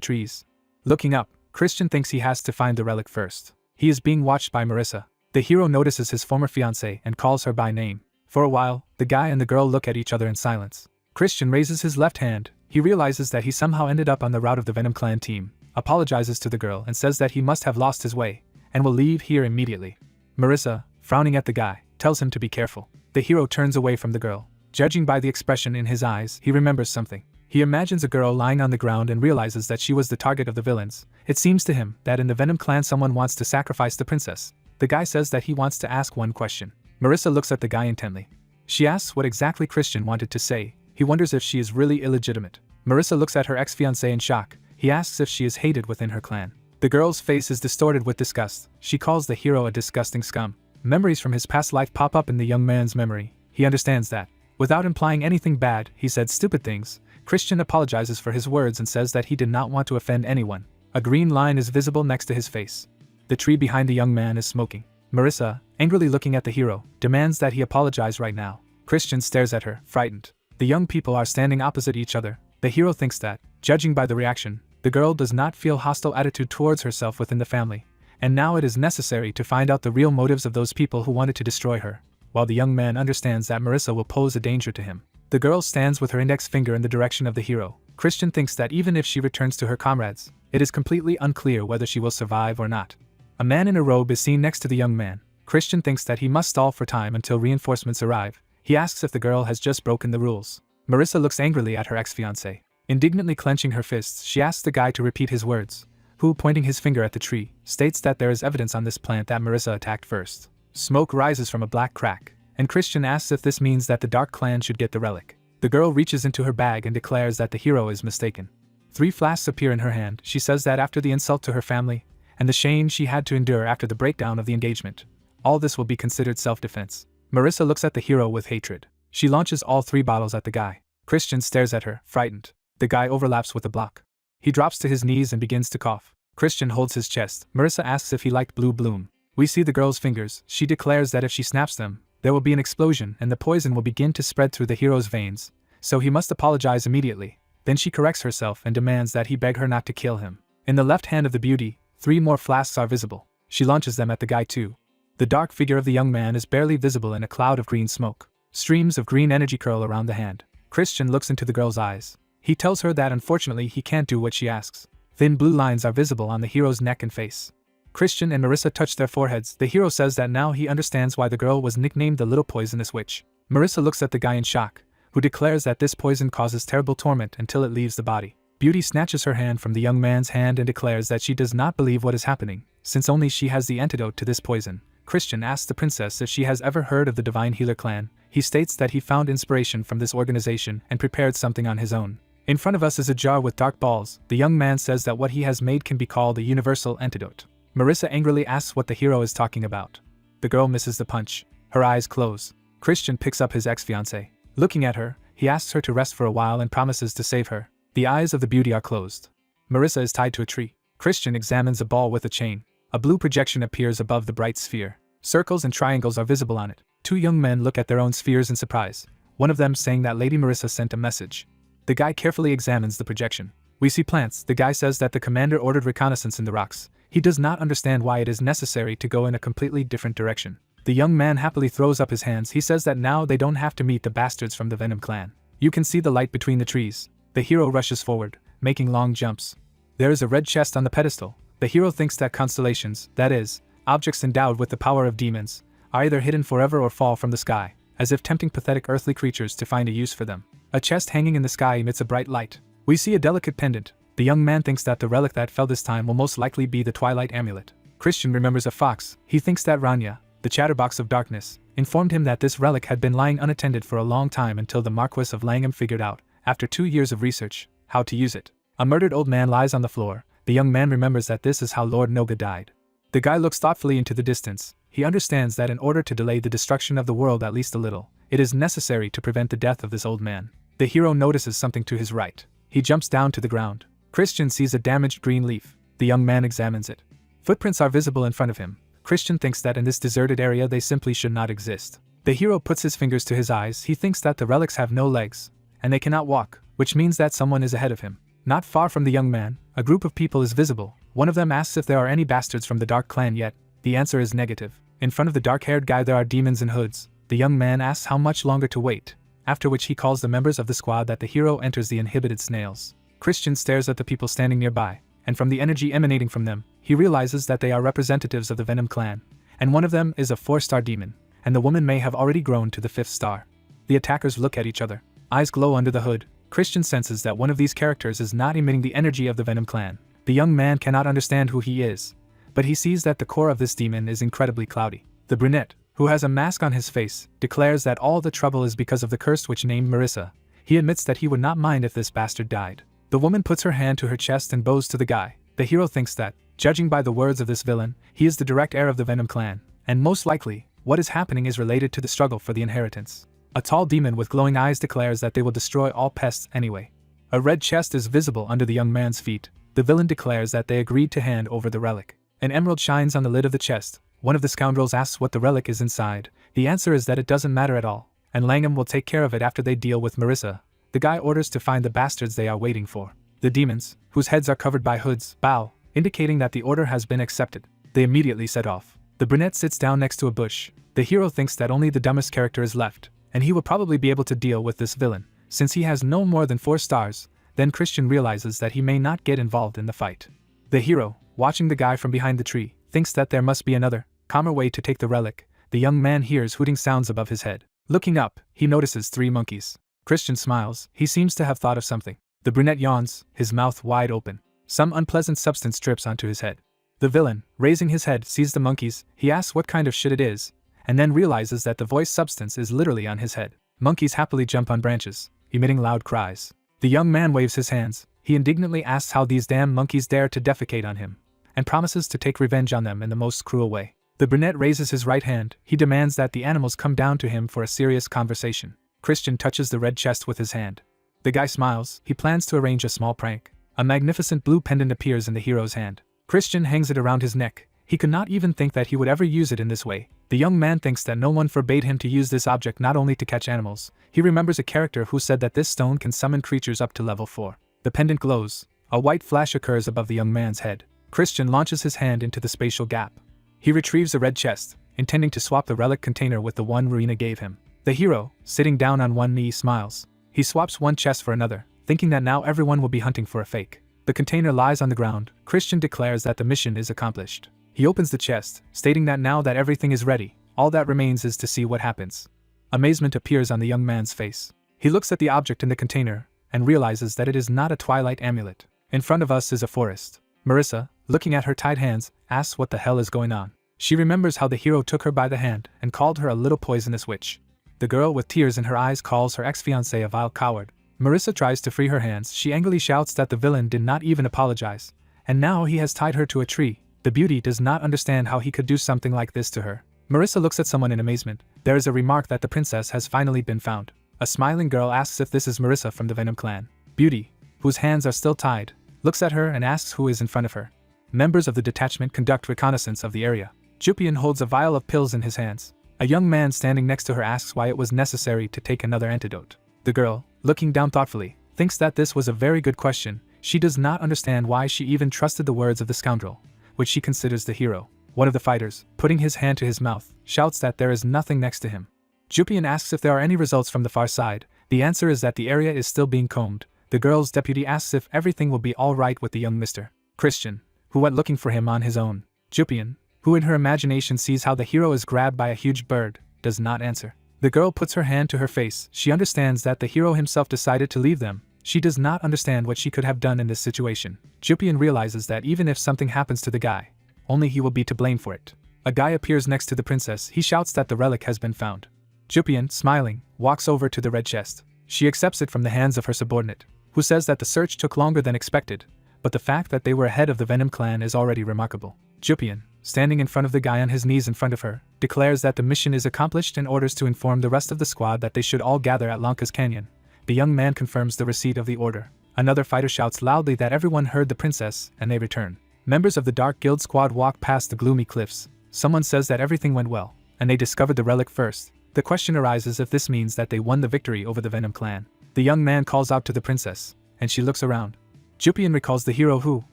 trees. Looking up, Christian thinks he has to find the relic first. He is being watched by Marissa. The hero notices his former fiancée and calls her by name. For a while, the guy and the girl look at each other in silence. Christian raises his left hand. He realizes that he somehow ended up on the route of the Venom clan team, apologizes to the girl and says that he must have lost his way, and will leave here immediately. Marissa, frowning at the guy, tells him to be careful. The hero turns away from the girl. Judging by the expression in his eyes, he remembers something. He imagines a girl lying on the ground and realizes that she was the target of the villains. It seems to him that in the Venom clan someone wants to sacrifice the princess. The guy says that he wants to ask one question. Marissa looks at the guy intently. She asks what exactly Christian wanted to say. He wonders if she is really illegitimate. Marissa looks at her ex-fiancé in shock. He asks if she is hated within her clan. The girl's face is distorted with disgust. She calls the hero a disgusting scum. Memories from his past life pop up in the young man's memory. He understands that, without implying anything bad, he said stupid things. Christian apologizes for his words and says that he did not want to offend anyone. A green line is visible next to his face. The tree behind the young man is smoking. Marissa, angrily looking at the hero, demands that he apologize right now. Christian stares at her, frightened. The young people are standing opposite each other. The hero thinks that, judging by the reaction, the girl does not feel hostile attitude towards herself within the family, and now it is necessary to find out the real motives of those people who wanted to destroy her, while the young man understands that Marissa will pose a danger to him. The girl stands with her index finger in the direction of the hero. Christian thinks that even if she returns to her comrades, it is completely unclear whether she will survive or not. A man in a robe is seen next to the young man. Christian thinks that he must stall for time until reinforcements arrive. He asks if the girl has just broken the rules. Marissa looks angrily at her ex-fiancé. Indignantly clenching her fists, she asks the guy to repeat his words, who, pointing his finger at the tree, states that there is evidence on this plant that Marissa attacked first. Smoke rises from a black crack, and Christian asks if this means that the Dark Clan should get the relic. The girl reaches into her bag and declares that the hero is mistaken. 3 flasks appear in her hand. She says that after the insult to her family, and the shame she had to endure after the breakdown of the engagement, all this will be considered self-defense. Marissa looks at the hero with hatred. She launches all 3 bottles at the guy. Christian stares at her, frightened. The guy overlaps with a block. He drops to his knees and begins to cough. Christian holds his chest. Marissa asks if he liked Blue Bloom. We see the girl's fingers. She declares that if she snaps them, there will be an explosion and the poison will begin to spread through the hero's veins, so he must apologize immediately. Then she corrects herself and demands that he beg her not to kill him. In the left hand of the beauty, 3 more flasks are visible. She launches them at the guy too. The dark figure of the young man is barely visible in a cloud of green smoke. Streams of green energy curl around the hand. Christian looks into the girl's eyes. He tells her that unfortunately he can't do what she asks. Thin blue lines are visible on the hero's neck and face. Christian and Marissa touch their foreheads. The hero says that now he understands why the girl was nicknamed the Little Poisonous Witch. Marissa looks at the guy in shock. who declares that this poison causes terrible torment until it leaves the body. Beauty snatches her hand from the young man's hand and declares that she does not believe what is happening, since only she has the antidote to this poison. Christian asks the princess if she has ever heard of the Divine Healer clan. He states that he found inspiration from this organization and prepared something on his own. In front of us is a jar with dark balls. The young man says that what he has made can be called a universal antidote. Marissa angrily asks what the hero is talking about. The girl misses the punch. Her eyes close. Christian picks up his ex-fiancée. Looking at her, he asks her to rest for a while and promises to save her. The eyes of the beauty are closed. Marissa is tied to a tree. Christian examines a ball with a chain. A blue projection appears above the bright sphere. Circles and triangles are visible on it. Two young men look at their own spheres in surprise, one of them saying that Lady Marissa sent a message. The guy carefully examines the projection. We see plants. The guy says that the commander ordered reconnaissance in the rocks. He does not understand why it is necessary to go in a completely different direction. The young man happily throws up his hands. He says that now they don't have to meet the bastards from the Venom clan. You can see the light between the trees. The hero rushes forward, making long jumps. There is a red chest on the pedestal. The hero thinks that constellations, that is, objects endowed with the power of demons, are either hidden forever or fall from the sky, as if tempting pathetic earthly creatures to find a use for them. A chest hanging in the sky emits a bright light. We see a delicate pendant. The young man thinks that the relic that fell this time will most likely be the Twilight Amulet. Christian remembers a fox. He thinks that Rania, the chatterbox of darkness, informed him that this relic had been lying unattended for a long time until the Marquis of Langham figured out, after 2 years of research, how to use it. A murdered old man lies on the floor. The young man remembers that this is how Lord Noga died. The guy looks thoughtfully into the distance. He understands that in order to delay the destruction of the world at least a little, it is necessary to prevent the death of this old man. The hero notices something to his right. He jumps down to the ground. Christian sees a damaged green leaf. The young man examines it. Footprints are visible in front of him. Christian thinks that in this deserted area they simply should not exist. The hero puts his fingers to his eyes. He thinks that the relics have no legs, and they cannot walk, which means that someone is ahead of him. Not far from the young man, a group of people is visible. One of them asks if there are any bastards from the Dark Clan yet. The answer is negative. In front of the dark-haired guy there are demons in hoods. The young man asks how much longer to wait, after which he calls the members of the squad that the hero enters the inhibited snails. Christian stares at the people standing nearby, and from the energy emanating from them, he realizes that they are representatives of the Venom clan, and one of them is a 4-star demon, and the woman may have already grown to the 5th star. The attackers look at each other. Eyes glow under the hood. Christian senses that one of these characters is not emitting the energy of the Venom clan. The young man cannot understand who he is, but he sees that the core of this demon is incredibly cloudy. The brunette, who has a mask on his face, declares that all the trouble is because of the curse which named Marissa. He admits that he would not mind if this bastard died. The woman puts her hand to her chest and bows to the guy. The hero thinks that, judging by the words of this villain, he is the direct heir of the Venom clan, and most likely, what is happening is related to the struggle for the inheritance. A tall demon with glowing eyes declares that they will destroy all pests anyway. A red chest is visible under the young man's feet. The villain declares that they agreed to hand over the relic. An emerald shines on the lid of the chest. One of the scoundrels asks what the relic is inside. The answer is that it doesn't matter at all, and Langham will take care of it after they deal with Marissa. The guy orders to find the bastards they are waiting for. The demons, whose heads are covered by hoods, bow, indicating that the order has been accepted. They immediately set off. The brunette sits down next to a bush. The hero thinks that only the dumbest character is left, and he will probably be able to deal with this villain, since he has no more than 4 stars. Then Christian realizes that he may not get involved in the fight. The hero, watching the guy from behind the tree, thinks that there must be another, calmer way to take the relic. The young man hears hooting sounds above his head. Looking up, he notices 3 monkeys. Christian smiles. He seems to have thought of something. The brunette yawns, his mouth wide open. Some unpleasant substance drips onto his head. The villain, raising his head, sees the monkeys. He asks what kind of shit it is, and then realizes that the voice substance is literally on his head. Monkeys happily jump on branches, emitting loud cries. The young man waves his hands. He indignantly asks how these damn monkeys dare to defecate on him, and promises to take revenge on them in the most cruel way. The brunette raises his right hand. He demands that the animals come down to him for a serious conversation. Christian touches the red chest with his hand. The guy smiles. He plans to arrange a small prank. A magnificent blue pendant appears in the hero's hand. Christian hangs it around his neck. He could not even think that he would ever use it in this way. The young man thinks that no one forbade him to use this object not only to catch animals. He remembers a character who said that this stone can summon creatures up to level 4. The pendant glows. A white flash occurs above the young man's head. Christian launches his hand into the spatial gap. He retrieves the red chest, intending to swap the relic container with the one Marina gave him. The hero, sitting down on one knee, smiles. He swaps one chest for another, thinking that now everyone will be hunting for a fake. The container lies on the ground. Christian declares that the mission is accomplished. He opens the chest, stating that now that everything is ready, all that remains is to see what happens. Amazement appears on the young man's face. He looks at the object in the container and realizes that it is not a twilight amulet. In front of us is a forest. Marissa, looking at her tied hands, asks what the hell is going on. She remembers how the hero took her by the hand and called her a little poisonous witch. The girl with tears in her eyes calls her ex-fiancé a vile coward. Marissa tries to free her hands. She angrily shouts that the villain did not even apologize, and now he has tied her to a tree. The beauty does not understand how he could do something like this to her. Marissa looks at someone in amazement. There is a remark that the princess has finally been found. A smiling girl asks if this is Marissa from the Venom clan. Beauty, whose hands are still tied, looks at her and asks who is in front of her. Members of the detachment conduct reconnaissance of the area. Jupian holds a vial of pills in his hands. A young man standing next to her asks why it was necessary to take another antidote. The girl, looking down thoughtfully, thinks that this was a very good question. She does not understand why she even trusted the words of the scoundrel, which she considers the hero. One of the fighters, putting his hand to his mouth, shouts that there is nothing next to him. Jupian asks if there are any results from the far side. The answer is that the area is still being combed. The girl's deputy asks if everything will be all right with the young Mr. Christian, who went looking for him on his own. Jupian, who in her imagination sees how the hero is grabbed by a huge bird, does not answer. The girl puts her hand to her face. She understands that the hero himself decided to leave them. She does not understand what she could have done in this situation. Jupian realizes that even if something happens to the guy, only he will be to blame for it. A guy appears next to the princess. He shouts that the relic has been found. Jupian, smiling, walks over to the red chest. She accepts it from the hands of her subordinate, who says that the search took longer than expected, but the fact that they were ahead of the Venom clan is already remarkable. Jupian, standing in front of the guy on his knees in front of her, declares that the mission is accomplished and orders to inform the rest of the squad that they should all gather at Lanka's Canyon. The young man confirms the receipt of the order. Another fighter shouts loudly that everyone heard the princess, and they return. Members of the Dark Guild squad walk past the gloomy cliffs. Someone says that everything went well, and they discovered the relic first. The question arises if this means that they won the victory over the Venom clan. The young man calls out to the princess, and she looks around. Jupian recalls the hero who,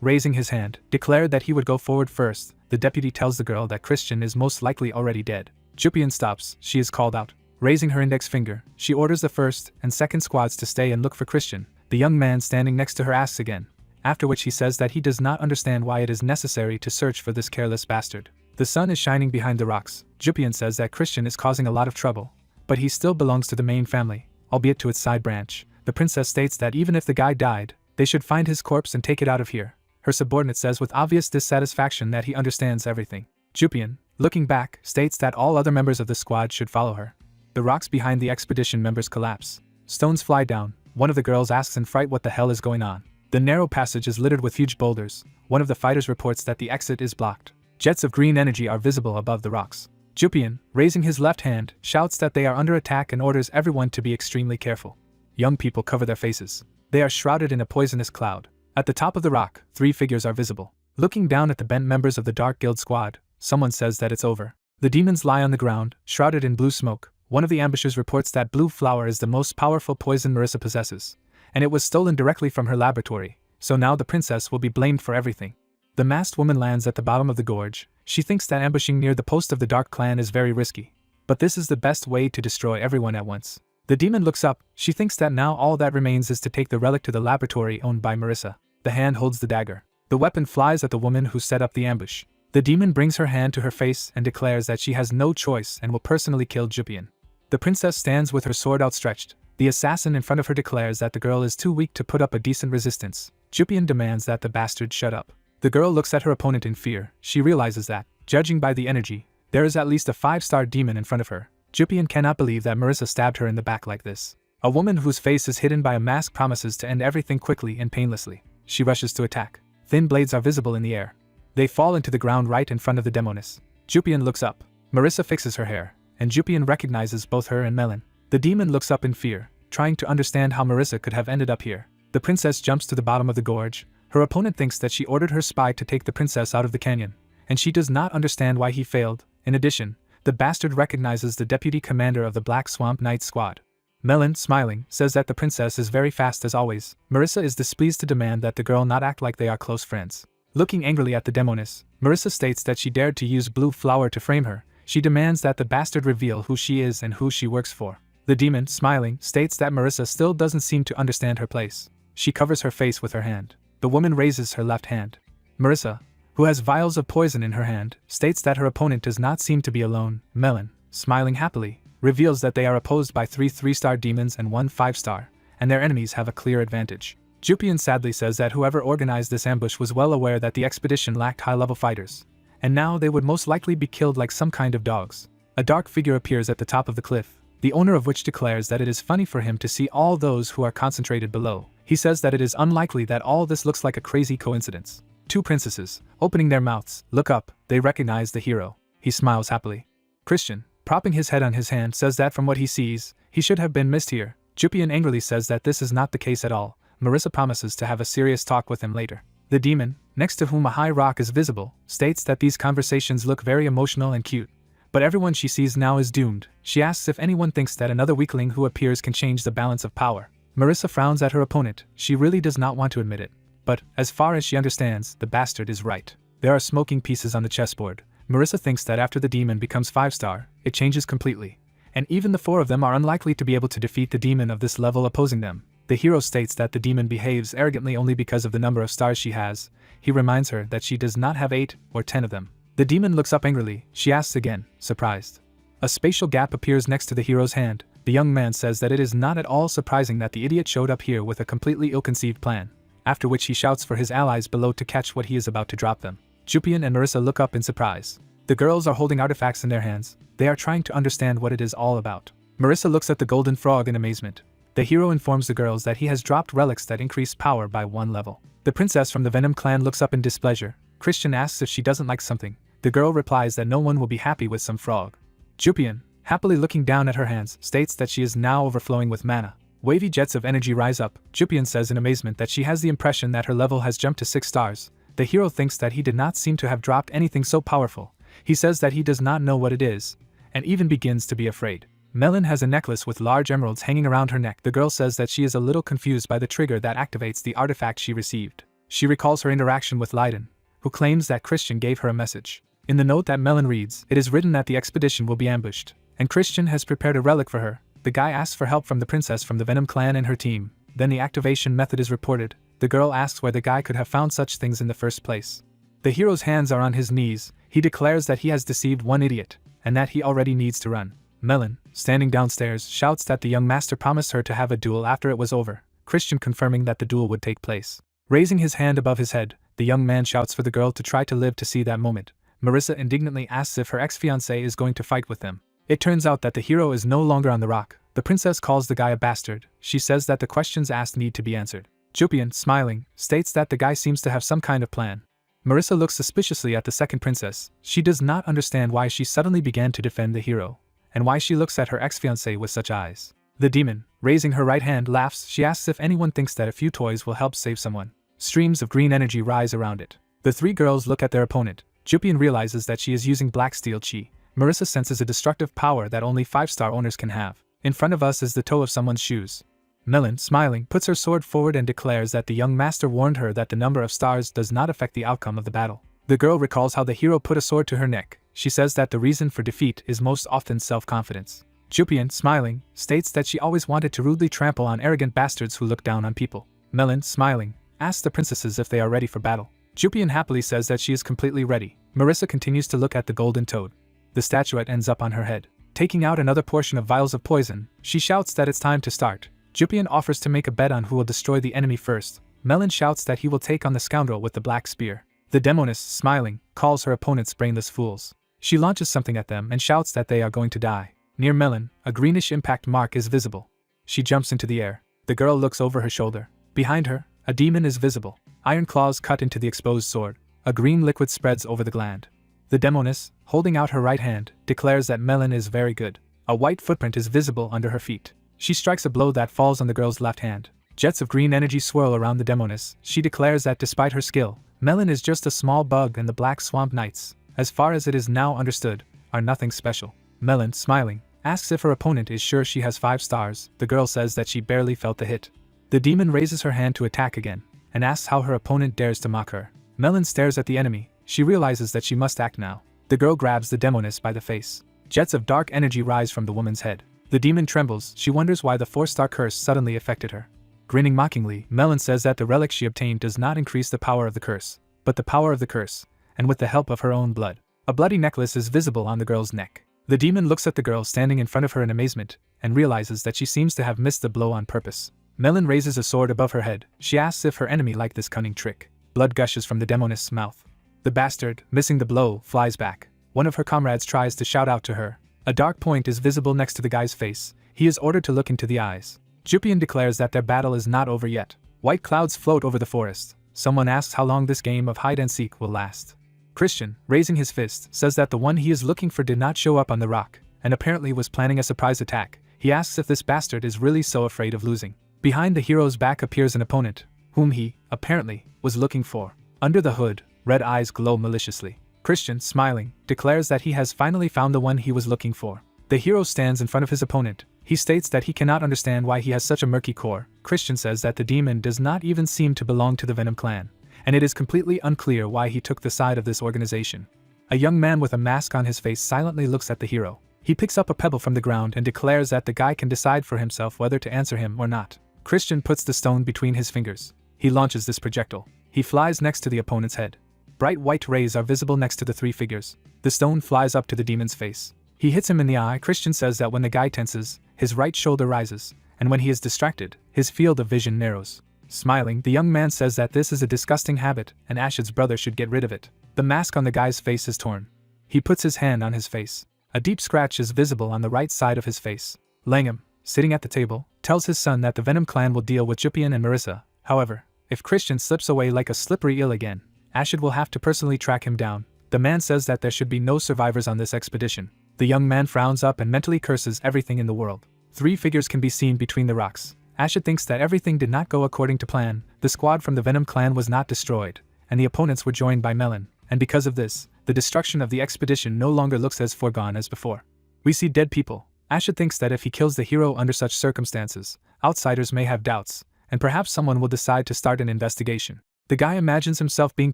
raising his hand, declared that he would go forward first. The deputy tells the girl that Christian is most likely already dead. Jupian stops. She is called out. Raising her index finger, she orders the first and second squads to stay and look for Christian. The young man standing next to her asks again, after which he says that he does not understand why it is necessary to search for this careless bastard. The sun is shining behind the rocks. Jupian says that Christian is causing a lot of trouble, but he still belongs to the main family, albeit to its side branch. The princess states that even if the guy died, they should find his corpse and take it out of here. Her subordinate says with obvious dissatisfaction that he understands everything. Jupian, looking back, states that all other members of the squad should follow her. The rocks behind the expedition members collapse. Stones fly down. One of the girls asks in fright what the hell is going on. The narrow passage is littered with huge boulders. One of the fighters reports that the exit is blocked. Jets of green energy are visible above the rocks. Jupian, raising his left hand, shouts that they are under attack and orders everyone to be extremely careful. Young people cover their faces. They are shrouded in a poisonous cloud. At the top of the rock, 3 figures are visible. Looking down at the bent members of the Dark Guild squad, someone says that it's over. The demons lie on the ground, shrouded in blue smoke. One of the ambushers reports that blue flower is the most powerful poison Marissa possesses, and it was stolen directly from her laboratory, so now the princess will be blamed for everything. The masked woman lands at the bottom of the gorge. She thinks that ambushing near the post of the Dark Clan is very risky, but this is the best way to destroy everyone at once. The demon looks up. She thinks that now all that remains is to take the relic to the laboratory owned by Marissa. The hand holds the dagger. The weapon flies at the woman who set up the ambush. The demon brings her hand to her face and declares that she has no choice and will personally kill Jupian. The princess stands with her sword outstretched. The assassin in front of her declares that the girl is too weak to put up a decent resistance. Jupian demands that the bastard shut up. The girl looks at her opponent in fear. She realizes that, judging by the energy, there is at least a 5-star demon in front of her. Jupian cannot believe that Marissa stabbed her in the back like this. A woman whose face is hidden by a mask promises to end everything quickly and painlessly. She rushes to attack. Thin blades are visible in the air. They fall into the ground right in front of the demoness. Jupian looks up. Marissa fixes her hair, and Jupian recognizes both her and Melon. The demon looks up in fear, trying to understand how Marissa could have ended up here. The princess jumps to the bottom of the gorge. Her opponent thinks that she ordered her spy to take the princess out of the canyon, and she does not understand why he failed. In addition, the bastard recognizes the deputy commander of the Black Swamp Knight squad. Melon, smiling, says that the princess is very fast as always. Marissa is displeased to demand that the girl not act like they are close friends. Looking angrily at the demoness, Marissa states that she dared to use blue flower to frame her. She demands that the bastard reveal who she is and who she works for. The demon, smiling, states that Marissa still doesn't seem to understand her place. She covers her face with her hand. The woman raises her left hand. Marissa, who has vials of poison in her hand, states that her opponent does not seem to be alone. Melon, smiling happily, reveals that they are opposed by 3 3-star demons and 1 5-star, and their enemies have a clear advantage. Jupian sadly says that whoever organized this ambush was well aware that the expedition lacked high-level fighters, and now they would most likely be killed like some kind of dogs. A dark figure appears at the top of the cliff, the owner of which declares that it is funny for him to see all those who are concentrated below. He says that it is unlikely that all this looks like a crazy coincidence. 2 princesses, opening their mouths, look up. They recognize the hero. He smiles happily. Christian, propping his head on his hand, says that from what he sees, he should have been missed here. Jupian angrily says that this is not the case at all. Marissa promises to have a serious talk with him later. The demon, next to whom a high rock is visible, states that these conversations look very emotional and cute. But everyone she sees now is doomed. She asks if anyone thinks that another weakling who appears can change the balance of power. Marissa frowns at her opponent. She really does not want to admit it. But, as far as she understands, the bastard is right. There are smoking pieces on the chessboard. Marissa thinks that after the demon becomes 5-star, it changes completely. And even the 4 of them are unlikely to be able to defeat the demon of this level opposing them. The hero states that the demon behaves arrogantly only because of the number of stars she has. He reminds her that she does not have 8 or 10 of them. The demon looks up angrily. She asks again, surprised. A spatial gap appears next to the hero's hand. The young man says that it is not at all surprising that the idiot showed up here with a completely ill-conceived plan, after which he shouts for his allies below to catch what he is about to drop them. Jupian and Marissa look up in surprise. The girls are holding artifacts in their hands. They are trying to understand what it is all about. Marissa looks at the golden frog in amazement. The hero informs the girls that he has dropped relics that increase power by 1 level. The princess from the Venom clan looks up in displeasure. Christian asks if she doesn't like something. The girl replies that no one will be happy with some frog. Jupian, happily looking down at her hands, states that she is now overflowing with mana. Wavy jets of energy rise up. Jupian says in amazement that she has the impression that her level has jumped to 6 stars. The hero thinks that he did not seem to have dropped anything so powerful. He says that he does not know what it is, and even begins to be afraid. Melon has a necklace with large emeralds hanging around her neck. The girl says that she is a little confused by the trigger that activates the artifact she received. She recalls her interaction with Leiden, who claims that Christian gave her a message. In the note that Melon reads, it is written that the expedition will be ambushed, and Christian has prepared a relic for her. The guy asks for help from the princess from the Venom clan and her team. Then the activation method is reported. The girl asks where the guy could have found such things in the first place. The hero's hands are on his knees. He declares that he has deceived one idiot, and that he already needs to run. Melon, standing downstairs, shouts that the young master promised her to have a duel after it was over, Christian confirming that the duel would take place. Raising his hand above his head, the young man shouts for the girl to try to live to see that moment. Marissa indignantly asks if her ex-fiancé is going to fight with them. It turns out that the hero is no longer on the rock. The princess calls the guy a bastard. She says that the questions asked need to be answered. Jupian, smiling, states that the guy seems to have some kind of plan. Marissa looks suspiciously at the second princess. She does not understand why she suddenly began to defend the hero, and why she looks at her ex-fiancé with such eyes. The demon, raising her right hand, laughs. She asks if anyone thinks that a few toys will help save someone. Streams of green energy rise around it. The 3 girls look at their opponent. Jupian realizes that she is using black steel chi. Marissa senses a destructive power that only 5-star owners can have. In front of us is the toe of someone's shoes. Melon, smiling, puts her sword forward and declares that the young master warned her that the number of stars does not affect the outcome of the battle. The girl recalls how the hero put a sword to her neck. She says that the reason for defeat is most often self-confidence. Jupian, smiling, states that she always wanted to rudely trample on arrogant bastards who look down on people. Melon, smiling, asks the princesses if they are ready for battle. Jupian happily says that she is completely ready. Marissa continues to look at the golden toad. The statuette ends up on her head. Taking out another portion of vials of poison, she shouts that it's time to start. Jupian offers to make a bet on who will destroy the enemy first. Melon shouts that he will take on the scoundrel with the black spear. The demoness, smiling, calls her opponents brainless fools. She launches something at them and shouts that they are going to die. Near Melon, a greenish impact mark is visible. She jumps into the air. The girl looks over her shoulder. Behind her, a demon is visible. Iron claws cut into the exposed sword. A green liquid spreads over the gland. The demoness, holding out her right hand, declares that Melon is very good. A white footprint is visible under her feet. She strikes a blow that falls on the girl's left hand. Jets of green energy swirl around the demoness. She declares that despite her skill, Melon is just a small bug and the Black Swamp Knights, as far as it is now understood, are nothing special. Melon, smiling, asks if her opponent is sure she has 5 stars. The girl says that she barely felt the hit. The demon raises her hand to attack again, and asks how her opponent dares to mock her. Melon stares at the enemy. She realizes that she must act now. The girl grabs the demoness by the face. Jets of dark energy rise from the woman's head. The demon trembles. She wonders why the 4-star curse suddenly affected her. Grinning mockingly, Melon says that the relic she obtained does not increase the power of the curse, but the power of the curse, and with the help of her own blood. A bloody necklace is visible on the girl's neck. The demon looks at the girl standing in front of her in amazement, and realizes that she seems to have missed the blow on purpose. Melon raises a sword above her head. She asks if her enemy liked this cunning trick. Blood gushes from the demonist's mouth. The bastard, missing the blow, flies back. One of her comrades tries to shout out to her. A dark point is visible next to the guy's face. He is ordered to look into the eyes. Jupian declares that their battle is not over yet. White clouds float over the forest. Someone asks how long this game of hide-and-seek will last. Christian, raising his fist, says that the one he is looking for did not show up on the rock, and apparently was planning a surprise attack. He asks if this bastard is really so afraid of losing. Behind the hero's back appears an opponent, whom he, apparently, was looking for. Under the hood, red eyes glow maliciously. Christian, smiling, declares that he has finally found the one he was looking for. The hero stands in front of his opponent. He states that he cannot understand why he has such a murky core. Christian says that the demon does not even seem to belong to the Venom clan, and it is completely unclear why he took the side of this organization. A young man with a mask on his face silently looks at the hero. He picks up a pebble from the ground and declares that the guy can decide for himself whether to answer him or not. Christian puts the stone between his fingers. He launches this projectile. He flies next to the opponent's head. Bright white rays are visible next to the three figures. The stone flies up to the demon's face. He hits him in the eye. Christian says that when the guy tenses, his right shoulder rises, and when he is distracted, his field of vision narrows. Smiling, the young man says that this is a disgusting habit, and Ashid's brother should get rid of it. The mask on the guy's face is torn. He puts his hand on his face. A deep scratch is visible on the right side of his face. Langham, sitting at the table, tells his son that the Venom clan will deal with Jupian and Marissa. However, if Christian slips away like a slippery eel again, Ashid will have to personally track him down. The man says that there should be no survivors on this expedition. The young man frowns up and mentally curses everything in the world. Three figures can be seen between the rocks. Ashid thinks that everything did not go according to plan. The squad from the Venom clan was not destroyed, and the opponents were joined by Melon, and because of this, the destruction of the expedition no longer looks as foregone as before. We see dead people. Ashid thinks that if he kills the hero under such circumstances, outsiders may have doubts, and perhaps someone will decide to start an investigation. The guy imagines himself being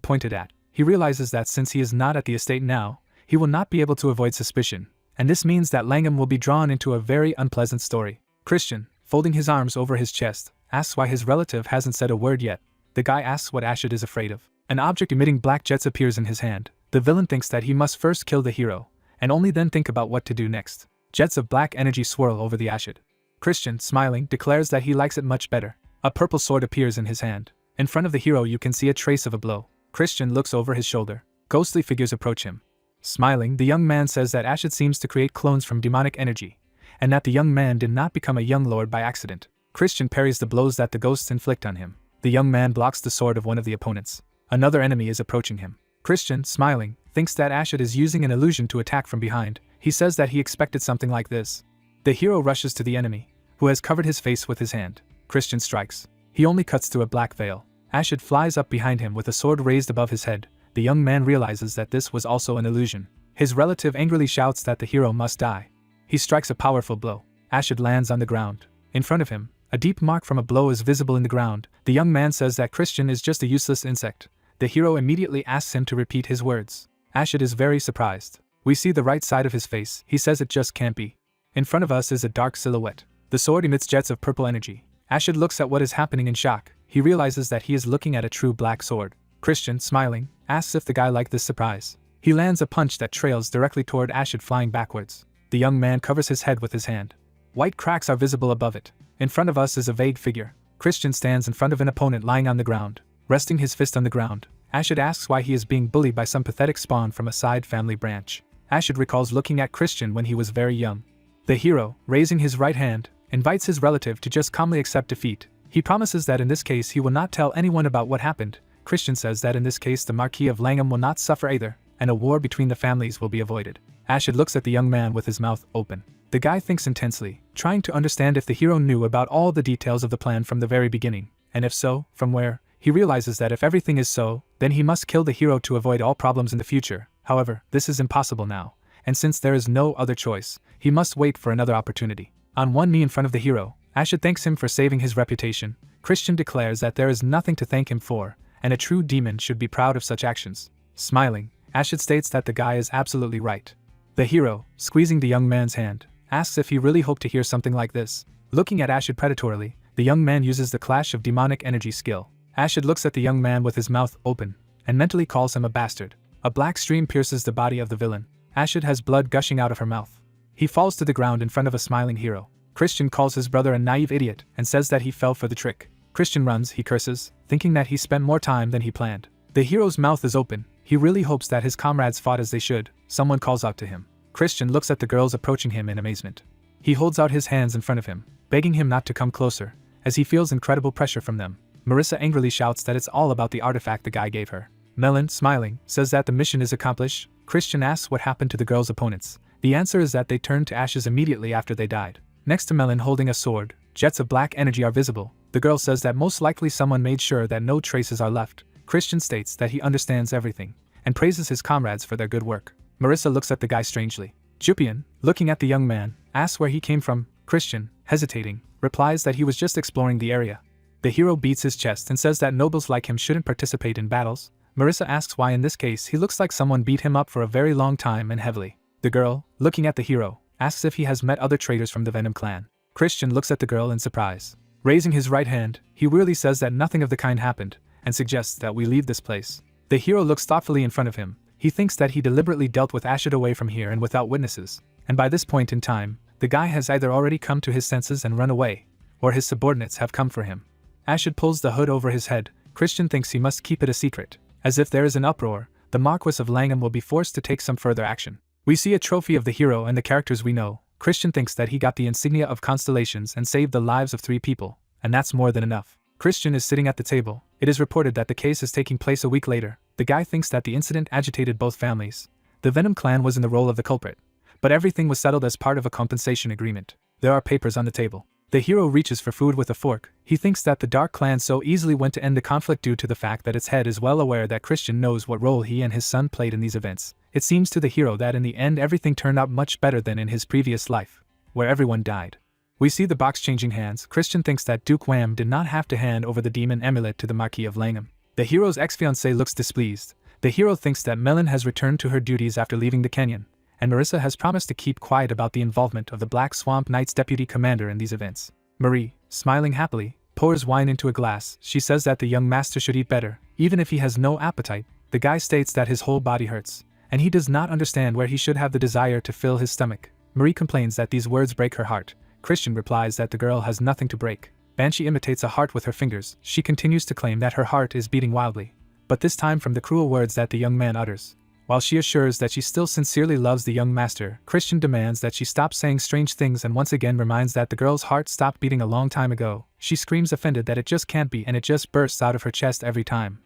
pointed at. He realizes that since he is not at the estate now, he will not be able to avoid suspicion, and this means that Langham will be drawn into a very unpleasant story. Christian, folding his arms over his chest, asks why his relative hasn't said a word yet. The guy asks what Ashid is afraid of. An object emitting black jets appears in his hand. The villain thinks that he must first kill the hero, and only then think about what to do next. Jets of black energy swirl over the Ashid. Christian, smiling, declares that he likes it much better. A purple sword appears in his hand. In front of the hero you can see a trace of a blow. Christian looks over his shoulder. Ghostly figures approach him. Smiling, the young man says that Ashid seems to create clones from demonic energy, and that the young man did not become a young lord by accident. Christian parries the blows that the ghosts inflict on him. The young man blocks the sword of one of the opponents. Another enemy is approaching him. Christian, smiling, thinks that Ashid is using an illusion to attack from behind. He says that he expected something like this. The hero rushes to the enemy, who has covered his face with his hand. Christian strikes. He only cuts through a black veil. Ashid flies up behind him with a sword raised above his head. The young man realizes that this was also an illusion. His relative angrily shouts that the hero must die. He strikes a powerful blow. Ashid lands on the ground. In front of him, a deep mark from a blow is visible in the ground. The young man says that Christian is just a useless insect. The hero immediately asks him to repeat his words. Ashid is very surprised. We see the right side of his face. He says it just can't be. In front of us is a dark silhouette. The sword emits jets of purple energy. Ashid looks at what is happening in shock. He realizes that he is looking at a true black sword. Christian, smiling, asks if the guy liked this surprise. He lands a punch that trails directly toward Ashid, flying backwards. The young man covers his head with his hand. White cracks are visible above it. In front of us is a vague figure. Christian stands in front of an opponent lying on the ground, resting his fist on the ground. Ashid asks why he is being bullied by some pathetic spawn from a side family branch. Ashid recalls looking at Christian when he was very young. The hero, raising his right hand, invites his relative to just calmly accept defeat. He promises that in this case he will not tell anyone about what happened. Christian says that in this case the Marquis of Langham will not suffer either, and a war between the families will be avoided. Ashid looks at the young man with his mouth open. The guy thinks intensely, trying to understand if the hero knew about all the details of the plan from the very beginning, and if so, from where. He realizes that if everything is so, then he must kill the hero to avoid all problems in the future. However, this is impossible now, and since there is no other choice, he must wait for another opportunity. On one knee in front of the hero, Ashid thanks him for saving his reputation. Christian declares that there is nothing to thank him for, and a true demon should be proud of such actions. Smiling, Ashid states that the guy is absolutely right. The hero, squeezing the young man's hand, asks if he really hoped to hear something like this. Looking at Ashid predatorily, the young man uses the Clash of Demonic Energy skill. Ashid looks at the young man with his mouth open, and mentally calls him a bastard. A black stream pierces the body of the villain. Ashid has blood gushing out of her mouth. He falls to the ground in front of a smiling hero. Christian calls his brother a naive idiot and says that he fell for the trick. Christian runs, he curses, thinking that he spent more time than he planned. The hero's mouth is open. He really hopes that his comrades fought as they should. Someone calls out to him. Christian looks at the girls approaching him in amazement. He holds out his hands in front of him, begging him not to come closer, as he feels incredible pressure from them. Marissa angrily shouts that it's all about the artifact the guy gave her. Melon, smiling, says that the mission is accomplished. Christian asks what happened to the girls' opponents. The answer is that they turned to ashes immediately after they died. Next to Melon holding a sword, jets of black energy are visible. The girl says that most likely someone made sure that no traces are left. Christian states that he understands everything, and praises his comrades for their good work. Marissa looks at the guy strangely. Jupian, looking at the young man, asks where he came from. Christian, hesitating, replies that he was just exploring the area. The hero beats his chest and says that nobles like him shouldn't participate in battles. Marissa asks why in this case he looks like someone beat him up for a very long time and heavily. The girl, looking at the hero, asks if he has met other traitors from the Venom clan. Christian looks at the girl in surprise. Raising his right hand, he wearily says that nothing of the kind happened, and suggests that we leave this place. The hero looks thoughtfully in front of him. He thinks that he deliberately dealt with Ashid away from here and without witnesses, and by this point in time, the guy has either already come to his senses and run away, or his subordinates have come for him. Ashid pulls the hood over his head. Christian thinks he must keep it a secret. As if there is an uproar, the Marquis of Langham will be forced to take some further action. We see a trophy of the hero and the characters we know. Christian thinks that he got the insignia of constellations and saved the lives of 3 people, and that's more than enough. Christian is sitting at the table. It is reported that the case is taking place a week later. The guy thinks that the incident agitated both families. The Venom clan was in the role of the culprit, but everything was settled as part of a compensation agreement. There are papers on the table. The hero reaches for food with a fork. He thinks that the Dark Clan so easily went to end the conflict due to the fact that its head is well aware that Christian knows what role he and his son played in these events. It seems to the hero that in the end everything turned out much better than in his previous life, where everyone died. We see the box changing hands. Christian thinks that Duke Wham did not have to hand over the demon amulet to the Marquis of Langham. The hero's ex-fiancée looks displeased. The hero thinks that Melon has returned to her duties after leaving the canyon, and Marissa has promised to keep quiet about the involvement of the Black Swamp Knight's deputy commander in these events. Marie, smiling happily, pours wine into a glass. She says that the young master should eat better, even if he has no appetite. The guy states that his whole body hurts, and he does not understand where he should have the desire to fill his stomach. Marie complains that these words break her heart. Christian replies that the girl has nothing to break. Banshee imitates a heart with her fingers. She continues to claim that her heart is beating wildly, but this time from the cruel words that the young man utters. While she assures that she still sincerely loves the young master, Christian demands that she stop saying strange things and once again reminds that the girl's heart stopped beating a long time ago. She screams offended that it just can't be, and it just bursts out of her chest every time.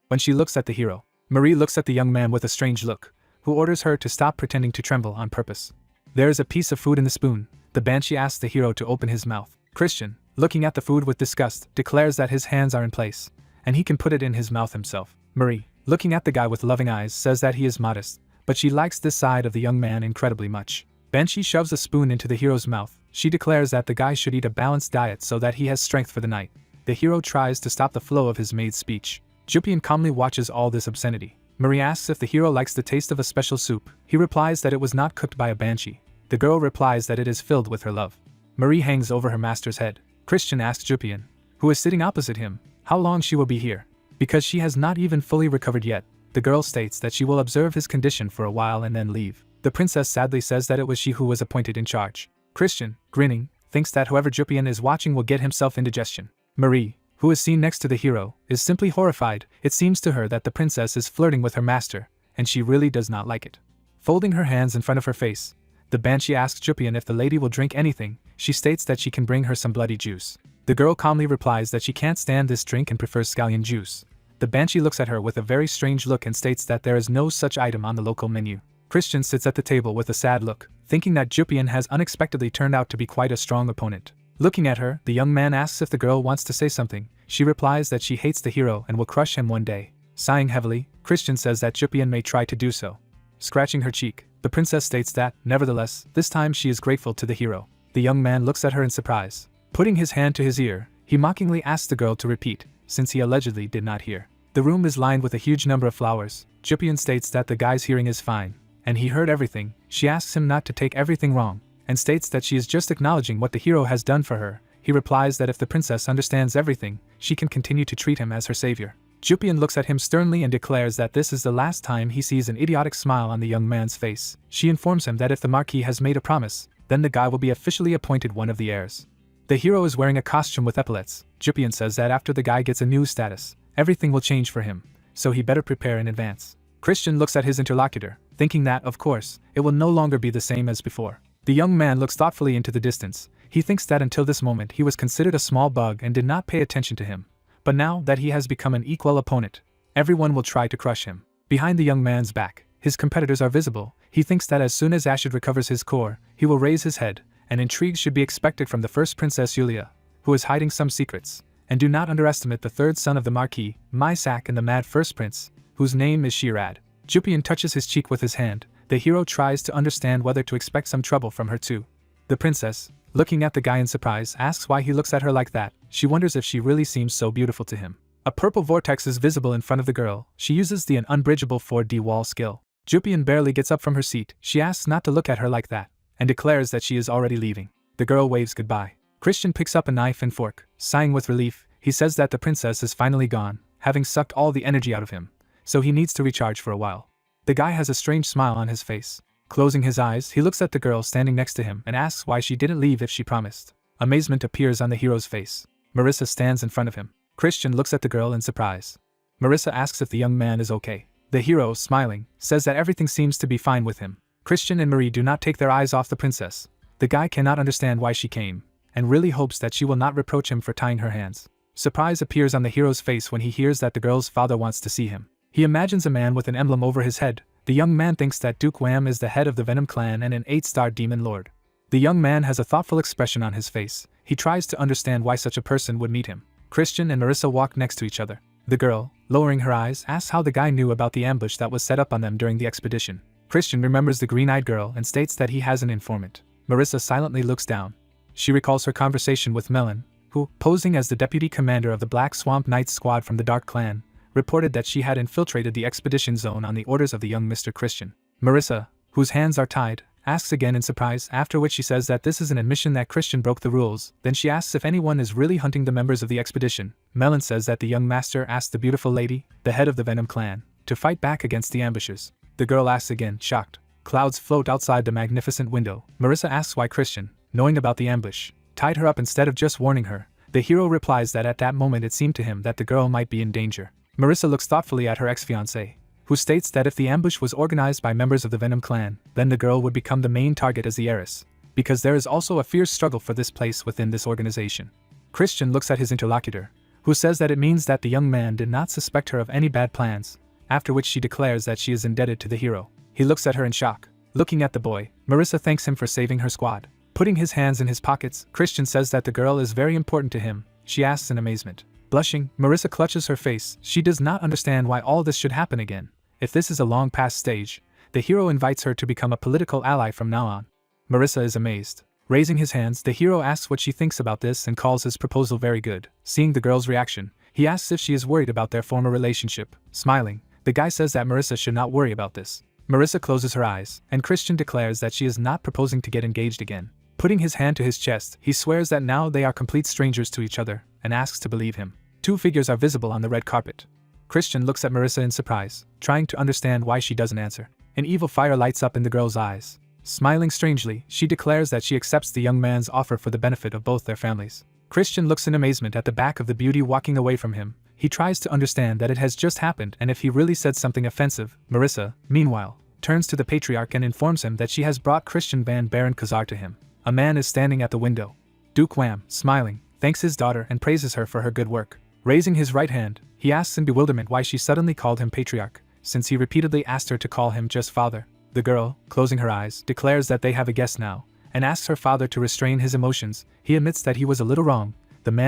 When she looks at the hero, Marie looks at the young man with a strange look, who orders her to stop pretending to tremble on purpose. There is a piece of food in the spoon. The Banshee asks the hero to open his mouth. Christian, looking at the food with disgust, declares that his hands are in place, and he can put it in his mouth himself. Marie, looking at the guy with loving eyes, says that he is modest, but she likes this side of the young man incredibly much. Banshee shoves a spoon into the hero's mouth. She declares that the guy should eat a balanced diet so that he has strength for the night. The hero tries to stop the flow of his maid's speech. Jupian calmly watches all this obscenity. Marie asks if the hero likes the taste of a special soup. He replies that it was not cooked by a banshee. The girl replies that it is filled with her love. Marie hangs over her master's head. Christian asks Jupian, who is sitting opposite him, how long she will be here. Because she has not even fully recovered yet, the girl states that she will observe his condition for a while and then leave. The princess sadly says that it was she who was appointed in charge. Christian, grinning, thinks that whoever Jupian is watching will get himself indigestion. Marie, who is seen next to the hero, is simply horrified. It seems to her that the princess is flirting with her master, and she really does not like it. Folding her hands in front of her face, the Banshee asks Jupian if the lady will drink anything. She states that she can bring her some bloody juice. The girl calmly replies that she can't stand this drink and prefers scallion juice. The Banshee looks at her with a very strange look and states that there is no such item on the local menu. Christian sits at the table with a sad look, thinking that Jupian has unexpectedly turned out to be quite a strong opponent. Looking at her, the young man asks if the girl wants to say something. She replies that she hates the hero and will crush him one day. Sighing heavily, Christian says that Jupian may try to do so. Scratching her cheek, the princess states that, nevertheless, this time she is grateful to the hero. The young man looks at her in surprise. Putting his hand to his ear, he mockingly asks the girl to repeat, since he allegedly did not hear. The room is lined with a huge number of flowers. Jupian states that the guy's hearing is fine, and he heard everything. She asks him not to take everything wrong, and states that she is just acknowledging what the hero has done for her. He replies that if the princess understands everything, she can continue to treat him as her savior. Jupian looks at him sternly and declares that this is the last time he sees an idiotic smile on the young man's face. She informs him that if the Marquis has made a promise, then the guy will be officially appointed one of the heirs. The hero is wearing a costume with epaulets. Jupian says that after the guy gets a new status, everything will change for him, so he better prepare in advance. Christian looks at his interlocutor, thinking that, of course, it will no longer be the same as before. The young man looks thoughtfully into the distance. He thinks that until this moment he was considered a small bug and did not pay attention to him. But now that he has become an equal opponent, everyone will try to crush him. Behind the young man's back, his competitors are visible. He thinks that as soon as Ashid recovers his core, he will raise his head, and intrigue should be expected from the first Princess Yulia, who is hiding some secrets. And do not underestimate the third son of the Marquis, Mysak, and the mad first prince, whose name is Shirad. Jupian touches his cheek with his hand. The hero tries to understand whether to expect some trouble from her too. The princess, looking at the guy in surprise, asks why he looks at her like that. She wonders if she really seems so beautiful to him. A purple vortex is visible in front of the girl. She uses the unbridgeable 4D wall skill. Jupian barely gets up from her seat. She asks not to look at her like that, and declares that she is already leaving. The girl waves goodbye. Christian picks up a knife and fork. Sighing with relief, he says that the princess is finally gone, having sucked all the energy out of him, so he needs to recharge for a while. The guy has a strange smile on his face. Closing his eyes, he looks at the girl standing next to him and asks why she didn't leave if she promised. Amazement appears on the hero's face. Marissa stands in front of him. Christian looks at the girl in surprise. Marissa asks if the young man is okay. The hero, smiling, says that everything seems to be fine with him. Christian and Marie do not take their eyes off the princess. The guy cannot understand why she came, and really hopes that she will not reproach him for tying her hands. Surprise appears on the hero's face when he hears that the girl's father wants to see him. He imagines a man with an emblem over his head. The young man thinks that Duke Wham is the head of the Venom clan and an 8-star demon lord. The young man has a thoughtful expression on his face. He tries to understand why such a person would meet him. Christian and Marissa walk next to each other. The girl, lowering her eyes, asks how the guy knew about the ambush that was set up on them during the expedition. Christian remembers the green-eyed girl and states that he has an informant. Marissa silently looks down. She recalls her conversation with Melon, who, posing as the deputy commander of the Black Swamp Knights squad from the Dark Clan, reported that she had infiltrated the expedition zone on the orders of the young Mr. Christian. Marissa, whose hands are tied, asks again in surprise, after which she says that this is an admission that Christian broke the rules. Then she asks if anyone is really hunting the members of the expedition. Melon says that the young master asked the beautiful lady, the head of the Venom clan, to fight back against the ambushers. The girl asks again, shocked. Clouds float outside the magnificent window. Marissa asks why Christian, knowing about the ambush, tied her up instead of just warning her. The hero replies that at that moment it seemed to him that the girl might be in danger. Marissa looks thoughtfully at her ex-fiancé, who states that if the ambush was organized by members of the Venom clan, then the girl would become the main target as the heiress, because there is also a fierce struggle for this place within this organization. Christian looks at his interlocutor, who says that it means that the young man did not suspect her of any bad plans, after which she declares that she is indebted to the hero. He looks at her in shock. Looking at the boy, Marissa thanks him for saving her squad. Putting his hands in his pockets, Christian says that the girl is very important to him. She asks in amazement. Blushing, Marissa clutches her face. She does not understand why all this should happen again. If this is a long past stage, the hero invites her to become a political ally from now on. Marissa is amazed. Raising his hands, the hero asks what she thinks about this and calls his proposal very good. Seeing the girl's reaction, he asks if she is worried about their former relationship. Smiling, the guy says that Marissa should not worry about this. Marissa closes her eyes, and Christian declares that she is not proposing to get engaged again. Putting his hand to his chest, he swears that now they are complete strangers to each other, and asks to believe him. Two figures are visible on the red carpet. Christian looks at Marissa in surprise, trying to understand why she doesn't answer. An evil fire lights up in the girl's eyes. Smiling strangely, she declares that she accepts the young man's offer for the benefit of both their families. Christian looks in amazement at the back of the beauty walking away from him. He tries to understand that it has just happened and if he really said something offensive. Marissa, meanwhile, turns to the patriarch and informs him that she has brought Christian Van Baron Khazar to him. A man is standing at the window. Duke Wham, smiling, thanks his daughter and praises her for her good work. Raising his right hand, he asks in bewilderment why she suddenly called him patriarch, since he repeatedly asked her to call him just father. The girl, closing her eyes, declares that they have a guest now, and asks her father to restrain his emotions. He admits that he was a little wrong,